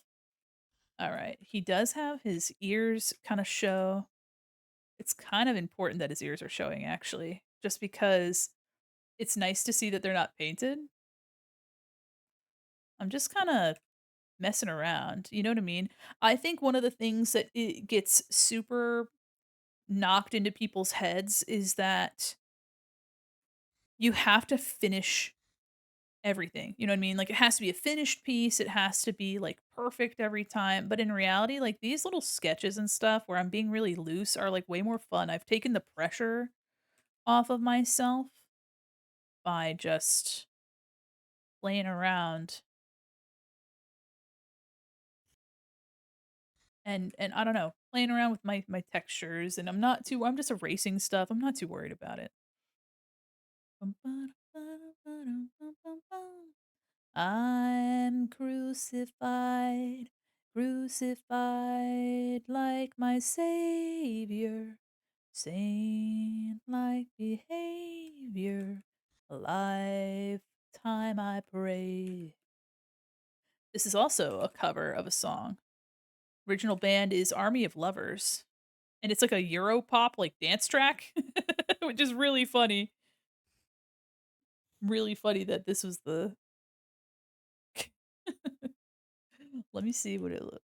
All right. He does have his ears kind of show. It's kind of important that his ears are showing actually, just because it's nice to see that they're not painted. I'm just kind of messing around, you know what I mean? I think one of the things that it gets super knocked into people's heads is that you have to finish everything. You know what I mean? Like it has to be a finished piece, it has to be like perfect every time. But in reality, like these little sketches and stuff where I'm being really loose are like way more fun. I've taken the pressure off of myself by just playing around and I don't know, playing around with my textures and I'm just erasing stuff. I'm not too worried about it. I'm crucified, crucified like my savior, saint-like behavior, a lifetime I pray. This is also a cover of a song. Original band is Army of Lovers, and it's like a Europop, like, dance track, which is really funny. Really funny that this was the let me see what it look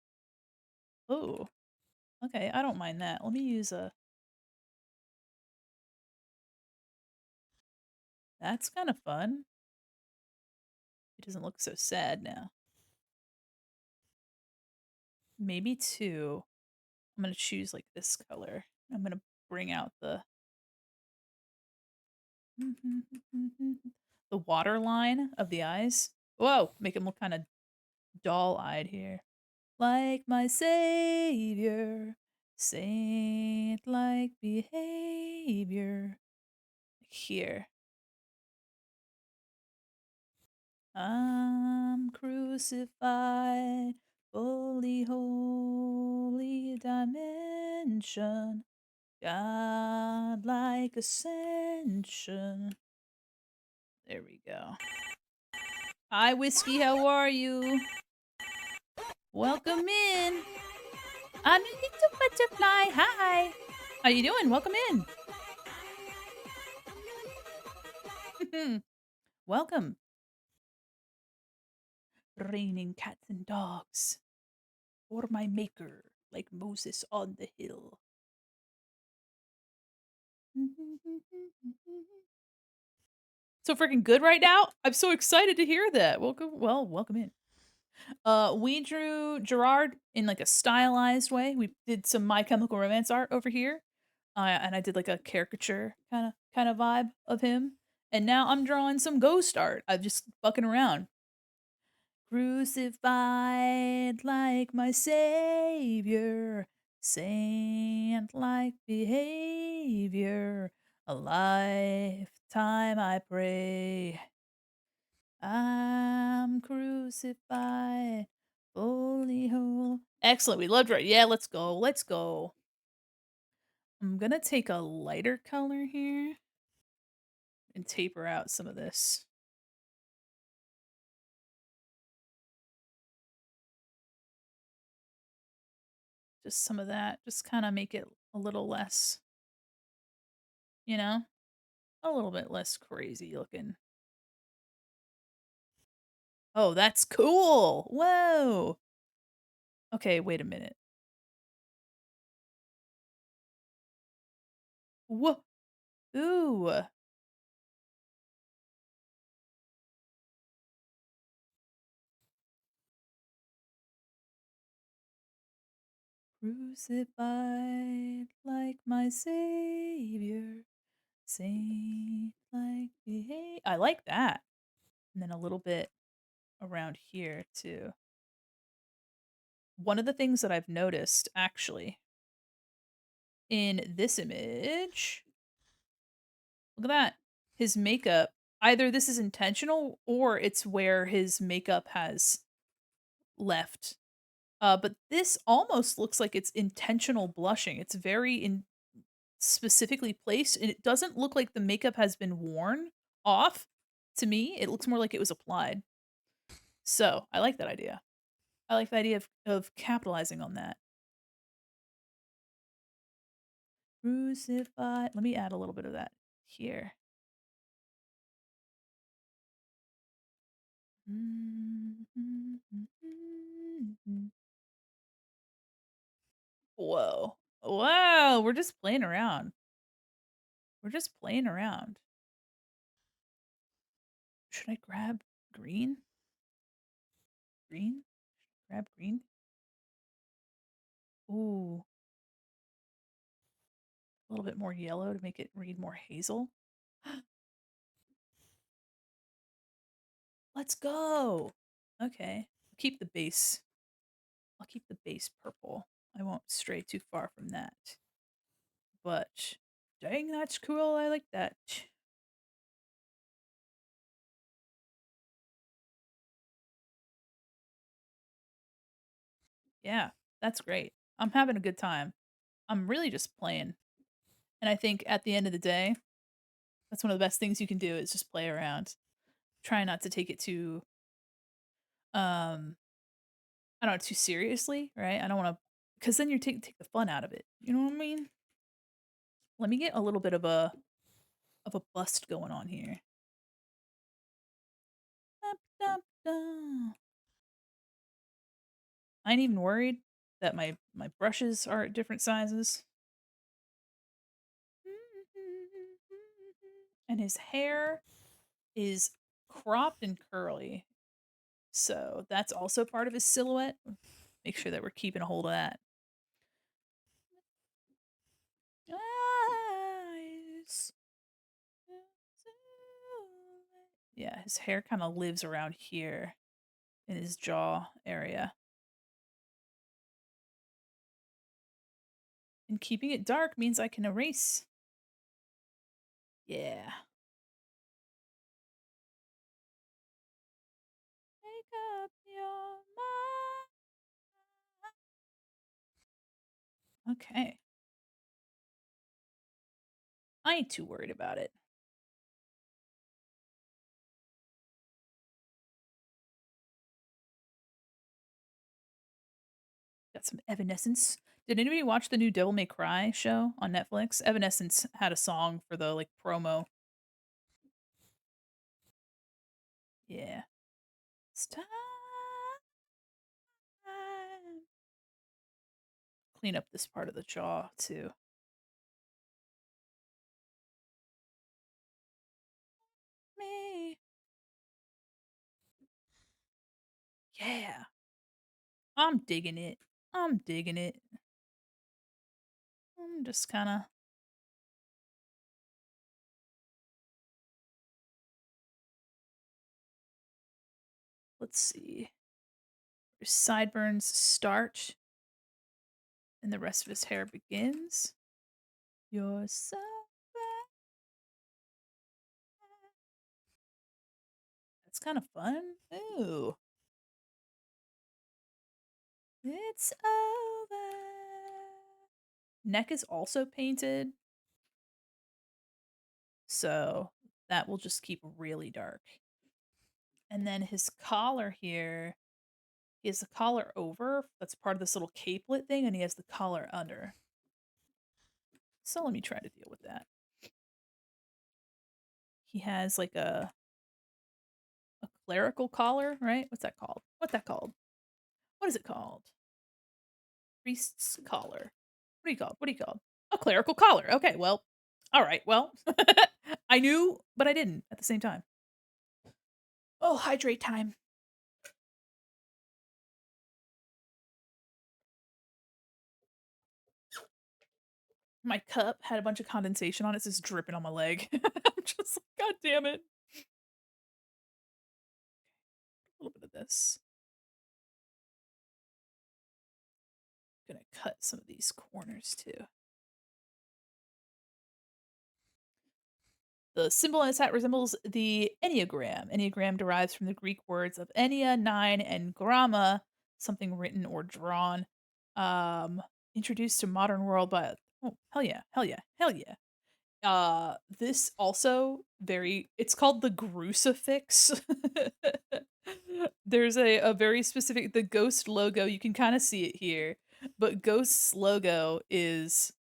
oh, okay, I don't mind that. Let me use a that's kinda fun. It doesn't look so sad now. Maybe 2. I'm gonna choose, like, this color. I'm gonna bring out the waterline of the eyes. Whoa, make him look kinda doll-eyed here. Like my savior, saint-like behavior. Here. I'm crucified, holy, holy dimension, godlike ascension. There we go. Hi, Whiskey, how are you? Welcome in. I'm a little butterfly. Hi. How you doing? Welcome in. Welcome, raining cats and dogs, for my maker, like Moses on the hill. So freaking good right now. I'm so excited to hear that. Welcome in. We drew Gerard in like a stylized way. We did some My Chemical Romance art over here, and I did like a caricature kind of vibe of him. And now I'm drawing some ghost art. I'm just fucking around. Crucified like my savior, saint-like behavior, a lifetime I pray. I'm crucified, holy hole. Excellent, we loved it. Yeah, let's go, let's go. I'm gonna take a lighter color here and taper out some of this. Just some of that, just kind of make it a little less, you know, a little bit less crazy looking. Oh, that's cool. Whoa. Okay, wait a minute. Whoa. Ooh. Crucified like my savior, saint like behavior. I like that. And then a little bit around here too. One of the things that I've noticed actually in this image, look at that. His makeup, either this is intentional or it's where his makeup has left. But this almost looks like it's intentional blushing. It's very specifically placed, and it doesn't look like the makeup has been worn off. To me, it looks more like it was applied. So I like that idea. I like the idea of capitalizing on that. Crucified. Let me add a little bit of that here. Whoa. Wow, we're just playing around. We're just playing around. Should I grab green? Green? Grab green? Ooh, a little bit more yellow to make it read more hazel. Let's go. Okay. Keep the base. I'll keep the base purple. I won't stray too far from that. But dang, that's cool. I like that. Yeah, that's great. I'm having a good time. I'm really just playing. And I think at the end of the day, that's one of the best things you can do is just play around. Try not to take it too um I don't know, too seriously, right? I don't want to cuz then you take the fun out of it. You know what I mean? Let me get a little bit of a bust going on here. Dap, dap, da. I ain't even worried that my brushes are at different sizes. And his hair is cropped and curly. So that's also part of his silhouette. Make sure that we're keeping a hold of that. Eyes. Yeah, his hair kind of lives around here in his jaw area. And keeping it dark means I can erase. Yeah. Make up your mind. Okay. I ain't too worried about it. Got some Evanescence. Did anybody watch the new Devil May Cry show on Netflix? Evanescence had a song for the like promo. Yeah. It's time. Clean up this part of the jaw too. Me. Yeah. I'm digging it. I'm digging it. I'm just kind of. Let's see. Your sideburns start and the rest of his hair begins. You're so bad. That's kind of fun. Ooh. It's over. Neck is also painted, so that will just keep really dark. And then his collar here, he has the collar over. That's part of this little capelet thing, and he has the collar under. So let me try to deal with that. He has like a clerical collar, right? What's that called? What's that called? What is it called? Priest's collar. What do you call it? What do you call it? A clerical collar. Okay, well, all right. Well, I knew, but I didn't at the same time. Oh, hydrate time. My cup had a bunch of condensation on it. It's just dripping on my leg. I'm just like, God damn it. A little bit of this. I'm gonna cut some of these corners too. The symbol on his hat resembles the Enneagram. Enneagram derives from the Greek words of ennea, 9, and gramma, something written or drawn. Um, Introduced to modern world by oh hell yeah, hell yeah, hell yeah. This also very it's called the crucifix. There's a very specific the Ghost logo, you can kind of see it here, but Ghost's logo is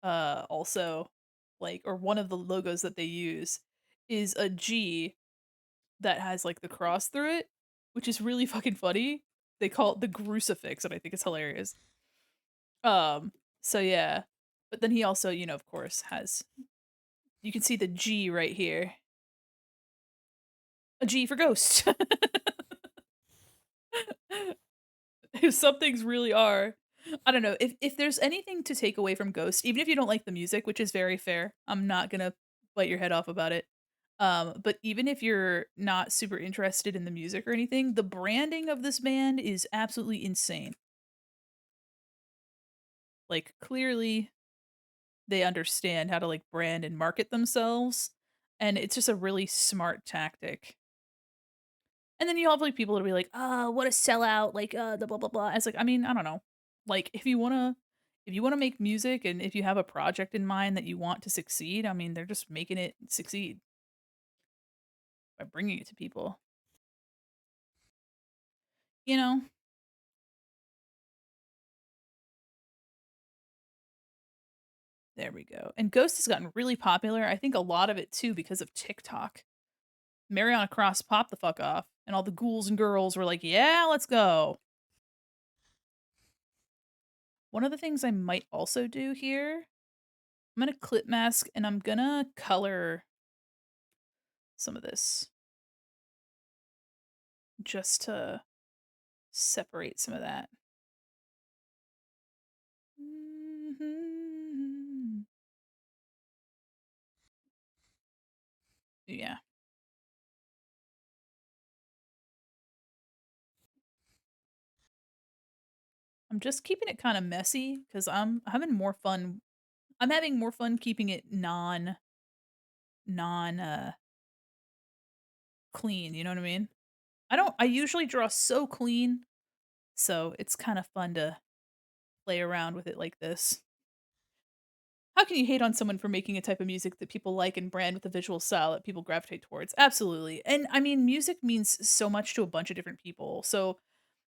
also like or one of the logos that they use is a G that has like the cross through it, which is really fucking funny. They call it the crucifix and I think it's hilarious. Um so yeah. But then he also, of course, has you can see the G right here. A G for ghost. Some things really are. I don't know. If there's anything to take away from Ghost, even if you don't like the music, which is very fair, I'm not gonna bite your head off about it. But even if you're not super interested in the music or anything, the branding of this band is absolutely insane. Like clearly they understand how to like brand and market themselves, and it's just a really smart tactic. And then you have, like, people that'll be like, "Oh, what a sellout," like, the blah, blah, blah." It's like, I mean, I don't know. Like, if you wanna make music and if you have a project in mind that you want to succeed, I mean, they're just making it succeed by bringing it to people. You know? There we go. And Ghost has gotten really popular, I think a lot of it too because of TikTok. Mariana Cross popped the fuck off, and all the ghouls and girls were like, "Yeah, let's go." One of the things I might also do here, I'm gonna clip mask and I'm gonna color some of this just to separate some of that. Mhm. Yeah. I'm just keeping it kind of messy because I'm having more fun. I'm having more fun keeping it non clean, you know what I mean? I usually draw so clean, so it's kind of fun to play around with it like this. How can you hate on someone for making a type of music that people like and brand with a visual style that people gravitate towards? Absolutely. And I mean, music means so much to a bunch of different people. So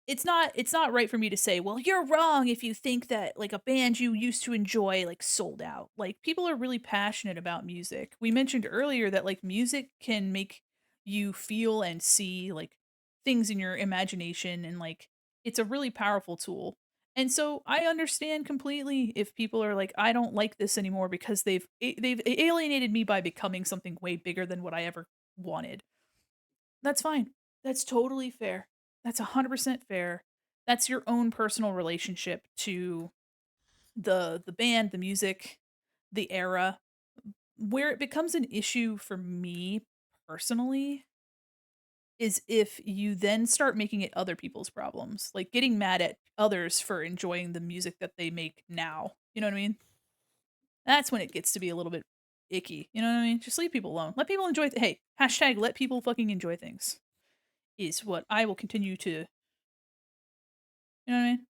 it's not right for me to say, "Well, you're wrong if you think that like a band you used to enjoy like sold out." Like people are really passionate about music. We mentioned earlier that like music can make you feel and see, like, things in your imagination, and, like, it's a really powerful tool. And so I understand completely if people are like, "I don't like this anymore because they've alienated me by becoming something way bigger than what I ever wanted." That's fine. That's totally fair. That's 100% fair. That's your own personal relationship to the band, the music, the era. Where it becomes an issue for me personally is if you then start making it other people's problems, like getting mad at others for enjoying the music that they make now. You know what I mean? That's when it gets to be a little bit icky. You know what I mean? Just leave people alone. Let people enjoy. Hey, hashtag let people fucking enjoy things is what I will continue to. You know what I mean?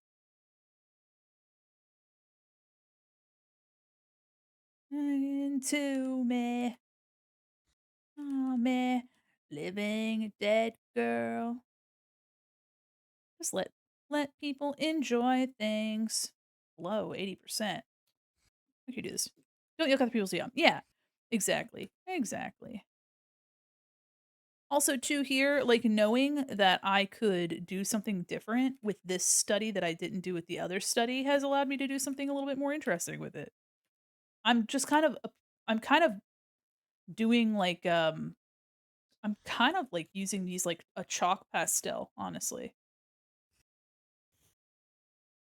Into me, oh me, living a dead girl. Just let people enjoy things. Low 80%. I could do this. Don't yuck other people's yum. Yeah, exactly. Exactly. Also, too, here, like knowing that I could do something different with this study that I didn't do with the other study has allowed me to do something a little bit more interesting with it. I'm just kind of, I'm kind of doing like, I'm kind of like using these like a chalk pastel, honestly,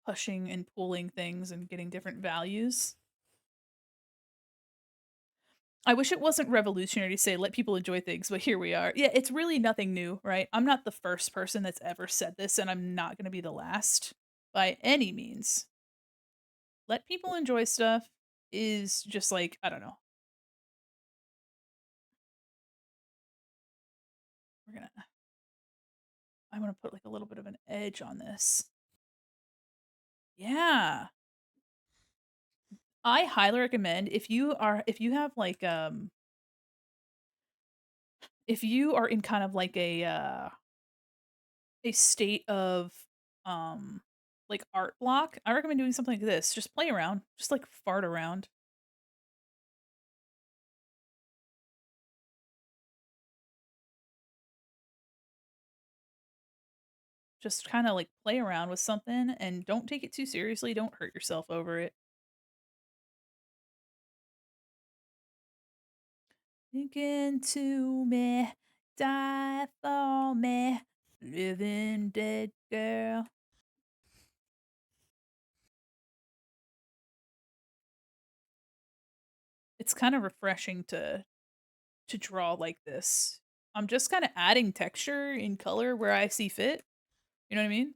pushing and pulling things and getting different values. I wish it wasn't revolutionary to say let people enjoy things, but here we are. Yeah, it's really nothing new, right? I'm not the first person that's ever said this, and I'm not going to be the last by any means. Let people enjoy stuff is just like, I don't know. We're going to I'm going to put like a little bit of an edge on this. Yeah. I highly recommend if you have like if you are in kind of like a state of, like, art block, I recommend doing something like this. Just play around, just, like, fart around. Just kinda, like, play around with something and don't take it too seriously, don't hurt yourself over it. Thinking to me, die for me, living dead girl. It's kinda refreshing to draw like this. I'm just kinda adding texture and color where I see fit, you know what I mean?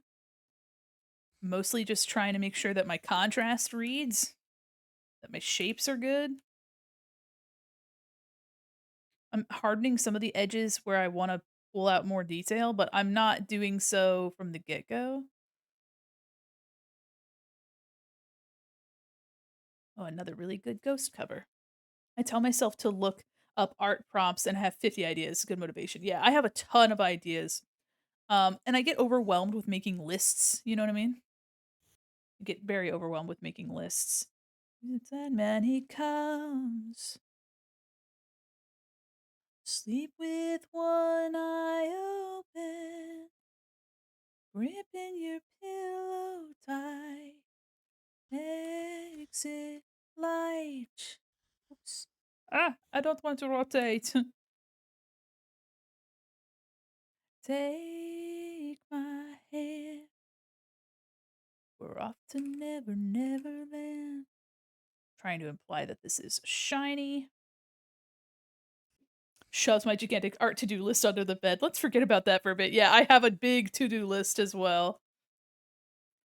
Mostly just trying to make sure that my contrast reads, that my shapes are good. I'm hardening some of the edges where I wanna pull out more detail, but I'm not doing so from the get-go. Oh, another really good ghost cover. I tell myself to look up art prompts and have 50 ideas, good motivation. Yeah, I have a ton of ideas, and I get overwhelmed with making lists, you know what I mean? I get very overwhelmed with making lists. Sandman, he comes. Sleep with one eye open, gripping your pillow tight. Exit light. Oops. Ah, I don't want to rotate. Take my hand. We're off to Never Never Land. Trying to imply that this is shiny. Shoves my gigantic art to-do list under the bed. Let's forget about that for a bit. Yeah, I have a big to-do list as well.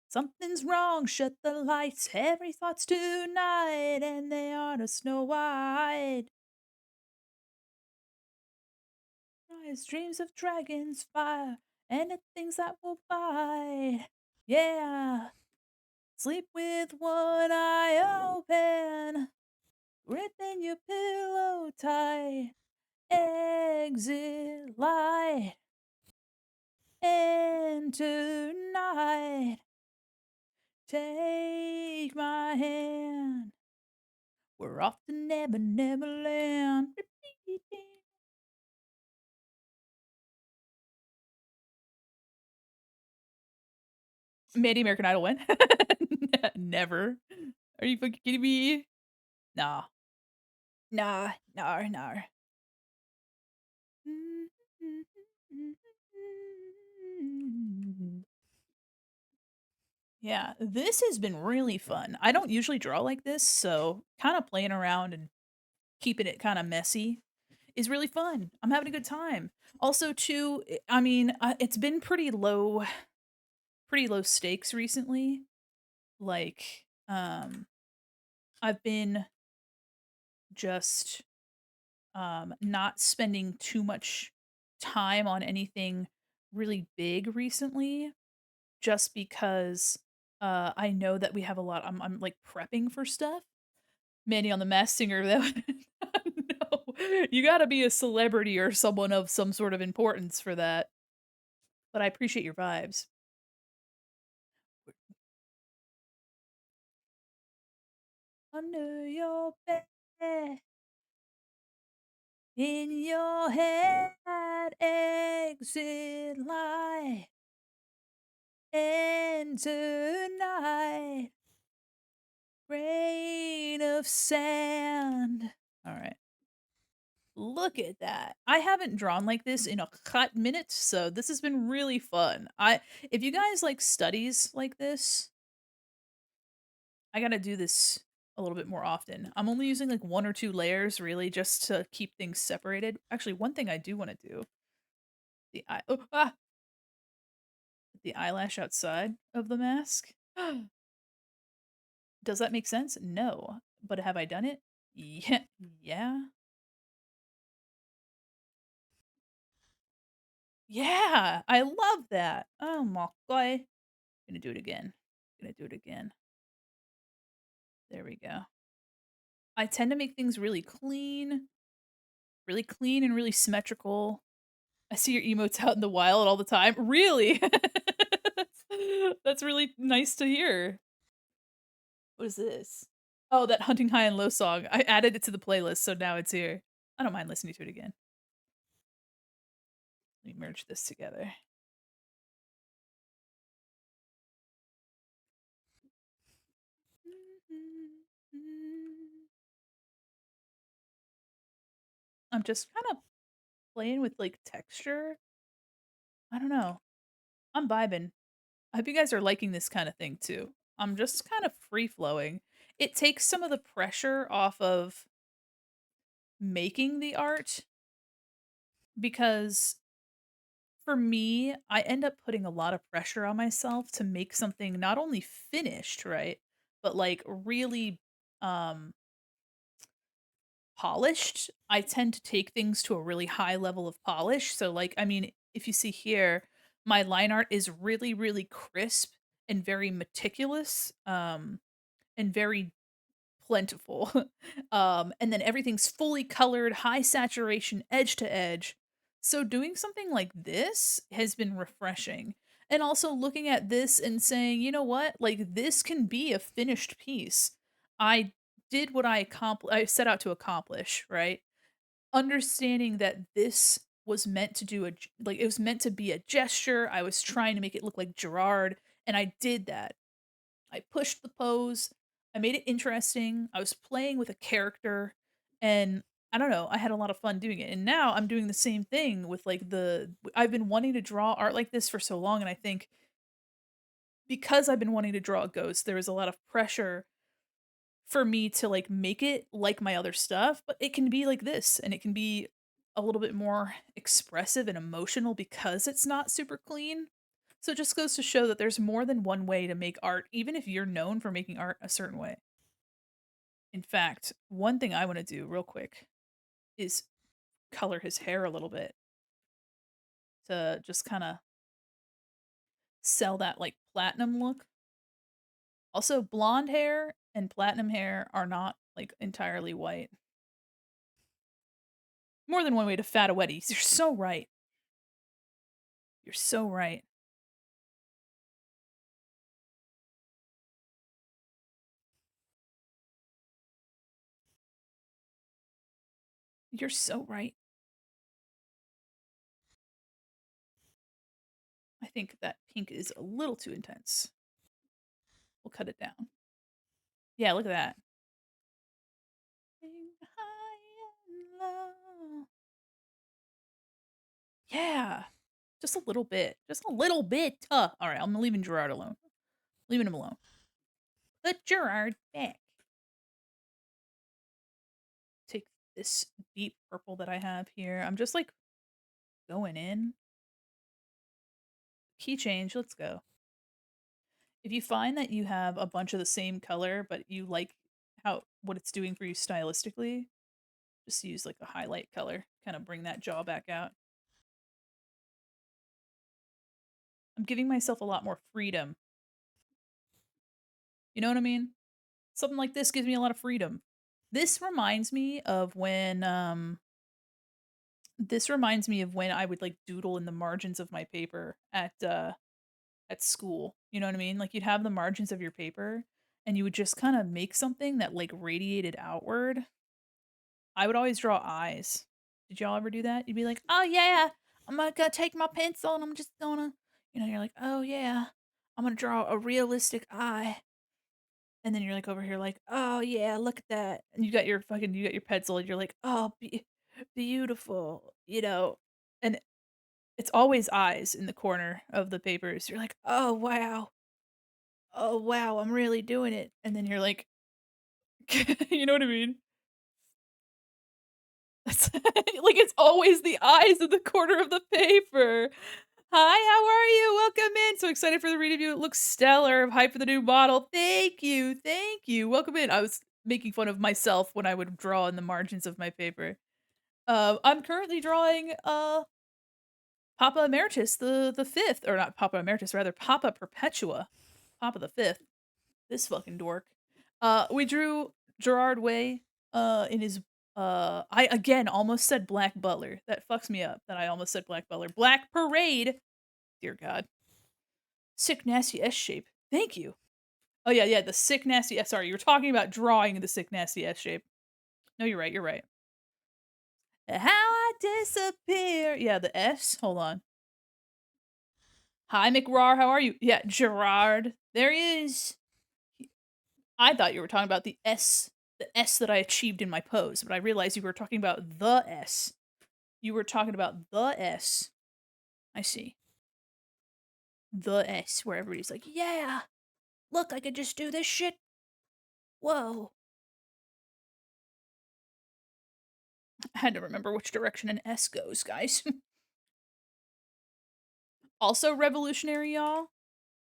Something's wrong, shut the lights, heavy thoughts tonight, and they aren't a Snow White. Rise, dreams of dragons, fire, and the things that will bite. Yeah, sleep with one eye open, gripping your pillow tight. Exit light, and tonight, take my hand. We're off to Never Never Land. Mandy American Idol win? Never. Are you fucking kidding me? Nah. Nah, nah, nah. Yeah, this has been really fun. I don't usually draw like this, so kinda playing around and keeping it kinda messy is really fun. I'm having a good time. Also too, I mean, it's been pretty low stakes recently. Like, I've been just, not spending too much time on anything really big recently, just because, I know that we have a lot I'm, like, prepping for stuff. Mandy on the Masked Singer, though. No, you gotta be a celebrity or someone of some sort of importance for that, but I appreciate your vibes. Under your bed, in your head, exit light, and tonight, rain of sand. Alright. Look at that. I haven't drawn like this in a hot minute, so this has been really fun. If you guys like studies like this, I gotta do this a little bit more often. I'm only using like 1 or 2 layers really just to keep things separated. Actually, one thing I do wanna do, the eyelash outside of the mask. Does that make sense? No. But have I done it? Yeah. Yeah. Yeah, I love that. Oh my god. Gonna do it again. Gonna do it again. There we go. I tend to make things really clean and really symmetrical. I see your emotes out in the wild all the time. Really? That's really nice to hear. What is this? Oh, that Hunting High and Low song. I added it to the playlist, so now it's here. I don't mind listening to it again. Let me merge this together. I'm just kind of playing with like texture. I don't know. I'm vibing. I hope you guys are liking this kind of thing too. I'm just kind of free flowing. It takes some of the pressure off of making the art because for me, I end up putting a lot of pressure on myself to make something not only finished, right? But like really um polished. I tend to take things to a really high level of polish. So like I mean, if you see here, my line art is really really crisp and very meticulous and very plentiful. And then everything's fully colored, high saturation, edge to edge. So doing something like this has been refreshing. And also looking at this and saying, you know what? Like this can be a finished piece. I did what I set out to accomplish, right? Understanding that this was meant to do like it was meant to be a gesture. I was trying to make it look like Gerard, and I did that. I pushed the pose. I made it interesting. I was playing with a character and I don't know, I had a lot of fun doing it. And now I'm doing the same thing with like I've been wanting to draw art like this for so long and I think because I've been wanting to draw a ghost, there is a lot of pressure for me to like make it like my other stuff, but it can be like this and it can be a little bit more expressive and emotional because it's not super clean. So it just goes to show that there's more than one way to make art, even if you're known for making art a certain way. In fact, one thing I want to do real quick is color his hair a little bit to just kind of sell that like platinum look. Also, blonde hair and platinum hair are not like entirely white. More than one way to fat a Weddy. You're so right. You're so right. You're so right. I think that pink is a little too intense. We'll cut it down. Yeah, look at that. Sing high and low. Yeah, just a little bit. Just a little bit. Alright, I'm leaving Gerard alone. Leaving him alone. Put Gerard back. Take this deep purple that I have here. I'm just, like, going in. Key change, let's go. If you find that you have a bunch of the same color, but you like what it's doing for you stylistically, just use, like, a highlight color, kinda bring that jaw back out. I'm giving myself a lot more freedom. You know what I mean? Something like this gives me a lot of freedom. This reminds me of when, this reminds me of when I would, like, doodle in the margins of my paper at school, you know what I mean? Like, you'd have the margins of your paper, and you would just kinda make something that, like, radiated outward. I would always draw eyes. Did y'all ever do that? You'd be like, "Oh, yeah, I'm gonna take my pencil and I'm just gonna," you're like, "Oh, yeah, I'm gonna draw a realistic eye." And then you're, like, over here like, "Oh, yeah, look at that." And you got your pencil and you're like, "Oh, beautiful," you know? And it's always eyes in the corner of the papers. You're like, "Oh, wow. Oh, wow, I'm really doing it." And then you're like you know what I mean? It's like, it's always the eyes in the corner of the paper. "Hi, how are you? Welcome in. So excited for the read of you. It looks stellar. I'm hyped for the new model. Thank you, thank you. Welcome in." I was making fun of myself when I would draw in the margins of my paper. I'm currently drawing, Papa Emeritus the 5th, or not Papa Emeritus, rather Papa Perpetua, Papa the 5th. This fucking dork. We drew Gerard Way, in his I again almost said Black Butler. That fucks me up that I almost said Black Butler. Black Parade! Dear God. Sick nasty S shape. Thank you. Oh yeah, yeah, the sick nasty S. Sorry, you were talking about drawing the sick nasty S shape. No, you're right, you're right. How I disappear. Yeah, the S. Hold on. Hi, McRar. How are you? Yeah, Gerard. There he is. I thought you were talking about the S that I achieved in my pose, but I realized you were talking about the S. You were talking about the S. I see. The S, where everybody's like, yeah, look, I could just do this shit. Whoa. I had to remember which direction an S goes, guys. Also revolutionary, y'all.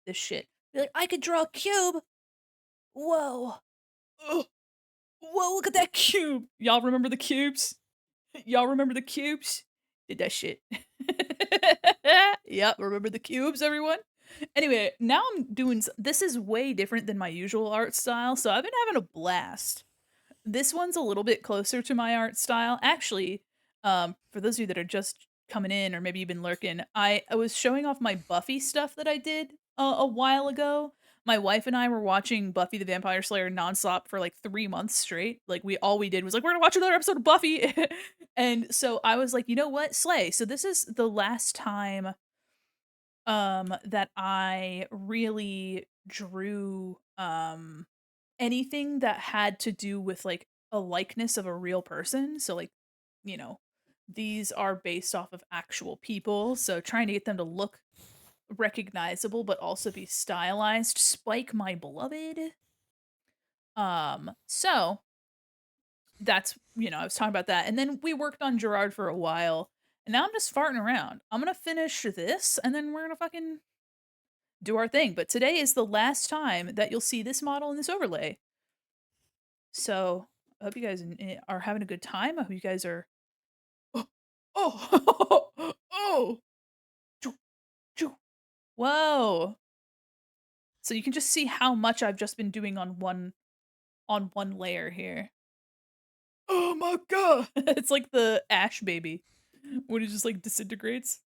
This shit. Be like, I could draw a cube. Whoa. Ugh. Whoa, look at that cube. Y'all remember the cubes? Y'all remember the cubes? Did that shit. Yep, remember the cubes, everyone? Anyway, now I'm doing this is way different than my usual art style, so I've been having a blast. This one's a little bit closer to my art style. Actually, for those of you that are just coming in or maybe you've been lurking, I was showing off my Buffy stuff that I did a while ago. My wife and I were watching Buffy the Vampire Slayer nonstop for like 3 months straight. Like we did was like, we're gonna watch another episode of Buffy. And so I was like, you know what? Slay. So this is the last time that I really drew anything that had to do with like a likeness of a real person. So like, you know, these are based off of actual people. So trying to get them to look recognizable but also be stylized. Spike my beloved. So that's, I was talking about that. And then we worked on Gerard for a while. And now I'm just farting around. I'm gonna finish this and then we're gonna fucking do our thing. But today is the last time that you'll see this model in this overlay. So I hope you guys are having a good time. I hope you guys are. Oh, oh, oh, choo, choo. Whoa! So you can just see how much I've just been doing on one layer here. Oh my god! It's like the Ash baby when it just like disintegrates.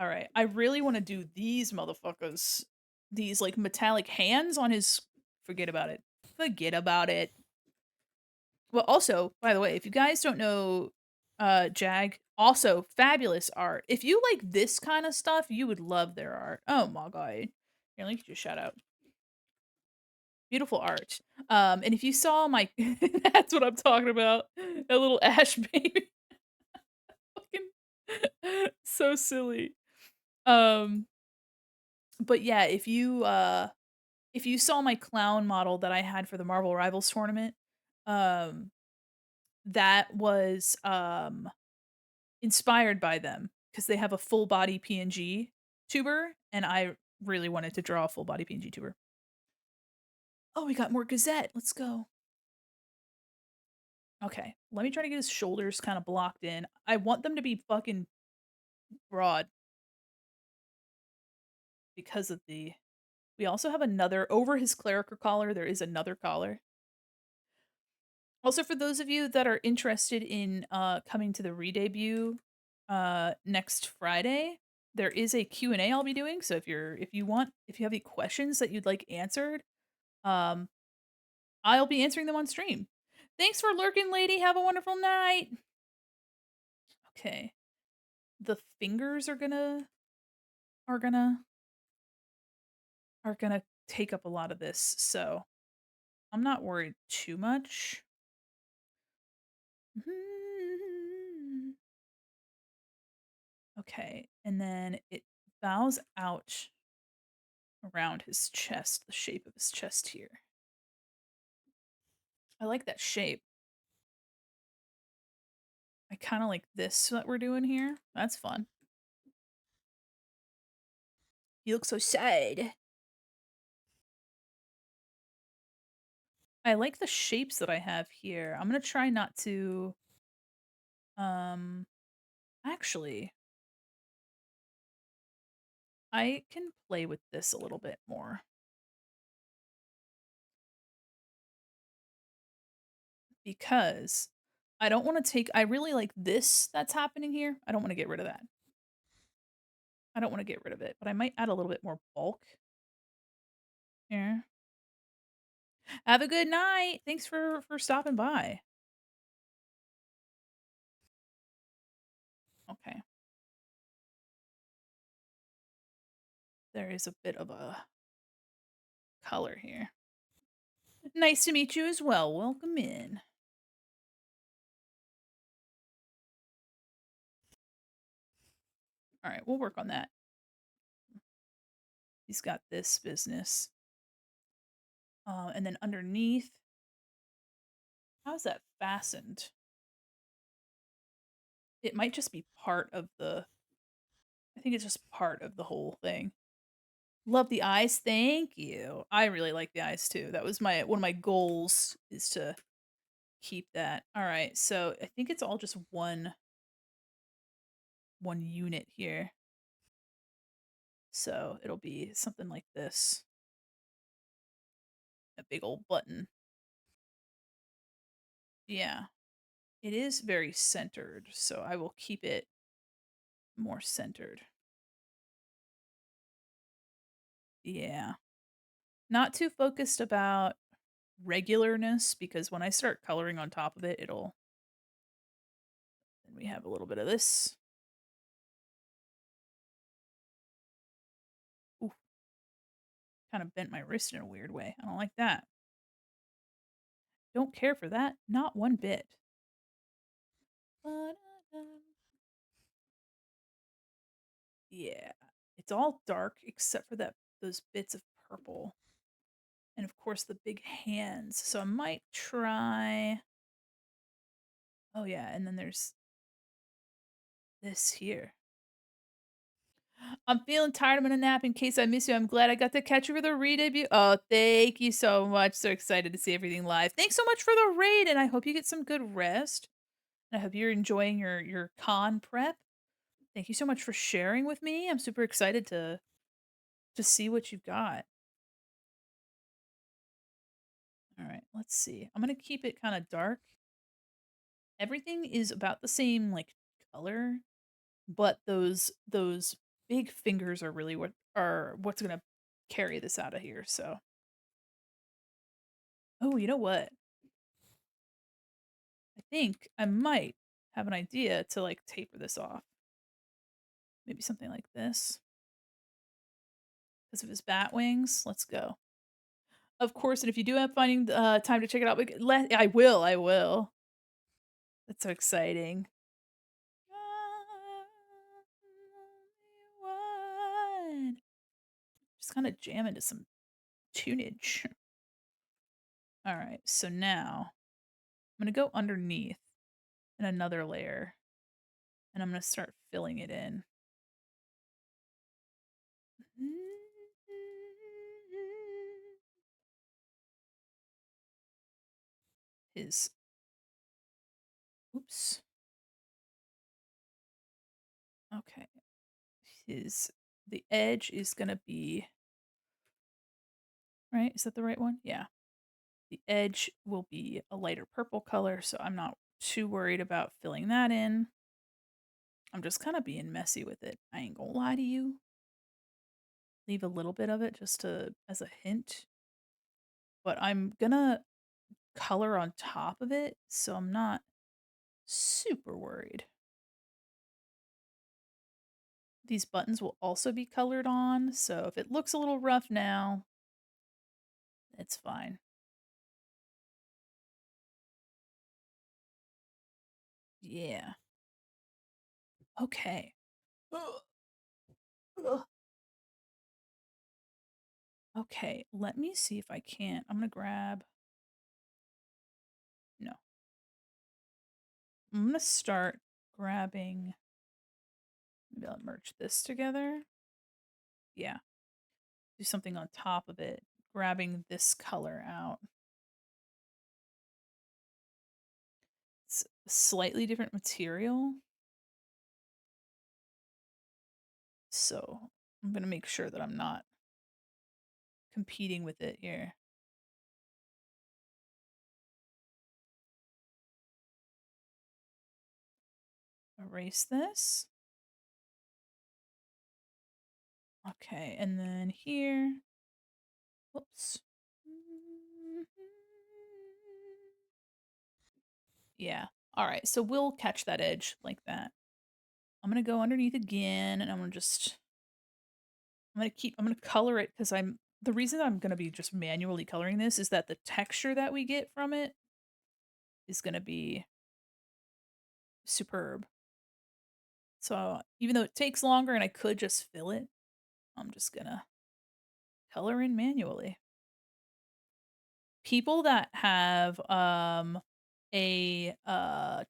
All right, I really want to do these motherfuckers. These like metallic hands on his. Forget about it. Forget about it. Well, also, by the way, if you guys don't know Jag, also fabulous art. If you like this kind of stuff, you would love their art. Oh my god. Here, let me get you a shout out. Beautiful art. And if you saw my that's what I'm talking about. A little ash baby. Fucking so silly. Um, but yeah, if you saw my clown model that I had for the Marvel Rivals tournament, um, that was, inspired by them because they have a full body PNG tuber, and I really wanted to draw a full body PNG tuber. Oh, we got more Gazette. Let's go. Okay, let me try to get his shoulders kinda blocked in. I want them to be fucking broad because of the we also have another over his clerical collar, there is another collar. Also, for those of you that are interested in, coming to the re-debut, next Friday, there is a Q&A I'll be doing, so if you have any questions that you'd like answered, um, I'll be answering them on stream. Thanks for lurking, lady, have a wonderful night! Okay. The fingers are gonna are gonna take up a lot of this, so I'm not worried too much. Okay, and then it bows out around his chest, the shape of his chest here. I like that shape. I kinda like this that we're doing here. That's fun. You look so sad. I like the shapes that I have here. I'm gonna try not to, um actually, I can play with this a little bit more because I really like this that's happening here. I don't wanna get rid of that. I don't wanna get rid of it, but I might add a little bit more bulk here. Have a good night. Thanks for stopping by. Okay. There is a bit of a color here. Nice to meet you as well. Welcome in. All right, we'll work on that. He's got this business. And then underneath, how's that fastened? It might just be part of I think it's just part of the whole thing. Love the eyes. Thank you. I really like the eyes too. That was one of my goals is to keep that. All right. So I think it's all just one unit here. So it'll be something like this. A big old button. Yeah. It is very centered, so I will keep it more centered. Yeah. Not too focused about regularness because when I start coloring on top of it, then we have a little bit of this. Ooh, kind of bent my wrist in a weird way. I don't like that. Don't care for that. Not one bit. Yeah. It's all dark except for those bits of purple. And of course the big hands. So I might try oh yeah, and then there's this here. I'm feeling tired. I'm gonna nap in case I miss you. I'm glad I got to catch you for the re-debut. Oh, thank you so much. So excited to see everything live. Thanks so much for the raid, and I hope you get some good rest. I hope you're enjoying your con prep. Thank you so much for sharing with me. I'm super excited to see what you've got. All right, let's see. I'm gonna keep it kind of dark. Everything is about the same like color, but those big fingers are really what's gonna carry this out of here. So oh, you know what? I think I might have an idea to, like, taper this off. Maybe something like this. Because of his bat wings. Let's go. Of course, and if you do have finding time to check it out, I will. That's so exciting. Just kinda jam into some tunage. Alright, so now I'm gonna go underneath in another layer, and I'm gonna start filling it in. His oops. Okay. His the edge is gonna be right? Is that the right one? Yeah. The edge will be a lighter purple color, so I'm not too worried about filling that in. I'm just kind of being messy with it. I ain't gonna lie to you. Leave a little bit of it just to as a hint, but I'm gonna color on top of it, so I'm not super worried. These buttons will also be colored on, so if it looks a little rough now, it's fine. Yeah. Okay. Ugh. Ugh. Okay, let me see if I can't. I'm gonna grab no. I'm gonna start grabbing maybe I'll merge this together. Yeah. Do something on top of it, grabbing this color out. It's a slightly different material. So I'm gonna make sure that I'm not competing with it here. Erase this. Okay, and then here. Whoops. Yeah. All right. So we'll catch that edge like that. I'm gonna go underneath again, and I'm gonna color it because the reason I'm gonna be just manually coloring this is that the texture that we get from it is gonna be superb. So even though it takes longer and I could just fill it, I'm just gonna color in manually. People that have a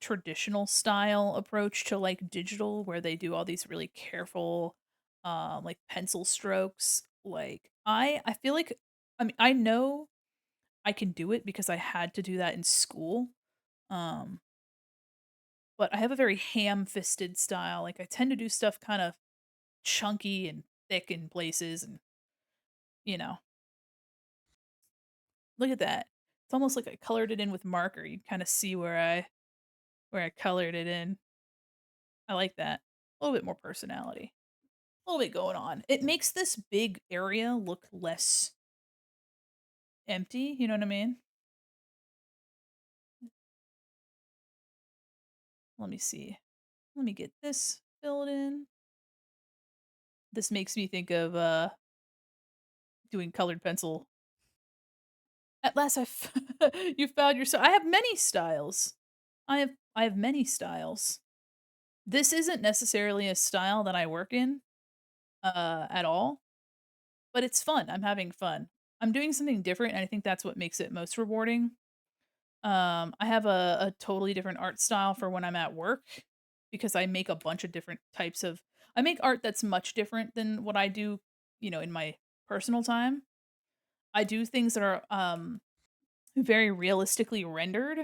traditional style approach to like digital where they do all these really careful like pencil strokes, like I feel like I mean I know I can do it because I had to do that in school. Um but I have a very ham-fisted style. Like I tend to do stuff kind of chunky and thick in places and you know, look at that. It's almost like I colored it in with marker. You kind of see where I colored it in. I like that. A little bit more personality. A little bit going on. It makes this big area look less empty, you know what I mean? Let me see. Let me get this filled in. This makes me think of doing colored pencil. At last you found your style. I have many styles. I have many styles. This isn't necessarily a style that I work in at all, but it's fun. I'm having fun. I'm doing something different and I think that's what makes it most rewarding. I have a totally different art style for when I'm at work because I make a bunch of different types of I make art that's much different than what I do, in my personal time. I do things that are very realistically rendered,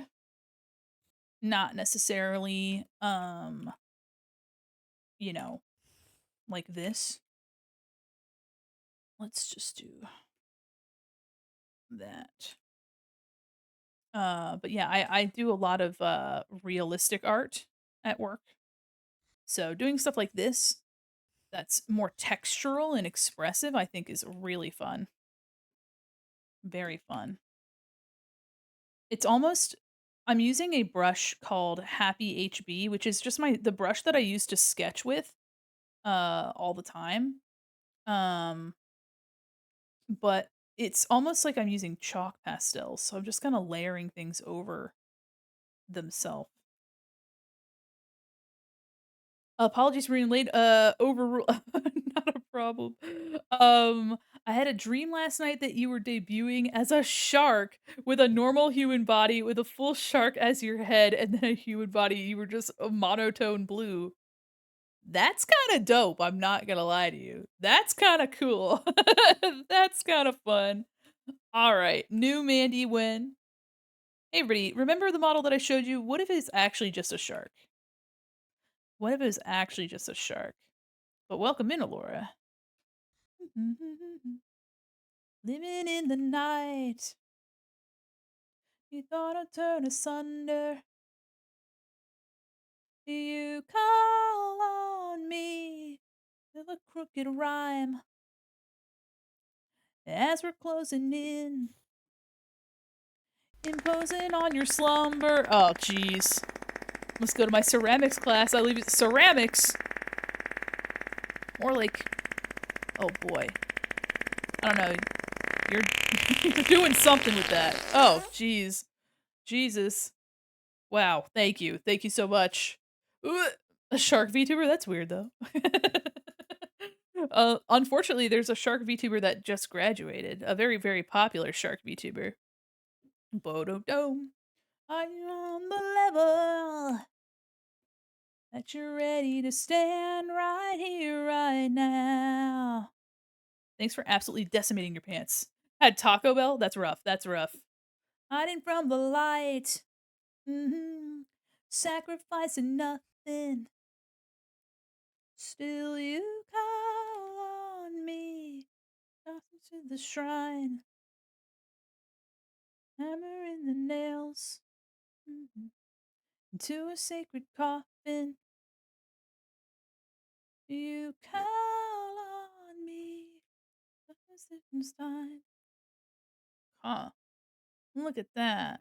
not necessarily you know, like this. Let's just do that. But yeah, I do a lot of realistic art at work. So doing stuff like this that's more textural and expressive, I think is really fun. Very fun. It's almost I'm using a brush called Happy HB, which is just the brush that I use to sketch with all the time. Um but It's almost like I'm using chalk pastels, so I'm just kinda layering things over themselves. Apologies for being late, overrule not a problem. I had a dream last night that you were debuting as a shark with a normal human body with a full shark as your head, and then a human body, you were just a monotone blue. That's kinda dope, I'm not gonna lie to you. That's kinda cool. That's kinda fun. Alright, new Mandy win. Hey, everybody, remember the model that I showed you? What if it's actually just a shark? What if it was actually just a shark? But welcome in, Alora. Living in the night. You thought I'd turn asunder. You call on me with a crooked rhyme as we're closing in, imposing on your slumber. Oh, jeez. Let's go to my ceramics class. I leave it ceramics. More like, oh boy. I don't know. You're you're doing something with that. Oh, jeez. Jesus. Wow. Thank you. Thank you so much. Ugh. A shark VTuber? That's weird though. Unfortunately, there's a shark VTuber that just graduated. A very, very popular shark VTuber. Bodo-dome. Are you on the level that you're ready to stand right here, right now? Thanks for absolutely decimating your pants. Had Taco Bell? That's rough. That's rough. Hiding from the light. Sacrificing nothing. Still you call on me. Nothing to the shrine. Hammer in the nails. Mhm. Into a sacred coffin. You call on me. Time. Huh. Look at that.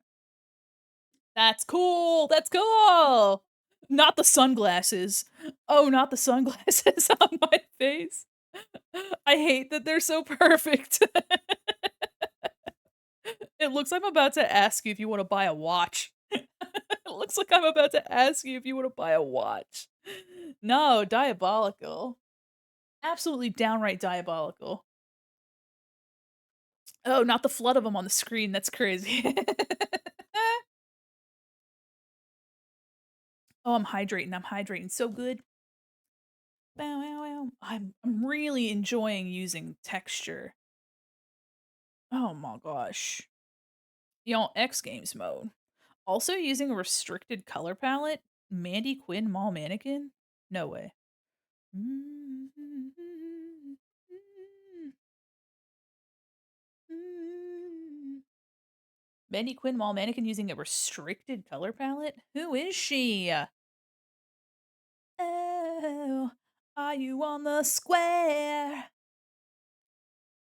That's cool. That's cool. Not the sunglasses. Oh, not the sunglasses on my face. I hate that they're so perfect. It looks like I'm about to ask you if you wanna buy a watch. It looks like I'm about to ask you if you wanna buy a watch. No, diabolical. Absolutely downright diabolical. Oh, not the flood of them on the screen, that's crazy. Oh, I'm hydrating so good. Bow, wow, wow. I'm really enjoying using texture. Oh my gosh. Y'all, X Games mode. Also using a restricted color palette? Mandy Quinn Mall Mannequin? No way. Mandy Quinn Mall Mannequin using a restricted color palette? Who is she? Oh, are you on the square?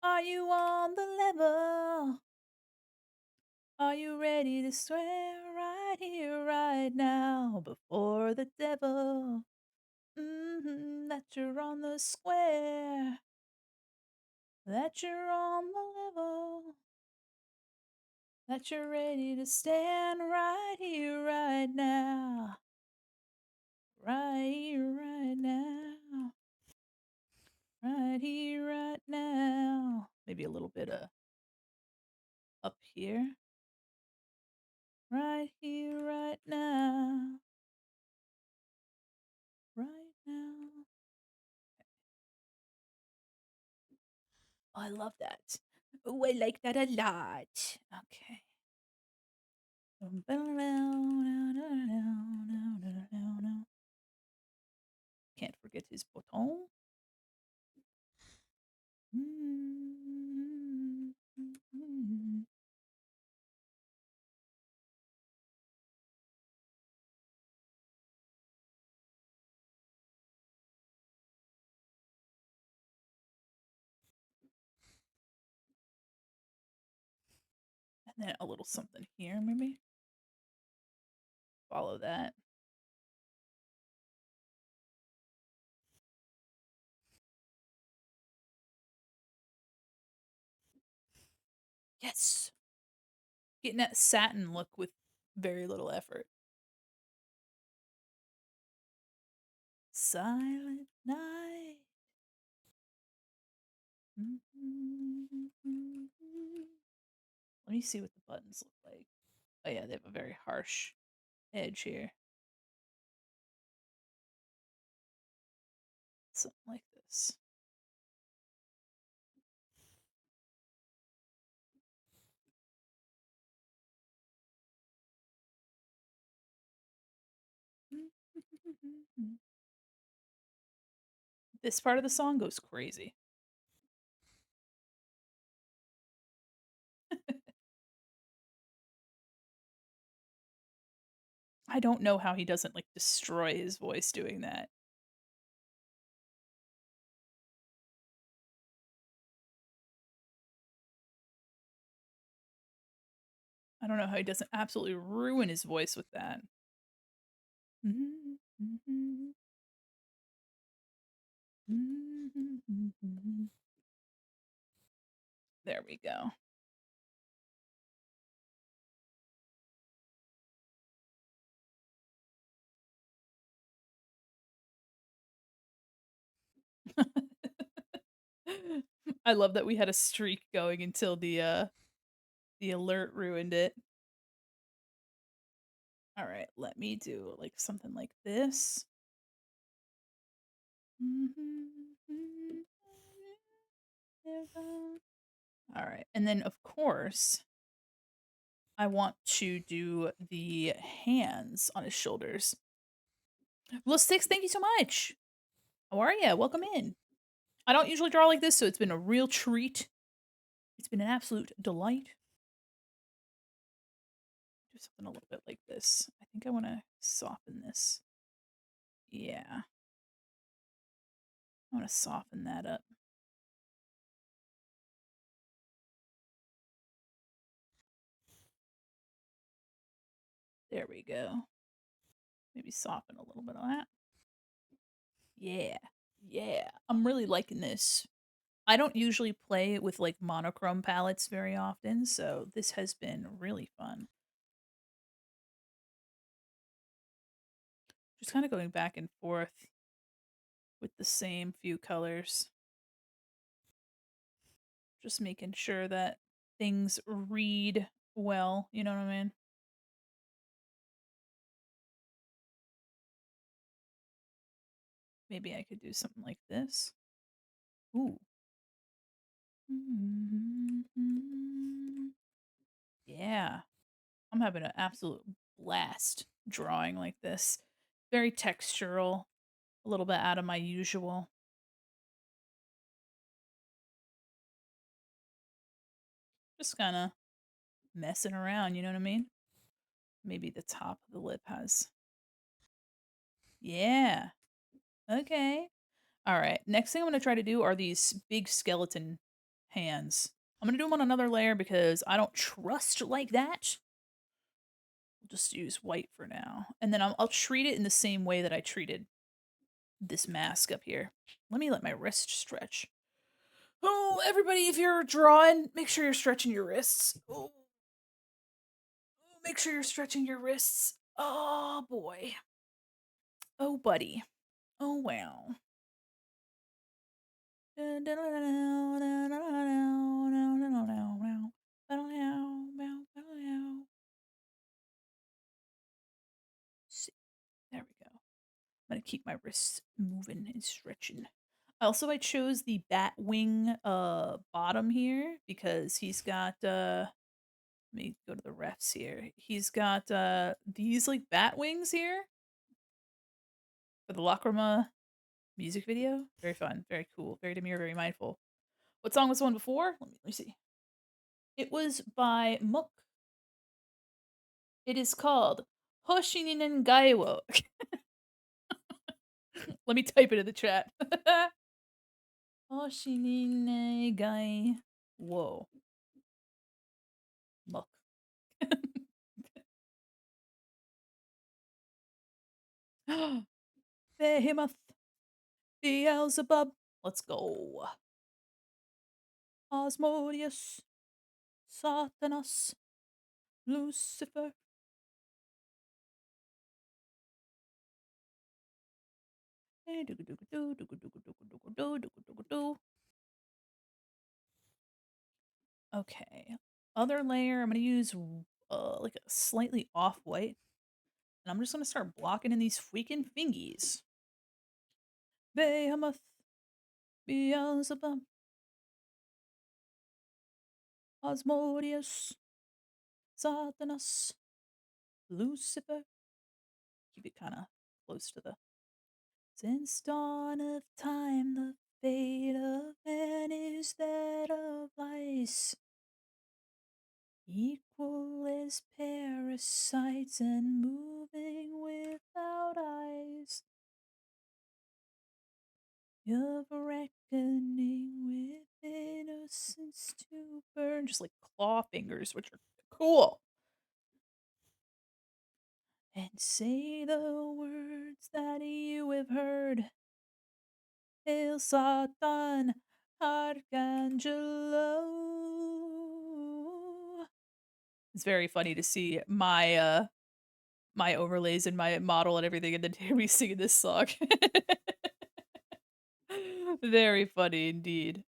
Are you on the level? Are you ready to swear right here, right now, before the devil? That you're on the square, that you're on the level, that you're ready to stand right here, right now, right here, right now, right here, right now. Maybe a little bit up here, right here, right now, right now. Oh, I love that. Oh, I like that a lot. Okay. Can't forget his button. And then a little something here, maybe. Follow that. Yes. Getting that satin look with very little effort. Silent night. Let me see what the buttons look like. Oh yeah, they have a very harsh edge here. Something like this. This part of the song goes crazy. I don't know how he doesn't like destroy his voice doing that. I don't know how he doesn't absolutely ruin his voice with that. There we go. I love that we had a streak going until the alert ruined it. All right, let me do like something like this. All right, and then of course, I want to do the hands on his shoulders. Well, Six, thank you so much. How are you? Welcome in. I don't usually draw like this, so it's been a real treat. It's been an absolute delight. Do something a little bit like this. I think I want to soften this. Yeah. I want to soften that up. There we go. Maybe soften a little bit of that. Yeah. Yeah. I'm really liking this. I don't usually play with like monochrome palettes very often, so this has been really fun. Just kind of going back and forth with the same few colors. Just making sure that things read well, you know what I mean? Maybe I could do something like this. Ooh. Yeah. I'm having an absolute blast drawing like this. Very textural, a little bit out of my usual. Just kind of messing around, you know what I mean? Maybe the top of the lip has. Yeah. Okay. All right. Next thing I'm going to try to do are these big skeleton hands. I'm going to do them on another layer because I don't trust like that. We'll just use white for now. And then I'll treat it in the same way that I treated this mask up here. Let my wrist stretch. Oh, everybody, if you're drawing, make sure you're stretching your wrists. Oh, make sure you're stretching your wrists. Oh, boy. Oh, buddy. Oh, wow. See, there we go. I'm gonna keep my wrists moving and stretching. Also, I chose the bat wing bottom here because he's got let me go to the refs here. He's got these like bat wings here for the Lacrima music video. Very fun, very cool, very demure, very mindful. What song was the one before? Let me see. It was by Mook. It is called Hoshinin Gaiwo. Let me type it in the chat. Hoshinin Gai. Whoa. Mook. Behemoth. Beelzebub. Let's go. Osmodius. Satanas, Lucifer. Okay. Other layer, I'm gonna use like a slightly off white. And I'm just gonna start blocking in these freaking fingies. Behemoth, Beelzebub, Osmodeus, Satanas, Lucifer. Keep it kind of close to the. Since dawn of time, the fate of man is that of lice. Equal as parasites and moving without eyes. Of reckoning with innocence to burn. Just like claw fingers, which are cool. And say the words that you have heard. Hail Satan, Archangelo. It's very funny to see my overlays and my model and everything, and then hear me singing this song. Very funny indeed.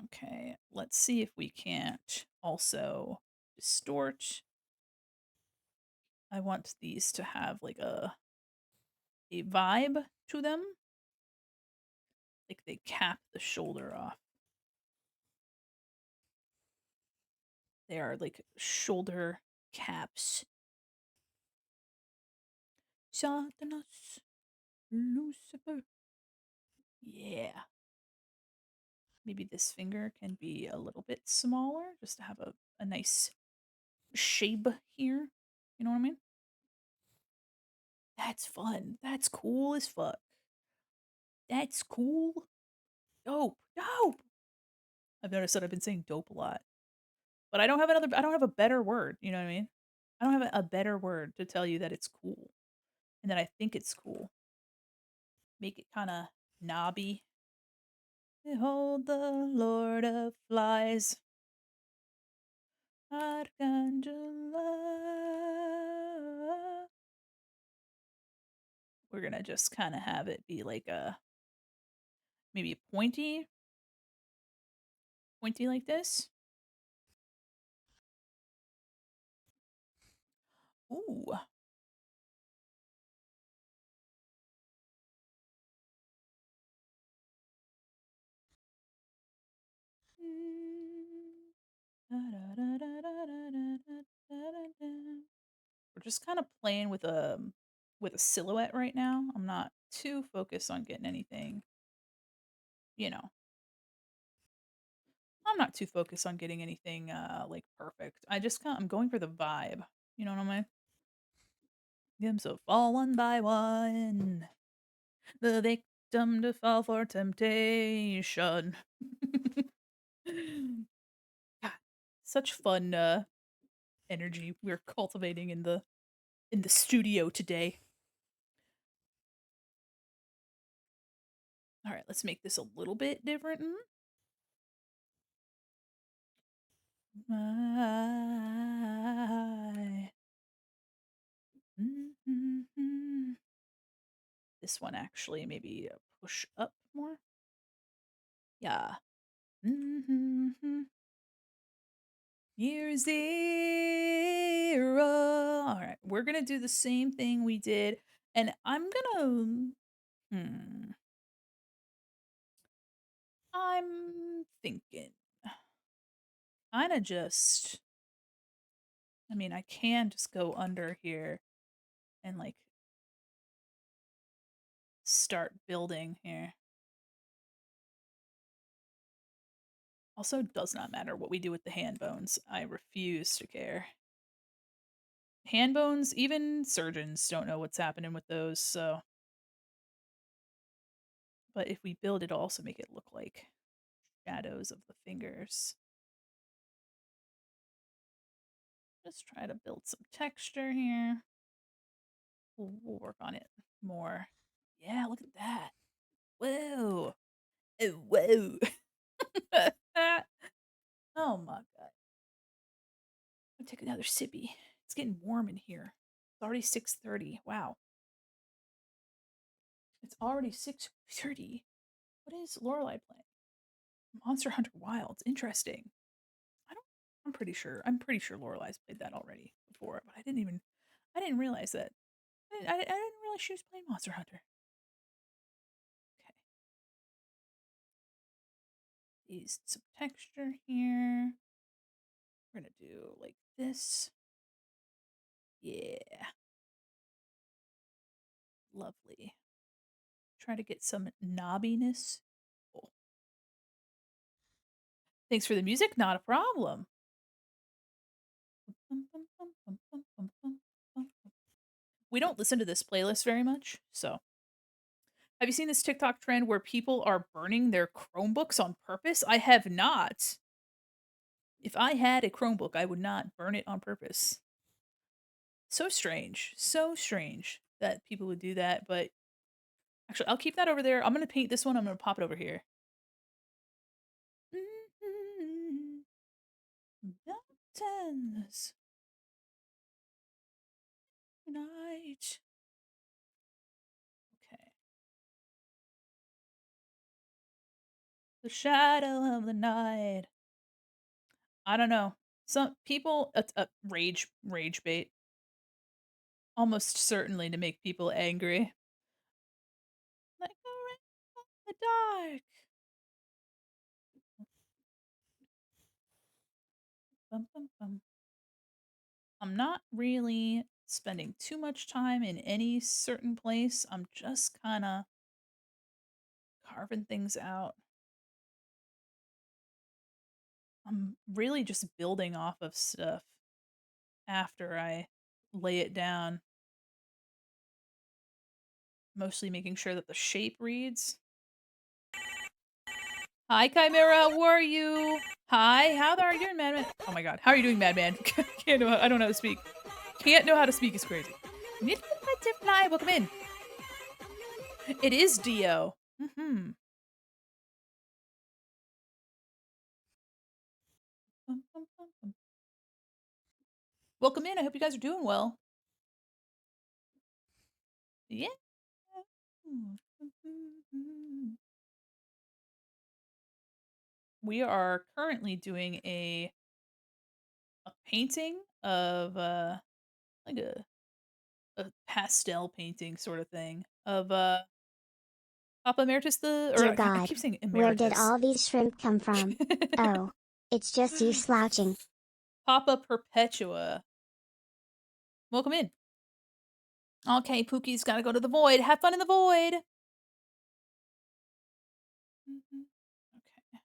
Okay, let's see if we can't also distort. I want these to have like a vibe to them. Like they cap the shoulder off. They are like shoulder caps. Satanas, Lucifer. Yeah. Maybe this finger can be a little bit smaller just to have a nice shape here. You know what I mean? That's fun. That's cool as fuck. That's cool. Dope. Dope. I've noticed that I've been saying dope a lot. But I don't have a better word, you know what I mean? I don't have a better word to tell you that it's cool and that I think it's cool. Make it kind of knobby. Behold the Lord of Flies. Arcangela. We're gonna just kind of have it be like a maybe pointy like this. Ooh. We're just kind of playing with a silhouette right now. I'm not too focused on getting anything, you know. I'm not too focused on getting anything like perfect. I'm going for the vibe. You know what I mean? Them so fall one by one. The victim to fall for temptation. God, such fun energy we're cultivating in the studio today. All right, let's make this a little bit different. My. This one actually maybe push up more. Yeah. Year zero. All right, we're gonna do the same thing we did, and I'm gonna. I'm thinking, kind of just. I mean, I can just go under here and like start building here. Also, does not matter what we do with the hand bones. I refuse to care. Hand bones, even surgeons don't know what's happening with those, so. But if we build it, also make it look like shadows of the fingers. Just try to build some texture here. We'll work on it more. Yeah, look at that. Whoa. Oh, whoa. Take another sippy. It's getting warm in here. It's already 6:30. Wow. It's already 6:30. What is Lorelai playing? Monster Hunter Wilds. Interesting. I don't. I'm pretty sure. I'm pretty sure Lorelai's played that already before, but I didn't even. I didn't realize that. I didn't realize she was playing Monster Hunter. Okay. Use some texture here. We're gonna do like this. Yeah. Lovely. Try to get some knobbiness. Oh. Thanks for the music. Not a problem. We don't listen to this playlist very much, so. Have you seen this TikTok trend where people are burning their Chromebooks on purpose? I have not. If I had a Chromebook, I would not burn it on purpose. So strange. So strange that people would do that, but actually, I'll keep that over there. I'm gonna paint this one. I'm gonna pop it over here. Mountains night. Okay. The shadow of the night. I don't know. Some people, rage bait. Almost certainly to make people angry. Like a rain in the dark. Bum, bum, bum. I'm not really spending too much time in any certain place. I'm just kind of carving things out. I'm really just building off of stuff after I lay it down. Mostly making sure that the shape reads. Hi, Chimera. How are you? Hi. How are you doing, Madman? Oh my god. How are you doing, Madman? Can't know. I don't know how to speak. Can't know how to speak is crazy. Little butterfly. Welcome in. It is Dio. Mm-hmm. Welcome in. I hope you guys are doing well. Yeah. We are currently doing a painting of like a pastel painting sort of thing of Papa Emeritus the or Dear I God, keep saying where did emeritus. all these shrimp come from? Oh, it's just you slouching. Papa Perpetua. Welcome in. Okay, Pookie's gotta go to the void. Have fun in the void. Okay.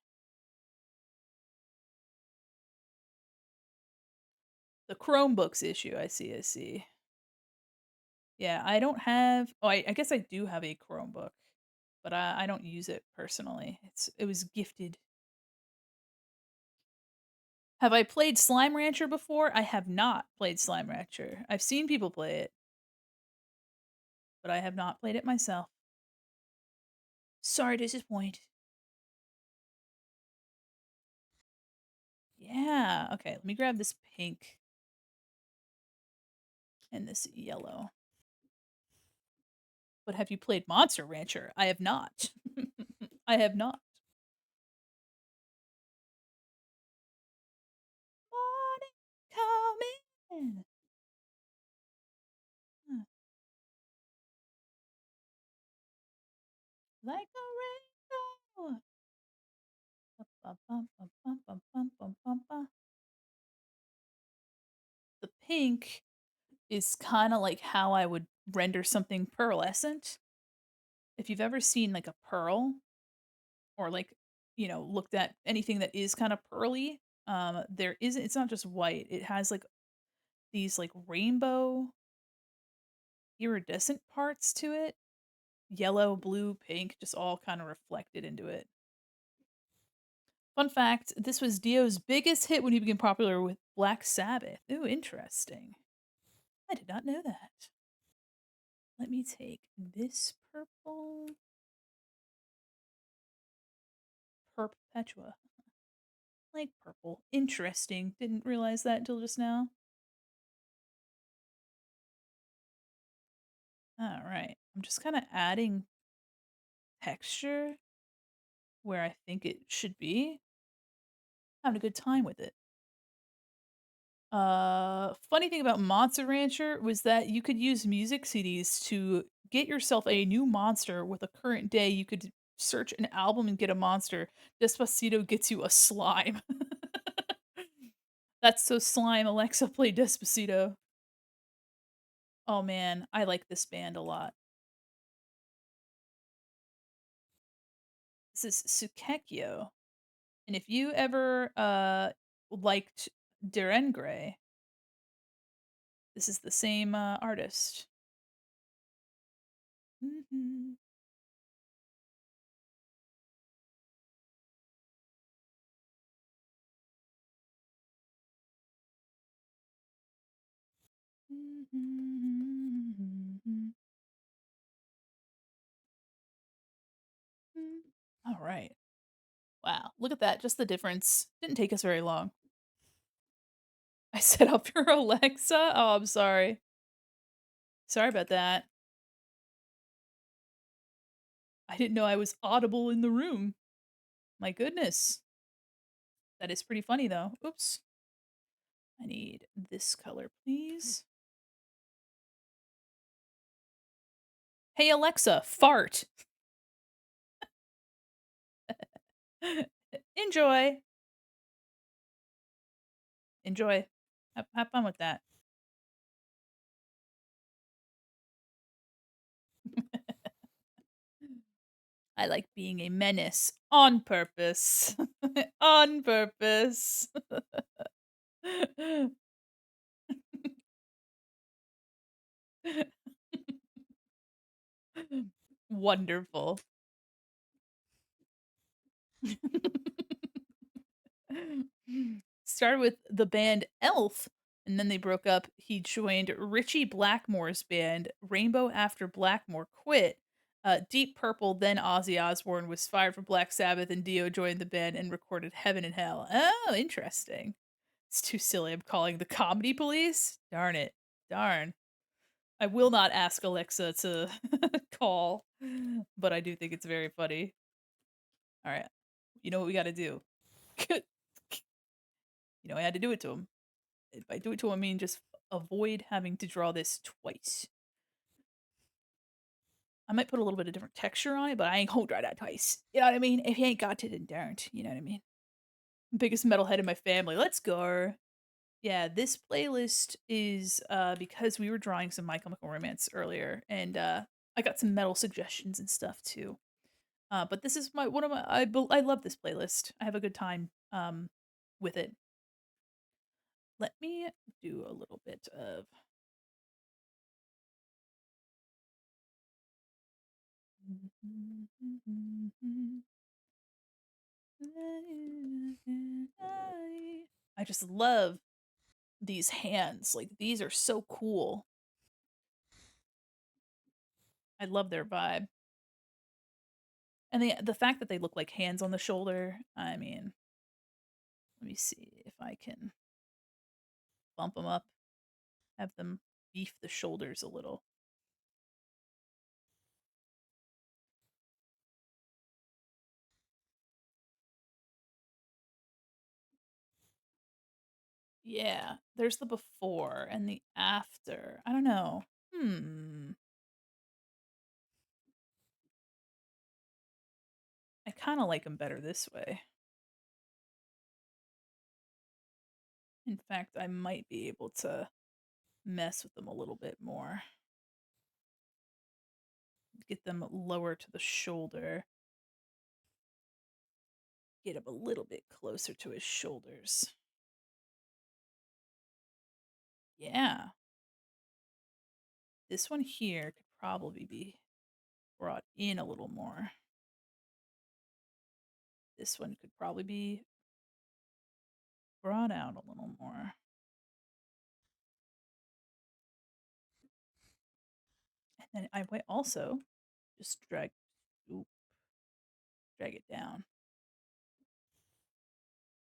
The Chromebooks issue. I see. I see. Yeah, I don't have. Oh, I guess I do have a Chromebook, but I don't use it personally. It was gifted. Have I played Slime Rancher before? I have not played Slime Rancher. I've seen people play it, but I have not played it myself. Sorry to disappoint. Yeah. Okay, let me grab this pink and this yellow. But have you played Monster Rancher? I have not. I have not. Morning coming. Huh. Like a rainbow. Bum, bum, bum, bum, bum, bum, bum, bum, bum. The pink is kind of like how I would render something pearlescent. If you've ever seen like a pearl or like, looked at anything that is kind of pearly, it's not just white. It has like these like rainbow iridescent parts to it. Yellow, blue, pink, just all kind of reflected into it. Fun fact, this was Dio's biggest hit when he became popular with Black Sabbath. Ooh, interesting. I did not know that. Let me take this purple. Perpetua. Like purple. Interesting. Didn't realize that until just now. Alright. I'm just kinda adding texture where I think it should be. Having a good time with it. Funny thing about Monster Rancher was that you could use music CDs to get yourself a new monster with a current day. You could search an album and get a monster. Despacito gets you a slime. That's so slime. Alexa, play Despacito. Oh man, I like this band a lot. This is Sukekyo. And if you ever liked Derengre, this is the same artist. Mhm. All right. Wow. Look at that. Just the difference. Didn't take us very long. I set up your Alexa. Oh, I'm sorry. Sorry about that. I didn't know I was audible in the room. My goodness. That is pretty funny, though. Oops. I need this color, please. Hey, Alexa, fart. Enjoy. Enjoy. Have fun with that. I like being a menace on purpose. On purpose. Wonderful. Started with the band Elf, and then they broke up. He joined Richie Blackmore's band, Rainbow after Blackmore quit. Deep Purple, then Ozzy Osbourne, was fired from Black Sabbath, and Dio joined the band and recorded Heaven and Hell. Oh, interesting. It's too silly. I'm calling the comedy police? Darn it. Darn. I will not ask Alexa to call, but I do think it's very funny. All right. You know what we got to do? I had to do it to him. If I do it to him, I mean just avoid having to draw this twice. I might put a little bit of different texture on it, but I ain't gonna draw that twice. You know what I mean? If you ain't got to, then don't. You know what I mean? Biggest metalhead in my family. Let's go. Yeah, this playlist is because we were drawing some My Chemical Romance earlier, and I got some metal suggestions and stuff too. But this is my one of my I love this playlist. I have a good time with it. Let me do a little bit of I just love these hands. Like these are so cool. I love their vibe. And the fact that they look like hands on the shoulder, I mean, let me see if I can bump them up, have them beef the shoulders a little. Yeah, there's the before and the after. I don't know. I kind of like them better this way. In fact, I might be able to mess with them a little bit more. Get them lower to the shoulder. Get him a little bit closer to his shoulders. Yeah. This one here could probably be brought in a little more. This one could probably be brought out a little more. And then I might also just oop, drag it down.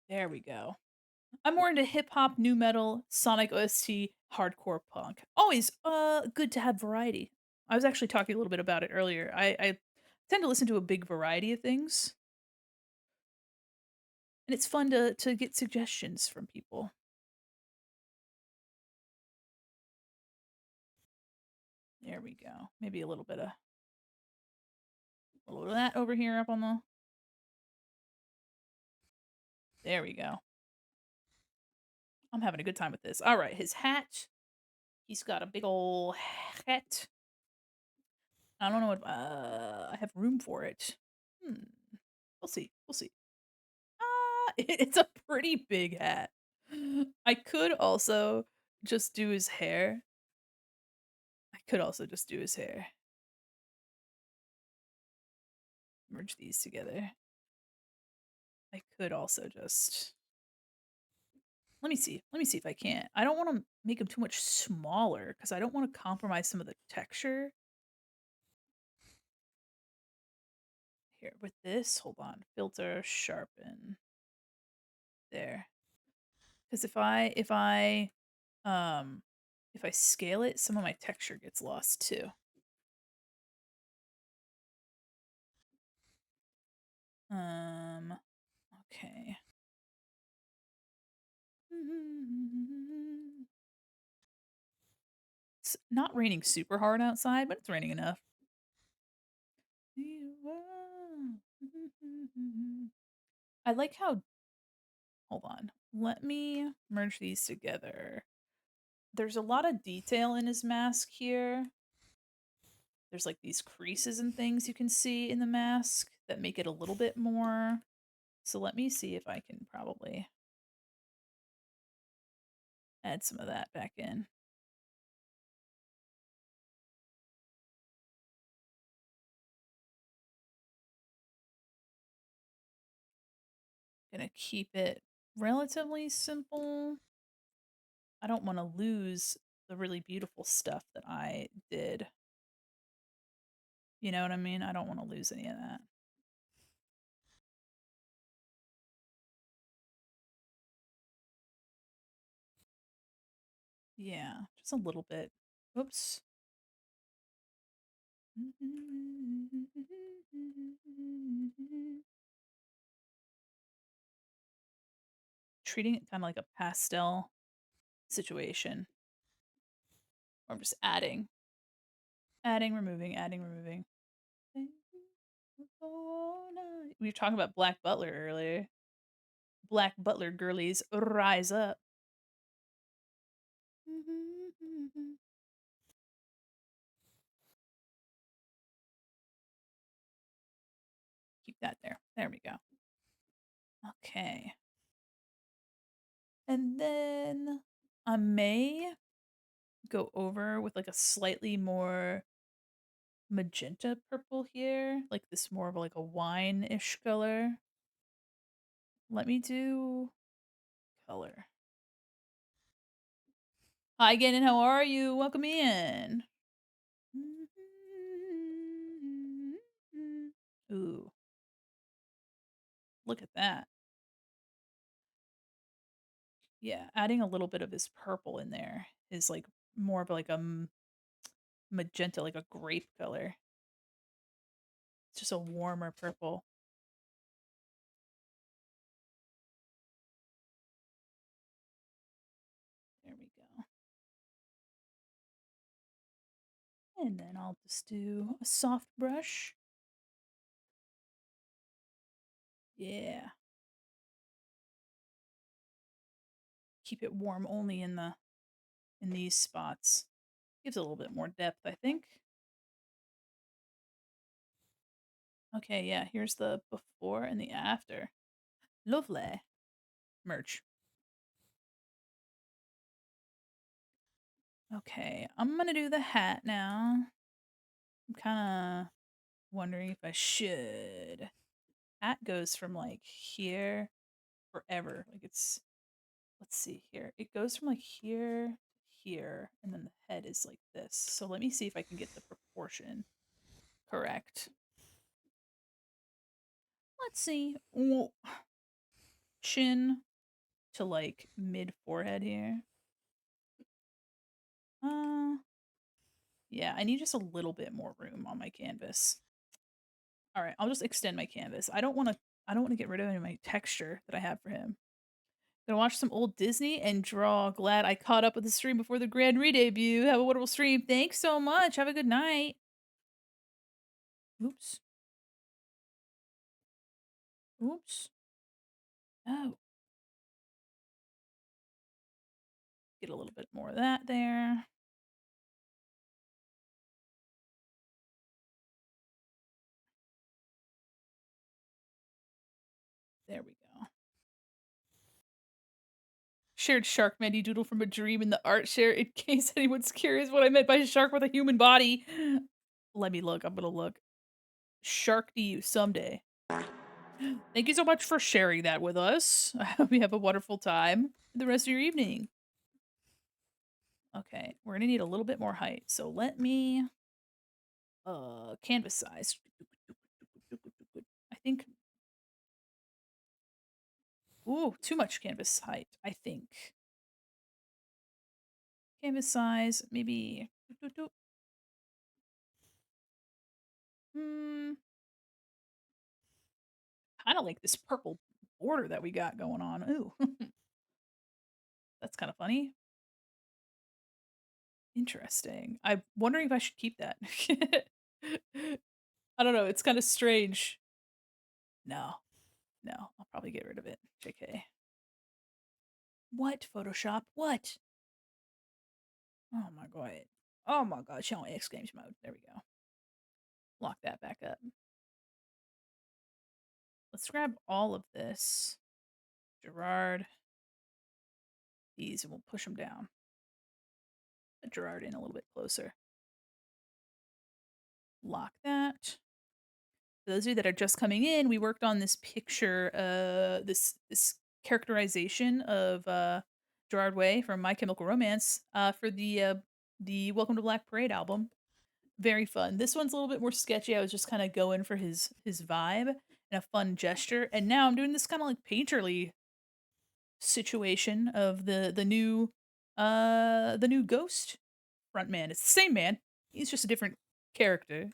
There we go. I'm more into hip hop, new metal, Sonic OST, hardcore punk. Always good to have variety. I was actually talking a little bit about it earlier. I tend to listen to a big variety of things, and it's fun to get suggestions from people. There we go. Maybe a little bit of that over here up on the. There we go. I'm having a good time with this. All right, his hat. He's got a big ol' hat. I don't know what I have room for it. Hmm. We'll see. We'll see. It's a pretty big hat. I could also just do his hair. I could also just do his hair. Merge these together. I could also just let me see. Let me see if I can. I don't want to make him too much smaller because I don't want to compromise some of the texture. Here with this, hold on. Filter, sharpen. There. Because um if I scale it, some of my texture gets lost too. Okay. It's not raining super hard outside, but it's raining enough. I like how hold on. Let me merge these together. There's a lot of detail in his mask here. There's like these creases and things you can see in the mask that make it a little bit more. So let me see if I can probably add some of that back in. Gonna keep it relatively simple. I don't want to lose the really beautiful stuff that I did. You know what I mean? I don't want to lose any of that. Yeah, just a little bit. Oops. Treating it kind of like a pastel situation. Or I'm just adding. Adding, removing, adding, removing. We were talking about Black Butler earlier. Black Butler girlies rise up. Keep that there. There we go. Okay. And then I may go over with like a slightly more magenta purple here, like this more of like a wine-ish color. Let me do color. Hi, Gannon. How are you? Welcome in. Ooh, look at that. Yeah, adding a little bit of this purple in there is like more of like a magenta, like a grape color. It's just a warmer purple. There we go. And then I'll just do a soft brush. Yeah. Keep it warm only in these spots. Gives it a little bit more depth, I think. Okay, yeah, here's the before and the after. Lovely. Merch. Okay, I'm gonna do the hat now. I'm kind of wondering if I should. Hat goes from like here forever. Like it's, let's see here. It goes from like here to here, and then the head is like this. So let me see if I can get the proportion correct. Let's see. Chin to like mid forehead here. Yeah, I need just a little bit more room on my canvas. All right, I'll just extend my canvas. I don't wanna get rid of any of my texture that I have for him. Gonna watch some old Disney and draw. Glad I caught up with the stream before the grand re-debut. Have a wonderful stream. Thanks so much. Have a good night. Oops. Oops. Oh, get a little bit more of that there. There we go. Shared shark Mandy doodle from a dream in the art share in case anyone's curious what I meant by shark with a human body. Let me look. I'm gonna look. Shark to you someday. Thank you so much for sharing that with us. I hope you have a wonderful time the rest of your evening. Okay, we're gonna need a little bit more height. So let me canvas size. I think ooh, too much canvas height, I think. Canvas size, maybe hmm, kinda like this purple border that we got going on. Ooh, that's kinda funny. Interesting. I'm wondering if I should keep that. I don't know, it's kinda strange. No, no, I'll probably get rid of it. JK. What, Photoshop? What? Oh my god. Oh my god, show X Games mode. There we go. Lock that back up. Let's grab all of this. Gerard. These, and we'll push them down. Put Gerard in a little bit closer. Lock that. For those of you that are just coming in, we worked on this picture, this characterization of Gerard Way from My Chemical Romance for the Welcome to Black Parade album. Very fun. This one's a little bit more sketchy. I was just kind of going for his vibe and a fun gesture, and now I'm doing this kind of like painterly situation of the new Ghost frontman. It's the same man. He's just a different character.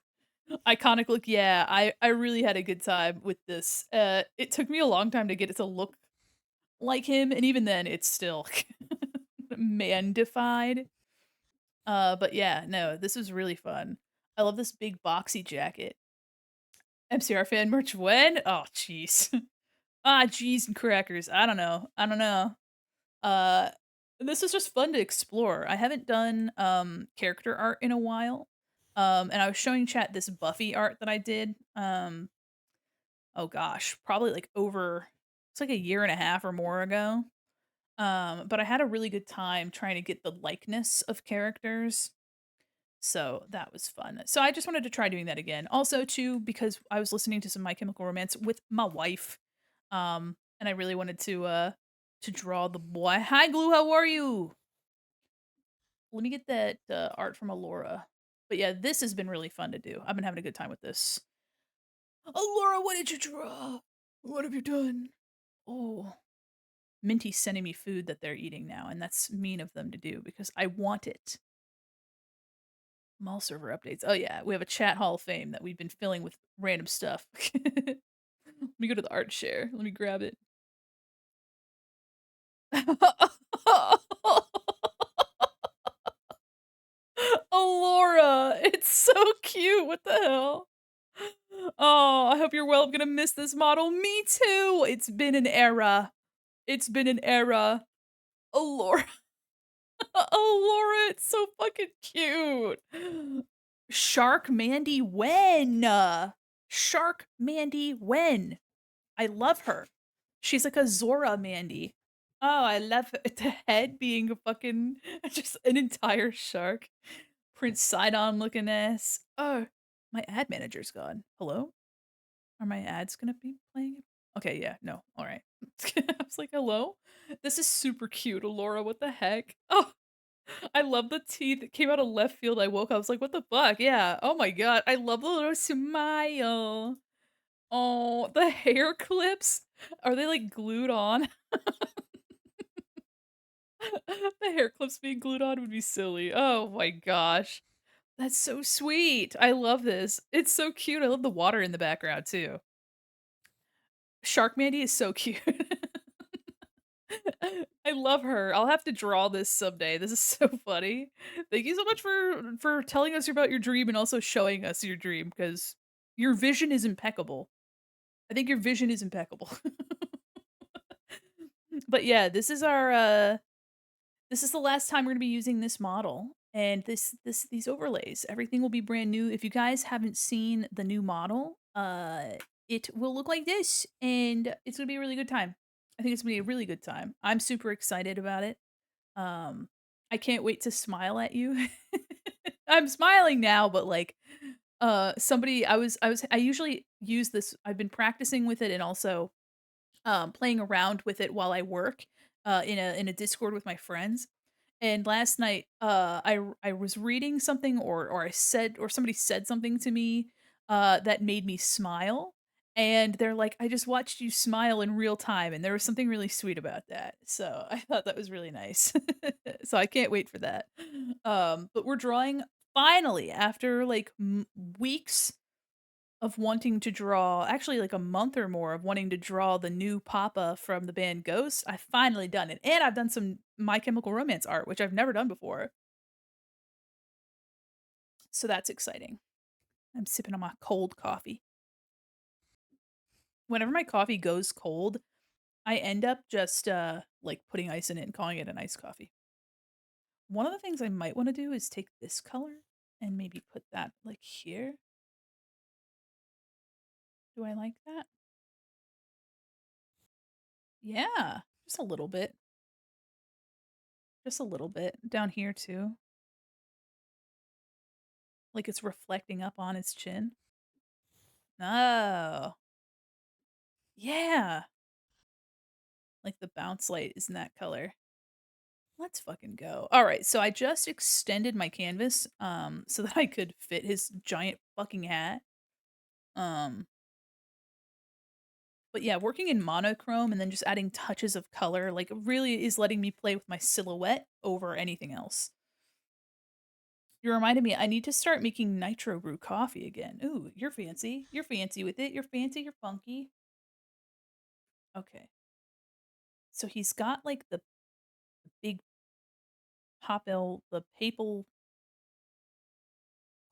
Iconic look, yeah, I really had a good time with this. It took me a long time to get it to look like him, and even then, it's still man-defied. But yeah, no, this was really fun. I love this big boxy jacket. MCR fan merch when? Oh, jeez. Ah, jeez and crackers. I don't know. I don't know. Uh, this is just fun to explore. I haven't done character art in a while. And I was showing chat this Buffy art that I did. Oh gosh, probably like over it's like a year and a half or more ago. But I had a really good time trying to get the likeness of characters. So that was fun. So I just wanted to try doing that again. Also too, because I was listening to some My Chemical Romance with my wife. And I really wanted to draw the boy. Hi Glue, how are you? Let me get that art from Alora. But yeah, this has been really fun to do. I've been having a good time with this. Alora, what did you draw? What have you done? Oh, Minty's sending me food that they're eating now, and that's mean of them to do because I want it. Mall server updates. Oh yeah, we have a chat hall of fame that we've been filling with random stuff. Let me go to the art share. Let me grab it. Alora, it's so cute. What the hell? Oh, I hope you're well. I'm gonna miss this model. Me too. It's been an era. It's been an era. Alora. Alora, it's so fucking cute. Shark Mandy Wen. Shark Mandy Wen. I love her. She's like a Zora Mandy. Oh, I love the head being a fucking just an entire shark. Prince Sidon looking ass. Oh, my ad manager's gone. Hello? Are my ads gonna be playing? Okay, yeah, no, all right. I was like, hello? This is super cute, Laura. What the heck? Oh, I love the teeth. It came out of left field. I woke up. I was like, what the fuck? Yeah. Oh my god. I love the little smile. Oh, the hair clips. Are they like glued on? The hair clips being glued on would be silly. Oh my gosh. That's so sweet. I love this. It's so cute. I love the water in the background too. Shark Mandy is so cute. I love her. I'll have to draw this someday. This is so funny. Thank you so much for telling us about your dream and also showing us your dream because your vision is impeccable. I think your vision is impeccable. But yeah, this is the last time we're gonna be using this model and these overlays. Everything will be brand new. If you guys haven't seen the new model, it will look like this, and it's gonna be a really good time. I think it's gonna be a really good time. I'm super excited about it. Um, I can't wait to smile at you. I'm smiling now, but like, somebody I usually use this. I've been practicing with it and also playing around with it while I work in a Discord with my friends. And last night, I was reading something or I said or somebody said something to me that made me smile. And they're like, I just watched you smile in real time, and there was something really sweet about that. So I thought that was really nice. So I can't wait for that. But we're drawing finally after like weeks of wanting to draw actually, like, a month or more of wanting to draw the new Papa from the band Ghost. I've finally done it, and I've done some My Chemical Romance art, which I've never done before, so that's exciting. I'm sipping on my cold coffee. Whenever my coffee goes cold, I end up just, like, putting ice in it and calling it an iced coffee. One of the things I might wanna do is take this color and maybe put that, like, here. Do I like that? Yeah, just a little bit. Just a little bit. Down here too. Like it's reflecting up on his chin? Oh, yeah. Like the bounce light is in that color. Let's fucking go. Alright, so I just extended my canvas, so that I could fit his giant fucking hat. Um, but yeah, working in monochrome and then just adding touches of color, like, really is letting me play with my silhouette over anything else. You reminded me I need to start making nitro brew coffee again. Ooh, you're fancy. You're fancy with it. You're fancy, you're funky. Okay. So he's got, like, the big papal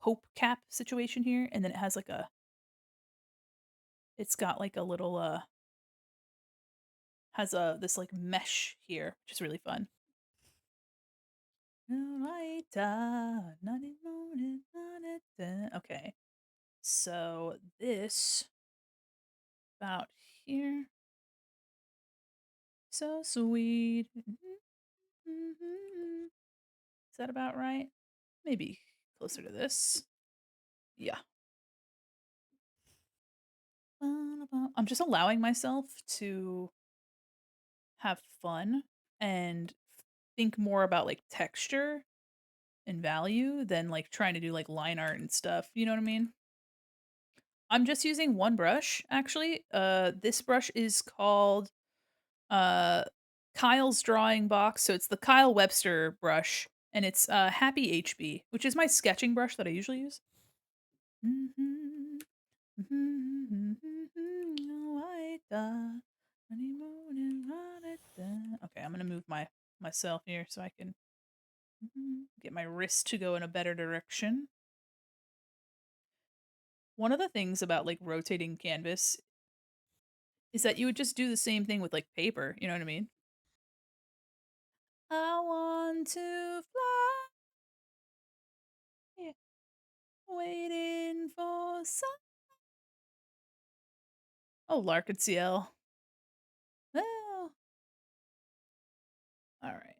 pope cap situation here, and then it has, like, a it's got, like, a little, has a this, like, mesh here, which is really fun. Okay. So this about here. So sweet. Is that about right? Maybe closer to this. Yeah. I'm just allowing myself to have fun and think more about like texture and value than like trying to do like line art and stuff. You know what I mean? I'm just using one brush actually. This brush is called uh Kyle's drawing box. So it's the Kyle Webster brush and it's Happy HB, which is my sketching brush that I usually use. Okay, I'm gonna move myself here so I can get my wrist to go in a better direction. One of the things about like rotating canvas is that you would just do the same thing with like paper, you know what I mean? I want to fly, waiting for some. Oh, Larkin Well, all right.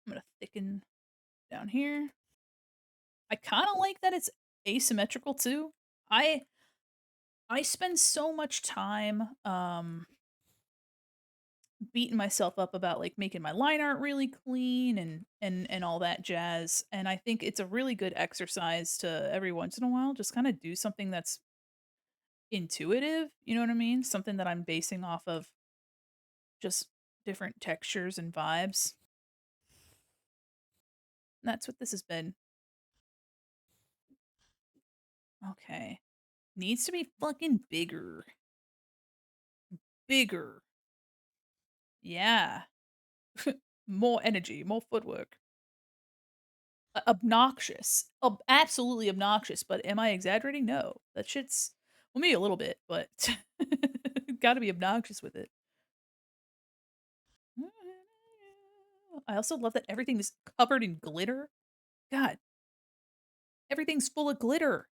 I'm gonna thicken down here. I kind of like that it's asymmetrical too. I I spend so much time beating myself up about like making my line art really clean and all that jazz, and I think it's a really good exercise to every once in a while just kind of do something that's intuitive, you know what I mean? Something that I'm basing off of just different textures and vibes. That's what this has been. Okay. Needs to be fucking bigger. Bigger. Yeah. More energy, more footwork. Obnoxious. Absolutely obnoxious, but am I exaggerating? No. That shit's well, maybe a little bit, but gotta be obnoxious with it. I also love that everything is covered in glitter. God, everything's full of glitter.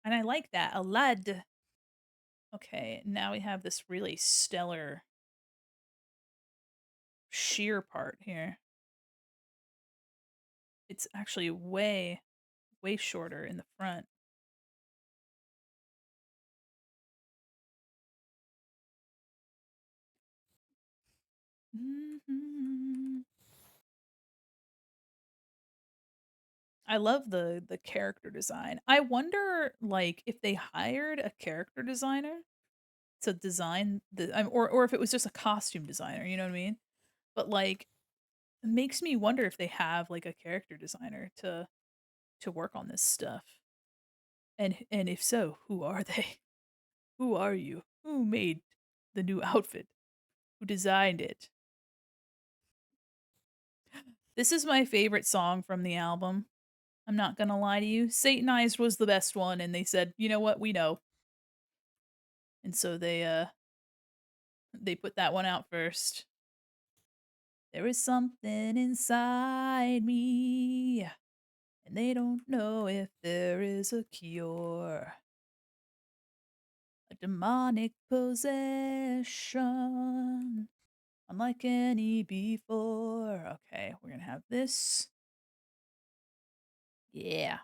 And I like that a lot. Okay, now we have this really stellar sheer part here. It's actually way, way shorter in the front. Mhm. I love the character design. I wonder, like, if they hired a character designer to design or if it was just a costume designer, you know what I mean? But, like, it makes me wonder if they have, like, a character designer to work on this stuff. And if so, who are they? Who are you? Who made the new outfit? Who designed it? This is my favorite song from the album. I'm not gonna lie to you. Satanized was the best one, and they said, "You know what? We know." And so they put that one out first. There is something inside me, and they don't know if there is a cure. A demonic possession, unlike any before. Okay, we're gonna have this. Yeah.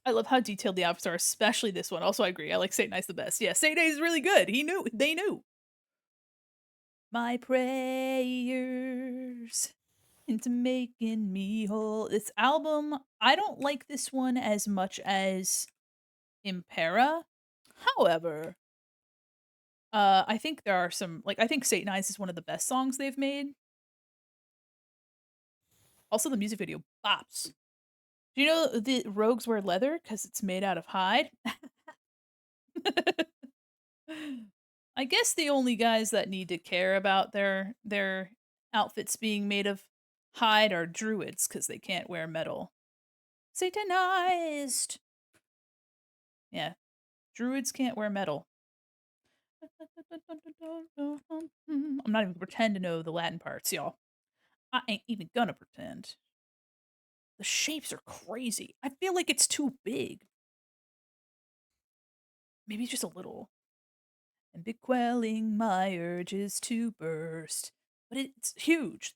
I love how detailed the outfits are, especially this one. Also, I agree. I like Saint Nice the best. Yeah, Saint Nice is really good. He knew. They knew. My prayers into making me whole. This album, I don't like this one as much as Impera. However, I think there are some like I think Saint Nice is one of the best songs they've made. Also, the music video bops. Do you know the rogues wear leather because it's made out of hide? I guess the only guys that need to care about their outfits being made of hide are druids because they can't wear metal. Satanized. Yeah, druids can't wear metal. I'm not even gonna pretend to know the Latin parts, y'all. I ain't even gonna pretend. The shapes are crazy. I feel like it's too big. Maybe just a little. And be quelling my urges to burst. But it's huge.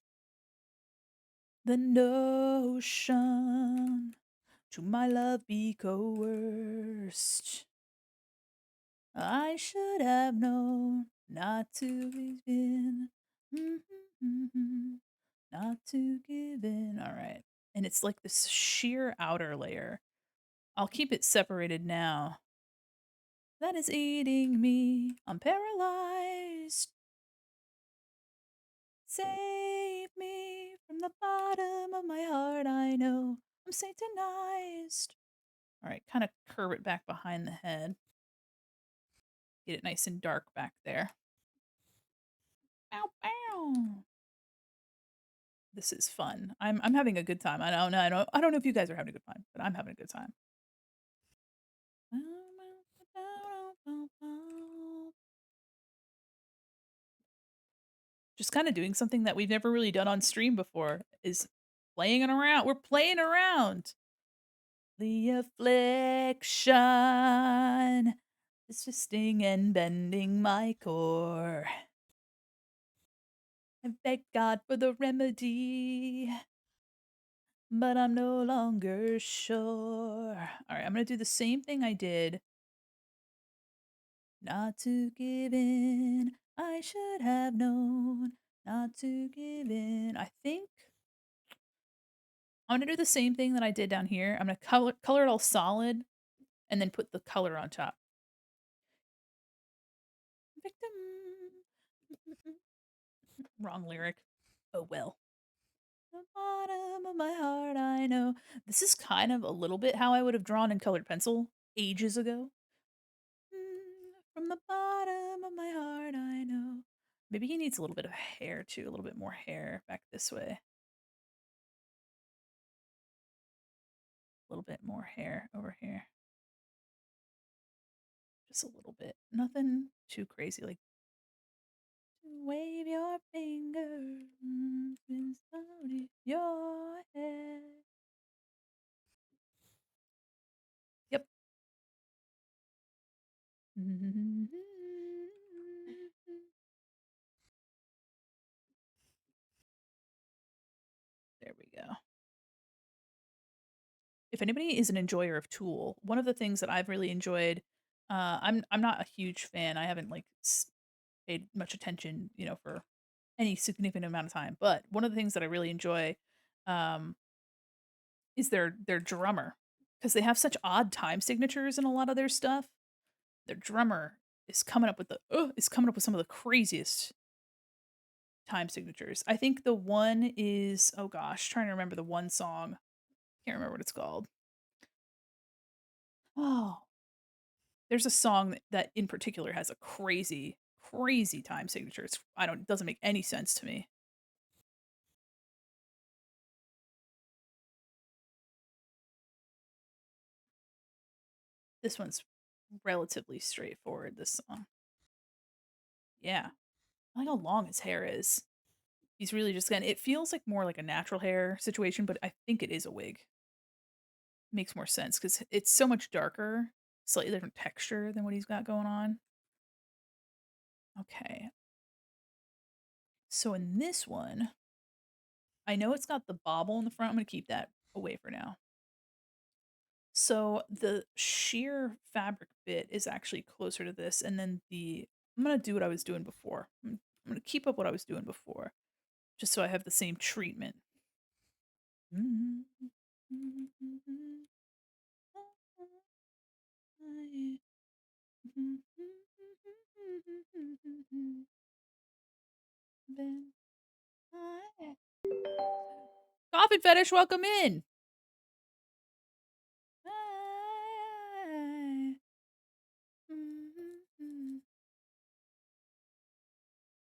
The notion to my love be coerced. I should have known not to give in. Not to give in. All right. And it's like this sheer outer layer. I'll keep it separated now. That is eating me. I'm paralyzed. Save me from the bottom of my heart. I know I'm satanized. All right, kind of curve it back behind the head. Get it nice and dark back there. Bow, bow. This is fun. I'm having a good time. I don't know if you guys are having a good time, but I'm having a good time. Just kind of doing something that we've never really done on stream before is playing it around. We're playing around. The affliction is twisting and bending my core. I beg God for the remedy, but I'm no longer sure. All right, I'm going to do the same thing I did. Not to give in, I should have known not to give in. I think I'm going to do the same thing that I did down here. I'm going to color it all solid and then put the color on top. Victim. Wrong lyric. Oh well. The bottom of my heart, I know. This is kind of a little bit how I would have drawn in colored pencil ages ago. From the bottom of my heart, I know. Maybe he needs a little bit of hair too, a little bit more hair back this way. A little bit more hair over here. Just a little bit. Nothing too crazy. Like, wave your finger inside your head. Yep. There we go. If anybody is an enjoyer of Tool, one of the things that I've really enjoyed, I'm not a huge fan. I haven't like paid much attention, for any significant amount of time. But one of the things that I really enjoy, um, is their drummer, because they have such odd time signatures in a lot of their stuff. Their drummer is coming up with some of the craziest time signatures. I think the one is, oh gosh, trying to remember the one song. Can't remember what it's called. Oh, there's a song that in particular has a crazy, crazy time signature. It doesn't make any sense to me. This one's relatively straightforward, this song. Yeah. I like how long his hair is. He's really just gonna it feels like more like a natural hair situation, but I think it is a wig. Makes more sense because it's so much darker, slightly different texture than what he's got going on. Okay. So in this one, I know it's got the bobble in the front. I'm gonna keep that away for now. So the sheer fabric bit is actually closer to this, and then I'm gonna do what I was doing before. I'm gonna keep up what I was doing before, just so I have the same treatment. Coffin fetish, welcome in.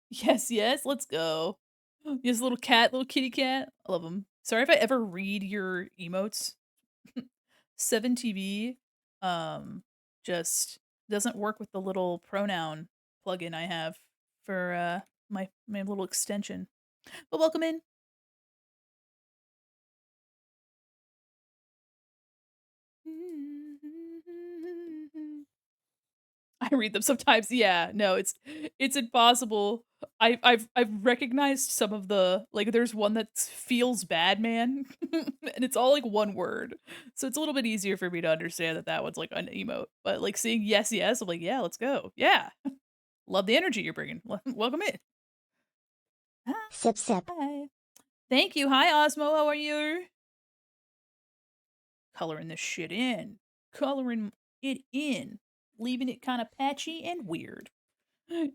Yes, yes, let's go. Yes, little cat, little kitty cat. I love him. Sorry if I ever read your emotes. 7TV just doesn't work with the little pronoun plugin I have for my little extension. But welcome in. I read them sometimes. Yeah, no, it's impossible. I've recognized some of the like there's one that feels bad, man. And it's all like one word. So it's a little bit easier for me to understand that that one's like an emote. But like seeing yes, yes, I'm like, yeah, let's go. Yeah. Love the energy you're bringing. Welcome in. Sip sip. Hi. Thank you. Hi Osmo, how are you? Coloring this shit in. Coloring it in. Leaving it kind of patchy and weird.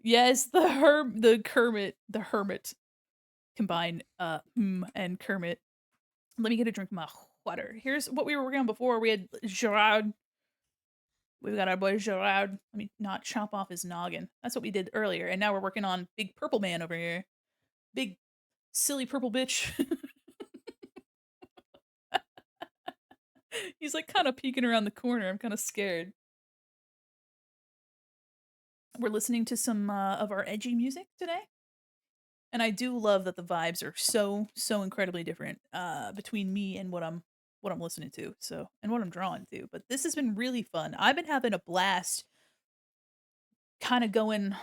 Yes, the hermit combine and Kermit. Let me get a drink of my water. Here's what we were working on before. We had Gerard. We've got our boy Gerard. Let me not chop off his noggin. That's what we did earlier. And now we're working on Big Purple Man over here. Big silly purple bitch. He's like kind of peeking around the corner. I'm kind of scared. We're listening to some of our edgy music today. And I do love that the vibes are so incredibly different between me and what I'm listening to. So, and what I'm drawing to. But this has been really fun. I've been having a blast kind of going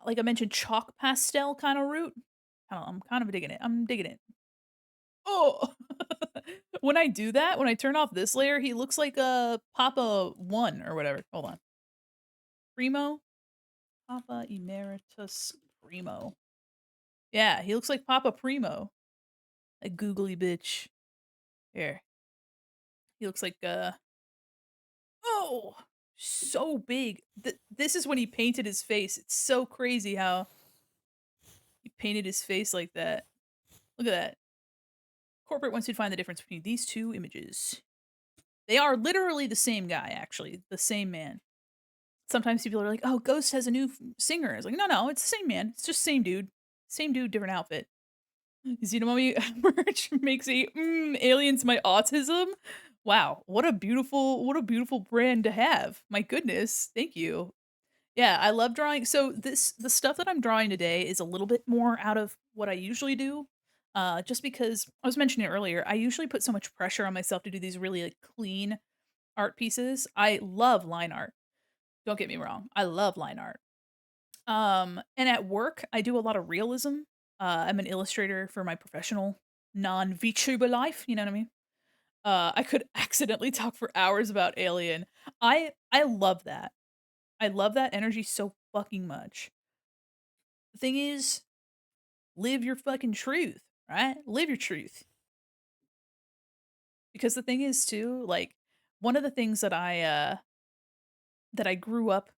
like I mentioned chalk pastel kind of route. I don't know, I'm kind of digging it. I'm digging it. Oh. When I do that, when I turn off this layer, he looks like a Papa 1 or whatever. Hold on. Primo? Papa Emeritus Primo. Yeah, he looks like Papa Primo. A googly bitch. Here. He looks like, oh! So big. This is when he painted his face. It's so crazy how he painted his face like that. Look at that. Corporate wants you to find the difference between these two images. They are literally the same guy, actually, the same man. Sometimes people are like, "Oh, Ghost has a new singer." It's like, no, no, it's the same man. It's just same dude, different outfit. Xenomummy merch makes a aliens my autism. Wow, what a beautiful brand to have. My goodness, thank you. Yeah, I love drawing. So the stuff that I'm drawing today is a little bit more out of what I usually do. Just because I was mentioning it earlier, I usually put so much pressure on myself to do these really like clean art pieces. I love line art. Don't get me wrong. I love line art. And at work, I do a lot of realism. I'm an illustrator for my professional non-VTuber life, you know what I mean? I could accidentally talk for hours about Alien. I love that. I love that energy so fucking much. The thing is, live your fucking truth, right? Live your truth. Because the thing is too, like one of the things that I grew up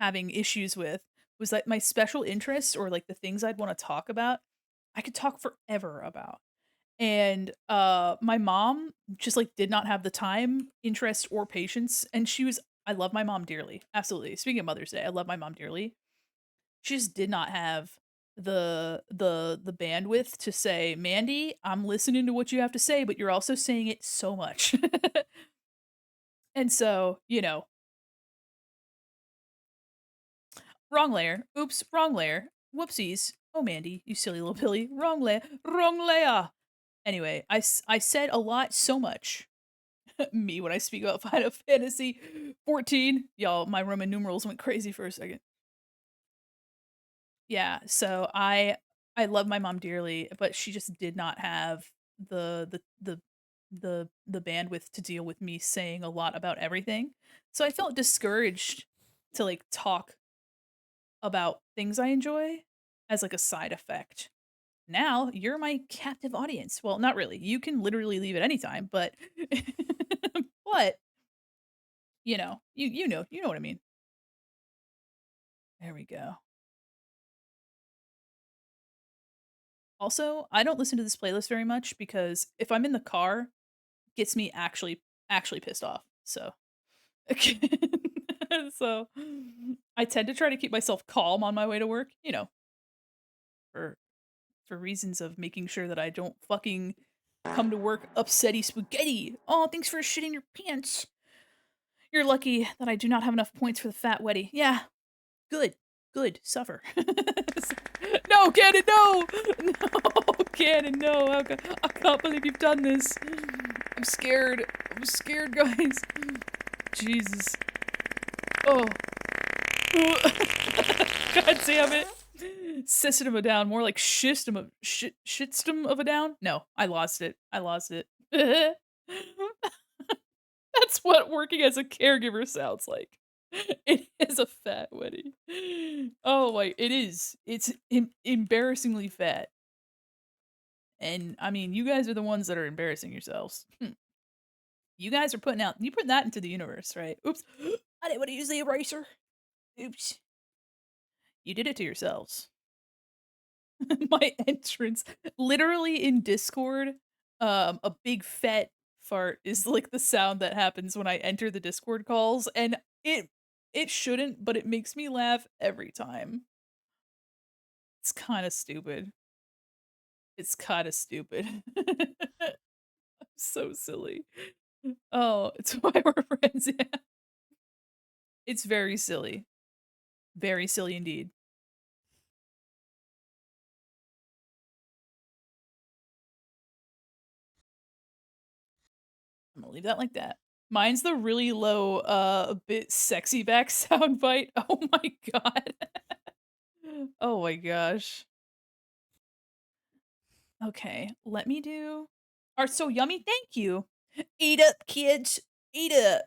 having issues with was that my special interests or like the things I'd want to talk about, I could talk forever about. And my mom just like did not have the time, interest, or patience. And I love my mom dearly. Absolutely. Speaking of Mother's Day, I love my mom dearly. She just did not have the bandwidth to say, "Mandy, I'm listening to what you have to say, but you're also saying it so much." And so, wrong layer. Oops, wrong layer. Whoopsies. Oh, Mandy, you silly little Billy. Wrong layer. Wrong layer. Anyway, I said a lot so much. Me when I speak about Final Fantasy 14. Y'all, my Roman numerals went crazy for a second. Yeah, so I love my mom dearly, but she just did not have the bandwidth to deal with me saying a lot about everything. So I felt discouraged to like talk about things I enjoy as like a side effect. Now you're my captive audience. Well, not really. You can literally leave at any time, but but you know what I mean. There we go. Also, I don't listen to this playlist very much because if I'm in the car, gets me actually pissed off. So so I tend to try to keep myself calm on my way to work, for reasons of making sure that I don't fucking come to work upsetty spaghetti. Oh, thanks for shitting your pants. You're lucky that I do not have enough points for the fat weddy. Yeah, good. Good. Suffer. No, Cannon, no! No, Cannon, no. I can't believe you've done this. I'm scared. I'm scared, guys. Jesus. Oh. God damn it. System of a down. More like shitstem of a down? No, I lost it. I lost it. That's what working as a caregiver sounds like. It is a fat wedding. Oh my, it is. It's embarrassingly fat. And I mean, you guys are the ones that are embarrassing yourselves. You guys are you put that into the universe, right? Oops. I didn't want to use the eraser. Oops. You did it to yourselves. My entrance literally in Discord, a big fat fart is like the sound that happens when I enter the Discord calls and it shouldn't, but it makes me laugh every time. It's kind of stupid. It's kind of stupid. So silly. Oh, it's why we're friends. Yeah. It's very silly. Very silly indeed. I'm gonna leave that like that. Mine's the really low, a bit sexy back sound bite. Oh my god. Oh my gosh. Okay, let me do Are so yummy, thank you. Eat up, kids. Eat up.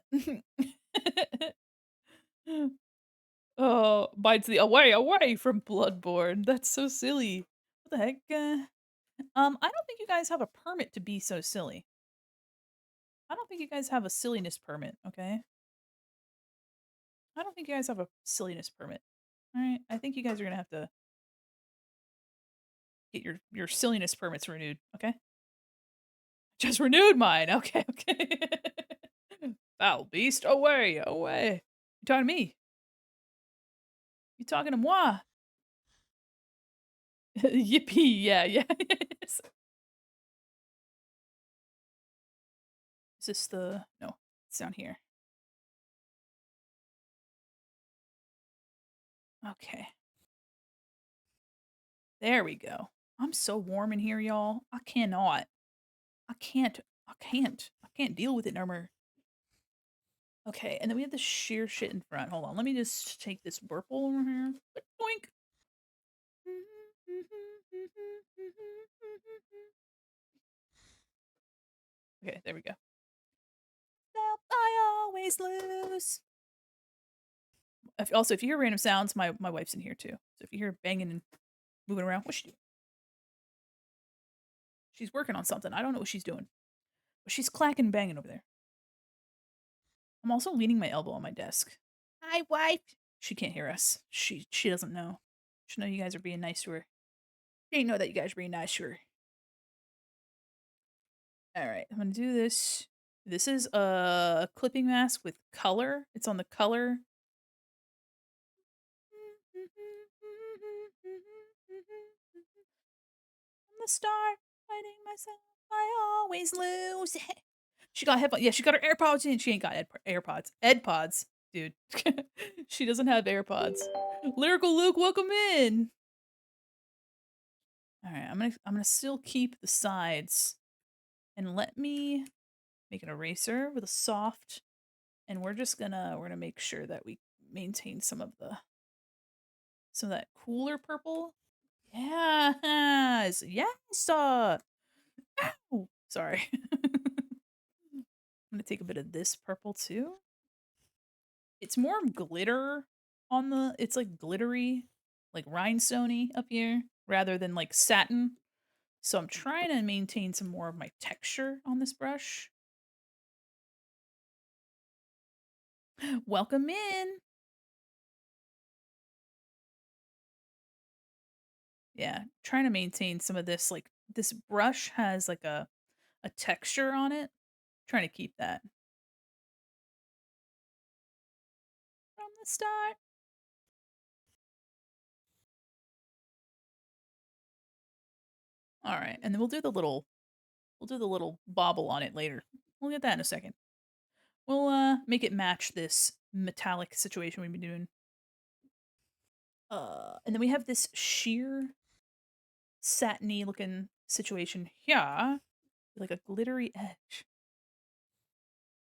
Oh, bites the away from Bloodborne. That's so silly. What the heck? I don't think you guys have a permit to be so silly. I don't think you guys have a silliness permit, okay? I don't think you guys have a silliness permit. Alright, I think you guys are gonna have to get your silliness permits renewed, okay? Just renewed mine. Okay, okay. Foul beast, away, away. You talking to me? You talking to moi? Yippee, yeah, yeah. Yes. Is this the no, it's down here. Okay. There we go. I'm so warm in here, y'all. I cannot. I can't. I can't deal with it no more. Okay, and then we have the sheer shit in front. Hold on, let me just take this purple over here. Boink. Okay, there we go. Nope, I always lose. Also, if you hear random sounds, my wife's in here too. So if you hear banging and moving around, what's she doing? She's working on something. I don't know what she's doing, but she's clacking and banging over there. I'm also leaning my elbow on my desk. Hi, wife. She can't hear us. She doesn't know. She know you guys are being nice to her. She didn't know that you guys are being nice to her. All right, I'm gonna do this. This is a clipping mask with color. It's on the color. From the start, fighting myself, I always lose. She got headphones. Yeah, she got her AirPods in. She ain't got AirPods. EdPods, dude. She doesn't have AirPods. Lyrical Luke, welcome in. All right, I'm gonna still keep the sides, and let me make an eraser with a soft, and we're gonna make sure that we maintain some of that cooler purple. Yes, yes. Ow! Sorry. I'm gonna take a bit of this purple too. It's more glitter on the it's like glittery, like rhinestoney up here, rather than like satin. So I'm trying to maintain some more of my texture on this brush. Welcome in. Yeah, trying to maintain some of this, like this brush has like a texture on it. Trying to keep that from the start. All right, and then we'll do the little bobble on it later. We'll get that in a second. We'll make it match this metallic situation we've been doing. And then we have this sheer satiny looking situation here, like a glittery edge.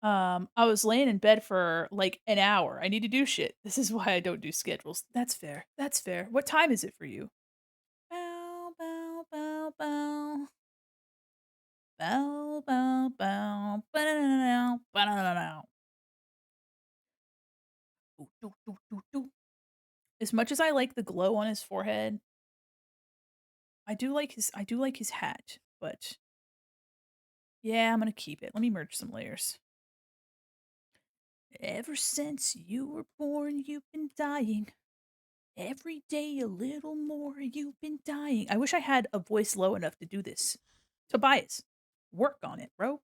I was laying in bed for like an hour. I need to do shit. This is why I don't do schedules. That's fair. That's fair. What time is it for you? Bow, bow, bow, bow. Bow, bow, bow. Ba-da-da-da-dow, ba-da-da-da-dow. Doo, doo, doo, doo, doo. As much as I like the glow on his forehead, I do like his hat, but yeah, I'm gonna keep it. Let me merge some layers. Ever since you were born, you've been dying. Every day a little more, you've been dying. I wish I had a voice low enough to do this. Tobias, work on it, bro.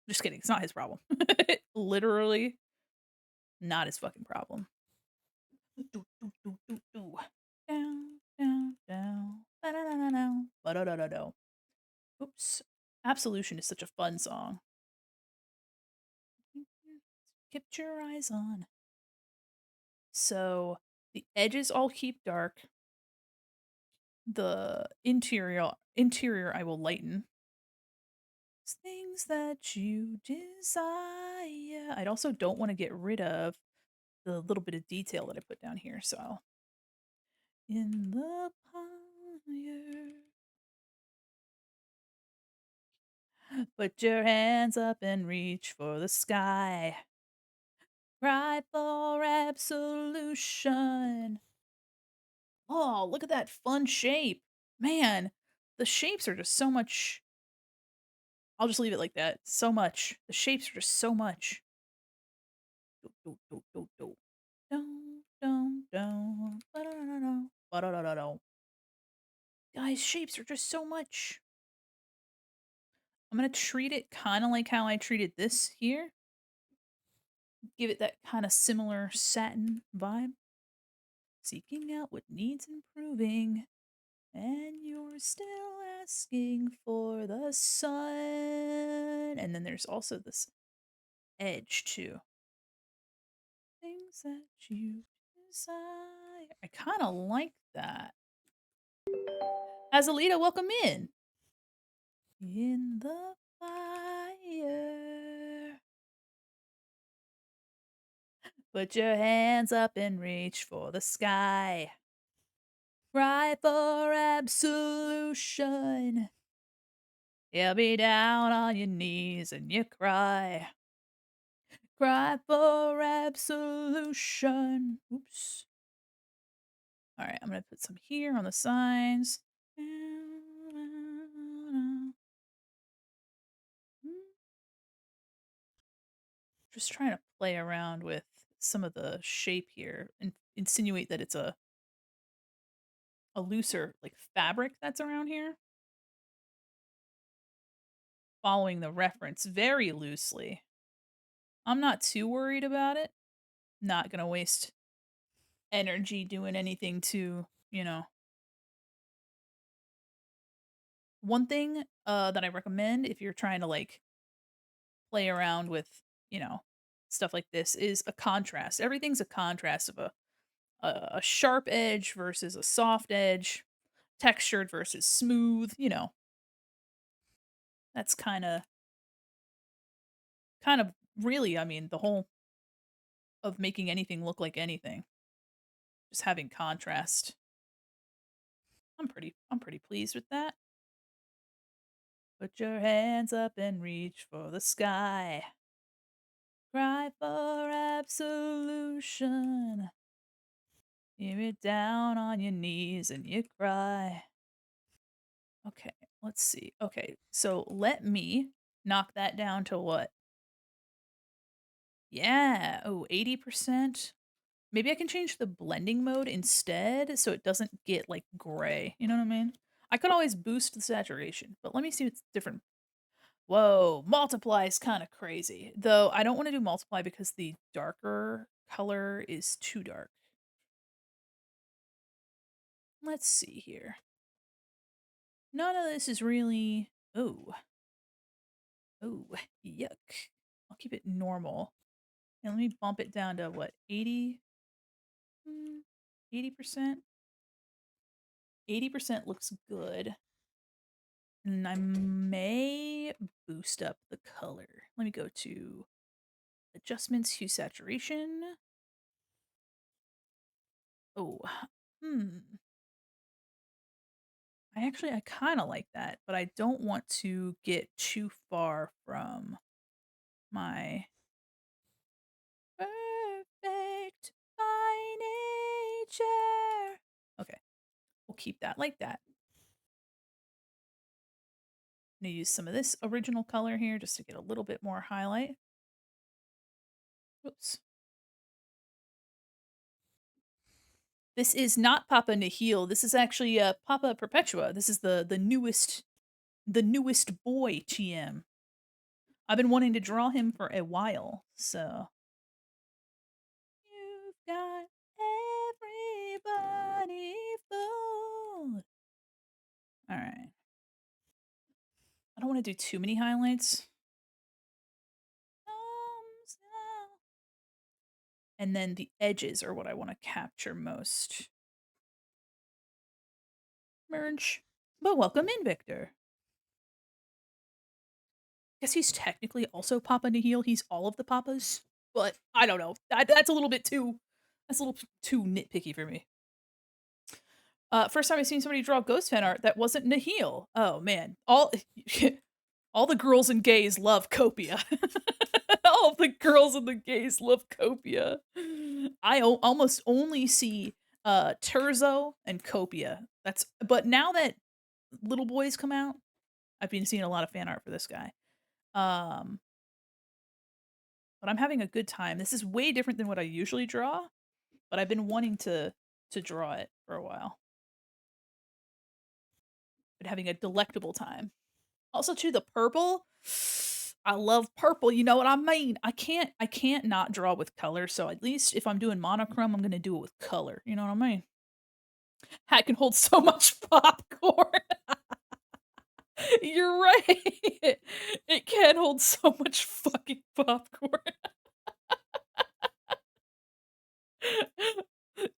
Just kidding. It's not his problem. Literally not his fucking problem. Do, do, do, do, do. Down, down, down. Ba-da-da-da-dow. Ba-da-da-da-dow. Oops. Absolution is such a fun song. Kept your eyes on. So the edges all keep dark. The interior I will lighten. Things that you desire. I also don't want to get rid of the little bit of detail that I put down here. So in the fire, put your hands up and reach for the sky. Cry for absolution. Oh, look at that fun shape. Man, the shapes are just so much. I'll just leave it like that. So much. The shapes are just so much. Do, do, do, do, do. Dun, dun, dun. Ba-da-da-da-da. Ba-da-da-da-da. Guys, shapes are just so much. I'm gonna treat it kinda like how I treated this here. Give it that kinda similar satin vibe. Seeking out what needs improving, and you're still asking for the sun. And then there's also this edge too. Things that you desire. I kinda like that. Azalita, welcome in. In the fire. Put your hands up and reach for the sky. Cry for absolution. You'll be down on your knees and you cry. Cry for absolution. Oops. All right, I'm going to put some here on the sides. Just trying to play around with some of the shape here and insinuate that it's a looser like fabric that's around here. Following the reference very loosely. I'm not too worried about it. Not gonna waste energy doing anything to, you know. One thing that I recommend if you're trying to like play around with, you know, stuff like this is a contrast. Everything's a contrast of a sharp edge versus a soft edge, textured versus smooth, you know. That's kind of really, I mean, the whole of making anything look like anything. Just having contrast. I'm pretty pleased with that. Put your hands up and reach for the sky. Cry for absolution. You're down on your knees and you cry. Okay, let's see. Okay, so let me knock that down to what? Yeah. Oh, 80%. Maybe I can change the blending mode instead so it doesn't get like gray. You know what I mean? I could always boost the saturation, but let me see what's different. Whoa, multiply is kind of crazy. Though I don't want to do multiply because the darker color is too dark. Let's see here. None of this is really. Oh. Oh, yuck. I'll keep it normal. And let me bump it down to what, 80? 80%? 80% looks good. And I may boost up the color. Let me go to adjustments, hue saturation. Oh, hmm. I kind of like that, but I don't want to get too far from my perfect by nature. Okay, we'll keep that like that. I'm gonna use some of this original color here just to get a little bit more highlight. Oops. This is not Papa Nihil. This is actually Papa Perpetua. This is the newest boy TM. I've been wanting to draw him for a while, so you've got everybody fooled. All right. I don't want to do too many highlights. And then the edges are what I want to capture most. Merge. But welcome in, Victor. Guess he's technically also Papa Nihil. He's all of the Papas. But I don't know. That's a little bit too. That's a little too nitpicky for me. First time I've seen somebody draw ghost fan art that wasn't Nihil. Oh man, all all the girls and gays love Copia. All the girls and the gays love Copia. I almost only see Terzo and Copia. But now that Little Boys come out, I've been seeing a lot of fan art for this guy. But I'm having a good time. This is way different than what I usually draw, but I've been wanting to draw it for a while. Been having a delectable time. Also, too, the purple, I love purple, you know what I mean? I can't not draw with color, so at least if I'm doing monochrome, I'm gonna do it with color, you know what I mean? Hat can hold so much popcorn. You're right. It can hold so much fucking popcorn.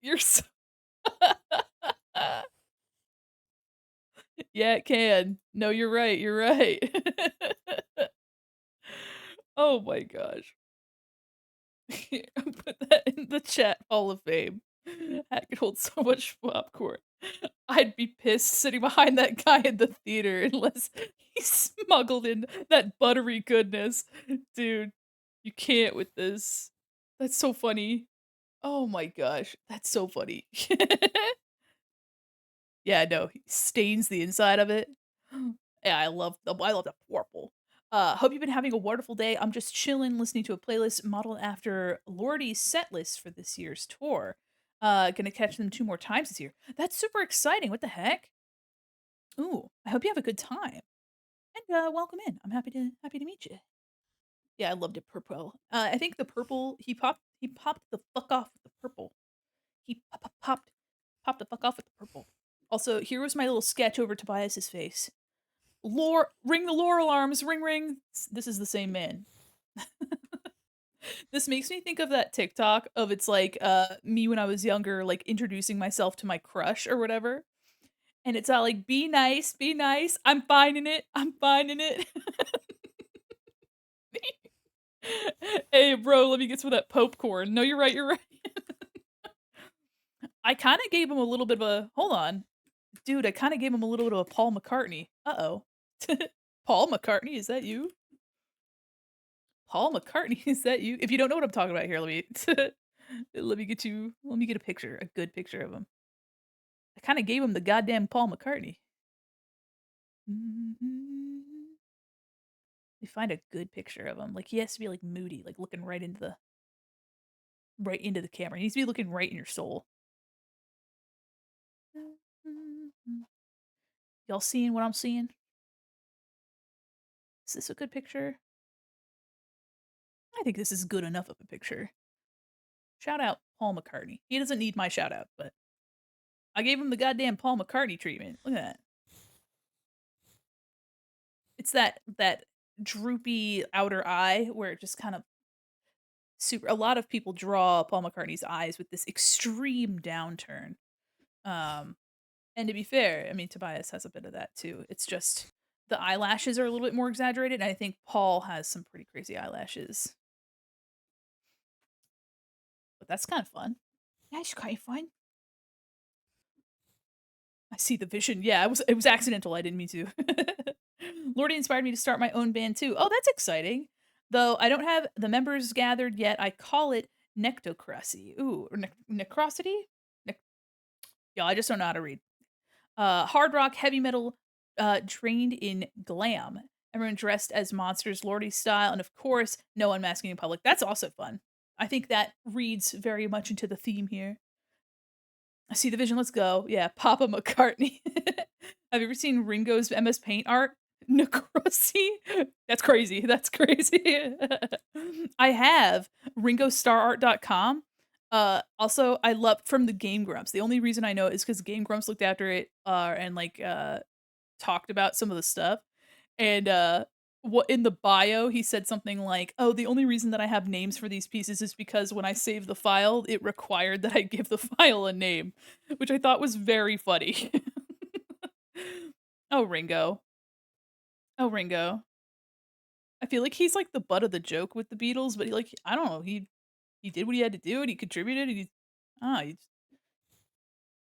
You're so Yeah, it can. No, you're right, you're right. Oh my gosh. Put that in the chat Hall of Fame. That could hold so much popcorn. I'd be pissed sitting behind that guy in the theater unless he smuggled in that buttery goodness. Dude, you can't with this. That's so funny. Oh my gosh, that's so funny. Yeah, no, he stains the inside of it. Yeah, I love the purple. Hope you've been having a wonderful day. I'm just chilling, listening to a playlist modeled after Lordy's set list for this year's tour. Gonna catch them 2 more times this year. That's super exciting. What the heck? Ooh, I hope you have a good time. And welcome in. I'm happy to meet you. Yeah, I loved it purple. I think the purple he popped the fuck off with the purple. He popped the fuck off with the purple. Also, here was my little sketch over Tobias's face. Ring the lore alarms, ring ring. This is the same man. This makes me think of that TikTok of it's like me when I was younger, like introducing myself to my crush or whatever. And it's all like, be nice, I'm finding it, I'm finding it. Hey bro, let me get some of that popcorn. No, you're right, you're right. I kinda gave him a little bit of a hold on. Dude, I kinda gave him a little bit of a Paul McCartney. Uh-oh. Paul McCartney, is that you? Paul McCartney, is that you? If you don't know what I'm talking about here, let me let me get a picture, a good picture of him. I kinda gave him the goddamn Paul McCartney. Mhm. Let me find a good picture of him, like, he has to be, like, moody, like, looking right into the camera. He needs to be looking right in your soul. Y'all seeing what I'm seeing? Is this a good picture? I think this is good enough of a picture. Shout out Paul McCartney. He doesn't need my shout out, but I gave him the goddamn Paul McCartney treatment. Look at that. It's that droopy outer eye where it just kind of super a lot of people draw Paul McCartney's eyes with this extreme downturn. Um, and to be fair, I mean, Tobias has a bit of that too. It's just the eyelashes are a little bit more exaggerated, and I think Paul has some pretty crazy eyelashes. But that's kind of fun. That's kind of fun. I see the vision. Yeah, it was accidental. I didn't mean to. Lordy inspired me to start my own band too. Oh, that's exciting. Though I don't have the members gathered yet, I call it nectocracy. Ooh, or necrosity? Nec- yeah, I just don't know how to read. Hard rock, heavy metal, trained in glam. Everyone dressed as monsters, Lordy style, and of course, no unmasking in public. That's also fun. I think that reads very much into the theme here. I see the vision, let's go. Yeah, Papa McCartney. Have you ever seen Ringo's MS Paint art? Necrosi? That's crazy, that's crazy. I have ringostarart.com. Also, I love from the Game Grumps. The only reason I know it is because Game Grumps looked after it, and, like, talked about some of the stuff, and, what in the bio, he said something like, "Oh, the only reason that I have names for these pieces is because when I saved the file, it required that I give the file a name," which I thought was very funny. Oh, Ringo. Oh, Ringo. I feel like he's, like, the butt of the joke with the Beatles, but he, like I don't know, he did what he had to do, and he contributed, and he's I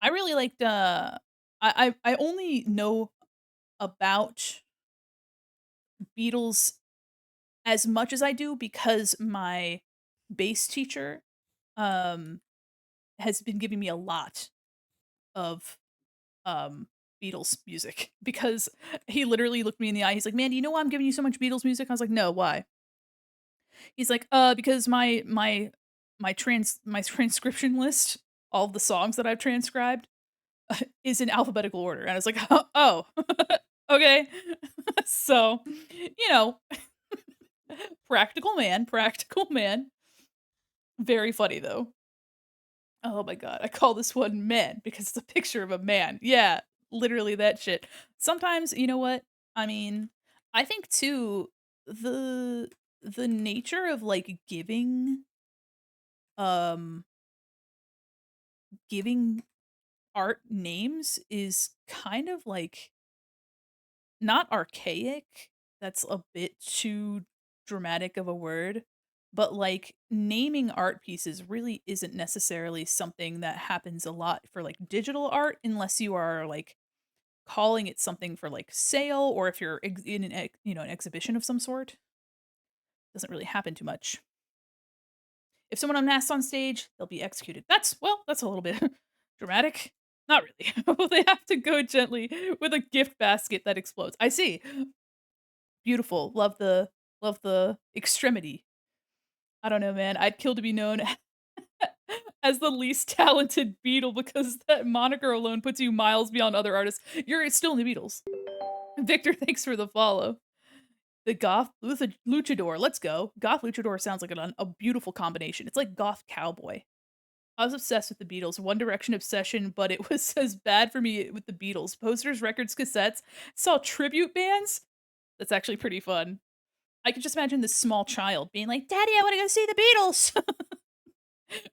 really liked, I only know about Beatles as much as I do because my bass teacher, um, has been giving me a lot of, Beatles music because he literally looked me in the eye, he's like, "Man, do you know why I'm giving you so much Beatles music?" I was like, "No, why?" He's like, because my transcription list, all of the songs that I've transcribed, is in alphabetical order." And I was like, "Oh." Okay? So, you know, practical man. Very funny though. Oh my god, I call this one "man" because it's a picture of a man. Yeah, literally that shit. Sometimes, you know what? I mean, I think too the the nature of like um giving art names is kind of like not archaic. That's a bit too dramatic of a word, but like naming art pieces really isn't necessarily something that happens a lot for like digital art unless you are like calling it something for like sale or if you're in an exhibition of some sort. Doesn't really happen too much. If someone unmasks on stage, they'll be executed. That's a little bit dramatic. Not really. They have to go gently with a gift basket that explodes. I see. Beautiful. Love the extremity. I don't know, man. I'd kill to be known as the least talented Beatle because that moniker alone puts you miles beyond other artists. You're still in the Beatles. Victor, thanks for the follow. The goth luchador. Let's go. Goth luchador sounds like a beautiful combination. It's like goth cowboy. I was obsessed with the Beatles. One Direction obsession, but it was as bad for me with the Beatles. Posters, records, cassettes. Saw tribute bands. That's actually pretty fun. I could just imagine this small child being like, "Daddy, I want to go see the Beatles."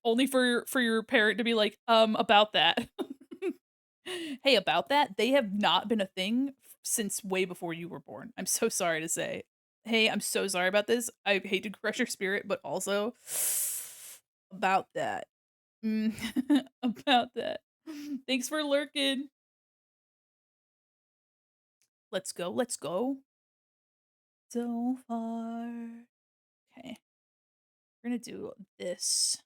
Only for your parent to be like, about that." Hey, about that, they have not been a thing since way before you were born. I'm so sorry to say. Hey, I'm so sorry about this. I hate to crush your spirit, but also about that. Mm, about that. Thanks for lurking. Let's go. Let's go. So far. Okay. We're gonna do this.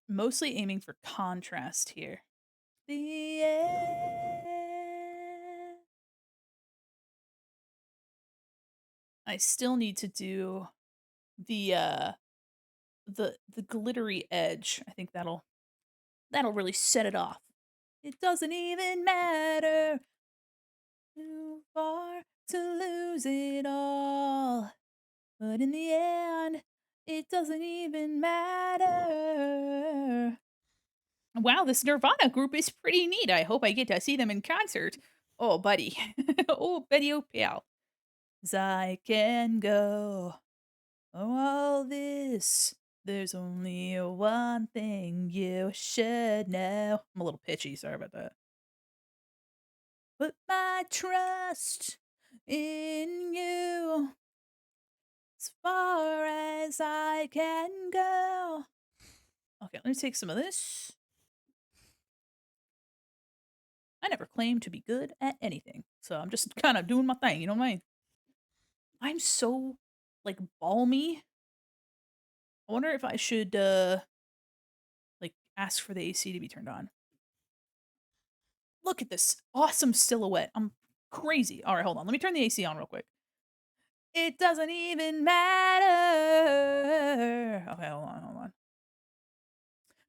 Mostly aiming for contrast here. The end. I still need to do the the glittery edge. I think that'll really set it off. It doesn't even matter. Too far to lose it all. But in the end, it doesn't even matter. Wow, this Nirvana group is pretty neat. I hope I get to see them in concert. Oh, buddy. Oh, Betty, oh, pal. As I can go. Oh, all this. There's only one thing you should know. I'm a little pitchy. Sorry about that. Put my trust in you as far as I can go. Okay, let me take some of this. I never claimed to be good at anything, so I'm just kind of doing my thing, you know what I mean? I'm so, like, balmy. I wonder if I should, like, ask for the AC to be turned on. Look at this awesome silhouette. I'm crazy. Alright, hold on. Let me turn the AC on real quick. It doesn't even matter. Okay, hold on.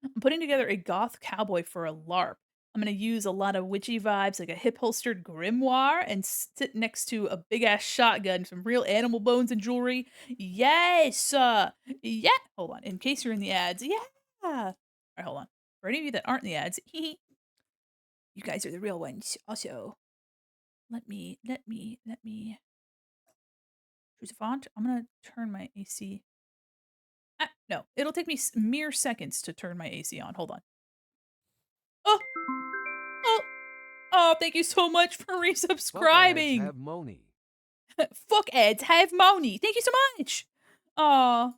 I'm putting together a goth cowboy for a LARP. I'm gonna use a lot of witchy vibes, like a hip holstered grimoire, and sit next to a big ass shotgun, some real animal bones and jewelry. Yes, yeah. Hold on, in case you're in the ads, yeah. All right, hold on. For any of you that aren't in the ads, you guys are the real ones. Also, let me choose a font. I'm gonna turn my AC. Ah, no, it'll take me mere seconds to turn my AC on. Hold on. Oh, oh, oh, thank you so much for Fuck ads resubscribing. have money. Fuck ads, have money. Thank you so much. Aw.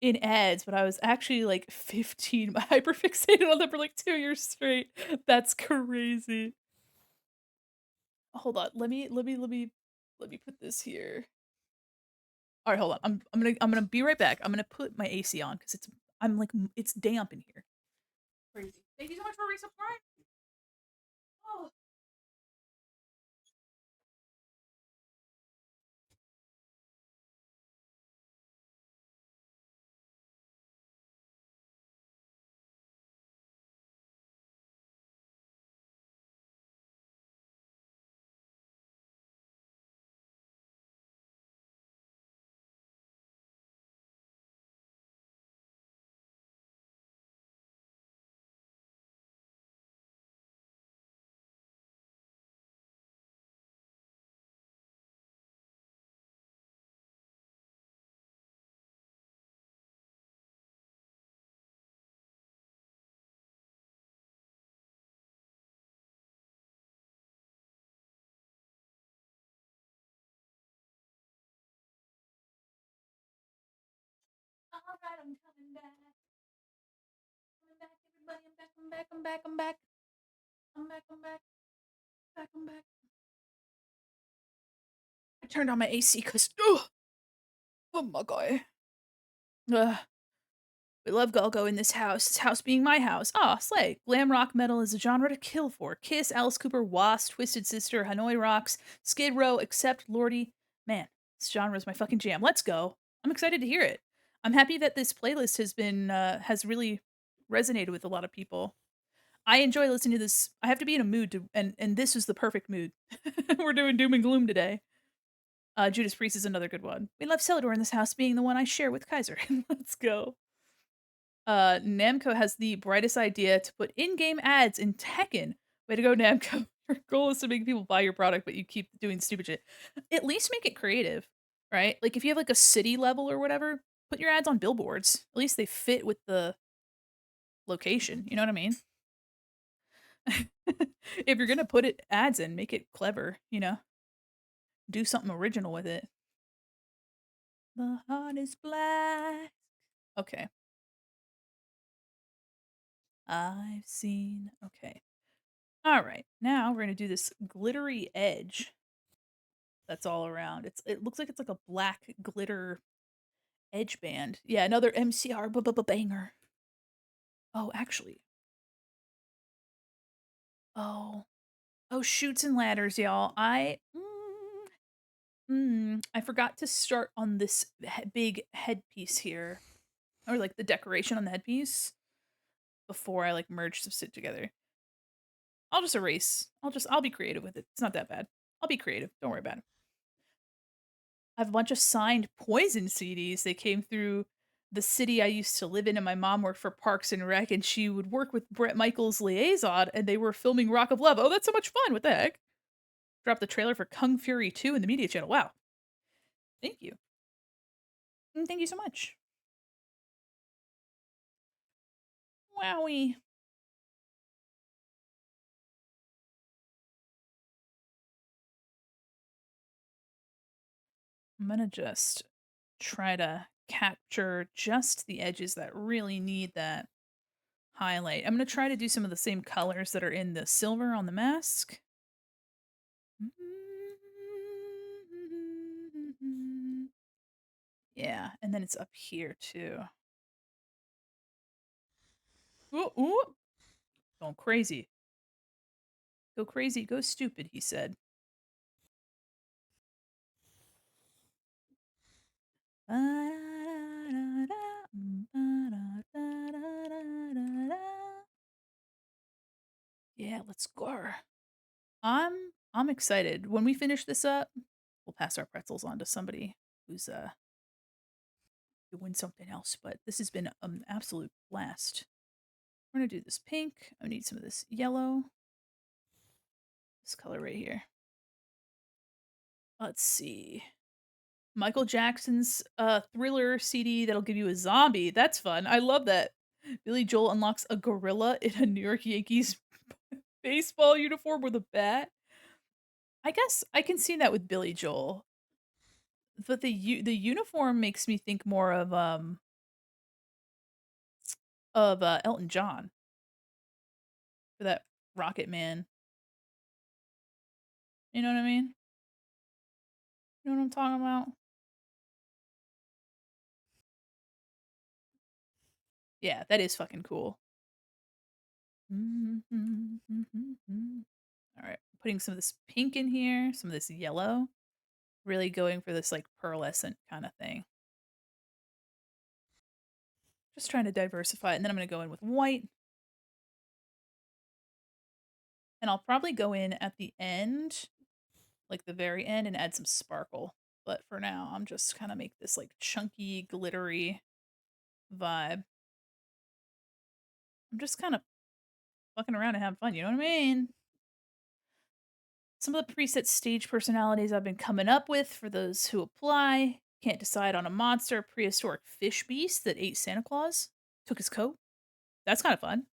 In ads, but I was actually like 15, hyperfixated on them for like 2 years straight. That's crazy. Hold on. Let me put this here. All right, hold on. I'm gonna be right back. I'm gonna put my AC on because I'm like it's damp in here. Crazy. Thank you so much for resubscribing. Oh. Alright, I'm coming back. Coming back, everybody. I'm back, I'm back, I'm back, I'm back. I'm back, I'm back. Back, I'm back. I turned on my AC because, oh my god. Ugh. We love Galgo in this house being my house. Ah, slay. Glam rock metal is a genre to kill for. Kiss, Alice Cooper, Wasp, Twisted Sister, Hanoi Rocks, Skid Row, Except Lordy. Man, this genre is my fucking jam. Let's go. I'm excited to hear it. I'm happy that this playlist has really resonated with a lot of people. I enjoy listening to this. I have to be in a mood to, and this is the perfect mood. We're doing doom and gloom today. Judas Priest is another good one. We love Celador in this house being the one I share with Kaiser. Let's go. Namco has the brightest idea to put in-game ads in Tekken. Way to go, Namco. Your goal is to make people buy your product, but you keep doing stupid shit. At least make it creative, right? Like if you have like a city level or whatever, put your ads on billboards. At least they fit with the location. You know what I mean? If you're gonna put it ads in, make it clever, you know? Do something original with it. The heart is black. Okay. I've seen. Okay. All right. Now we're gonna do this glittery edge that's all around. It looks like it's like a black glitter edge band. Yeah, another MCR banger. Oh, actually. Oh. Oh, shoots and ladders, y'all. I forgot to start on this big headpiece here, or like the decoration on the headpiece before I like merged some shit together. I'll just erase. I'll be creative with it. It's not that bad. I'll be creative. Don't worry about it. I have a bunch of signed Poison CDs. They came through the city I used to live in, and my mom worked for Parks and Rec, and she would work with Brett Michaels' Liaison, and they were filming Rock of Love. Oh, that's so much fun. What the heck? Dropped the trailer for Kung Fury 2 in the media channel. Wow. Thank you. Thank you so much. Wowie. I'm gonna just try to capture just the edges that really need that highlight. I'm gonna try to do some of the same colors that are in the silver on the mask. Yeah, and then it's up here too. Ooh, ooh. Going crazy. Go crazy, go stupid, he said. Yeah, let's go. I'm excited. When we finish this up, we'll pass our pretzels on to somebody who's who win something else. But this has been an absolute blast. We're gonna do this pink. I need some of this yellow. This color right here. Let's see. Michael Jackson's Thriller CD that'll give you a zombie. That's fun. I love that. Billy Joel unlocks a gorilla in a New York Yankees baseball uniform with a bat. I guess I can see that with Billy Joel. But the uniform makes me think more of Elton John for that Rocket Man. You know what I mean? You know what I'm talking about? Yeah, that is fucking cool. All right, putting some of this pink in here, some of this yellow. Really going for this like pearlescent kind of thing. Just trying to diversify it, and then I'm going to go in with white. And I'll probably go in at the end, like the very end, and add some sparkle. But for now, I'm just kind of make this like chunky, glittery vibe. I'm just kind of fucking around and having fun, you know what I mean? Some of the preset stage personalities I've been coming up with for those who apply. Can't decide on a monster, prehistoric fish beast that ate Santa Claus, took his coat. That's kind of fun.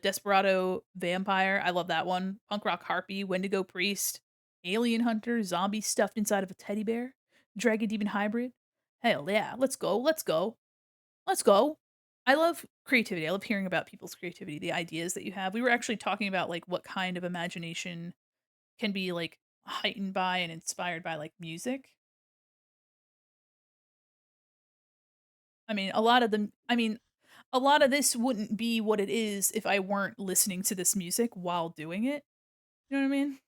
Desperado vampire, I love that one. Punk rock harpy, Wendigo priest, alien hunter, zombie stuffed inside of a teddy bear, dragon demon hybrid, Hell yeah, let's go, let's go, let's go. I love creativity. I love hearing about people's creativity, the ideas that you have. We were actually talking about like what kind of imagination can be like heightened by and inspired by like music. I mean, a lot of this wouldn't be what it is if I weren't listening to this music while doing it. You know what I mean?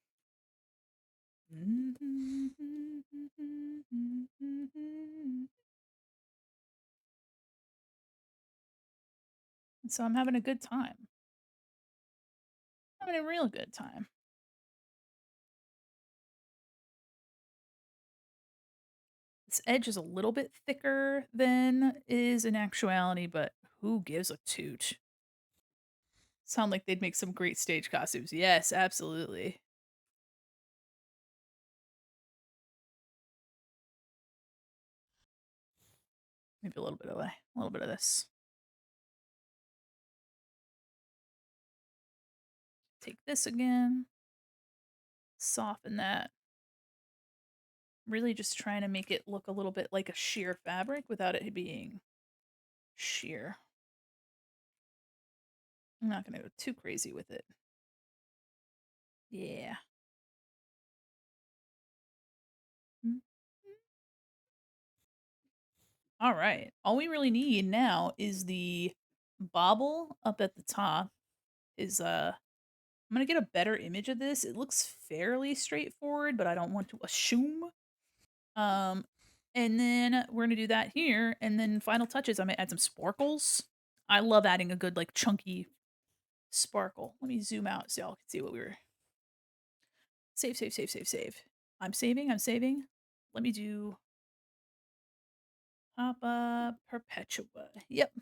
So I'm having a good time. Having a real good time. This edge is a little bit thicker than is in actuality, but who gives a toot? Sound like they'd make some great stage costumes. Yes, absolutely. Maybe a little bit of a little bit of this. Take this again. Soften that. Really just trying to make it look a little bit like a sheer fabric without it being sheer. I'm not gonna go too crazy with it. Yeah. Mm. All right. All we really need now is the bobble up at the top. Is I'm gonna get a better image of this. It looks fairly straightforward, but I don't want to assume. Um, and then we're gonna do that here, and then final touches. I'm gonna add some sparkles. I love adding a good like chunky sparkle. Let me zoom out so y'all can see what we were. Save, save, save, save, save. I'm saving. I'm saving. Let me do Papa Perpetua. Yep.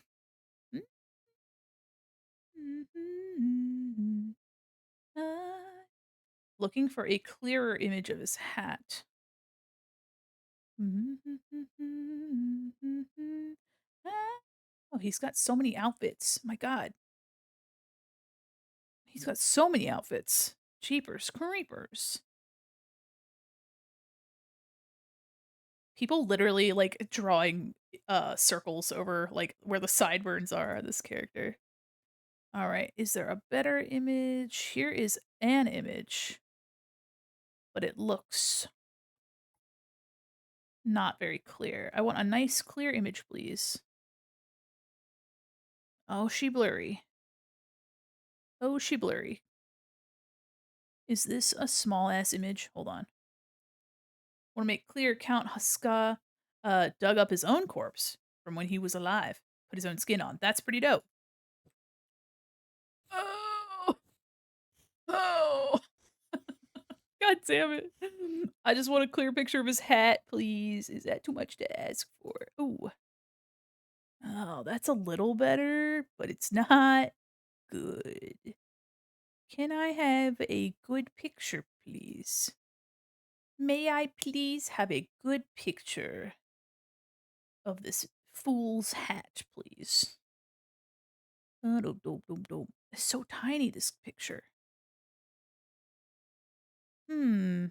Looking for a clearer image of his hat. Oh, he's got so many outfits. My God. He's got so many outfits. Jeepers creepers. People literally like drawing circles over like where the sideburns are of this character. All right, is there a better image? Here is an image, but it looks not very clear. I want a nice clear image, please. Oh, she blurry. Oh, she blurry. Is this a small ass image? Hold on. Want to make clear Count Huska dug up his own corpse from when he was alive. Put his own skin on. That's pretty dope. Oh, oh, God damn it. I just want a clear picture of his hat, please. Is that too much to ask for? Ooh. Oh, that's a little better, but it's not good. Can I have a good picture, please? May I please have a good picture of this fool's hat, please? It's so tiny, this picture. Hmm.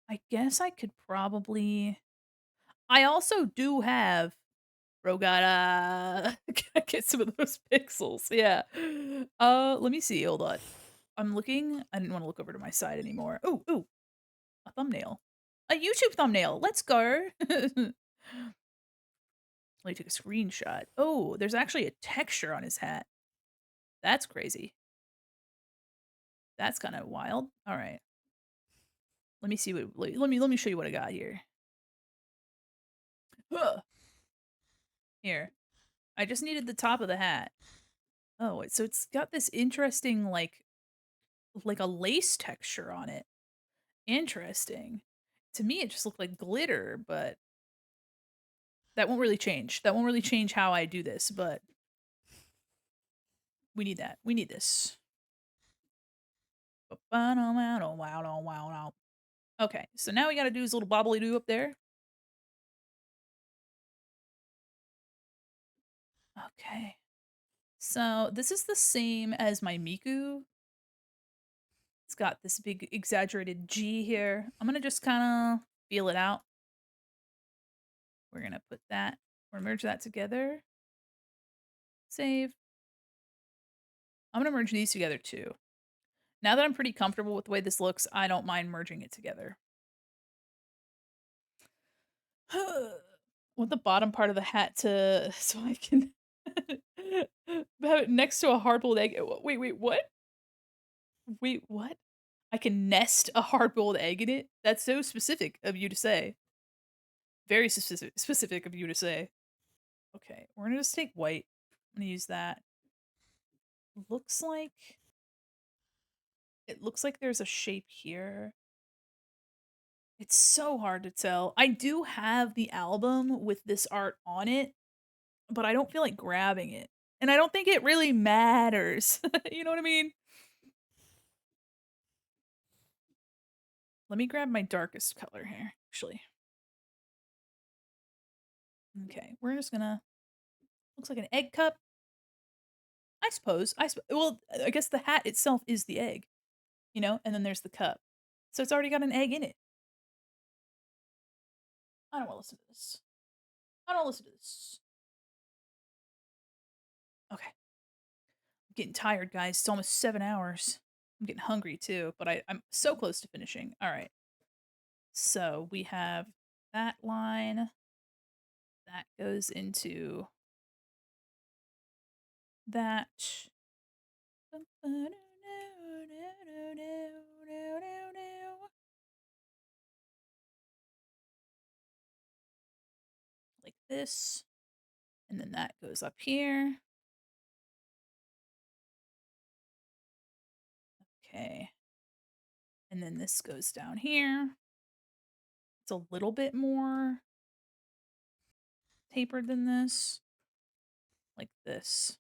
I guess I could probably. I also do have Rogata. Get some of those pixels. Yeah. Let me see. Hold on. I'm looking. I didn't want to look over to my side anymore. Ooh, ooh, a thumbnail. A YouTube thumbnail. Let's go. Let me take a screenshot. Oh, there's actually a texture on his hat. That's crazy. That's kind of wild. All right. Let me see what let me show you what I got here. Huh. Here. I just needed the top of the hat. Oh, so it's got this interesting like a lace texture on it. Interesting. To me it just looked like glitter, but that won't really change. That won't really change how I do this, but we need that. We need this. Okay, so now we gotta do his little bobbly doo up there. Okay. So this is the same as my Miku. It's got this big exaggerated G here. I'm gonna just kind of feel it out. We're gonna put that or merge that together. Save. I'm gonna merge these together too. Now that I'm pretty comfortable with the way this looks, I don't mind merging it together. Want the bottom part of the hat to so I can have it next to a hard-boiled egg. Wait, what? Wait, what? I can nest a hard-boiled egg in it? That's so specific of you to say. Very specific of you to say. Okay, we're gonna just take white. I'm gonna use that. Looks like it looks like there's a shape here. It's so hard to tell. I do have the album with this art on it, but I don't feel like grabbing it. And I don't think it really matters. You know what I mean? Let me grab my darkest color here, actually. Okay, we're just gonna looks like an egg cup. I suppose. Well, I guess the hat itself is the egg, you know, and then there's the cup. So it's already got an egg in it. I don't want to listen to this. I don't listen to this. Okay. I'm getting tired, guys. It's almost 7 hours. I'm getting hungry too, but I'm so close to finishing. All right. So we have that line that goes into that. Like this. And then that goes up here. Okay. And then this goes down here. It's a little bit more tapered than this. Like this.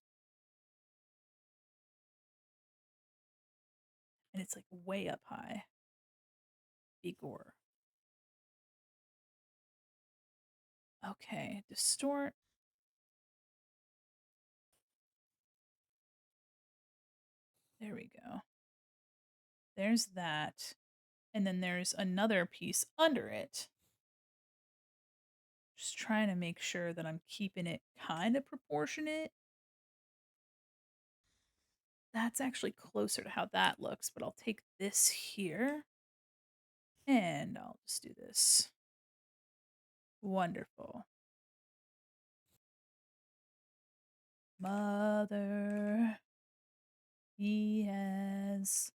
And it's like way up high. Igor. Okay, distort. There we go. There's that. And then there's another piece under it. Just trying to make sure that I'm keeping it kind of proportionate. That's actually closer to how that looks, but I'll take this here. And I'll just do this. Wonderful. Mother, he has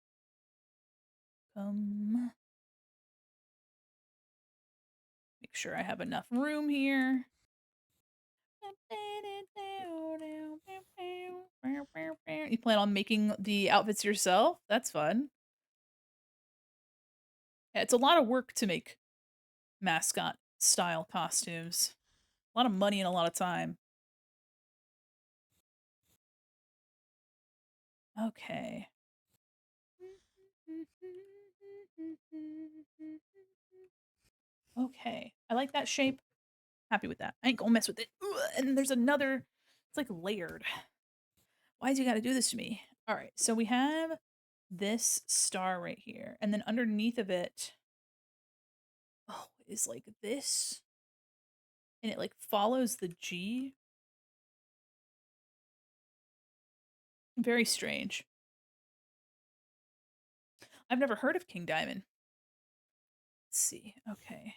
come. Make sure I have enough room here. You plan on making the outfits yourself? That's fun. Yeah, it's a lot of work to make mascot style costumes. A lot of money and a lot of time. Okay. Okay. I like that shape. Happy with that. I ain't gonna mess with it. Ugh, and there's another, it's like layered. Why'd you gotta do this to me? All right, so we have this star right here, and then underneath of it, oh, is like this, and it like follows the G. Very strange. I've never heard of King Diamond. Let's see. Okay.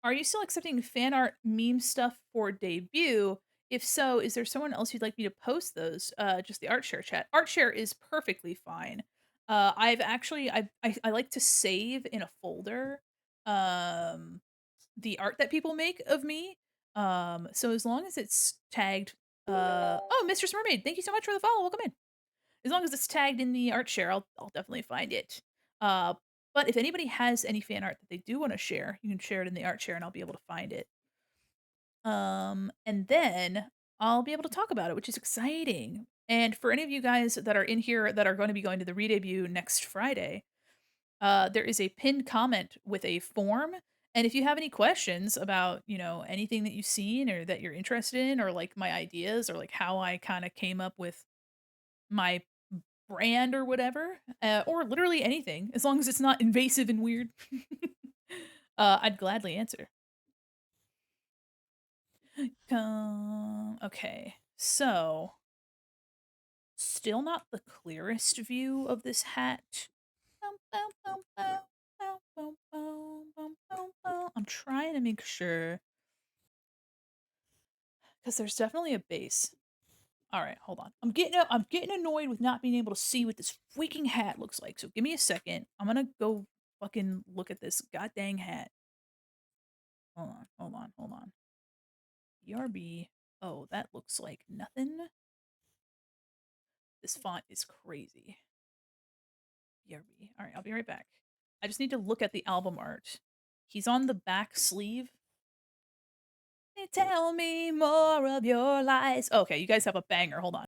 Are you still accepting fan art meme stuff for debut? If so, is there someone else you'd like me to post those? Just the art share chat. Art share is perfectly fine. I've actually I like to save in a folder the art that people make of me. So as long as it's tagged oh, Mistress Mermaid, thank you so much for the follow. Welcome in. As long as it's tagged in the art share, I'll definitely find it. Uh, but if anybody has any fan art that they do want to share, you can share it in the art share and I'll be able to find it. And then I'll be able to talk about it, which is exciting. And for any of you guys that are in here that are going to be going to the re-debut next Friday, there is a pinned comment with a form. And if you have any questions about, you know, anything that you've seen or that you're interested in, or like my ideas, or like how I kind of came up with my brand or whatever, or literally anything, as long as it's not invasive and weird, I'd gladly answer. Okay, so still not the clearest view of this hat. I'm trying to make sure because there's definitely a base. All right, hold on. I'm getting annoyed with not being able to see what this freaking hat looks like. So give me a second. I'm gonna go fucking look at this god dang hat. Hold on, hold on, hold on. BRB. Oh, that looks like nothing. This font is crazy. BRB. All right, I'll be right back. I just need to look at the album art. He's on the back sleeve. Tell me more of your lies. Okay, you guys have a banger. Hold on.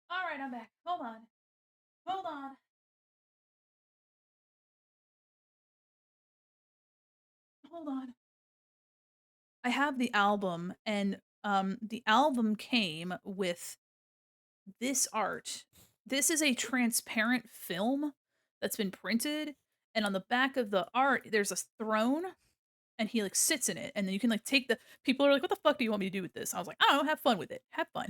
All right, I'm back. Hold on. Hold on. Hold on. I have the album, and the album came with this art. This is a transparent film that's been printed, and on the back of the art, there's a throne, and he like sits in it, and then you can like take the. People are like, "What the fuck do you want me to do with this?" I was like, "I don't know, have fun with it. Have fun."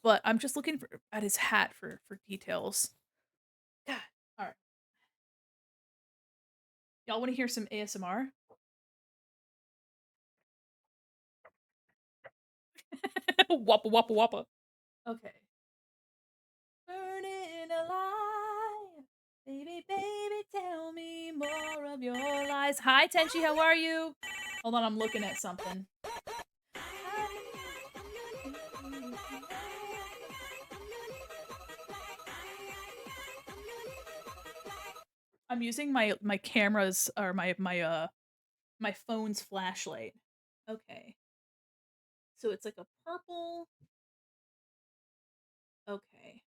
But I'm just looking at his hat for details. God. All right, y'all want to hear some ASMR? Wappa wappa wappa. Okay. Burning alive. Baby, baby, tell me more of your lies. Hi, Tenchi, how are you? Hold on, I'm looking at something. I'm using my camera's or my phone's flashlight. Okay. So it's like a purple. Okay.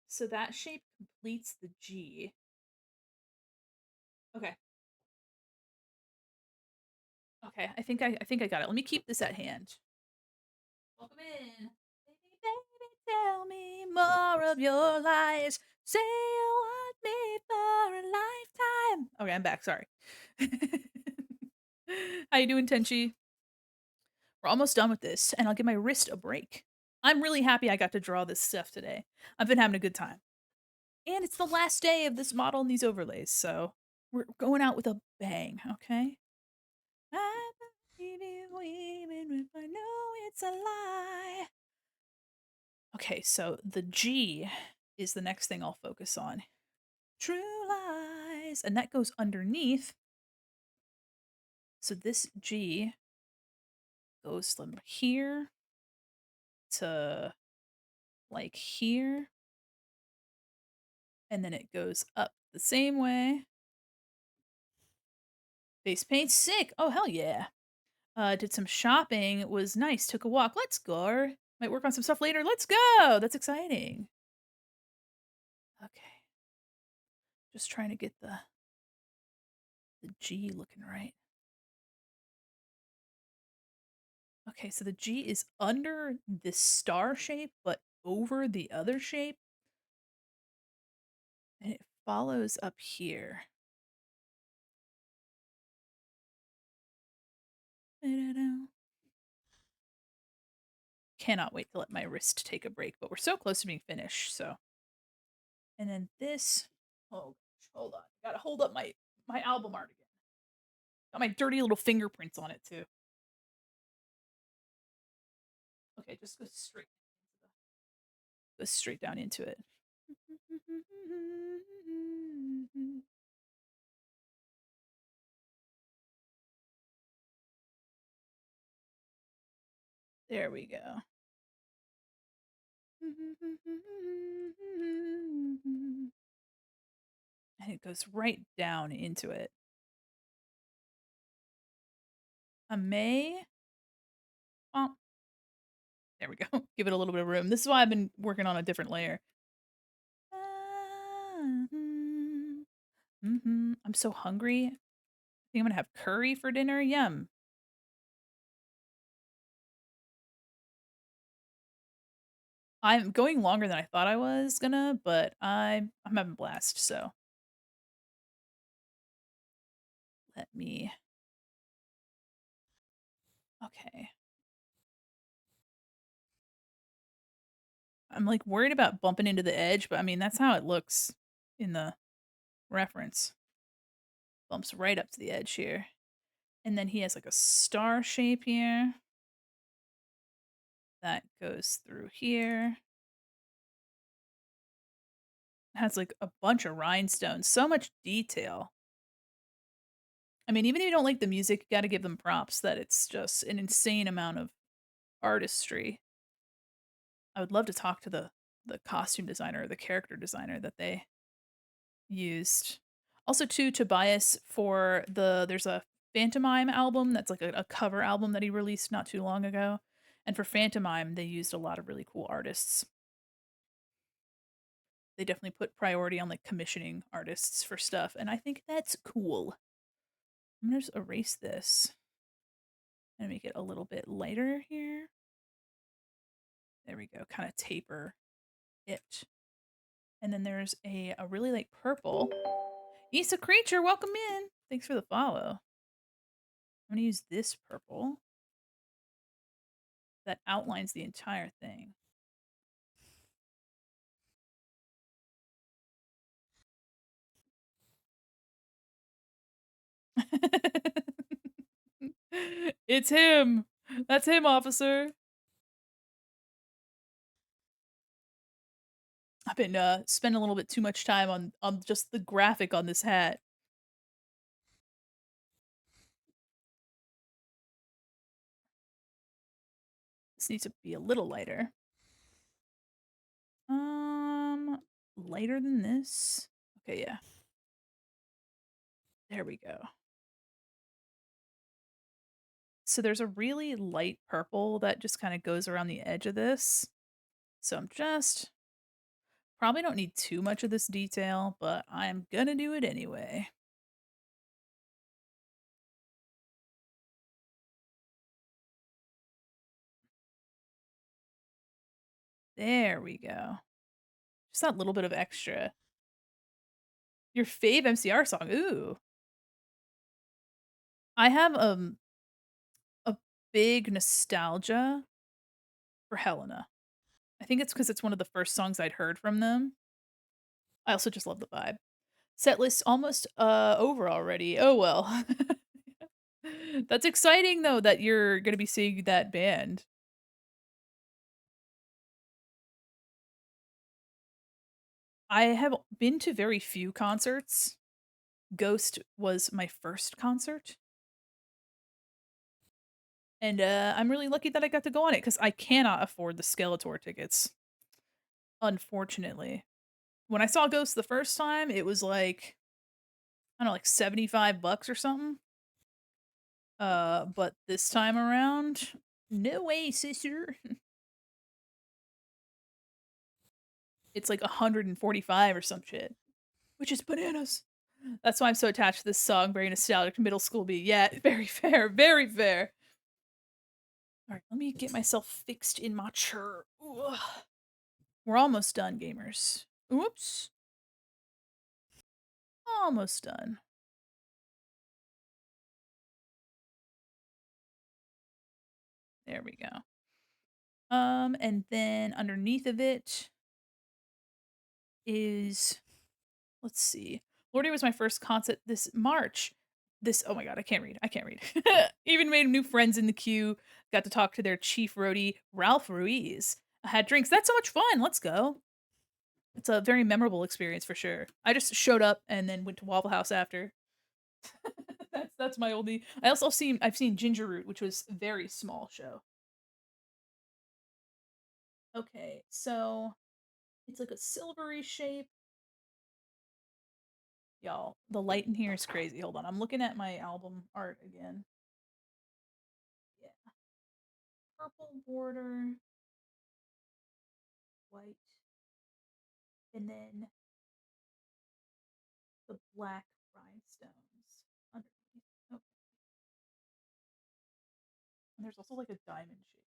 So that shape completes the G. Okay. Okay, I think I got it. Let me keep this at hand. Welcome in. Baby, baby, tell me more of your lies. Say you want me for a lifetime. Okay, I'm back. Sorry. How you doing, Tenchi? We're almost done with this, and I'll give my wrist a break. I'm really happy I got to draw this stuff today. I've been having a good time. And it's the last day of this model and these overlays, so we're going out with a bang, okay? I believe you even if I know it's a lie. Okay, so the G is the next thing I'll focus on. True lies. And that goes underneath. So this G goes from here to like here. And then it goes up the same way. Face paint sick. Oh, hell yeah. Did some shopping. It was nice. Took a walk. Let's go. Might work on some stuff later. Let's go. That's exciting. Okay. Just trying to get the G looking right. Okay, so the G is under this star shape, but over the other shape. And it follows up here. Cannot wait to let my wrist take a break, but we're so close to being finished, so. And then this, oh gosh, hold on. Gotta hold up my album art again. Got my dirty little fingerprints on it too. Okay, just go straight down into it. There we go. And it goes right down into it. A May. Oh, there we go. Give it a little bit of room. This is why I've been working on a different layer. I'm so hungry. I think I'm gonna have curry for dinner. Yum. I'm going longer than I thought I was gonna, but I'm having a blast. So let me. Okay. I'm like worried about bumping into the edge, but I mean that's how it looks in the reference. Bumps right up to the edge here. And then he has like a star shape here. That goes through here. Has like a bunch of rhinestones. So much detail. I mean, even if you don't like the music, you gotta give them props that it's just an insane amount of artistry. I would love to talk to the costume designer or the character designer that they used. Also, too, Tobias for there's a Phantomime album that's like a cover album that he released not too long ago. And for Phantomime, they used a lot of really cool artists. They definitely put priority on like commissioning artists for stuff, and I think that's cool. I'm gonna just erase this and make it a little bit lighter here. There we go, kind of taper it. And then there's a really like purple. Issa Creature, welcome in. Thanks for the follow. I'm gonna use this purple that outlines the entire thing. It's him. That's him, officer. I've been spending a little bit too much time on just the graphic on this hat. This needs to be a little lighter. Lighter than this. Okay, yeah. There we go. So there's a really light purple that just kind of goes around the edge of this. So I'm just probably don't need too much of this detail, but I'm gonna do it anyway. There we go. Just that little bit of extra. Your fave MCR song. Ooh. I have a big nostalgia for Helena. I think it's because it's one of the first songs I'd heard from them. I also just love the vibe. Set list almost over already. Oh well. That's exciting though that you're gonna be seeing that band. I have been to very few concerts. Ghost was my first concert. And I'm really lucky that I got to go on it because I cannot afford the Skeletor tickets, unfortunately. When I saw Ghost the first time, it was like, I don't know, like 75 bucks or something. But this time around, no way, sister. It's like 145 or some shit, which is bananas. That's why I'm so attached to this song. Very nostalgic middle school beat. Yeah, very fair. Very fair. All right, let me get myself fixed in my chair. Ugh. We're almost done, gamers. Oops. Almost done. There we go. And then underneath of it is, let's see. Lordy was my first concert this March. this oh my god, I can't read, I can't read. Even made new friends in the queue, got to talk to their chief roadie, Ralph Ruiz. I had drinks. That's so much fun. Let's go. It's a very memorable experience for sure. I just showed up and then went to Waffle House after. That's my only. I've seen Ginger Root, which was a very small show. Okay, so it's like a silvery shape. Y'all, the light in here is crazy. Hold on, I'm looking at my album art again. Yeah, purple border, white, and then the black rhinestones underneath. Oh, and there's also like a diamond shape.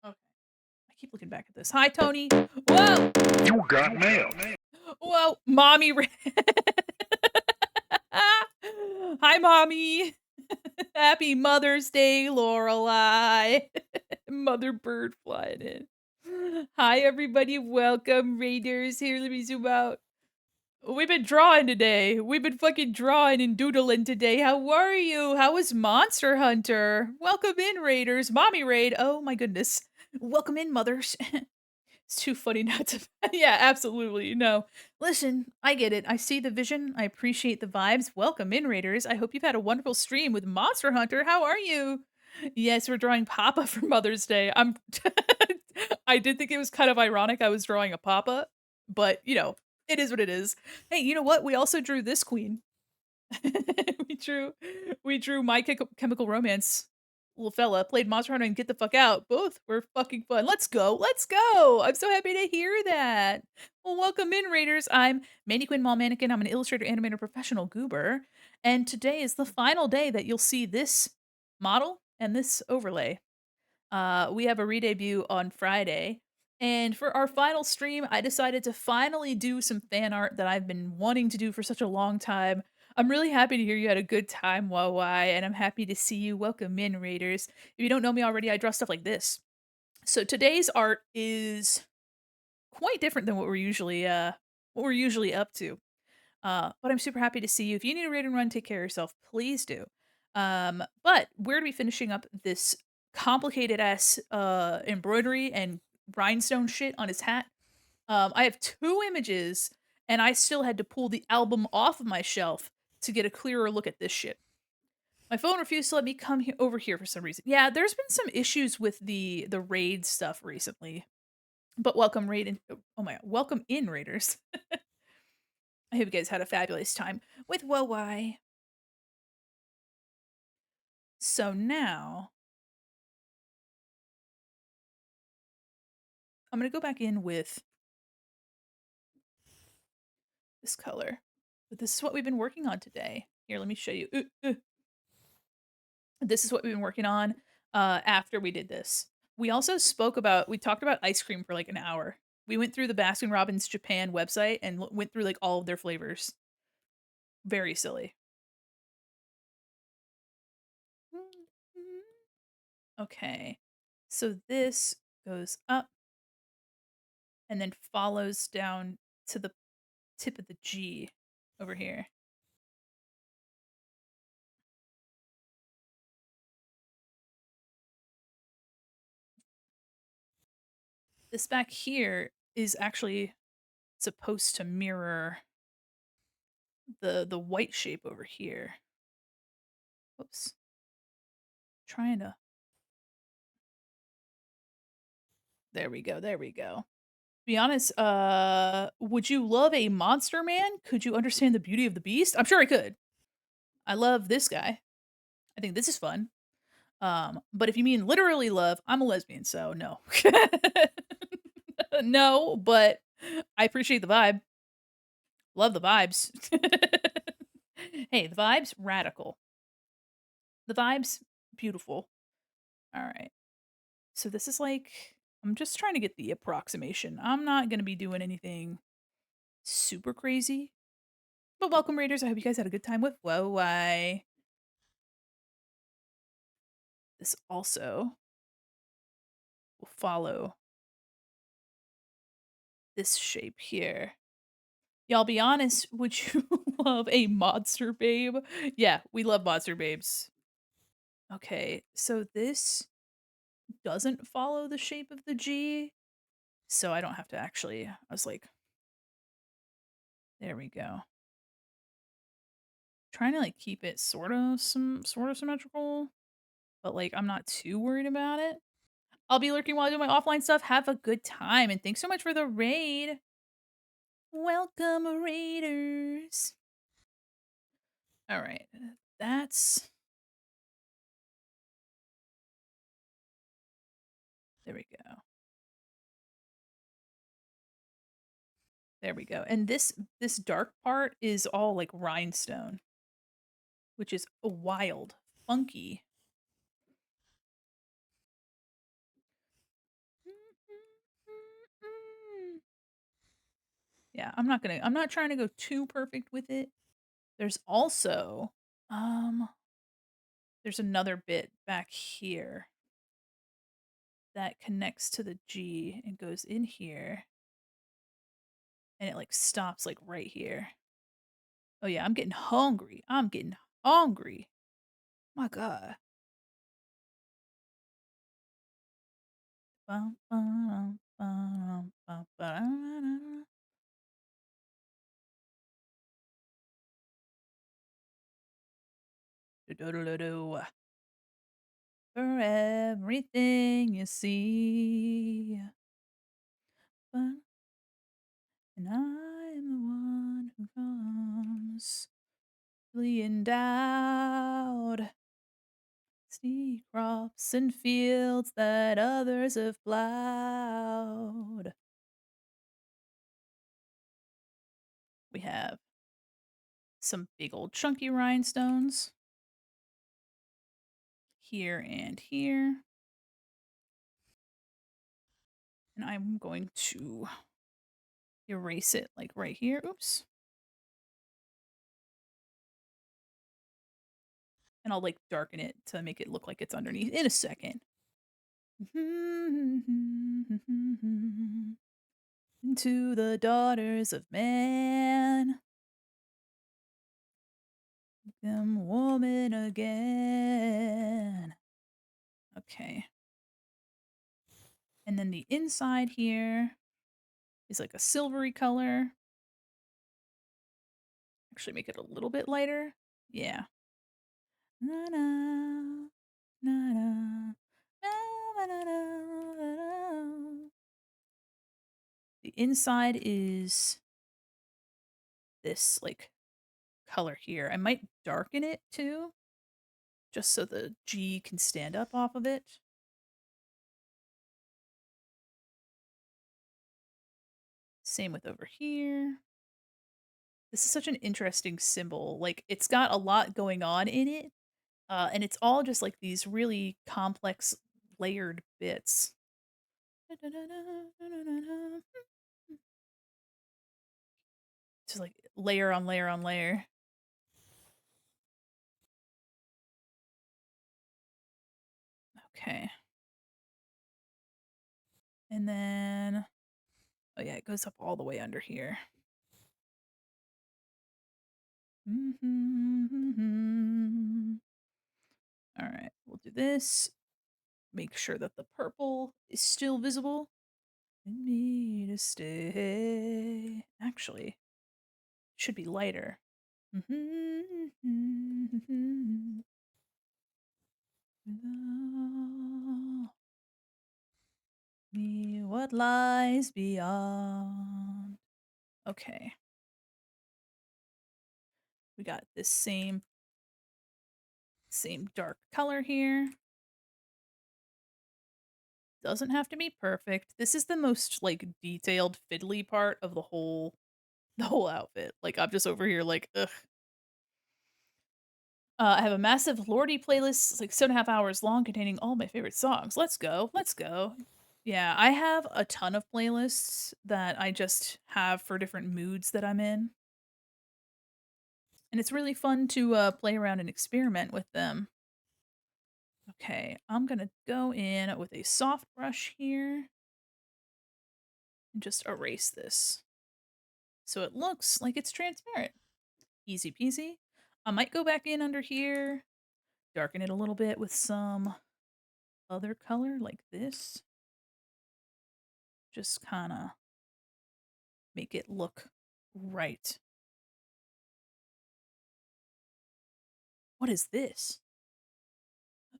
Okay, I keep looking back at this. Hi, Tony. Whoa, You got mail. whoa, mommy. Hi, mommy. Happy Mother's Day, Lorelai. Mother bird flying in. Hi, everybody. Welcome, Raiders. Here, let me zoom out. We've been drawing today. We've been fucking drawing and doodling today. How are you? How is Monster Hunter? Welcome in, Raiders. Mommy Raid. Oh, my goodness. Welcome in, mothers. It's too funny not to. Yeah, absolutely. No. Listen, I get it. I see the vision. I appreciate the vibes. Welcome in, Raiders. I hope you've had a wonderful stream with Monster Hunter. How are you? Yes, we're drawing Papa for Mother's Day. I'm I did think it was kind of ironic I was drawing a Papa, but it is what it is. Hey, you know what? We also drew this queen. we drew we drew My Chemical Romance. Little fella played Monster Hunter and Get the Fuck Out. Both were fucking fun. Let's go. Let's go. I'm so happy to hear that. Well, welcome in, Raiders. I'm Mandy Quinn Mall Mannequin. I'm an illustrator, animator, professional goober. And today is the final day that you'll see this model and this overlay. We have a re-debut on Friday. And for our final stream, I decided to finally do some fan art that I've been wanting to do for such a long time. I'm really happy to hear you had a good time, Wawai, and I'm happy to see you. Welcome in, Raiders. If you don't know me already, I draw stuff like this. So today's art is quite different than what we're usually up to. But I'm super happy to see you. If you need a raid and run, take care of yourself. Please do. But we're gonna be finishing up this complicated ass embroidery and rhinestone shit on his hat. I have two images, and I still had to pull the album off of my shelf to get a clearer look at this shit. My phone refused to let me come over here for some reason. Yeah, there's been some issues with the raid stuff recently. But welcome raid in, oh my god, welcome in, Raiders. I hope you guys had a fabulous time with Wowai. So now I'm gonna go back in with this color. But this is what we've been working on today. Here, let me show you. This is what we've been working on after we did this. We also we talked about ice cream for like an hour. We went through the Baskin Robbins Japan website and went through like all of their flavors. Very silly. Okay. So this goes up and then follows down to the tip of the G over here. This back here is actually supposed to mirror the white shape over here. Whoops. Trying to. There we go. There we go. Be honest, would you love a monster man? Could you understand the beauty of the beast? I'm sure I could. I love this guy. I think this is fun. But if you mean literally love, I'm a lesbian, so no. No, but I appreciate the vibe. Love the vibes. Hey, the vibes, radical. The vibes, beautiful. All right. So this is like, I'm just trying to get the approximation. I'm not going to be doing anything super crazy. But welcome, Raiders. I hope you guys had a good time with Whoa Why. This also will follow this shape here. Yeah, I'll be honest, would you love a monster babe? Yeah, we love monster babes. Okay, so this doesn't follow the shape of the G, so I don't have to actually I was like, there we go. Trying to, like, keep it sort of symmetrical, but, like, I'm not too worried about it. I'll be lurking while I do my offline stuff. Have a good time, and thanks so much for the raid. Welcome, raiders. Alright, that's there we go. There we go, and this dark part is all, like, rhinestone, which is wild, funky. Yeah, I'm not trying to go too perfect with it. There's also, um, there's another bit back here that connects to the G and goes in here, and it, like, stops, like, right here. Oh, yeah, I'm getting hungry. I'm getting hungry. My god. Bum, bum, bum, bum, ba-da-da-da. Do-do-do-do-do. For everything you see. But and I am the one who comes fully endowed. See crops and fields that others have plowed. We have some big old chunky rhinestones here and here. And I'm going to erase it like right here. Oops. And I'll like darken it to make it look like it's underneath in a second. Into the daughters of man, become woman again. Okay. And then the inside here is like a silvery color. Actually make it a little bit lighter. Yeah. Na na na na na na na na na. The inside is this like color here. I might darken it too, just so the G can stand up off of it. Same with over here. This is such an interesting symbol. Like it's got a lot going on in it. And it's all just like these really complex layered bits. Just like layer on layer on layer. Okay. And then, oh yeah, it goes up all the way under here. All right, we'll do this. Make sure that the purple is still visible. In me to stay. Actually, it should be lighter. Me, what lies beyond. Okay. We got this same dark color here. Doesn't have to be perfect. This is the most like detailed fiddly part of the whole outfit. Like I'm just over here like ugh. I have a massive Lordy playlist, it's like 7.5 hours long, containing all my favorite songs. Let's go, let's go. Yeah, I have a ton of playlists that I just have for different moods that I'm in. And it's really fun to play around and experiment with them. Okay, I'm gonna go in with a soft brush here and just erase this so it looks like it's transparent. Easy peasy. I might go back in under here, darken it a little bit with some other color like this. Just kind of make it look right. What is this?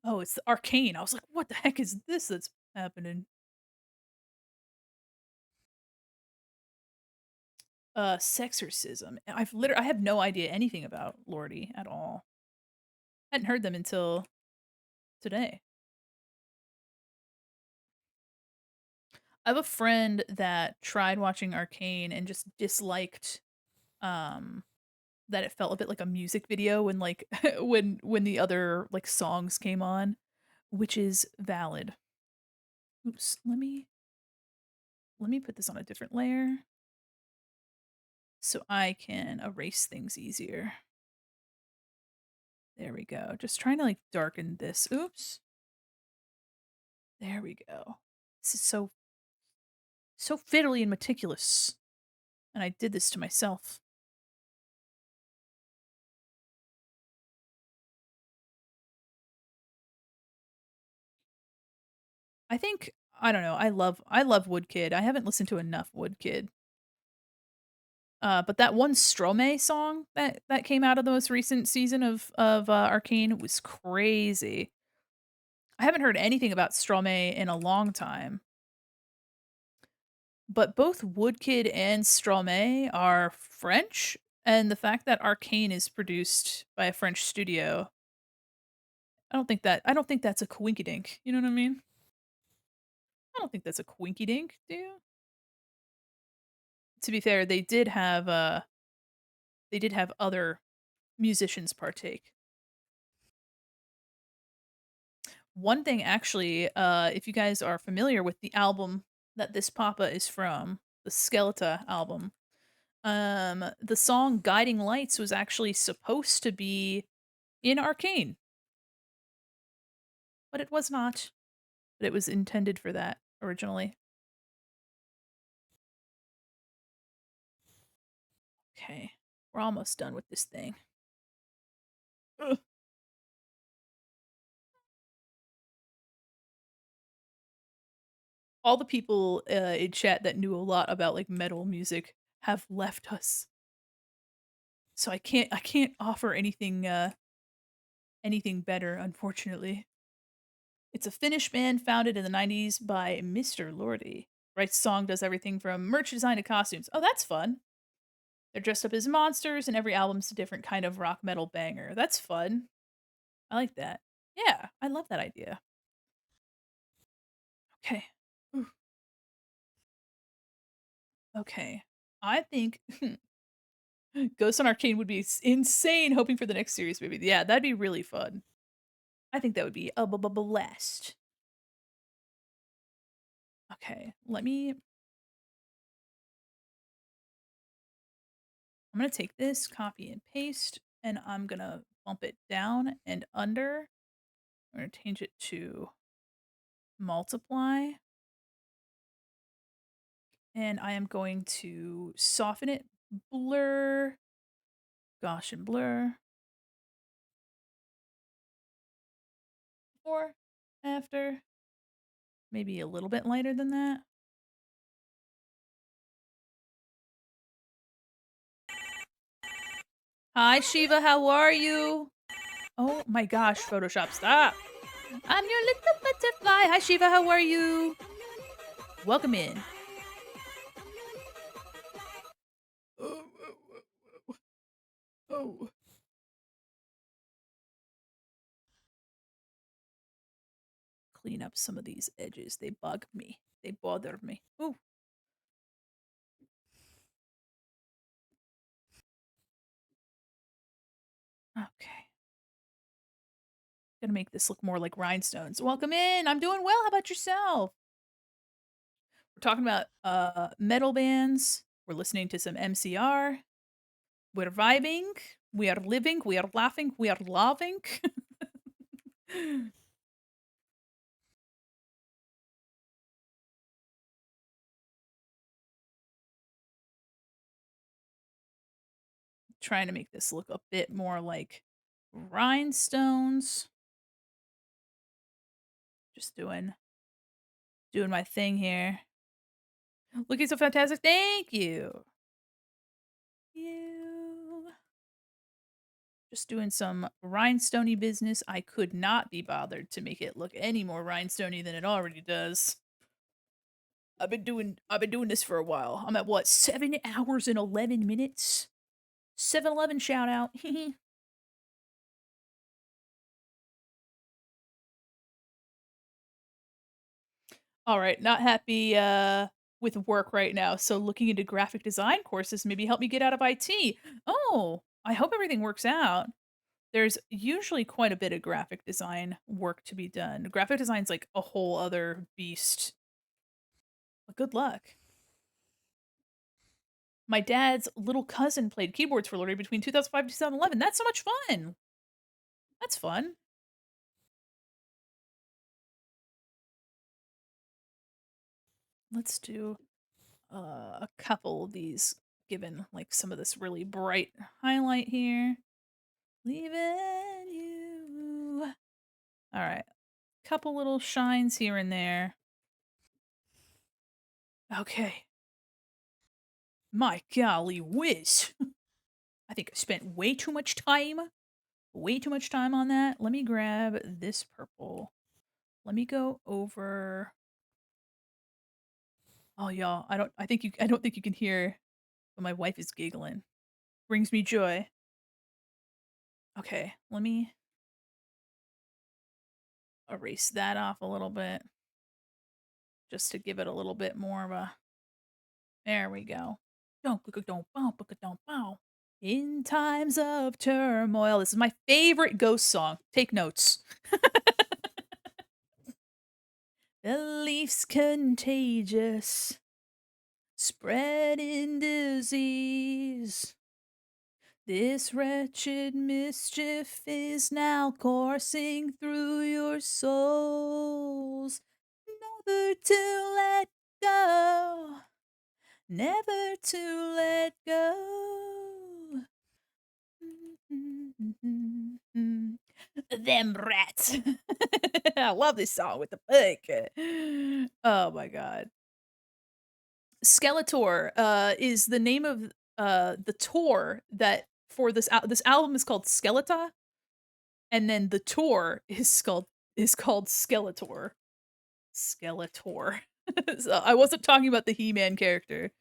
Oh, it's the arcane. I was like, what the heck is this that's happening? Sexorcism. I have no idea anything about Lordy at all. Hadn't heard them until today. I have a friend that tried watching Arcane and just disliked um that it felt a bit like a music video when like when the other like songs came on, which is valid. Oops, let me put this on a different layer so I can erase things easier. There we go. Just trying to like darken this. Oops. There we go. This is so fiddly and meticulous. And I did this to myself. I think I don't know. I love Woodkid. I haven't listened to enough Woodkid. But that one Stromae song that came out of the most recent season of Arcane was crazy. I haven't heard anything about Stromae in a long time. But both Woodkid and Stromae are French, and the fact that Arcane is produced by a French studio, I don't think that's a coinkydink. You know what I mean? I don't think that's a quinky dink, do you? To be fair, they did have other musicians partake. One thing actually, if you guys are familiar with the album that this papa is from, the Skeleton album, the song Guiding Lights was actually supposed to be in Arcane, but it was not. But it was intended for that originally. Okay. We're almost done with this thing. Ugh. All the people in chat that knew a lot about like metal music have left us. So I can't offer anything better, unfortunately. It's a Finnish band founded in the 90s by Mr. Lordy. Writes song, does everything from merch design to costumes. Oh, that's fun. They're dressed up as monsters, and every album's a different kind of rock metal banger. That's fun. I like that. Yeah, I love that idea. Okay. Ooh, okay. I think Ghost on Arcane would be insane hoping for the next series, maybe. Yeah, that'd be really fun. I think that would be a blast. Okay, I'm gonna take this, copy and paste, and I'm gonna bump it down and under. I'm gonna change it to multiply. And I am going to soften it, blur, Gaussian blur, before, after, maybe a little bit lighter than that. Hi, Shiva, how are you? Oh my gosh, Photoshop, stop. I'm your little butterfly. Hi, Shiva, how are you? Welcome in. Oh, oh, oh, oh. Clean up some of these edges. They bug me. They bother me. Ooh. Okay. Gonna make this look more like rhinestones. Welcome in. I'm doing well. How about yourself? We're talking about metal bands. We're listening to some MCR. We're vibing. We are living. We are laughing. We are loving. trying to make this look a bit more like rhinestones. Just doing my thing here. Looking so fantastic. Thank you. You. Just doing some rhinestoney business. I could not be bothered to make it look any more rhinestoney than it already does. I've been doing this for a while. I'm at what, 7 hours and 11 minutes? 7-Eleven shout out. All right, not happy with work right now, so looking into graphic design courses maybe help me get out of IT. Oh, I hope everything works out. There's usually quite a bit of graphic design work to be done. Graphic design's like a whole other beast. But good luck. My dad's little cousin played keyboards for Lottery between 2005 and 2011. That's so much fun. That's fun. Let's do a couple of these given like some of this really bright highlight here. Leaving you. All right. Couple little shines here and there. Okay. My golly whiz. I think I spent way too much time on that. Let me grab this purple. Let me go over. Oh, y'all, I don't think you can hear, but my wife is giggling. Brings me joy. Okay, let me erase that off a little bit just to give it a little bit more of a. There we go. Don't don't bow, don't bow. In times of turmoil. This is my favorite ghost song. Take notes. Belief's contagious, spreading disease. This wretched mischief is now coursing through your souls. Never to let go. Never to let go. Them rats. I love this song with the book. Oh my god. Skeletor is the name of the tour that for this album is called Skeleta, and then the tour is called Skeletor. Skeletor. So I wasn't talking about the He-Man character.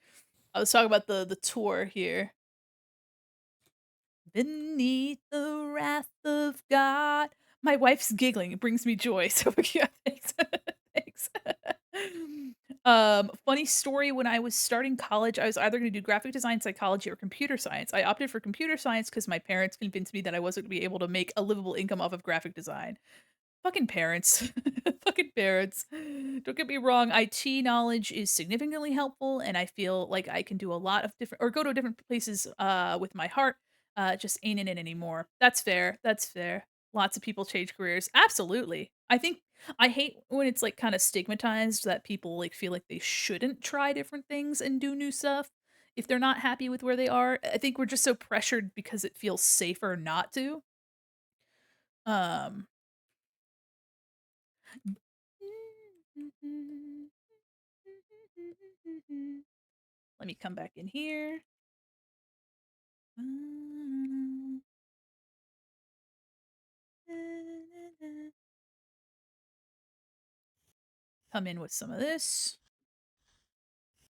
I was talking about the tour here. Beneath the wrath of God. My wife's giggling. It brings me joy. So yeah, thanks. Thanks. Funny story, when I was starting college, I was either going to do graphic design, psychology, or computer science. I opted for computer science because my parents convinced me that I wasn't going to be able to make a livable income off of graphic design. Fucking parents. Fucking parents. Don't get me wrong, IT knowledge is significantly helpful, and I feel like I can do a lot of different or go to different places with my heart. Just ain't in it anymore. That's fair. That's fair. Lots of people change careers. Absolutely. I think I hate when it's like kind of stigmatized that people like feel like they shouldn't try different things and do new stuff if they're not happy with where they are. I think we're just so pressured because it feels safer not to. Um Let me come back in here. Come in with some of this.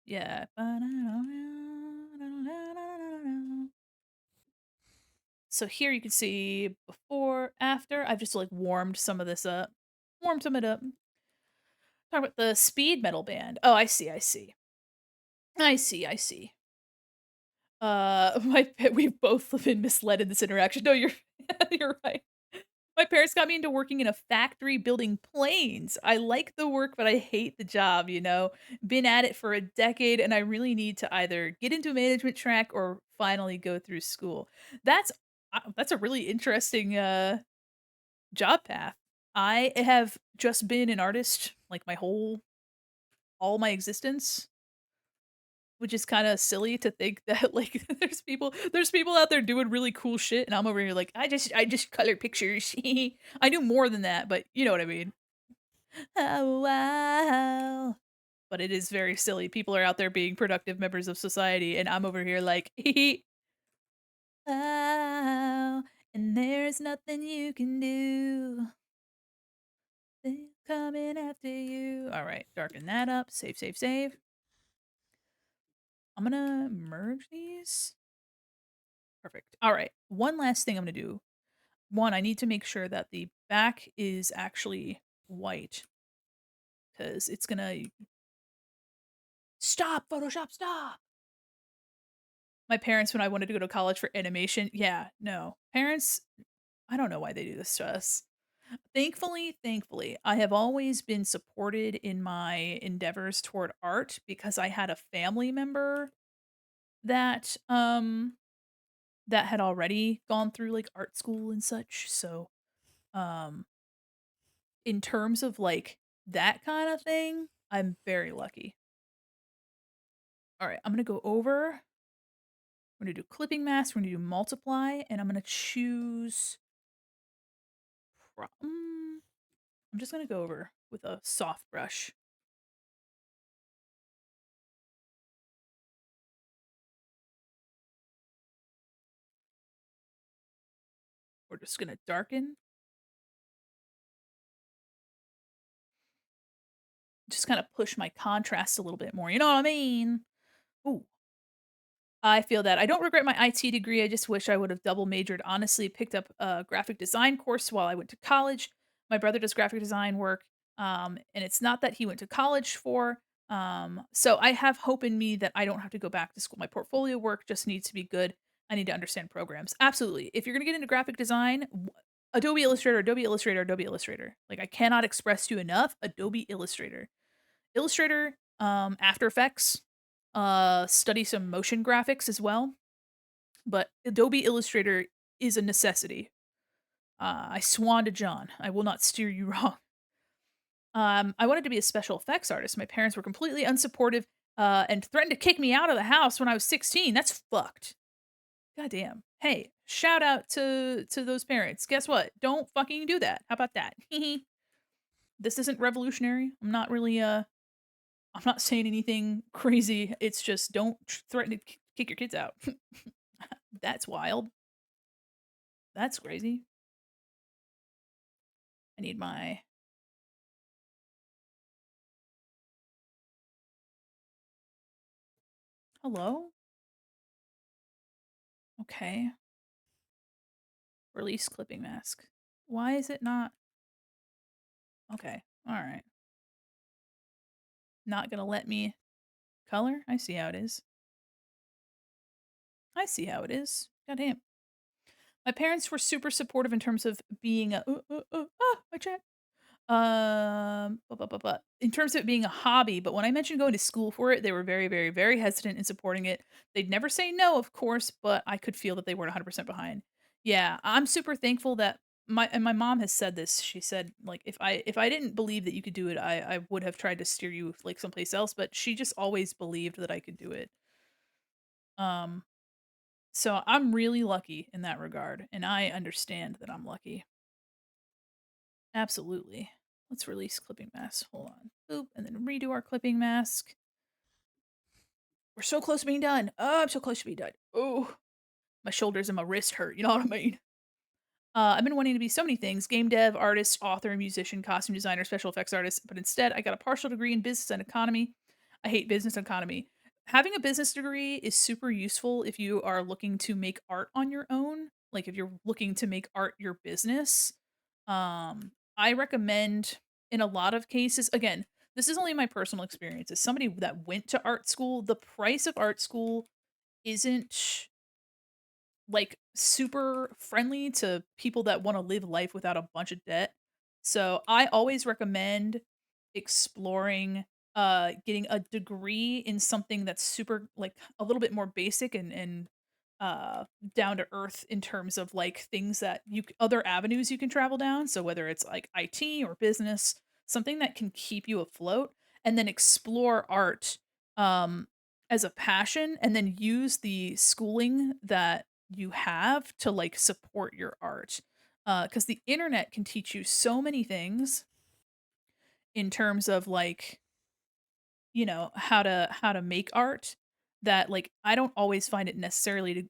Yeah. So here you can see before, after. I've just like warmed some of this up. Warmed some of it up. Talk about the speed metal band. Oh, I see, I see. I see, I see. We've both been misled in this interaction. No, you're you're right. My parents got me into working in a factory building planes. I like the work, but I hate the job, you know? Been at it for a decade, and I really need to either get into a management track or finally go through school. That's that's a really interesting job path. I have just been an artist like all my existence. which is kinda silly to think that, like, there's people out there doing really cool shit, and I'm over here like, "I just color pictures." I do more than that, but you know what I mean. Oh, wow. But it is very silly. People are out there being productive members of society, and I'm over here like, "Wow, and there's nothing you can do. They're coming after you." Alright, darken that up. Save, save, save. I'm gonna merge these. Perfect. Alright, one last thing I'm gonna do. One, I need to make sure that the back is actually white, because it's gonna stop, Photoshop, stop! My parents, when I wanted to go to college for animation, yeah, no. Parents, I don't know why they do this to us. Thankfully, I have always been supported in my endeavors toward art because I had a family member that, that had already gone through, like, art school and such, so, um, in terms of, like, that kinda thing, I'm very lucky. Alright, I'm gonna go over, we're gonna do clipping mask, we're gonna do multiply, and I'm gonna choose I'm just gonna go over with a soft brush. We're just gonna darken, just kinda push my contrast a little bit more, you know what I mean? Ooh, I feel that. I don't regret my IT degree, I just wish I would have double majored. Honestly, picked up a graphic design course while I went to college. My brother does graphic design work, and it's not that he went to college for. So I have hope in me that I don't have to go back to school. My portfolio work just needs to be good. I need to understand programs. Absolutely. If you're gonna get into graphic design, Adobe Illustrator, Adobe Illustrator, Adobe Illustrator. Like I cannot express to you enough Adobe Illustrator. Illustrator, After Effects, study some motion graphics as well, but Adobe Illustrator is a necessity. I swan to John. I will not steer you wrong. I wanted to be a special effects artist. My parents were completely unsupportive, and threatened to kick me out of the house when I was 16. That's fucked. Goddamn. Hey, shout out to those parents. Guess what? Don't fucking do that. How about that? This isn't revolutionary. I'm not saying anything crazy. It's just don't threaten to kick your kids out. That's wild. That's crazy. I need my hello? Okay. Release clipping mask. Why is it not okay. Alright. Not gonna let me color? I see how it is. I see how it is. Goddamn. My parents were super supportive in terms of being a my chat. In terms of it being a hobby, but when I mentioned going to school for it, they were very, very, very hesitant in supporting it. They'd never say no, of course, but I could feel that they weren't 100% behind. Yeah, I'm super thankful that my mom has said this. She said like if I didn't believe that you could do it, I would have tried to steer you like someplace else, but she just always believed that I could do it. Um so I'm really lucky in that regard, and I understand that I'm lucky. Absolutely. Let's release clipping mask. Hold on. Boop, and then redo our clipping mask. We're so close to being done. Oh, I'm so close to being done. Oh, my shoulders and my wrist hurt. You know what I mean? I've been wanting to be so many things: game dev, artist, author, musician, costume designer, special effects artist. But instead, I got a partial degree in business and economy. I hate business and economy. Having a business degree is super useful if you are looking to make art on your own. Like if you're looking to make art your business. I recommend in a lot of cases, again, this is only my personal experience. As somebody that went to art school, the price of art school isn't like super friendly to people that want to live life without a bunch of debt. So I always recommend exploring getting a degree in something that's super like a little bit more basic and uh down to earth in terms of like things that other avenues you can travel down. So whether it's like IT or business, something that can keep you afloat, and then explore art. Um as a passion and then use the schooling that you have to, like, support your art. Because the internet can teach you so many things in terms of, like, how to make art that, like, I don't always find it necessarily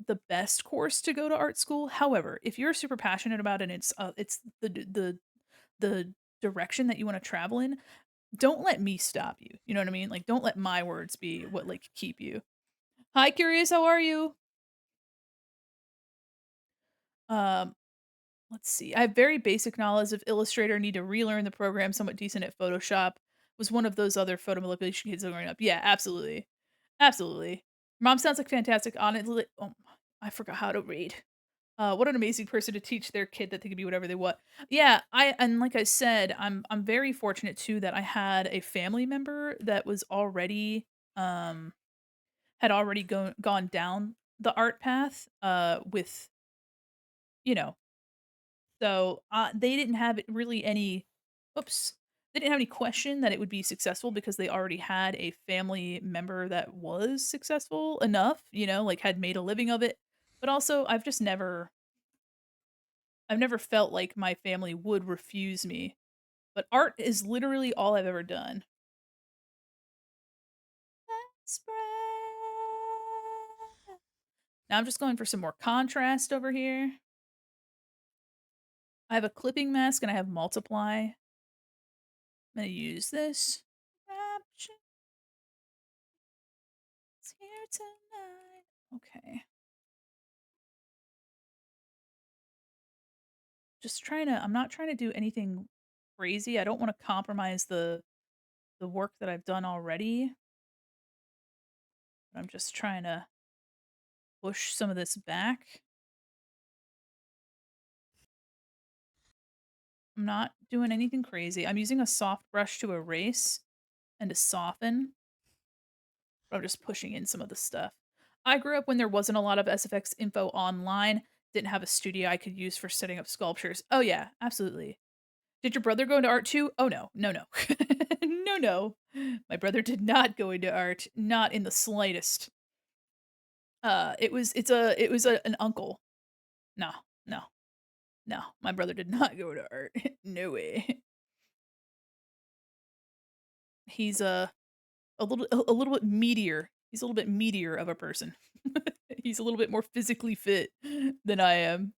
the best course to go to art school. However, if you're super passionate about it and it's the direction that you wanna travel in, don't let me stop you, you know what I mean? Like, don't let my words be what, like, keep you. Hi, curious, how are you? Um, let's see. I have very basic knowledge of Illustrator, need to relearn the program, somewhat decent at Photoshop. Was one of those other photo manipulation kids growing up. Yeah, absolutely. Absolutely. Mom sounds like fantastic. Honestly, oh, I forgot how to read. What an amazing person to teach their kid that they can be whatever they want. Yeah, and like I said, I'm very fortunate too that I had a family member that was already um had already gone down the art path with you know so, they didn't have really any oops. They didn't have any question that it would be successful because they already had a family member that was successful enough, like, had made a living of it. But also, I've never felt like my family would refuse me. But art is literally all I've ever done. Spread. Now I'm just going for some more contrast over here. I have a clipping mask and I have multiply. I'm gonna use this. Rapture's here tonight. Okay. I'm not trying to do anything crazy. I don't want to compromise the work that I've done already. But I'm just trying to push some of this back. I'm not doing anything crazy. I'm using a soft brush to erase and to soften. But I'm just pushing in some of the stuff. I grew up when there wasn't a lot of SFX info online. Didn't have a studio I could use for setting up sculptures. Oh yeah, absolutely. Did your brother go into art too? Oh, no. No, no. No, no. My brother did not go into art, not in the slightest. It was an uncle. No, no, no. My brother did not go into art. No way. He's a little bit meatier. He's a little bit meatier of a person. He's a little bit more physically fit than I am.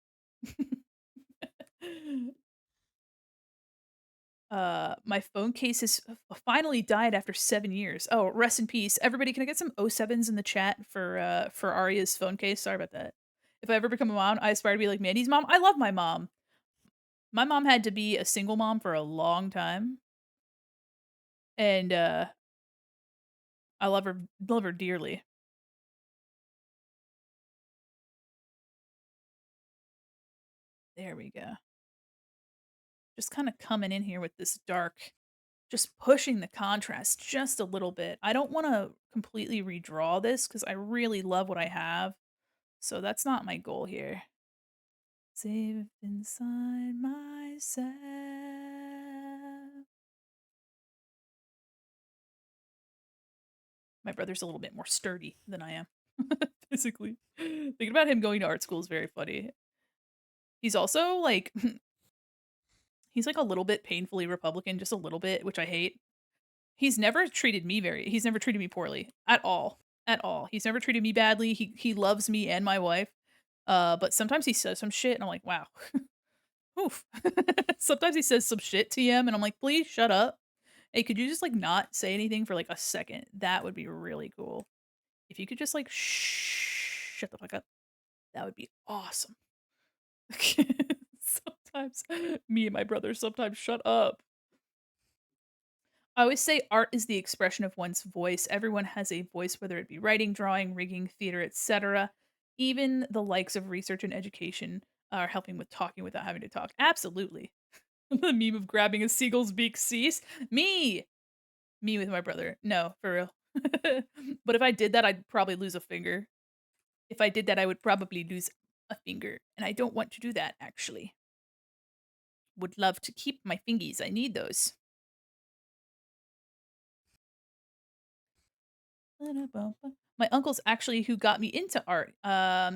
My phone case has finally died after 7 years. Oh, rest in peace. Everybody, can I get some O7s in the chat for Arya's phone case? Sorry about that. If I ever become a mom, I aspire to be like Mandy's mom. I love my mom. My mom had to be a single mom for a long time, and I love her dearly. There we go. Just kind of coming in here with this dark, just pushing the contrast just a little bit. I don't want to completely redraw this because I really love what I have. So that's not my goal here. Safe inside myself. My brother's a little bit more sturdy than I am physically. Thinking about him going to art school is very funny. He's also like he's like a little bit painfully Republican, just a little bit, which I hate. He's never treated me poorly at all. At all. He's never treated me badly. He loves me and my wife. But sometimes he says some shit and I'm like, wow. Oof. Sometimes he says some shit to him and I'm like, please shut up. Hey, could you just like not say anything for like a second? That would be really cool. If you could just like shut the fuck up, that would be awesome. Sometimes me and my brother sometimes shut up. I always say art is the expression of one's voice. Everyone has a voice, whether it be writing, drawing, rigging, theater, etc. Even the likes of research and education are helping with talking without having to talk. Absolutely. The meme of grabbing a seagull's beak cease. Me! Me with my brother. No, for real. But if I did that, I'd probably lose a finger. If I did that, I would probably lose a finger. And I don't want to do that, actually. Would love to keep my fingies. I need those. My uncle's actually who got me into art.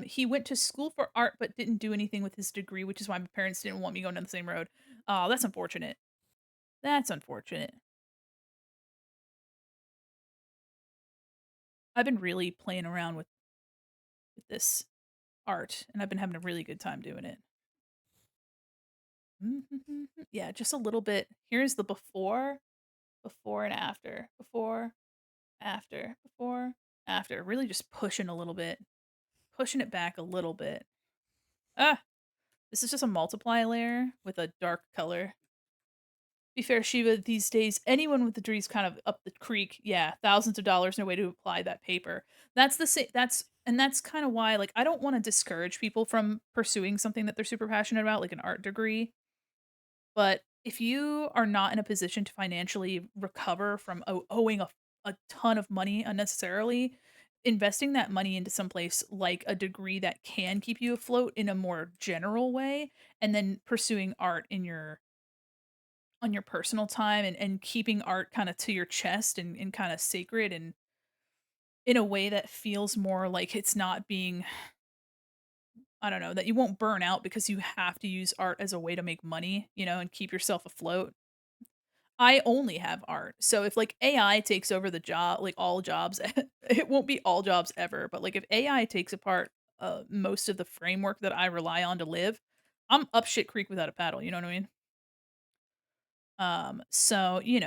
He went to school for art but didn't do anything with his degree, which is why my parents didn't want me going down the same road. Oh, that's unfortunate. That's unfortunate. I've been really playing around with this art, and I've been having a really good time doing it. Yeah, just a little bit. Here's the before, before and after, before, after, before, after. Really just pushing a little bit, pushing it back a little bit. Ah, this is just a multiply layer with a dark color. Be fair, Shiva, these days, anyone with the degrees kind of up the creek, yeah, thousands of dollars, no way to apply that paper. That's the same. That's kind of why, like, I don't want to discourage people from pursuing something that they're super passionate about, like an art degree. But if you are not in a position to financially recover from owing a ton of money unnecessarily, investing that money into someplace like a degree that can keep you afloat in a more general way, and then pursuing art in your on your personal time and keeping art kind of to your chest and kind of sacred and in a way that feels more like it's not being I don't know, that you won't burn out because you have to use art as a way to make money, and keep yourself afloat. I only have art. So if like AI takes over the job, like all jobs, it won't be all jobs ever, but like if AI takes apart most of the framework that I rely on to live, I'm up shit creek without a paddle, you know what I mean? So, it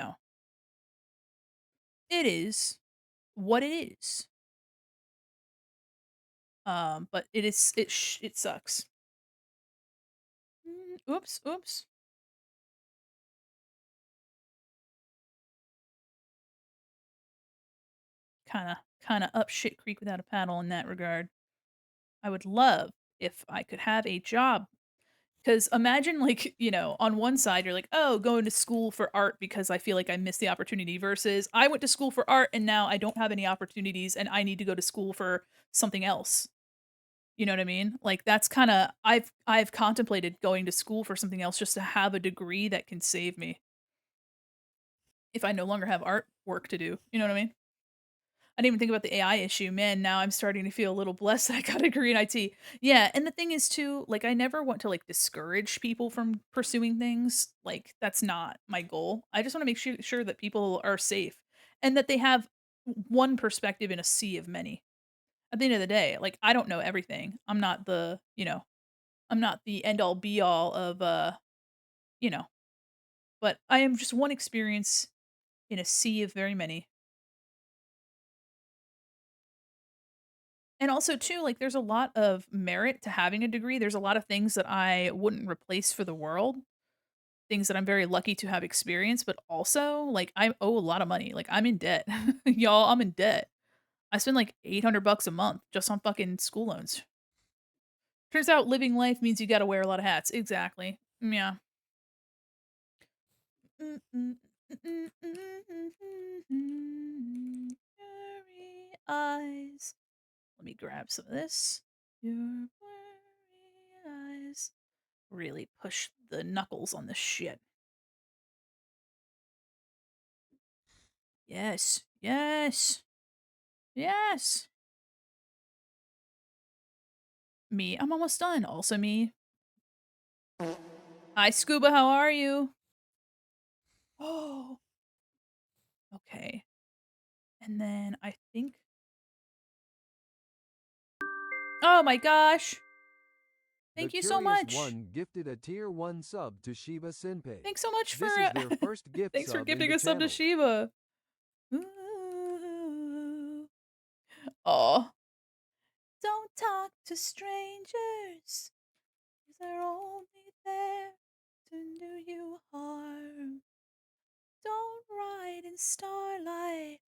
is what it is. But it sucks. Oops, oops. Kinda up shit creek without a paddle in that regard. I would love if I could have a job. Because imagine, like, on one side, you're like, oh, going to school for art because I feel like I missed the opportunity, versus I went to school for art and now I don't have any opportunities and I need to go to school for something else. You know what I mean? Like that's kind of I've contemplated going to school for something else just to have a degree that can save me if I no longer have art work to do. You know what I mean? I didn't even think about the AI issue. Man, now I'm starting to feel a little blessed that I got a degree in IT. Yeah, and the thing is too, like I never want to like discourage people from pursuing things. Like that's not my goal. I just want to make sure that people are safe and that they have one perspective in a sea of many. At the end of the day, like I don't know everything. I'm not the end all be all of you know, but I am just one experience in a sea of very many. And also too, like, there's a lot of merit to having a degree. There's a lot of things that I wouldn't replace for the world, things that I'm very lucky to have experienced, but also, like, I owe a lot of money. Like, I'm in debt. Y'all, I'm in debt. I spend like 800 bucks a month just on fucking school loans. Turns out living life means you gotta wear a lot of hats. Exactly. Yeah. Blurry eyes. Let me grab some of this. Your blurry eyes. Really push the knuckles on this shit. Yes. Yes. Yes. Me. I'm almost done. Also me. Hi, Scuba. How are you? Oh. Okay. And then I think. Oh my gosh. The Thank you so Curious much. One gifted a Tier 1 sub to Shiva Senpai. Thanks so much for This is their first gift thanks for sub in gifting the us sub to channel. Shiva. Ooh. Oh. Don't talk to strangers, 'cause they're only there to do you harm. Don't write in starlight,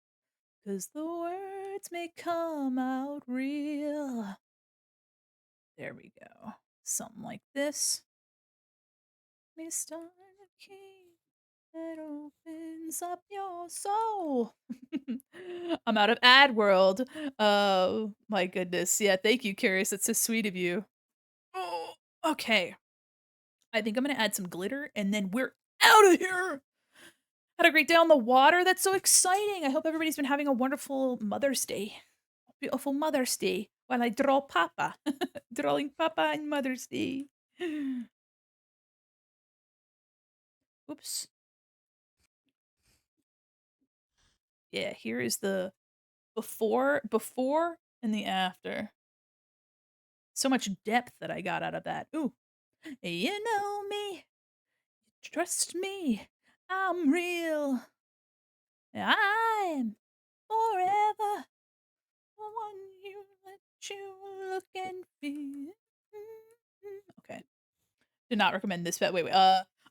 'cause the words may come out real. There we go. Something like this. May start a key that opens up your soul. I'm out of ad world. Oh my goodness. Yeah, thank you, Curious. It's so sweet of you. Oh, okay. I think I'm gonna add some glitter and then we're out of here. Had a great day on the water. That's so exciting. I hope everybody's been having a wonderful Mother's Day. Beautiful Mother's Day while I draw Papa. Drawing Papa and Mother's Day. Oops. Yeah, here is the before and the after. So much depth that I got out of that. Ooh. You know me. Trust me. I'm real. I'm forever the one you let you look and feel. Okay. Did not recommend this, but wait.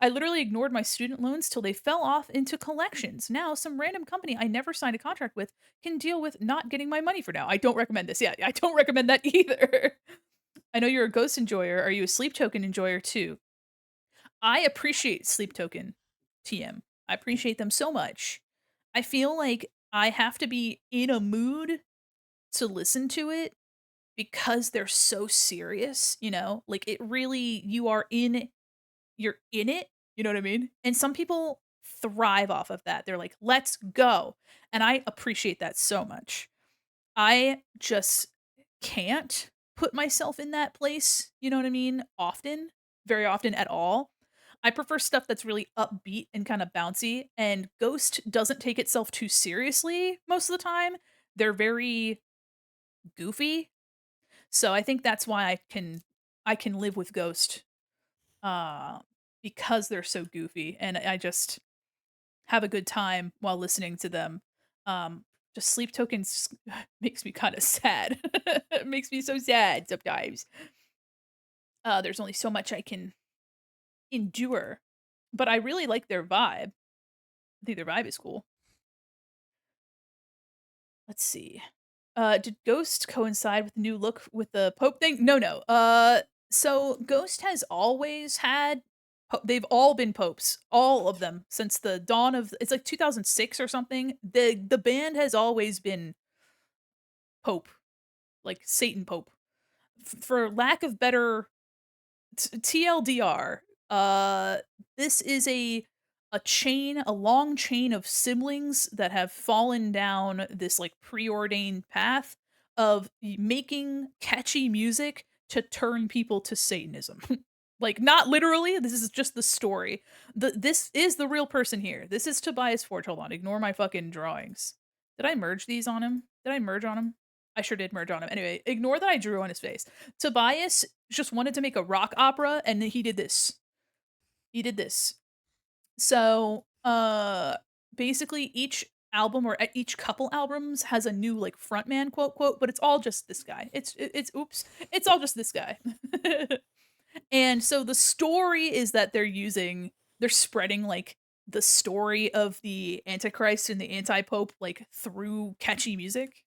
I literally ignored my student loans till they fell off into collections. Now, some random company I never signed a contract with can deal with not getting my money for now. I don't recommend this. Yeah, I don't recommend that either. I know you're a ghost enjoyer. Are you a sleep token enjoyer too? I appreciate sleep token TM. I appreciate them so much. I feel like I have to be in a mood to listen to it because they're so serious, you know? Like it really you're in it, you know what I mean? And some people thrive off of that. They're like, "Let's go." And I appreciate that so much. I just can't put myself in that place, you know what I mean? Often, very often at all. I prefer stuff that's really upbeat and kind of bouncy, and Ghost doesn't take itself too seriously most of the time. They're very goofy. So I think that's why I can live with Ghost uh because they're so goofy and I just have a good time while listening to them. Um, just Sleep Tokens makes me kind of sad. It makes me so sad sometimes. There's only so much I can endure, but I really like their vibe. I think their vibe is cool. Let's see. Did Ghost coincide with the new look with the Pope thing? No, no. So Ghost has always had they've all been popes, all of them since the dawn of it's like 2006 or something. The band has always been pope, like Satan pope. For lack of better TLDR, this is a long chain of siblings that have fallen down this like preordained path of making catchy music to turn people to Satanism. Like not literally, this is just the story. This is the real person here. This is Tobias Forge. Hold on, ignore my fucking drawings. Did I merge these on him? Did I merge on him? I sure did merge on him. Anyway, ignore that I drew on his face. Tobias just wanted to make a rock opera and he did this. He did this. So, basically each album or each couple albums has a new like frontman quote quote, but it's all just this guy. It's oops, it's all just this guy. And so the story is that they're spreading like the story of the Antichrist and the anti-pope like through catchy music.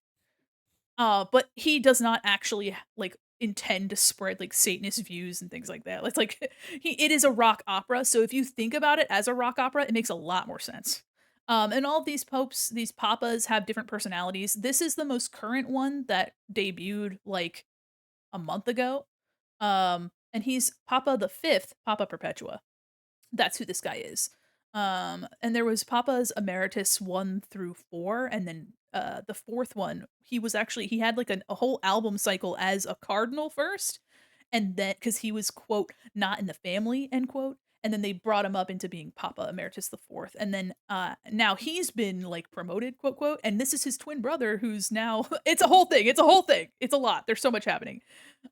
But he does not actually like intend to spread like Satanist views and things like that. It's like it is a rock opera. So if you think about it as a rock opera, it makes a lot more sense. And all of these popes, these papas have different personalities. This is the most current one that debuted like a month ago. And he's Papa the Fifth, Papa Perpetua. That's who this guy is. And there was Papa's Emeritus 1 through 4, and then the fourth one, he had like a whole album cycle as a cardinal first, and then because he was quote not in the family end quote, and then they brought him up into being Papa Emeritus the fourth, and then now he's been like promoted quote quote, and this is his twin brother who's now it's a whole thing, it's a whole thing, it's a lot. There's so much happening.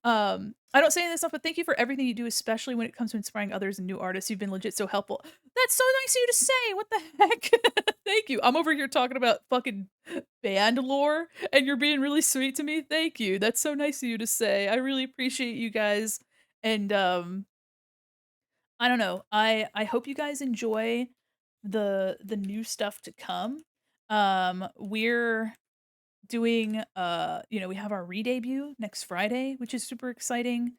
I don't say any of this stuff, but thank you for everything you do, especially when it comes to inspiring others and new artists. You've been legit so helpful. That's so nice of you to say. What the heck? Thank you. I'm over here talking about fucking band lore, and you're being really sweet to me. Thank you. That's so nice of you to say. I really appreciate you guys. And I don't know. I hope you guys enjoy the new stuff to come. We're doing we have our re-debut next Friday, which is super exciting.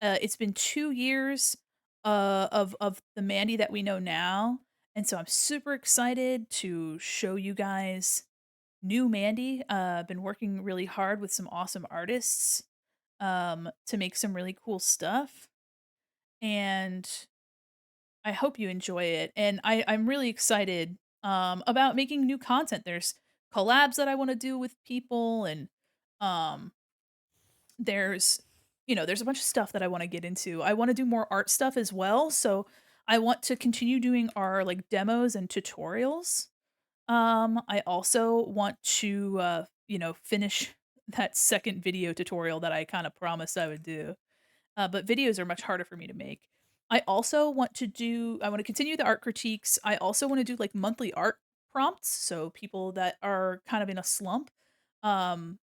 It's been 2 years of the Mandy that we know now, and so I'm super excited to show you guys new Mandy. Been working really hard with some awesome artists to make some really cool stuff, and I hope you enjoy it. And I'm really excited about making new content. There's collabs that I want to do with people, and um, there's there's a bunch of stuff that I want to get into. I want to do more art stuff as well, so I want to continue doing our like demos and tutorials. I also want to finish that second video tutorial that I kind of promised I would do. But videos are much harder for me to make. I want to continue the art critiques. I also want to do like monthly art prompts, so people that are kind of in a slump um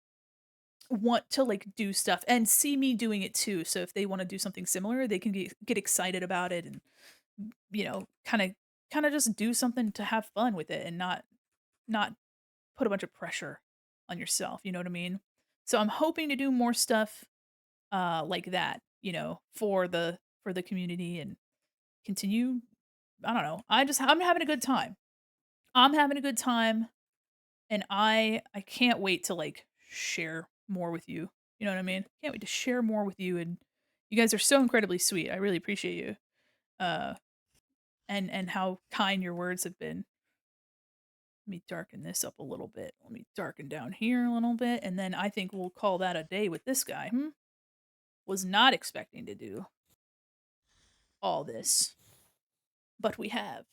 want to like do stuff and see me doing it too. So if they want to do something similar, they can get excited about it, and kind of just do something to have fun with it, and not put a bunch of pressure on yourself, you know what I mean? So I'm hoping to do more stuff like that, for the community, and continue. I don't know. I'm having a good time. I'm having a good time, and I can't wait to like share more with you. You know what I mean? Can't wait to share more with you, and you guys are so incredibly sweet. I really appreciate you. Uh and how kind your words have been. Let me darken this up a little bit. Let me darken down here a little bit, and then I think we'll call that a day with this guy. Was not expecting to do all this, but we have.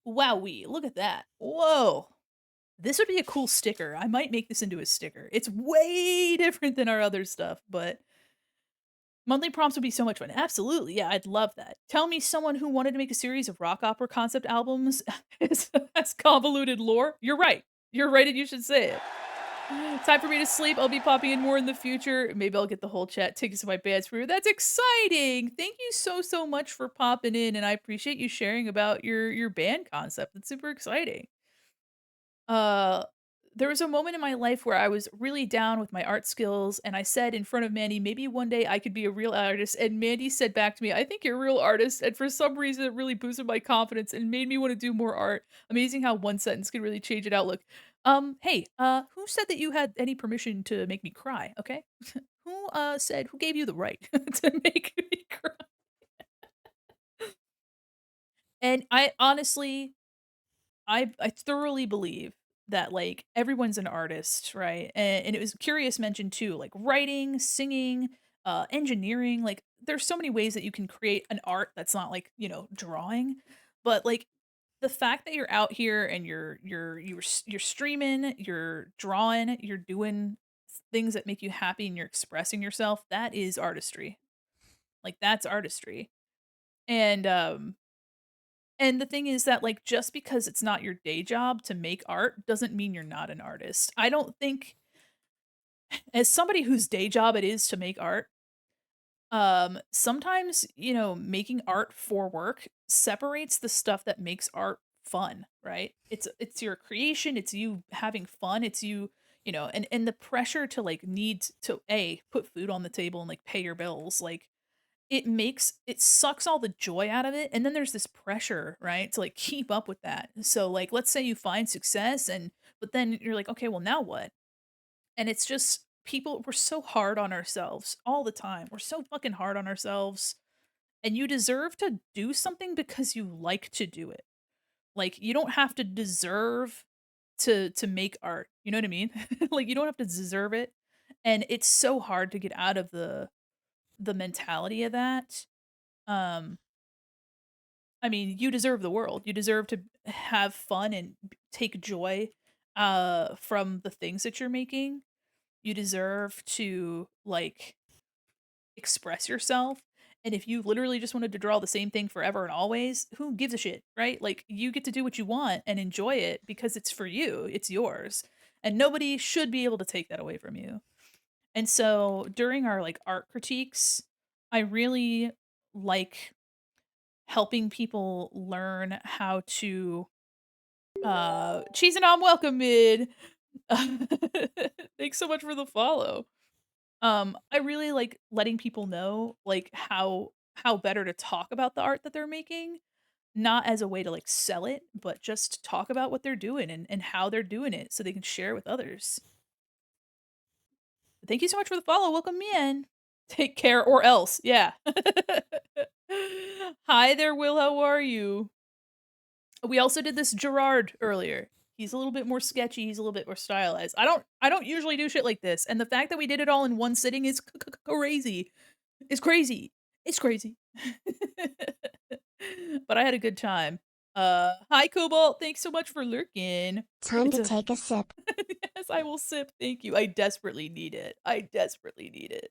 Wowee, look at that. Whoa. This would be a cool sticker. I might make this into a sticker. It's way different than our other stuff, but monthly prompts would be so much fun. Absolutely. Yeah, I'd love that. Tell me someone who wanted to make a series of rock opera concept albums has convoluted lore. You're right. You're right, and you should say it. Time for me to sleep. I'll be popping in more in the future. Maybe I'll get the whole chat tickets to my band's premiere. That's exciting. Thank you so much for popping in, and I appreciate you sharing about your band concept. That's super exciting. Uh, there was a moment in my life where I was really down with my art skills, and I said in front of Mandy, maybe one day I could be a real artist. And Mandy said back to me, I think you're a real artist. And for some reason, it really boosted my confidence and made me want to do more art. Amazing how one sentence can really change an outlook. Hey, who said that you had any permission to make me cry? Okay. Who gave you the right to make me cry? And I thoroughly believe that, like, everyone's an artist, right? And it was Curious mentioned too, like, writing, singing, engineering, like, there's so many ways that you can create an art that's not, like, drawing, but, like, the fact that you're out here and you're streaming, you're drawing, you're doing things that make you happy and you're expressing yourself, that is artistry. Like, that's artistry. And, and the thing is that, like, just because it's not your day job to make art doesn't mean you're not an artist. I don't think as somebody whose day job it is to make art, sometimes, making art for work separates the stuff that makes art fun, right? It's your creation, it's you having fun, it's you, and the pressure to like need to put food on the table and like pay your bills, like it sucks all the joy out of it, and then there's this pressure, right, to, like, keep up with that. So, like, let's say you find success but then you're like, "Okay, well, now what?" And it's just we're so hard on ourselves all the time. We're so fucking hard on ourselves, and you deserve to do something because you like to do it. Like, you don't have to deserve to make art, you know what I mean? Like, you don't have to deserve it, and it's so hard to get out of the mentality of that. Um, I mean, you deserve the world. You deserve to have fun and take joy from the things that you're making. You deserve to like express yourself. And if you literally just wanted to draw the same thing forever and always, who gives a shit, right? Like you get to do what you want and enjoy it because it's for you. It's yours. And nobody should be able to take that away from you. And so during our like art critiques, I really like helping people learn how to cheese and I'm welcome mid. Thanks so much for the follow. I really like letting people know like how better to talk about the art that they're making, not as a way to like sell it, but just talk about what they're doing and how they're doing it so they can share it with others. Thank you so much for the follow. Welcome me in. Take care or else. Yeah. Hi there, Will. How are you? We also did this Gerard earlier. He's a little bit more sketchy, he's a little bit more stylized. I don't usually do shit like this, and the fact that we did it all in one sitting is crazy. It's crazy. It's crazy. But I had a good time. Hi Cobalt, thanks so much for lurking. Time It's to a take a sip. Yes, I will sip. Thank you. I desperately need it. I desperately need it.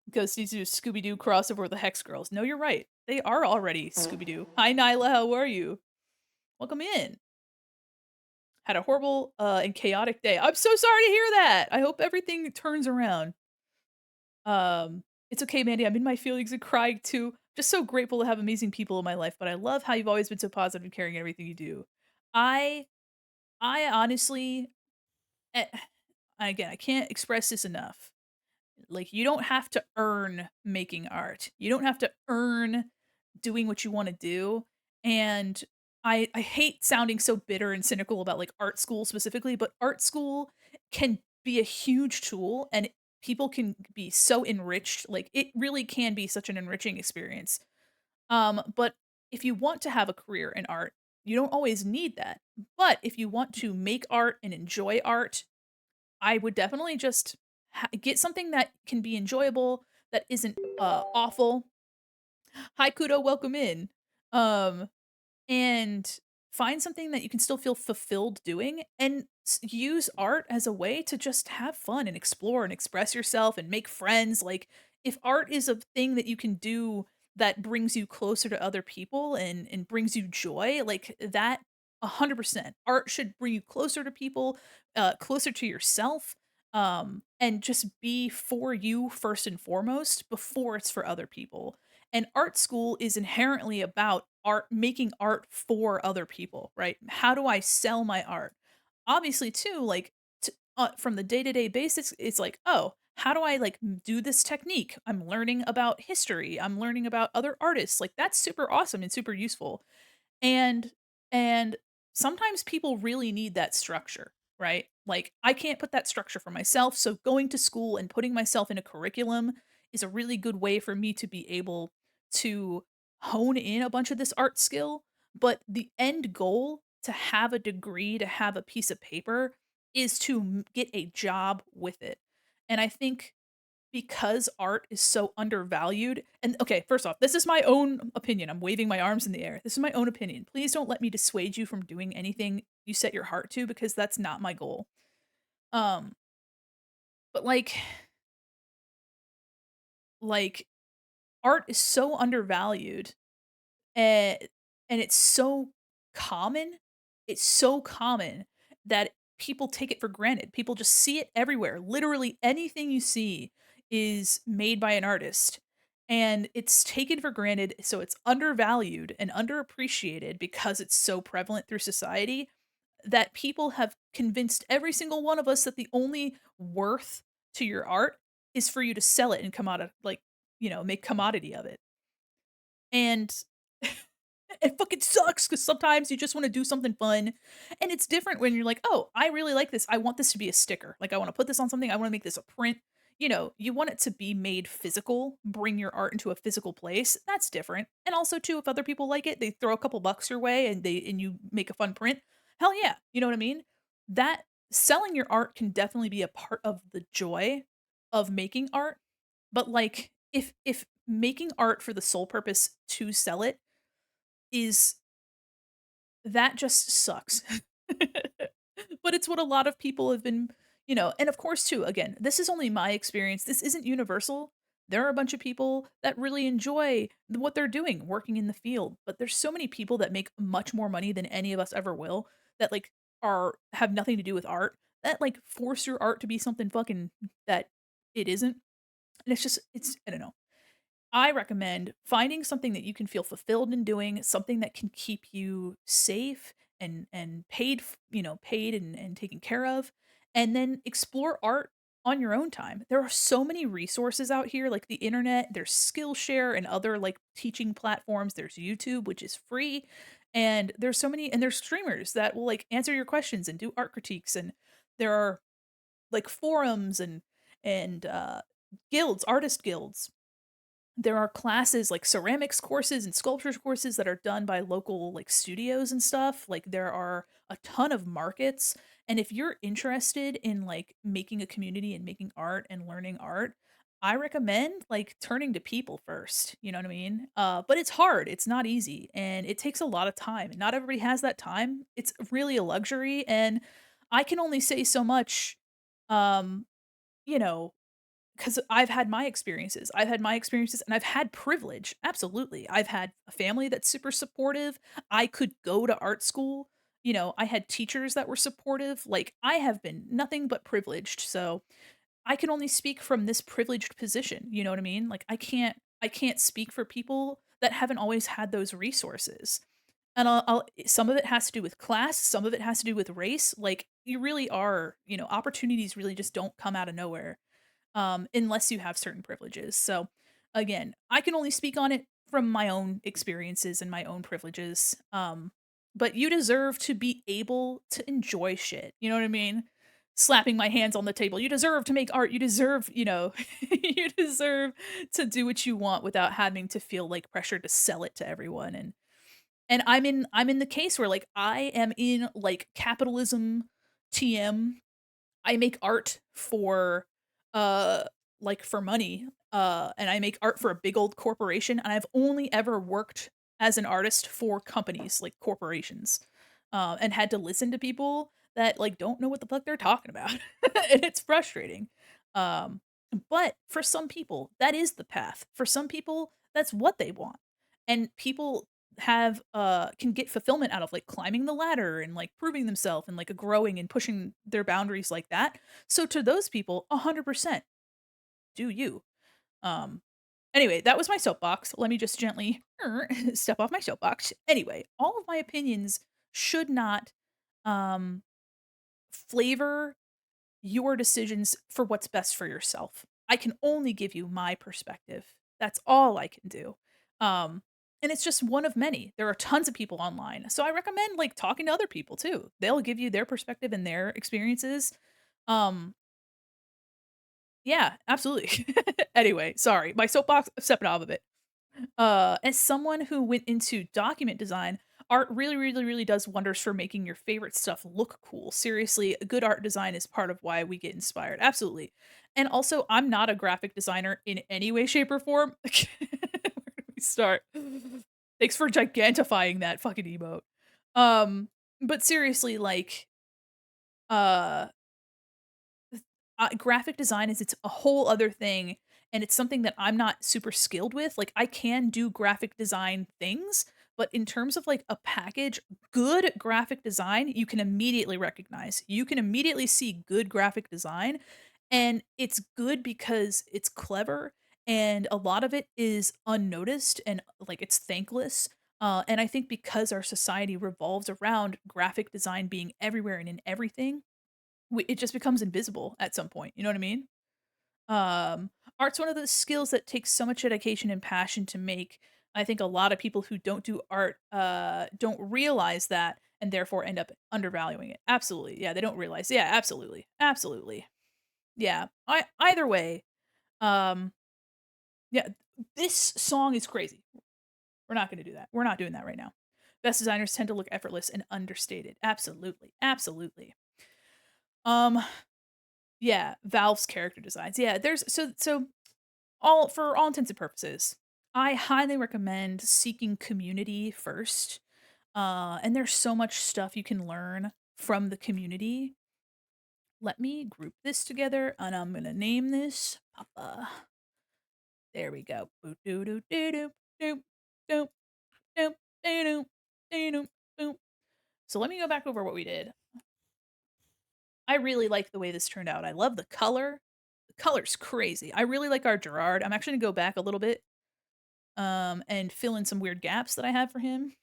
Because these are Scooby Doo crossover with the Hex Girls. No, you're right. They are already Scooby Doo. Hi Nyla, how are you? Welcome in. Had a horrible and chaotic day. I'm so sorry to hear that. I hope everything turns around. It's okay, Mandy. I'm in my feelings and crying too. Just so grateful to have amazing people in my life, but I love how you've always been so positive and caring in everything you do. I I honestly eh, again, I can't express this enough. Like, you don't have to earn making art. You don't have to earn doing what you wanna do, and I hate sounding so bitter and cynical about, like, art school specifically, but art school can be a huge tool, and people can be so enriched, like, it really can be such an enriching experience. But if you want to have a career in art, you don't always need that. But if you want to make art and enjoy art, I would definitely just get something that can be enjoyable, that isn't, awful. Hi, Kudo, welcome in. Um, and find something that you can still feel fulfilled doing and use art as a way to just have fun and explore and express yourself and make friends. Like, if art is a thing that you can do that brings you closer to other people and brings you joy, like that, 100% art should bring you closer to people, closer to yourself, and just be for you first and foremost before it's for other people. And art school is inherently about art, making art for other people, right? How do I sell my art? Obviously, too, like from the day-to-day basics, it's like, oh, how do I like do this technique? I'm learning about history. I'm learning about other artists. Like, that's super awesome and super useful. And and sometimes people really need that structure, right? Like, I can't put that structure for myself, so going to school and putting myself in a curriculum is a really good way for me to be able to hone in a bunch of this art skill, but the end goal, to have a degree, to have a piece of paper, is to get a job with it. And I think because art is so undervalued, and okay, first off, this is my own opinion. I'm waving my arms in the air. This is my own opinion. Please don't let me dissuade you from doing anything you set your heart to, because that's not my goal. Um, but like art is so undervalued, and it's so common. It's so common that people take it for granted. People just see it everywhere. Literally anything you see is made by an artist, and it's taken for granted, so it's undervalued and underappreciated because it's so prevalent through society, that people have convinced every single one of us that the only worth to your art is for you to sell it and come out of, like, make commodity of it. And it fucking sucks because sometimes you just wanna do something fun, and it's different when you're like, "Oh, I really like this. I want this to be a sticker. Like, I wanna put this on something. I wanna make this a print." You want it to be made physical, bring your art into a physical place. That's different. And also too, if other people like it, they throw a couple bucks your way and you make a fun print. Hell yeah, you know what I mean? That selling your art can definitely be a part of the joy of making art, but, like, if making art for the sole purpose to sell it is that just sucks. But it's what a lot of people have been, and of course too, again, this is only my experience. This isn't universal. There are a bunch of people that really enjoy what they're doing working in the field, but there's so many people that make much more money than any of us ever will, that like have nothing to do with art, that like force your art to be something fucking that it isn't. And it's I don't know. I recommend finding something that you can feel fulfilled in doing, something that can keep you safe and paid, paid and taken care of, and then explore art on your own time. There are so many resources out here, like the internet, there's Skillshare and other like teaching platforms, there's YouTube, which is free, and there's streamers that will like answer your questions and do art critiques, and there are like forums and guilds, artist guilds, There are classes like ceramics courses and sculptures courses that are done by local like studios and stuff. Like there are a ton of markets. And if you're interested in like making a community and making art and learning art, I recommend like turning to people first. You know what I mean? But it's hard. It's not easy and it takes a lot of time. And not everybody has that time. It's really a luxury. And I can only say so much, um, you know, 'cause I've had my experiences. I've had my experiences and I've had privilege, absolutely. I've had a family that's super supportive. I could go to art school. You know, I had teachers that were supportive. Like, I have been nothing but privileged, so I can only speak from this privileged position, you know what I mean? Like, I can't speak for people that haven't always had those resources. And I'll some of it has to do with class, some of it has to do with race. Like, you really are, opportunities really just don't come out of nowhere unless you have certain privileges. So, again, I can only speak on it from my own experiences and my own privileges. But you deserve to be able to enjoy shit. You know what I mean? Slapping my hands on the table. You deserve to make art. You deserve, you deserve to do what you want without having to feel like pressure to sell it to everyone. And I'm in the case where like I am in like capitalism TM. I make art for, uh, like, for money, and I make art for a big old corporation, and I've only ever worked as an artist for companies, like corporations, and had to listen to people that, like, don't know what the fuck they're talking about, and it's frustrating. Um, but for some people, that is the path. For some people, that's what they want, and people can get fulfillment out of, like, climbing the ladder and, like, proving themselves and, like, growing and pushing their boundaries like that. So to those people, 100% do you. Um, anyway, that was my soapbox. Let me just gently step off my soapbox. Anyway, all of my opinions should not, um, flavor your decisions for what's best for yourself. I can only give you my perspective. That's all I can do. Um, and it's just one of many. There are tons of people online. So I recommend like talking to other people too. They'll give you their perspective and their experiences. Um, yeah, absolutely. Anyway, sorry. My soapbox, stepping off of it. As someone who went into document design, art really, really, really does wonders for making your favorite stuff look cool. Seriously, good art design is part of why we get inspired. Absolutely. And also, I'm not a graphic designer in any way, shape, or form. Where do we start? Thanks for gigantifying that fucking emote. But seriously, like, uh, graphic design is it's a whole other thing, and it's something that I'm not super skilled with. Like, I can do graphic design things, but in terms of, like, a package, good graphic design, you can immediately recognize. You can immediately see good graphic design, and it's good because it's clever, and a lot of it is unnoticed and, like, it's thankless. And I think because our society revolves around graphic design being everywhere and in everything, it just becomes invisible at some point, you know what I mean? Um, Art's one of those skills that takes so much dedication and passion to make. I think a lot of people who don't do art, don't realize that and therefore end up undervaluing it. Absolutely, yeah, they don't realize. Yeah, absolutely, absolutely. Yeah, either way, um, yeah, this song is crazy. We're not gonna do that. We're not doing that right now. Best designers tend to look effortless and understated. Absolutely, absolutely. Um, Yeah, Valve's character designs. Yeah, there's so all for all intents and purposes, I highly recommend seeking community first. And there's so much stuff you can learn from the community. Let me group this together and I'm gonna name this Papa. There we go. Boo doo doo doo doo doo doo doo doo doo doo doo doo. So let me go back over what we did. I really like the way this turned out. I love the color. The color's crazy. I really like our Gerard. I'm actually gonna go back a little bit, and fill in some weird gaps that I have for him.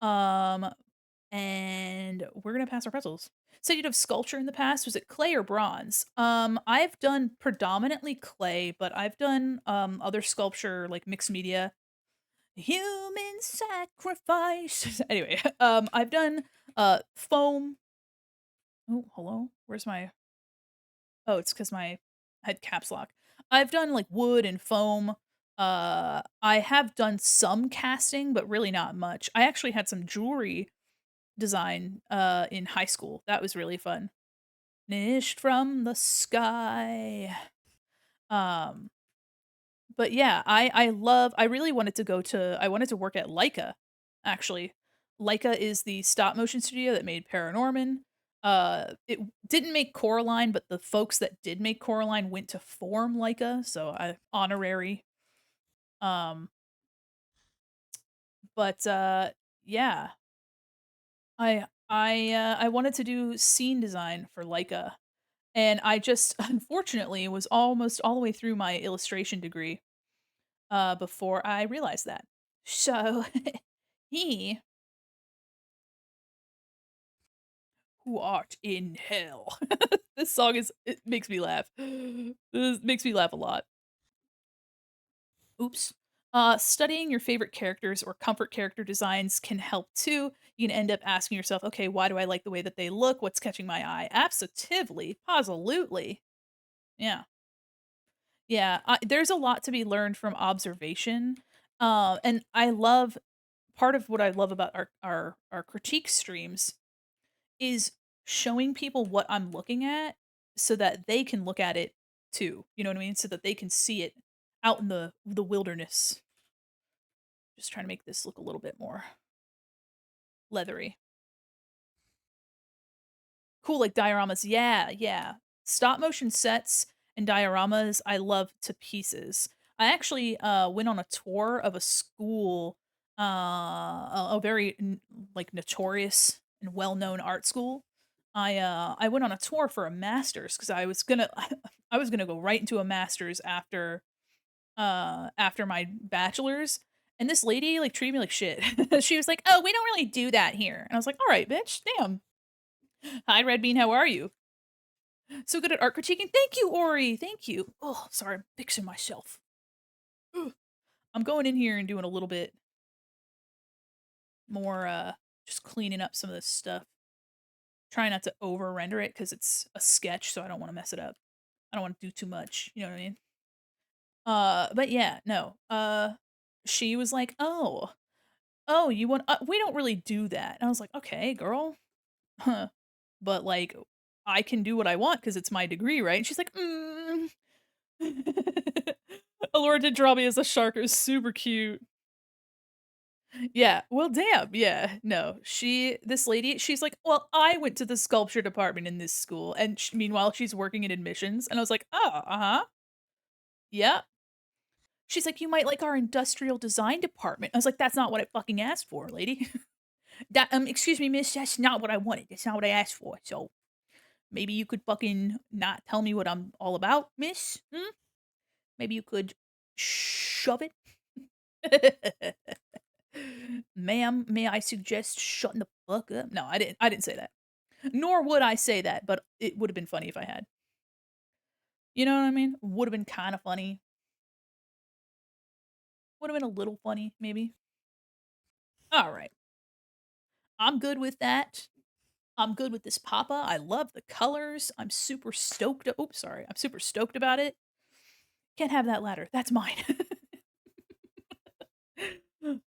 Um, and we're gonna pass our pretzels. Said you'd have sculpture in the past. Was it clay or bronze? I've done predominantly clay, but I've done other sculpture like mixed media. Human sacrifice. Anyway, I've done foam. Oh, hello. Where's my Oh, it's because my I had caps lock. I've done, like, wood and foam, I have done some casting, but really not much. I actually had some jewelry design, in high school. That was really fun. Nished from the sky. Um, but yeah, I really wanted to I wanted to work at Leica, actually. Leica is the stop motion studio that made Paranorman. It didn't make Coraline, but the folks that did make Coraline went to form Leica, so I honorary. Um, but yeah, I wanted to do scene design for Leica, and I just unfortunately was almost all the way through my illustration degree before I realized that. So he who art in hell. This song is it makes me laugh. This makes me laugh a lot. Oops. Studying your favorite characters or comfort character designs can help too. You can end up asking yourself, okay, why do I like the way that they look? What's catching my eye? Absolutely, positively. Yeah. Yeah. There's a lot to be learned from observation. And I love part of what I love about our critique streams is showing people what I'm looking at so that they can look at it too. You know what I mean? So that they can see it out in the wilderness. Just trying to make this look a little bit more leathery. Cool, like dioramas. Yeah, yeah. Stop motion sets and dioramas I love to pieces. I actually went on a tour of a school, a very like notorious and well-known art school. I went on a tour for a master's because I was gonna I was gonna go right into a master's after my bachelor's. And this lady like treated me like shit. She was like, "Oh, we don't really do that here." And I was like, "All right, bitch, damn. Hi, Red Bean, how are you? So good at art critiquing. Thank you, Ori. Thank you." Oh, sorry, I'm fixing myself. Ugh. I'm going in here and doing a little bit more, just cleaning up some of this stuff. Trying not to over render it because it's a sketch, so I don't want to mess it up. I don't want to do too much. You know what I mean? But yeah, no. She was like, "Oh, you want? We don't really do that." And I was like, "Okay, girl, huh? But like, I can do what I want because it's my degree, right?" And she's like, "Mm." Allura did draw me as a shark. It was super cute. Yeah. Well, damn. Yeah. No. This lady, she's like, "Well, I went to the sculpture department in this school." And meanwhile, she's working in admissions. And I was like, "Oh, uh huh. Yeah." She's like, "You might like our industrial design department." I was like, "That's not what I fucking asked for, lady." Excuse me, miss, that's not what I wanted. That's not what I asked for. So maybe you could fucking not tell me what I'm all about, miss? Hmm? Maybe you could shove it. Ma'am, may I suggest shutting the fuck up? No, I didn't say that. Nor would I say that, but it would have been funny if I had. You know what I mean? Would have been kind of funny. Would have been a little funny, maybe. All right. I'm good with that. I'm good with this papa. I love the colors. I'm super stoked. Oops, sorry. I'm super stoked about it. Can't have that ladder. That's mine.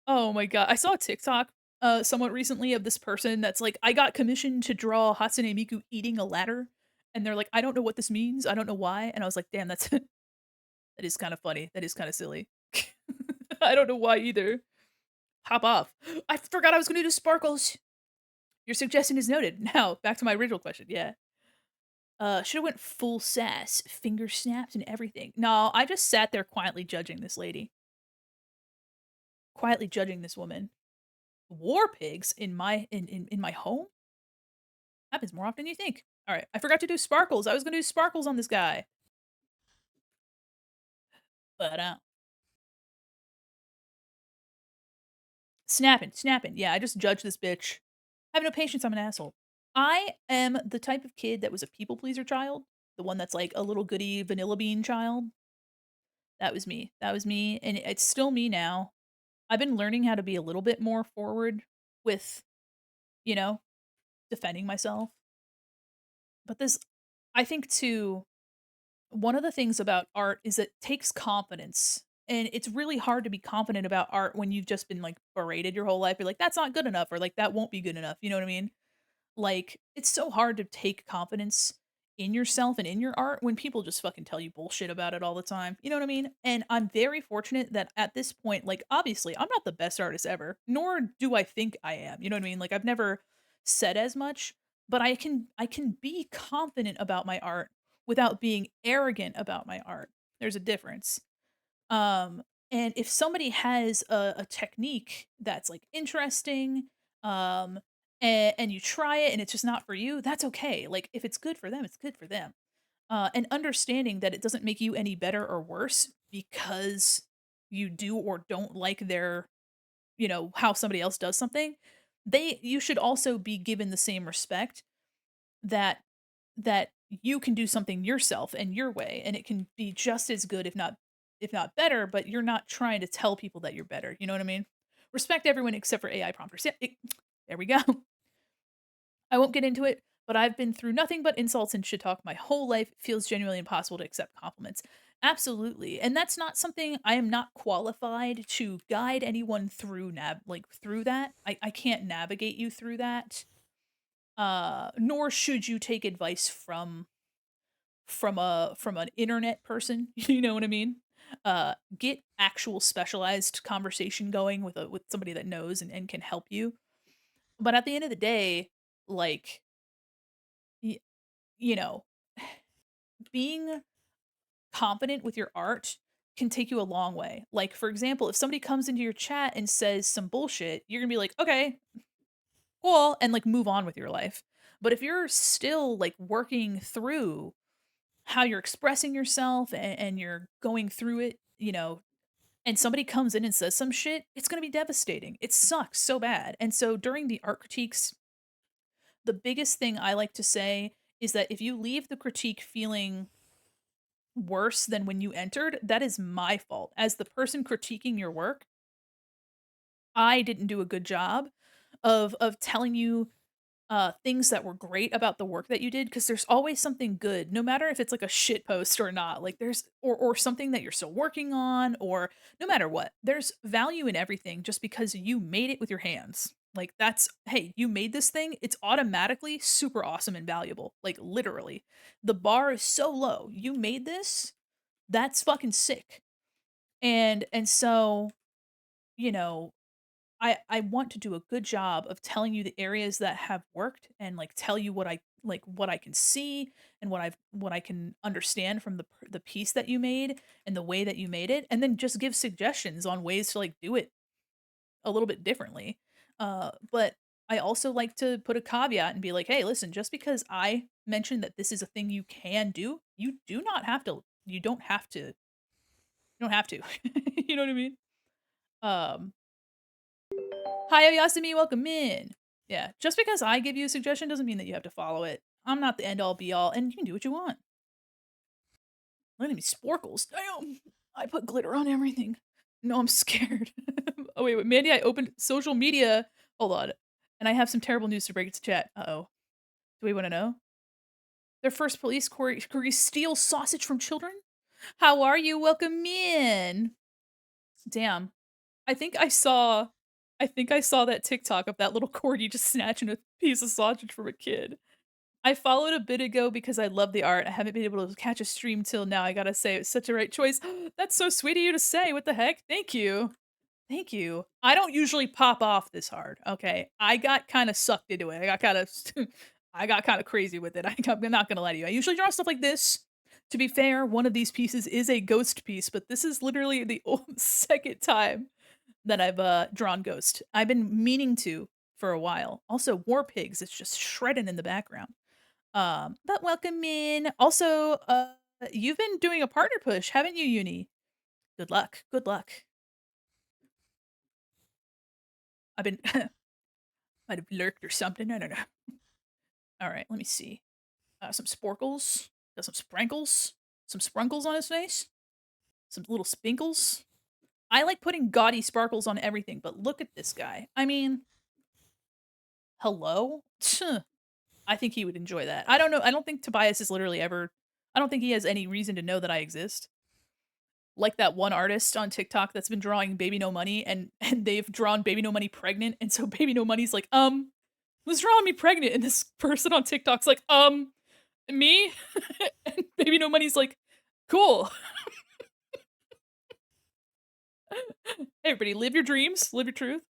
Oh my god. I saw a TikTok somewhat recently of this person that's like, I got commissioned to draw Hatsune Miku eating a ladder. And they're like, I don't know what this means. I don't know why. And I was like, damn, that is kind of funny. That is kind of silly. I don't know why either. Hop off. I forgot I was gonna do sparkles. Your suggestion is noted. Now, back to my original question. Yeah. Should have went full sass, finger snaps and everything. No, I just sat there quietly judging this lady. Quietly judging this woman. War pigs in my home? Happens more often than you think. Alright, I forgot to do sparkles. I was gonna do sparkles on this guy. But, snapping, snapping. Yeah, I just judged this bitch. I have no patience, I'm an asshole. I am the type of kid that was a people pleaser child. The one that's like a little goody vanilla bean child. That was me. That was me, and it's still me now. I've been learning how to be a little bit more forward with, you know, defending myself. But this I think too, one of the things about art is it takes confidence And it's really hard to be confident about art when you've just been, like, berated your whole life. You're like, "That's not good enough," or like, "That won't be good enough." You know what I mean? Like, it's so hard to take confidence in yourself and in your art when people just fucking tell you bullshit about it all the time. You know what I mean? And I'm very fortunate that at this point, like, obviously, I'm not the best artist ever, nor do I think I am. You know what I mean? Like, I've never said as much, but I can be confident about my art without being arrogant about my art. There's a difference. Um, and if somebody has a technique that's like interesting, um, and you try it and it's just not for you, that's okay. Like if it's good for them, it's good for them. And understanding that it doesn't make you any better or worse because you do or don't like their, how somebody else does something. You should also be given the same respect that you can do something yourself and your way, and it can be just as good, if not better, but you're not trying to tell people that you're better, you know what I mean? Respect everyone except for AI prompters. Yeah, there we go. I won't get into it, but I've been through nothing but insults and shit talk my whole life. It feels genuinely impossible to accept compliments. Absolutely. And that's not something I am not qualified to guide anyone through through that. I can't navigate you through that. Nor should you take advice from an internet person, you know what I mean? Get actual specialized conversation going with somebody that knows and can help you. But at the end of the day, like y- you know, being confident with your art can take you a long way. Like for example, if somebody comes into your chat and says some bullshit, you're gonna be like, okay, cool, and like move on with your life. But if you're still like working through how you're expressing yourself and you're going through it, and somebody comes in and says some shit, it's going to be devastating. It sucks so bad. And so during the art critiques, the biggest thing I like to say is that if you leave the critique feeling worse than when you entered, that is my fault. As the person critiquing your work, I didn't do a good job of telling you things that were great about the work that you did, because there's always something good, no matter if it's like a shit post or not. Like there's or something that you're still working on, or no matter what, there's value in everything just because you made it with your hands. Like that's, hey, you made this thing, it's automatically super awesome and valuable. Like literally. The bar is so low. You made this, that's fucking sick. And so, you know, I want to do a good job of telling you the areas that have worked, and like tell you what I can see and what I can understand from the piece that you made and the way that you made it, and then just give suggestions on ways to like do it a little bit differently. But I also like to put a caveat and be like, "Hey, listen, just because I mentioned that this is a thing you can do, you do not have to you don't have to you don't have to." You know what I mean? Um Hi, Yasumi, welcome in. Yeah, just because I give you a suggestion doesn't mean that you have to follow it. I'm not the end all be all, and you can do what you want. Look at me, sporkles. Damn, I put glitter on everything. No, I'm scared. Oh wait, Mandy, I opened social media. Hold on, and I have some terrible news to break to chat. Uh-oh. Do we want to know? Their first police query steals sausage from children. How are you? Welcome in. Damn. I think I saw I think I saw that TikTok of that little corgi just snatching a piece of sausage from a kid. I followed a bit ago because I love the art. I haven't been able to catch a stream till now. I gotta say, it's such a right choice. That's so sweet of you to say. What the heck? Thank you. Thank you. I don't usually pop off this hard. Okay. I got kind of sucked into it. I got kind of I got kind of crazy with it. I'm not gonna lie to you. I usually draw stuff like this. To be fair, one of these pieces is a ghost piece, but this is literally the second time that I've, drawn Ghost. I've been meaning to for a while. Also, War Pigs, it's just shredding in the background. But welcome in. Also, you've been doing a partner push, haven't you, Uni? Good luck. Good luck. I've been might have lurked or something. I don't know. All right, let me see. Some sporkles. Got some sprankles. Some sprunkles on his face. Some little spinkles. I like putting gaudy sparkles on everything, but look at this guy. I mean, hello? I think he would enjoy that. I don't know. I don't think Tobias is literally ever. I don't think he has any reason to know that I exist. like that one artist on TikTok that's been drawing Baby No Money and they've drawn Baby No Money pregnant, and so Baby No Money's like, who's drawing me pregnant?" And this person on TikTok's like, me?" And Baby No Money's like, "Cool." Hey, everybody, live your dreams, live your truth.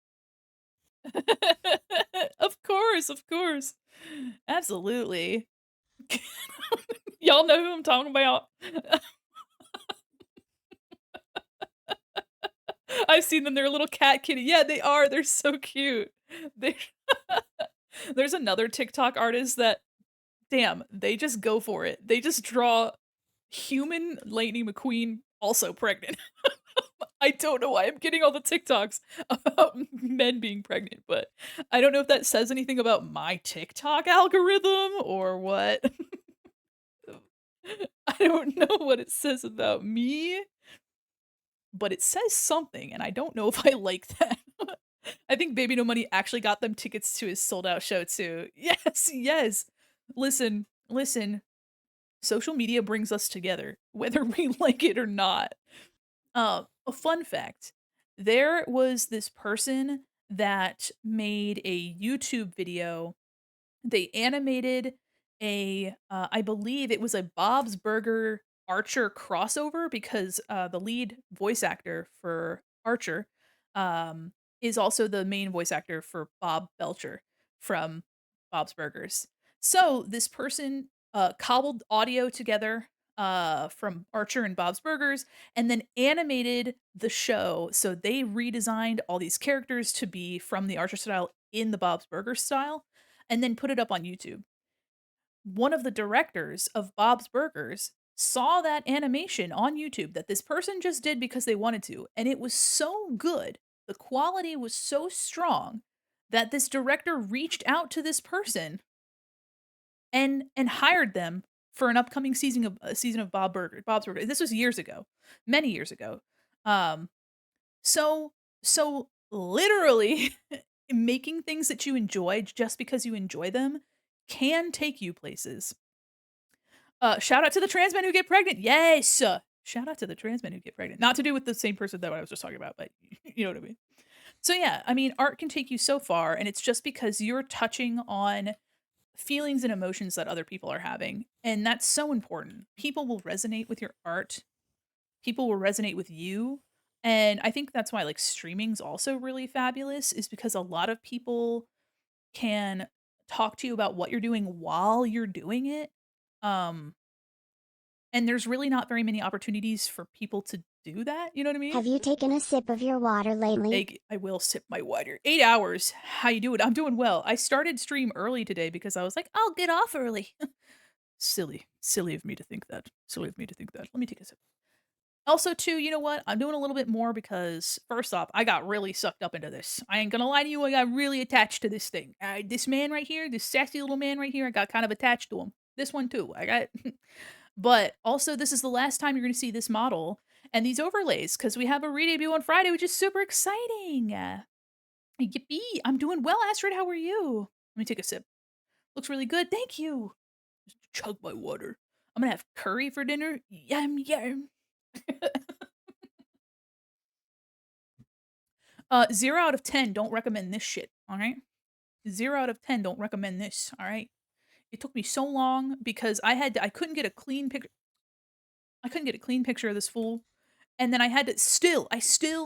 Of course, of course. Absolutely. Y'all know who I'm talking about. I've seen them, they're a little cat kitty. Yeah, they are, they're so cute. They There's another TikTok artist that damn, they just go for it. They just draw human Lightning McQueen also pregnant. I don't know why I'm getting all the TikToks about men being pregnant, but I don't know if that says anything about my TikTok algorithm or what. I don't know what it says about me, but it says something, and I don't know if I like that. I think Baby No Money actually got them tickets to his sold out show too. Yes, yes. Listen, listen. Social media brings us together, whether we like it or not. A fun fact, there was this person that made a YouTube video. They animated I believe it was a Bob's Burger Archer crossover because, the lead voice actor for Archer, um, is also the main voice actor for Bob Belcher from Bob's Burgers. So, this person, cobbled audio together, from Archer and Bob's Burgers, and then animated the show, so they redesigned all these characters to be from the Archer style in the Bob's Burgers style, and then put it up on YouTube. One of the directors of Bob's Burgers saw that animation on YouTube that this person just did because they wanted to, and it was so good, the quality was so strong that this director reached out to this person and hired them for an upcoming season of Bob's Burgers. This was years ago, many years ago. Um, so literally making things that you enjoy just because you enjoy them can take you places. Shout out to the trans men who get pregnant. Yes. Shout out to the trans men who get pregnant. Not to do with the same person that I was just talking about, but you know what I mean. So yeah, I mean, art can take you so far, and it's just because you're touching on feelings and emotions that other people are having, and that's so important. People will resonate with your art. People will resonate with you, and I think that's why like streaming's also really fabulous is because a lot of people can talk to you about what you're doing while you're doing it. Um, and there's really not very many opportunities for people to do that, you know what I mean? Have you taken a sip of your water lately? I will sip my water. 8 hours. How you doing? I'm doing well. I started stream early today because I was like, "I'll get off early." Silly. Silly of me to think that. Silly of me to think that. Let me take a sip. Also, too, you know what? I'm doing a little bit more because first off, I got really sucked up into this. I ain't gonna lie to you, I got really attached to this thing. This man right here, this sassy little man right here, I got kind of attached to him. This one too. I got but also this is the last time you're gonna see this model and these overlays because we have a re-debut on Friday, which is super exciting. Yippee! I'm doing well, Astrid. How are you? Let me take a sip. Looks really good. Thank you. Just chug my water. I'm gonna have curry for dinner. Yum yum. 0 out of 10, don't recommend this shit, alright? 0 out of 10, don't recommend this, alright? It took me so long because I couldn't get a clean picture of this fool, and then I still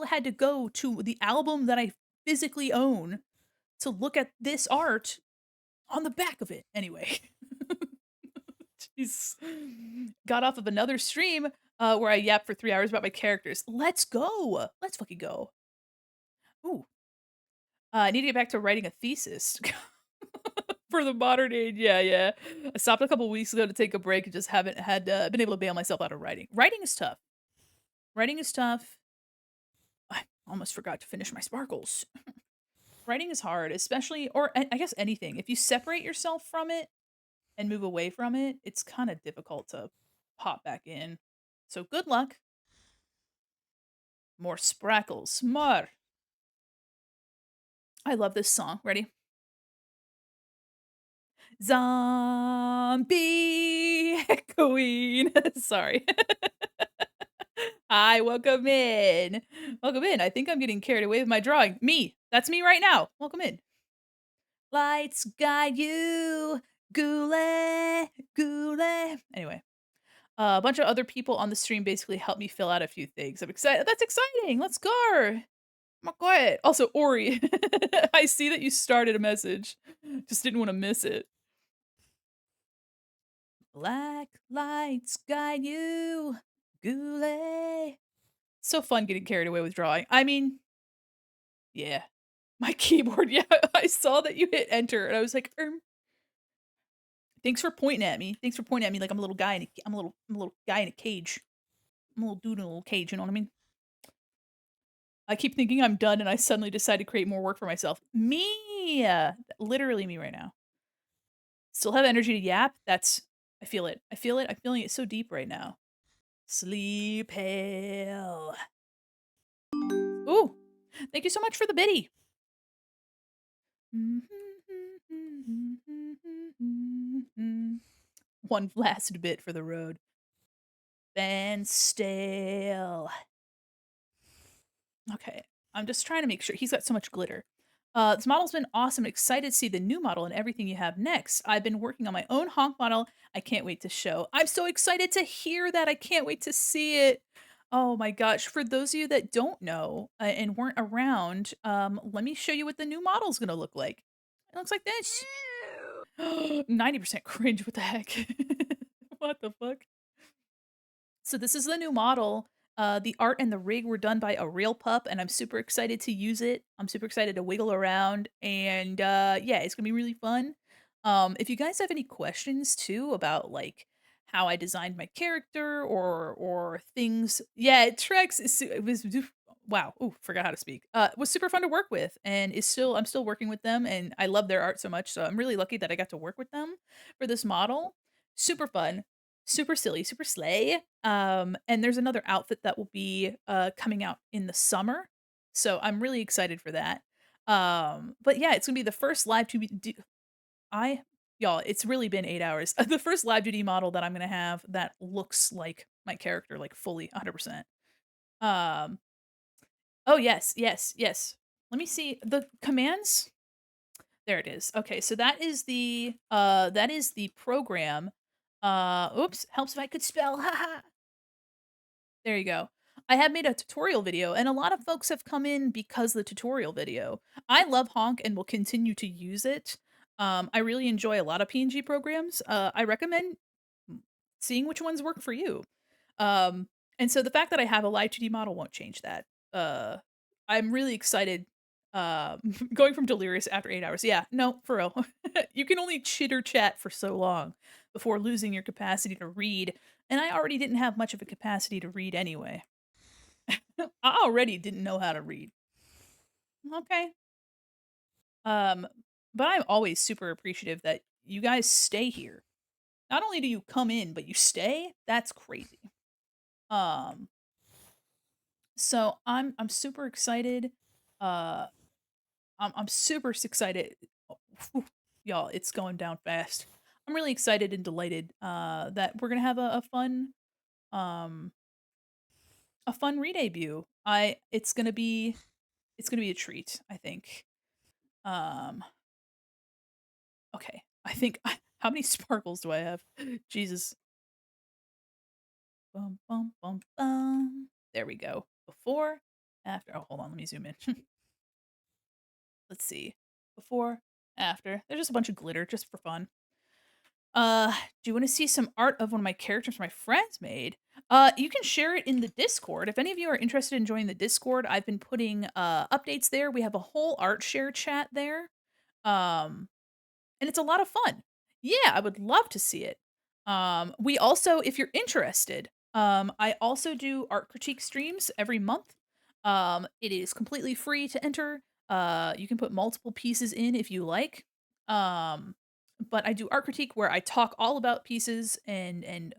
had to go to the album that I physically own to look at this art on the back of it. Anyway. Jeez. Got off of another stream, where I yapped for 3 hours about my characters. Let's go! Let's fucking go. Ooh. I need to get back to writing a thesis for the modern age. Yeah, yeah. I stopped a couple weeks ago to take a break and just haven't had been able to bail myself out of writing. Writing is tough. Writing is tough. I almost forgot to finish my sparkles. Writing is hard, especially, or I guess anything. If you separate yourself from it and move away from it, it's kind of difficult to pop back in. So good luck. More sparkles. More. I love this song. Ready? Zombie queen. Sorry. Hi, welcome in. Welcome in. I think I'm getting carried away with my drawing. Me. That's me right now. Welcome in. Lights guide you. Goulet. Goulet. Anyway, a bunch of other people on the stream basically helped me fill out a few things. I'm excited. That's exciting. Let's go. My God. Also, Ori, I see that you started a message. Just didn't want to miss it. Black lights guide you. Goulet. So fun getting carried away with drawing. I mean, yeah. My keyboard, yeah, I saw that you hit enter and I was like, Thanks for pointing at me. Thanks for pointing at me like I'm a little guy in a I'm a little guy in a cage. I'm a little dude in a little cage, you know what I mean? I keep thinking I'm done and I suddenly decide to create more work for myself. Me! Literally me right now. Still have energy to yap. That's I feel it. I feel it. I'm feeling it so deep right now. Sleep hell. Ooh, thank you so much for the biddy. One last bit for the road. Then stale. Okay, I'm just trying to make sure. He's got so much glitter. This model's been awesome. Excited to see the new model and everything you have next. I've been working on my own honk model. I can't wait to show. I'm so excited to hear that. I can't wait to see it. Oh my gosh. For those of you that don't know and weren't around, let me show you what the new model's going to look like. It looks like this. 90% cringe. What the heck? What the fuck? So this is the new model. The art and the rig were done by a real pup, and I'm super excited to use it. I'm super excited to wiggle around, and yeah, it's gonna be really fun. If you guys have any questions too about like how I designed my character or things, yeah, Trex it was wow. Oh, forgot how to speak. It was super fun to work with, and is still I'm still working with them, and I love their art so much. So I'm really lucky that I got to work with them for this model. Super fun, super silly, super slay. And there's another outfit that will be coming out in the summer. So I'm really excited for that. But yeah, it's gonna be the first live to be I y'all, it's really been 8 hours. The first live duty model that I'm gonna have that looks like my character, like fully 100%. Um, oh yes, yes, yes. Let me see the commands. There it is. Okay, so that is the program. Oops, helps if I could spell. Haha. There you go. I have made a tutorial video, and a lot of folks have come in because of the tutorial video. I love Honk and will continue to use it. I really enjoy a lot of PNG programs. I recommend seeing which ones work for you. Um, and so the fact that I have a live 2D model won't change that. Uh, I'm really excited. Going from delirious after 8 hours. Yeah, no, for real. You can only chitter chat for so long before losing your capacity to read. And I already didn't have much of a capacity to read anyway. I already didn't know how to read. Okay. Um, but I'm always super appreciative that you guys stay here. Not only do you come in, but you stay. That's crazy. Um, so I'm super excited. Uh, I'm super excited. Oh, whew, y'all, it's going down fast. I'm really excited and delighted that we're gonna have um a fun re-debut. It's gonna be a treat, I think. Um okay. I think how many sparkles do I have? Jesus. Bum bum bum bum. There we go. Before, after. Oh, hold on, let me zoom in. Let's see. Before, after. There's just a bunch of glitter just for fun. Do you want to see some art of one of my characters my friends made? You can share it in the Discord. If any of you are interested in joining the Discord, I've been putting updates there. We have a whole art share chat there. Um, and it's a lot of fun. Yeah, I would love to see it. We also, if you're interested, I also do art critique streams every month. It is completely free to enter. You can put multiple pieces in if you like. Um, but I do art critique where I talk all about pieces and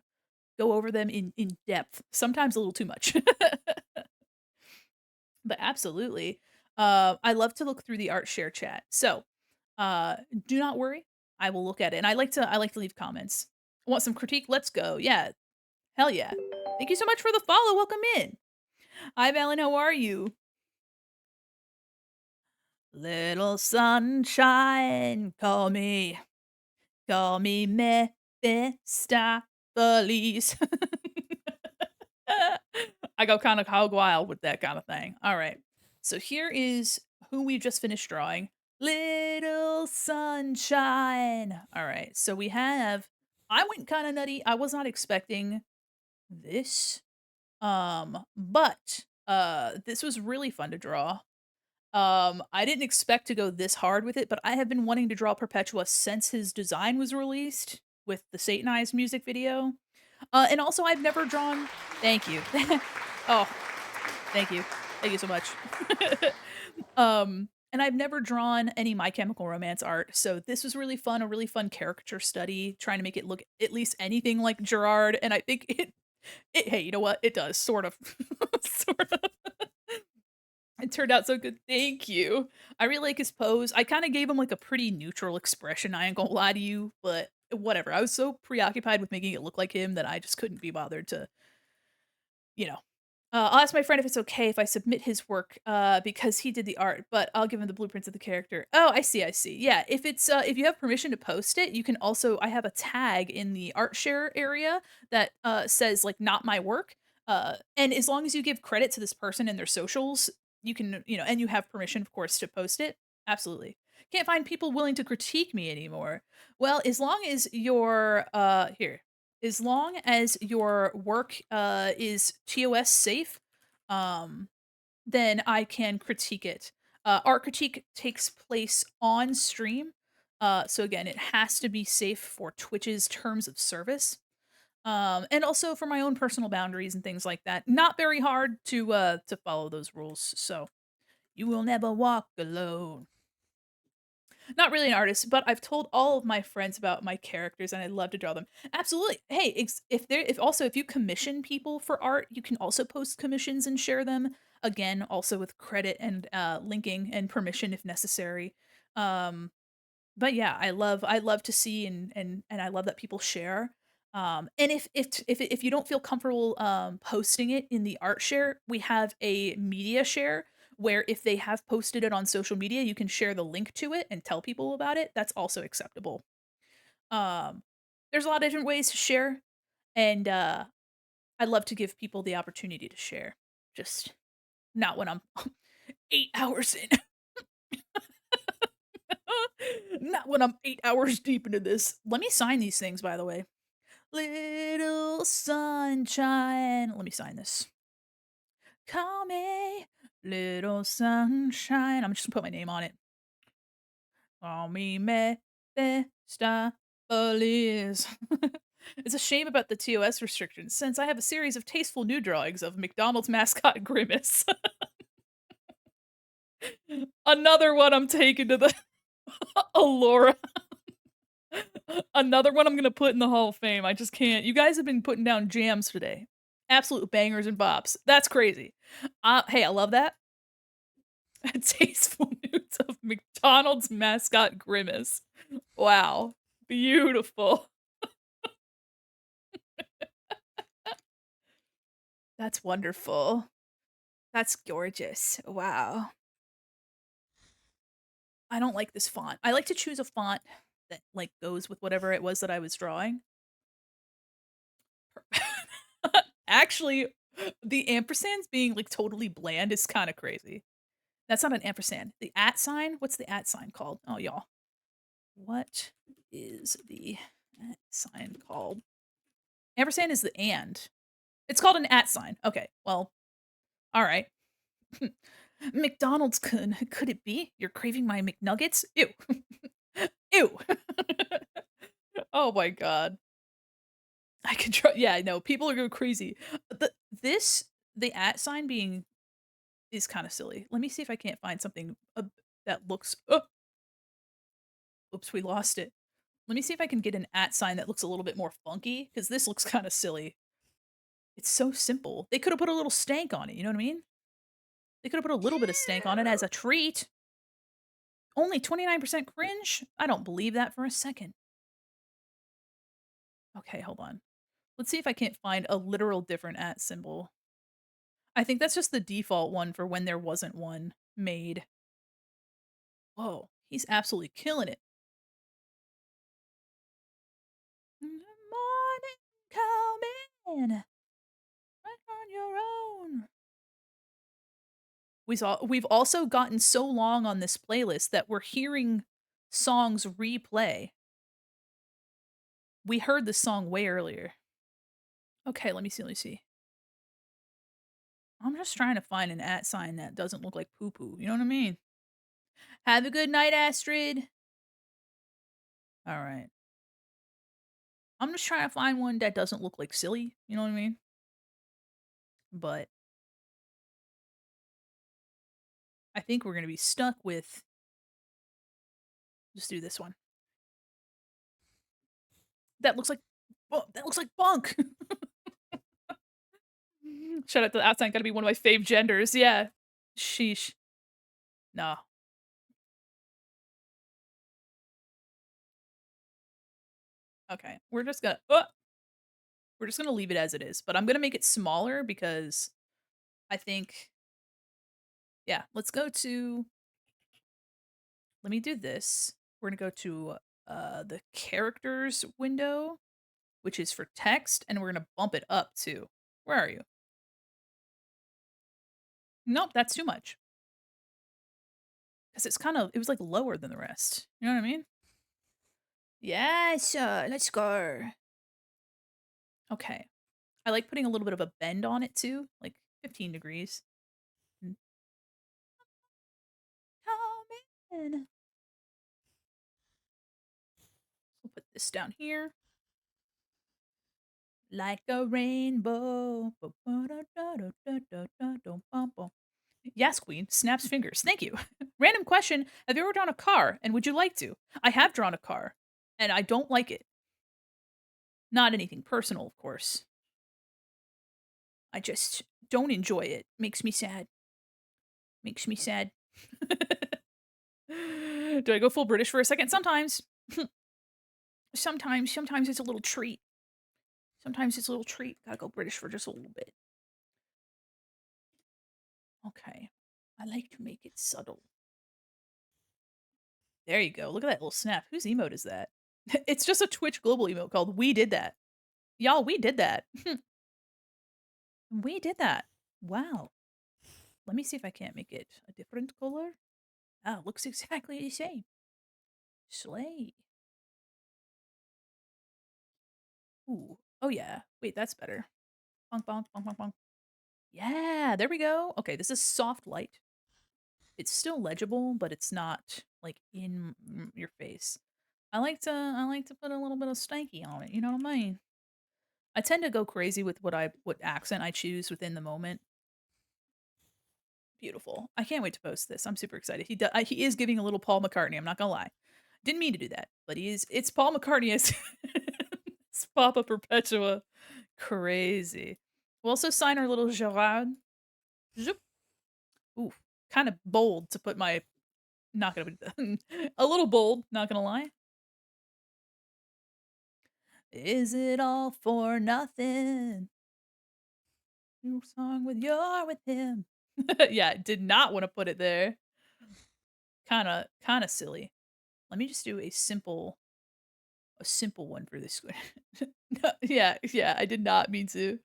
go over them in depth. Sometimes a little too much. But absolutely. I love to look through the art share chat. So, do not worry. I will look at it. And I like to leave comments. Want some critique? Let's go. Yeah. Hell yeah. Thank you so much for the follow. Welcome in. Hi, Ellen, how are you? Little sunshine, call me Mephistopheles. I go kinda hog wild with that kinda thing. Alright. So here is who we just finished drawing. Little sunshine. Alright, so we have I went kinda nutty. I was not expecting this, but, this was really fun to draw. I didn't expect to go this hard with it, but I have been wanting to draw Perpetua since his design was released with the Satanized music video. And also I've never drawn thank you. Oh, thank you. Thank you so much. And I've never drawn any My Chemical Romance art, so this was really fun, a really fun caricature study, trying to make it look at least anything like Gerard, and I think it hey, you know what? It does, sort of. Sort of. It turned out so good, thank you. I really like his pose. I kinda gave him, like, a pretty neutral expression, I ain't gonna lie to you, but whatever. I was so preoccupied with making it look like him that I just couldn't be bothered to, you know. I'll ask my friend if it's okay if I submit his work, because he did the art, but I'll give him the blueprints of the character. Oh, I see, I see. Yeah, if it's, if you have permission to post it, you can also I have a tag in the art share area that, says, like, "Not my work," and as long as you give credit to this person and their socials, you can, and you have permission, of course, to post it. Absolutely. Can't find people willing to critique me anymore. Well, as long as your, here, as long as your work, is TOS safe, um, then I can critique it. Art critique takes place on stream, so again, it has to be safe for Twitch's terms of service, and also for my own personal boundaries and things like that. Not very hard to follow those rules, so you will never walk alone. Not really an artist, but I've told all of my friends about my characters, and I love to draw them. Absolutely. Hey, if you commission people for art, you can also post commissions and share them. Again, also with credit and linking and permission if necessary. Um, but yeah, I love to see and I love that people share. And if you don't feel comfortable posting it in the art share, we have a media share where if they have posted it on social media, you can share the link to it and tell people about it. That's also acceptable. Um, there's a lot of different ways to share, and I love to give people the opportunity to share. Just not when I'm 8 hours in. Not when I'm 8 hours deep into this. Let me sign these things, by the way. Little sunshine. Let me sign this. Call me little sunshine. I'm just gonna put my name on it. Call me Mephistopheles. It's a shame about the TOS restrictions, since I have a series of tasteful new drawings of McDonald's mascot Grimace. Another one I'm taking to the Alora. Another one I'm gonna put in the Hall of Fame. I just can't. You guys have been putting down jams today. Absolute bangers and bops. That's crazy. Hey, I love that. Tasteful nudes of McDonald's mascot Grimace. Wow. Beautiful. That's wonderful. That's gorgeous. Wow. I don't like this font. I like to choose a font that like goes with whatever it was that I was drawing. Actually, the ampersands being like totally bland is kind of crazy. That's not an ampersand. The at sign? What's the at sign called? Oh, y'all. What is the at sign called? Ampersand is the and. It's called an at sign. Okay. Well, all right. McDonald's could it be? You're craving my McNuggets? Ew. Ew. Oh my god. I can try yeah, no, people are going crazy. The this the at sign being is kind of silly. Let me see if I can't find something that looks oh, oops, we lost it. Let me see if I can get an at sign that looks a little bit more funky because this looks kind of silly. It's so simple. They could have put a little stank on it, you know what I mean? They could have put a little bit of stank on it as a treat. Only 29% cringe? I don't believe that for a second. Okay, hold on. Let's see if I can't find a literal different at symbol. I think that's just the default one for when there wasn't one made. Whoa, he's absolutely killing it. The morning coming, right on your own. We've also gotten so long on this playlist that we're hearing songs replay. We heard this song way earlier. Okay, let me see. I'm just trying to find an @ sign that doesn't look like poo poo, you know what I mean? Have a good night, Astrid. Alright. I'm just trying to find one that doesn't look like silly, you know what I mean? But I think we're gonna be stuck with just do this one. That looks like that looks like bunk. Shout out to the @ sign, gotta be one of my fave genders, yeah. Sheesh. No. Okay. We're just gonna leave it as it is, but I'm gonna make it smaller because I think yeah, let's go to let me do this. We're gonna go to, the characters window, which is for text, and we're gonna bump it up too. Where are you? Nope, that's too much. 'Cause it was, like, lower than the rest. You know what I mean? Yes, let's go. Okay. I like putting a little bit of a bend on it too, like 15 degrees. Mm. Come in. We'll put this down here. Like a rainbow. Yes, queen. Snaps fingers. Thank you. Random question. Have you ever drawn a car and would you like to? I have drawn a car and I don't like it. Not anything personal, of course. I just don't enjoy it. Makes me sad. Makes me sad. Do I go full British for a second? Sometimes. Sometimes it's a little treat. Sometimes it's a little treat. Gotta go British for just a little bit. Okay. I like to make it subtle. There you go. Look at that little snap. Whose emote is that? It's just a Twitch global emote called We Did That. Y'all, we did that. We did that. Wow. Let me see if I can't make it a different color. Ah, looks exactly the same. Slay. Ooh. Oh yeah. Wait, that's better. Bonk, bonk, bonk, bonk, bonk. Yeah, there we go. Okay, this is soft light. It's still legible, but it's not like in your face. I like to put a little bit of stanky on it, you know what I mean? I tend to go crazy with what accent I choose within the moment. Beautiful. I can't wait to post this. I'm super excited. He is giving a little Paul McCartney, I'm not gonna lie. Didn't mean to do that, but it's Paul McCartney as it's Papa Perpetua. Crazy. We'll also sign our little Gerard. Zoop. Ooh, kind of bold to put my not gonna be a little bold, not gonna lie. Is it all for nothing? New song with you're with him. Yeah, did not wanna put it there. Kinda silly. Let me just do a simple one for this one. No, yeah, yeah, I did not mean to.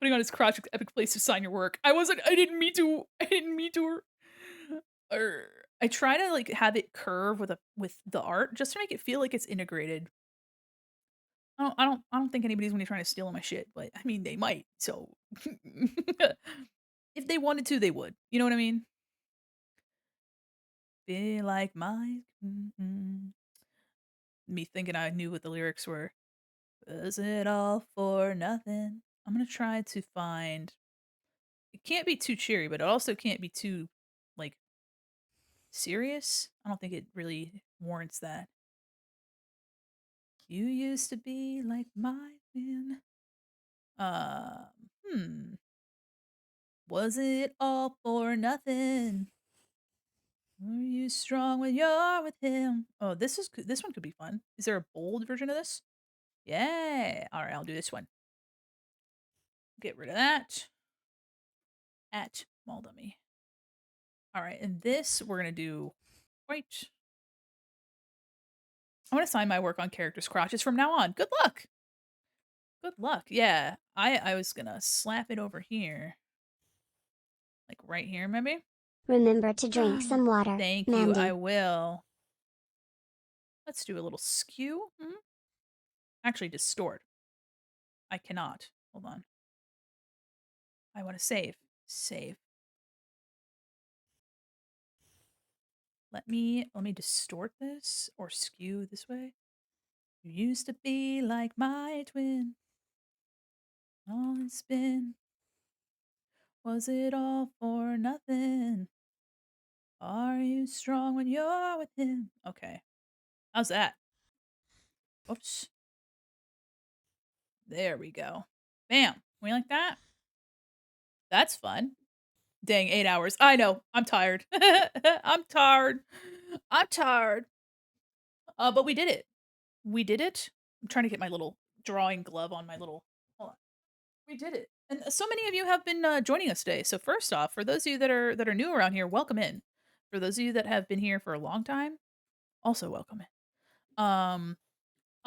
Putting on his crotch, epic place to sign your work. I didn't mean to. I didn't mean to. Or I try to like have it curve with the art just to make it feel like it's integrated. I don't think anybody's gonna be trying to steal my shit, but I mean they might. So if they wanted to, they would. You know what I mean? Be like my me thinking I knew what the lyrics were. Was it all for nothing? I'm gonna try to find. It can't be too cheery, but it also can't be too like serious. I don't think it really warrants that. You used to be like my man. Um, hmm. Was it all for nothing? Were you strong when you're with him? Oh, this one could be fun. Is there a bold version of this? Yeah. All right, I'll do this one. Get rid of that. at Mall Dummy. All right, and this we're gonna do white. I'm gonna sign my work on characters' crotches from now on. Good luck. Good luck. Yeah, I was gonna slap it over here, like right here, maybe. Remember to drink some water, Thank you. I Mandy. will. Let's do a little skew. Actually, distort. I cannot. Hold on. I want to save. Save. Let me distort this or skew this way. You used to be like my twin. All it's been. Was it all for nothing? Are you strong when you're with him? Okay. How's that? Oops. There we go. Bam. We like that? That's fun. Dang, 8 hours. I know. I'm tired. I'm tired. I'm tired. But we did it. We did it. I'm trying to get my little drawing glove on my little. Hold on. We did it. And so many of you have been joining us today. So first off, for those of you that are new around here, welcome in. For those of you that have been here for a long time, also welcome in.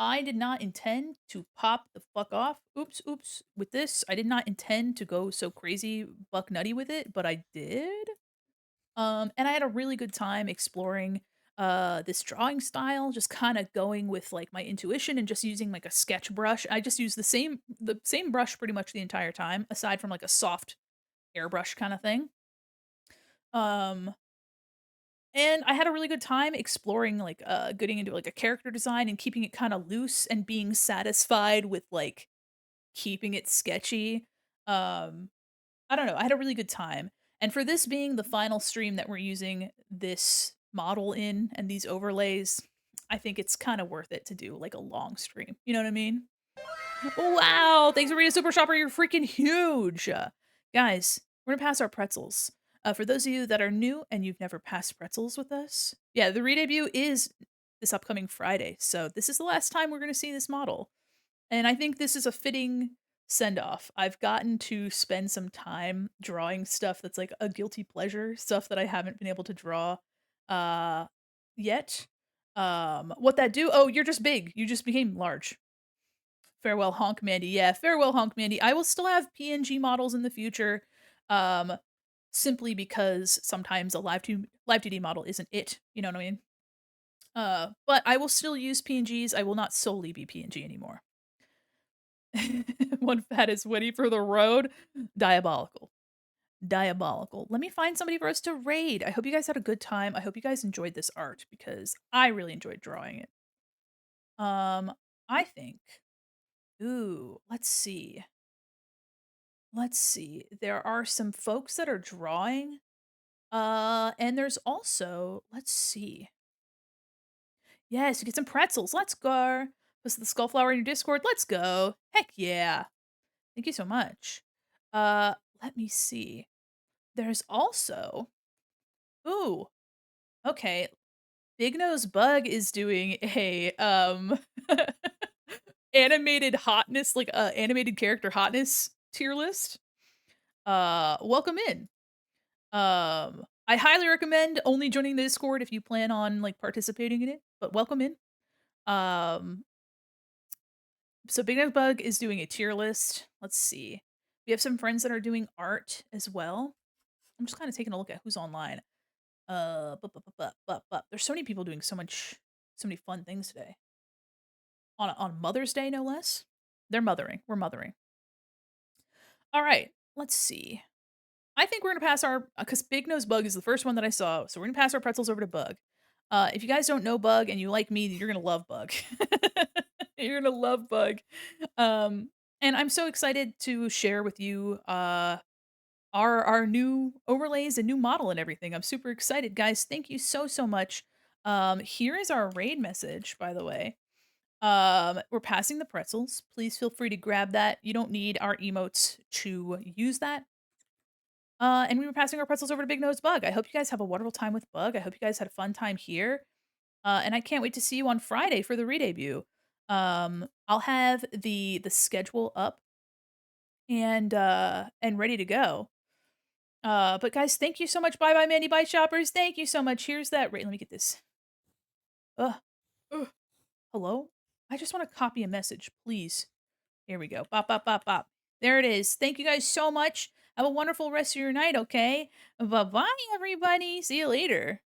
I did not intend to pop the fuck off. Oops, oops. With this, I did not intend to go so crazy buck nutty with it, but I did. And I had a really good time exploring this drawing style, just kind of going with like my intuition and just using like a sketch brush. I just use the same brush pretty much the entire time, aside from like a soft airbrush kind of thing. Um and I had a really good time exploring like getting into like a character design and keeping it kind of loose and being satisfied with like keeping it sketchy. Um I don't know, I had a really good time. And for this being the final stream that we're using this model in and these overlays, I think it's kind of worth it to do like a long stream. You know what I mean? Wow, thanks for being a super shopper. You're freaking huge. Guys, we're gonna pass our pretzels. For those of you that are new and you've never passed pretzels with us, yeah, the re-debut is this upcoming Friday. So this is the last time we're gonna see this model. And I think this is a fitting send off. I've gotten to spend some time drawing stuff that's like a guilty pleasure, stuff that I haven't been able to draw uh yet. What that do? Oh, you're just big. You just became large. Farewell Honk Mandy. Yeah, farewell Honk Mandy. I will still have PNG models in the future. Um simply because sometimes a live 2D model isn't it. You know what I mean? But I will still use PNGs. I will not solely be PNG anymore. One fat is witty for the road. Diabolical. Diabolical. Let me find somebody for us to raid. I hope you guys had a good time. I hope you guys enjoyed this art because I really enjoyed drawing it. I think. Ooh, let's see. Let's see. There are some folks that are drawing. And there's also, let's see. Yes, you get some pretzels. Let's go. Post the skullflower in your Discord. Let's go. Heck yeah. Thank you so much. Let me see. There's also ooh, okay. Big Nose Bug is doing a animated hotness, like animated character hotness tier list. Welcome in. I highly recommend only joining the Discord if you plan on like participating in it, but welcome in. Um so Big Nose Bug is doing a tier list. Let's see. We have some friends that are doing art as well. I'm just kind of taking a look at who's online. There's so many people doing so many fun things today. On Mother's Day, no less. They're mothering. We're mothering. All right, let's see. I think we're gonna pass our because Big Nose Bug is the first one that I saw, so we're gonna pass our pretzels over to Bug. If you guys don't know Bug and you like me, you're gonna love Bug. You're gonna love Bug. And I'm so excited to share with you our new overlays and new model and everything. I'm super excited, guys. Thank you so much. Here is our raid message, by the way. We're passing the pretzels. Please feel free to grab that. You don't need our emotes to use that. And we were passing our pretzels over to Big Nose Bug. I hope you guys have a wonderful time with Bug. I hope you guys had a fun time here. And I can't wait to see you on Friday for the re-debut. I'll have the schedule up and ready to go. But guys, thank you so much. Bye bye, Mandy Bite Shoppers. Thank you so much. Here's that rate. Let me get this. Ugh. Ugh. Hello? I just want to copy a message, please. Here we go. Bop, bop, bop, bop. There it is. Thank you guys so much. Have a wonderful rest of your night, okay? Bye bye, everybody. See you later.